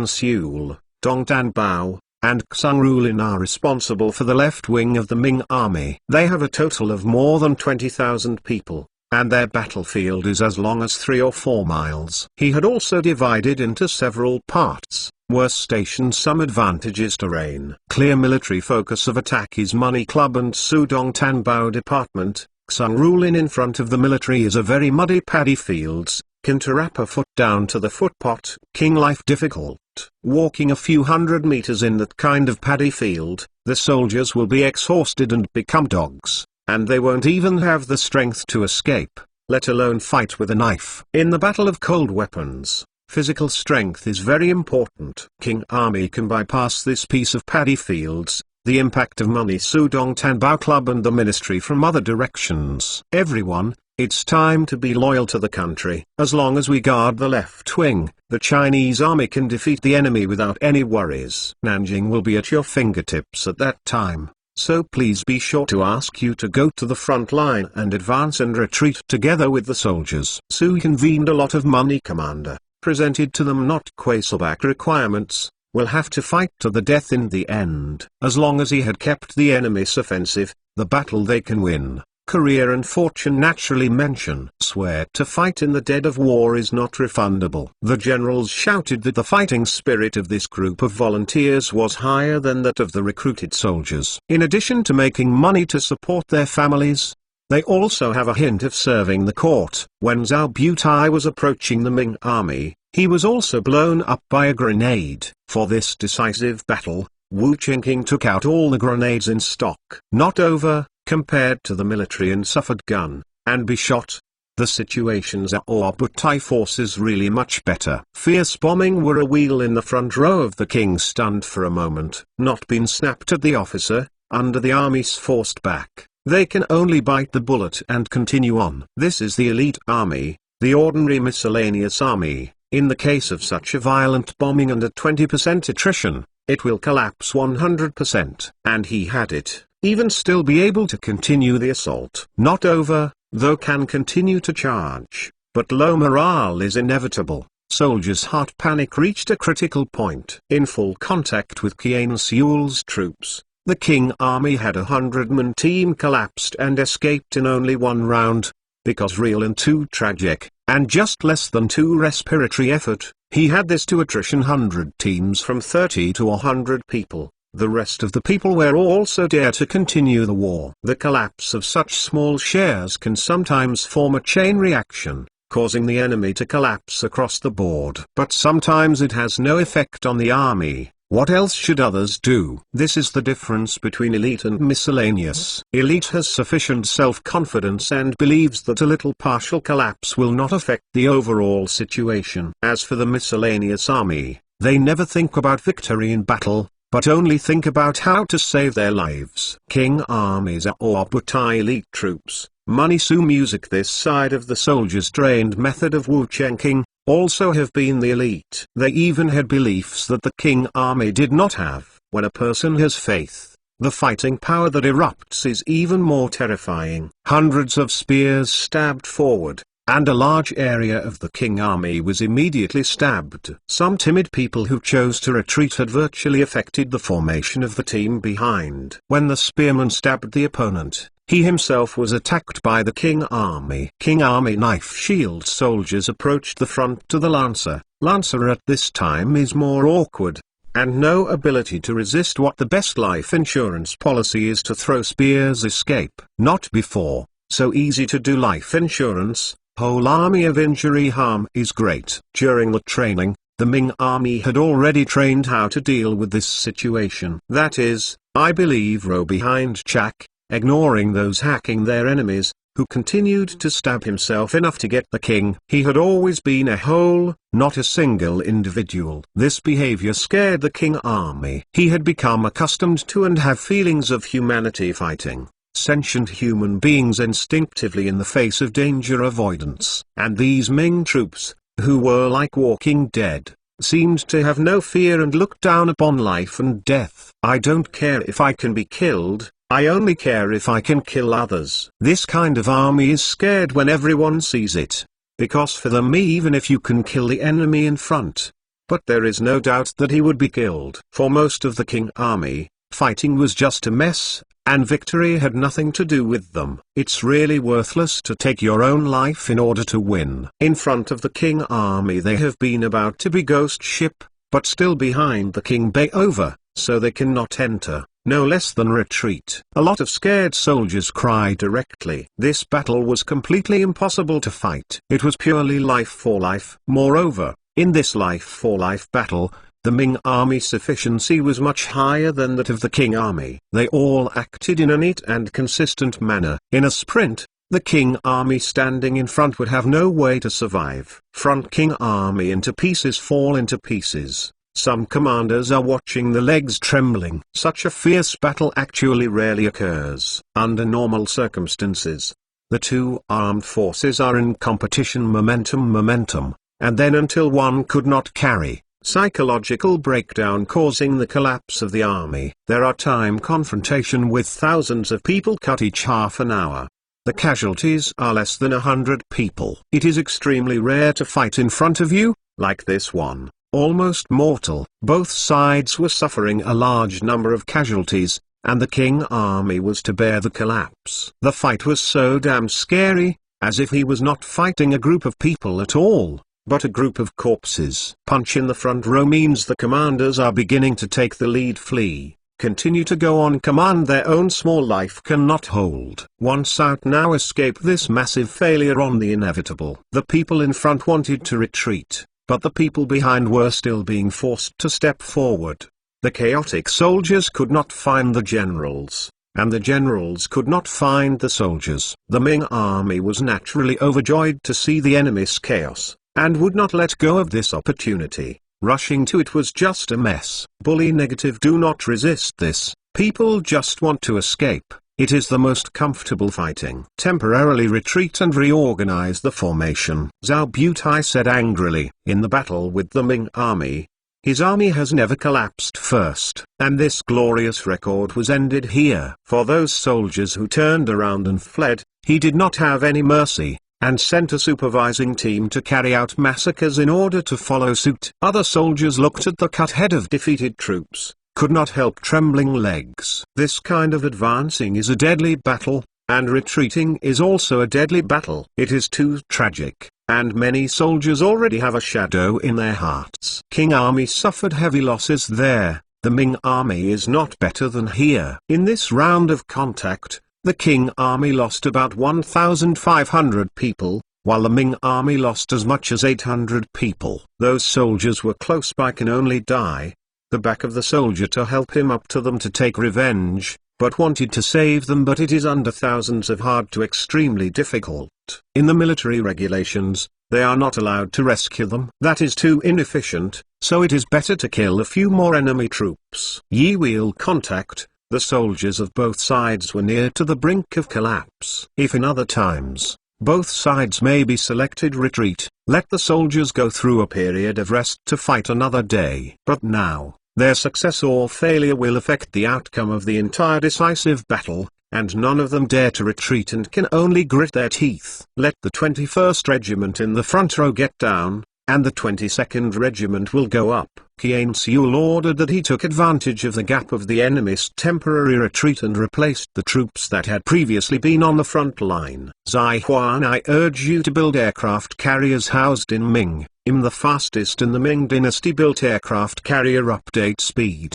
Xiul, Dong Bao, and Xung Rulin are responsible for the left wing of the Ming army. They have a total of more than 20,000 people, and their battlefield is as long as 3 or 4 miles. He had also divided into several parts, were stationed some advantages terrain. Clear military focus of attack is Money Club and Sudong Tanbao Department. Xung Rulin in front of the military is a very muddy paddy fields, can to wrap a foot down to the footpot. King life difficult. Walking a few hundred meters in that kind of paddy field, the soldiers will be exhausted and become dogs, and they won't even have the strength to escape, let alone fight with a knife. In the battle of cold weapons, physical strength is very important. King army can bypass this piece of paddy fields, the impact of Money Sudong Tanbao Club and the ministry from other directions. Everyone, it's time to be loyal to the country. As long as we guard the left wing, the Chinese army can defeat the enemy without any worries. Nanjing will be at your fingertips at that time, so please be sure to ask you to go to the front line and advance and retreat together with the soldiers. Su convened a lot of money. Commander, presented to them not Quaselback requirements, will have to fight to the death in the end. As long as he had kept the enemy's offensive, the battle they can win. Career and fortune naturally mention. Swear to fight in the dead of war is not refundable. The generals shouted that the fighting spirit of this group of volunteers was higher than that of the recruited soldiers. In addition to making money to support their families, they also have a hint of serving the court. When Zhao Butai was approaching the Ming army, he was also blown up by a grenade. For this decisive battle, Wu Qingqing took out all the grenades in stock. Not over, compared to the military and suffered gun, and be shot. The situations are Butai forces really much better. Fierce bombing were a wheel in the front row of the king stunned for a moment. Not been snapped at the officer, under the army's forced back. They can only bite the bullet and continue on. This is the elite army, the ordinary miscellaneous army. In the case of such a violent bombing and a 20% attrition, it will collapse 100%. And he had it. Even still be able to continue the assault. Not over, though can continue to charge, but low morale is inevitable. Soldiers' heart panic reached a critical point. In full contact with Qian Xiul's troops, the Qing army had 100-man team collapsed and escaped in only 1 round, because real and too tragic, and just less than 2 respiratory effort, he had this to attrition 100 teams from 30 to 100 people. The rest of the people were also dare to continue the war. The collapse of such small shares can sometimes form a chain reaction, causing the enemy to collapse across the board. But sometimes it has no effect on the army, What else should others do? This is the difference between elite and miscellaneous. Elite has sufficient self-confidence and believes that a little partial collapse will not affect the overall situation. As for the miscellaneous army, they never think about victory in battle, but only think about how to save their lives. King armies are Obutai elite troops. Manisu music. This side of the soldiers' trained method of Wu-Chengking also have been the elite. They even had beliefs that the king army did not have. When a person has faith, the fighting power that erupts is even more terrifying. Hundreds of spears stabbed forward, and a large area of the king army was immediately stabbed. Some timid people who chose to retreat had virtually affected the formation of the team behind. When the spearman stabbed the opponent, he himself was attacked by the king army. King army knife shield soldiers approached the front to the lancer. Lancer at this time is more awkward, and no ability to resist. What the best life insurance policy is to throw spears escape. Not before, so easy to do life insurance, whole army of injury harm is great. During the training, the Ming army had already trained how to deal with this situation. That is, I believe row behind Chak, ignoring those hacking their enemies, who continued to stab himself enough to get the king. He had always been a whole, not a single individual. This behavior scared the king army. He had become accustomed to and have feelings of humanity fighting. Sentient human beings instinctively in the face of danger avoidance. And these Ming troops, who were like walking dead, seemed to have no fear and looked down upon life and death. I don't care if I can be killed, I only care if I can kill others. This kind of army is scared when everyone sees it, because for them even if you can kill the enemy in front. But there is no doubt that he would be killed. For most of the king army, fighting was just a mess, and victory had nothing to do with them. It's really worthless to take your own life in order to win. In front of the king army they have been about to be ghost ship, but still behind the king bay over, so they cannot enter, no less than retreat. A lot of scared soldiers cry directly. This battle was completely impossible to fight. It was purely life for life. Moreover, in this life for life battle, the Ming army sufficiency was much higher than that of the king army. They all acted in a neat and consistent manner. In a sprint, the king army standing in front would have no way to survive. Front king army into pieces fall into pieces. Some commanders are watching, the legs trembling. Such a fierce battle actually rarely occurs. Under normal circumstances, the two armed forces are in competition momentum, and then until one could not carry, psychological breakdown causing the collapse of the army. There are time confrontation with thousands of people cut each half an hour. The casualties are less than 100 people. It is extremely rare to fight in front of you, like this one. Almost mortal. Both sides were suffering a large number of casualties, and the king army was to bear the collapse. The fight was so damn scary, as if he was not fighting a group of people at all, but a group of corpses. Punch in the front row means the commanders are beginning to take the lead. Flee, continue to go on command their own small life cannot hold. Once out now escape this massive failure on the inevitable. The people in front wanted to retreat, but the people behind were still being forced to step forward. The chaotic soldiers could not find the generals, and the generals could not find the soldiers. The Ming army was naturally overjoyed to see the enemy's chaos, and would not let go of this opportunity. Rushing to it was just a mess. Bully negative, do not resist this. People just want to escape. It is the most comfortable fighting. Temporarily retreat and reorganize the formation. Zhao Butai said angrily. In the battle with the Ming army, his army has never collapsed first. And this glorious record was ended here. For those soldiers who turned around and fled, he did not have any mercy, and sent a supervising team to carry out massacres in order to follow suit. Other soldiers looked at the cut head of defeated troops, could not help trembling legs. This kind of advancing is a deadly battle, and retreating is also a deadly battle. It is too tragic, and many soldiers already have a shadow in their hearts. King army suffered heavy losses there. The Ming army is not better than here. In this round of contact, the King army lost about 1,500 people, while the Ming army lost as much as 800 people. Those soldiers were close by can only die, the back of the soldier to help him up to them to take revenge, but wanted to save them, but it is under thousands of hard to extremely difficult. In the military regulations, they are not allowed to rescue them. That is too inefficient, so it is better to kill a few more enemy troops. Ye will contact. The soldiers of both sides were near to the brink of collapse. If in other times, both sides may be selected retreat, let the soldiers go through a period of rest to fight another day. But now, their success or failure will affect the outcome of the entire decisive battle, and none of them dare to retreat and can only grit their teeth. Let the 21st Regiment in the front row get down, and the 22nd Regiment will go up. Qian Xiul ordered that he took advantage of the gap of the enemy's temporary retreat and replaced the troops that had previously been on the front line. Zai Huan, I urge you to build aircraft carriers housed in Ming. The fastest in the Ming dynasty built aircraft carrier update speed.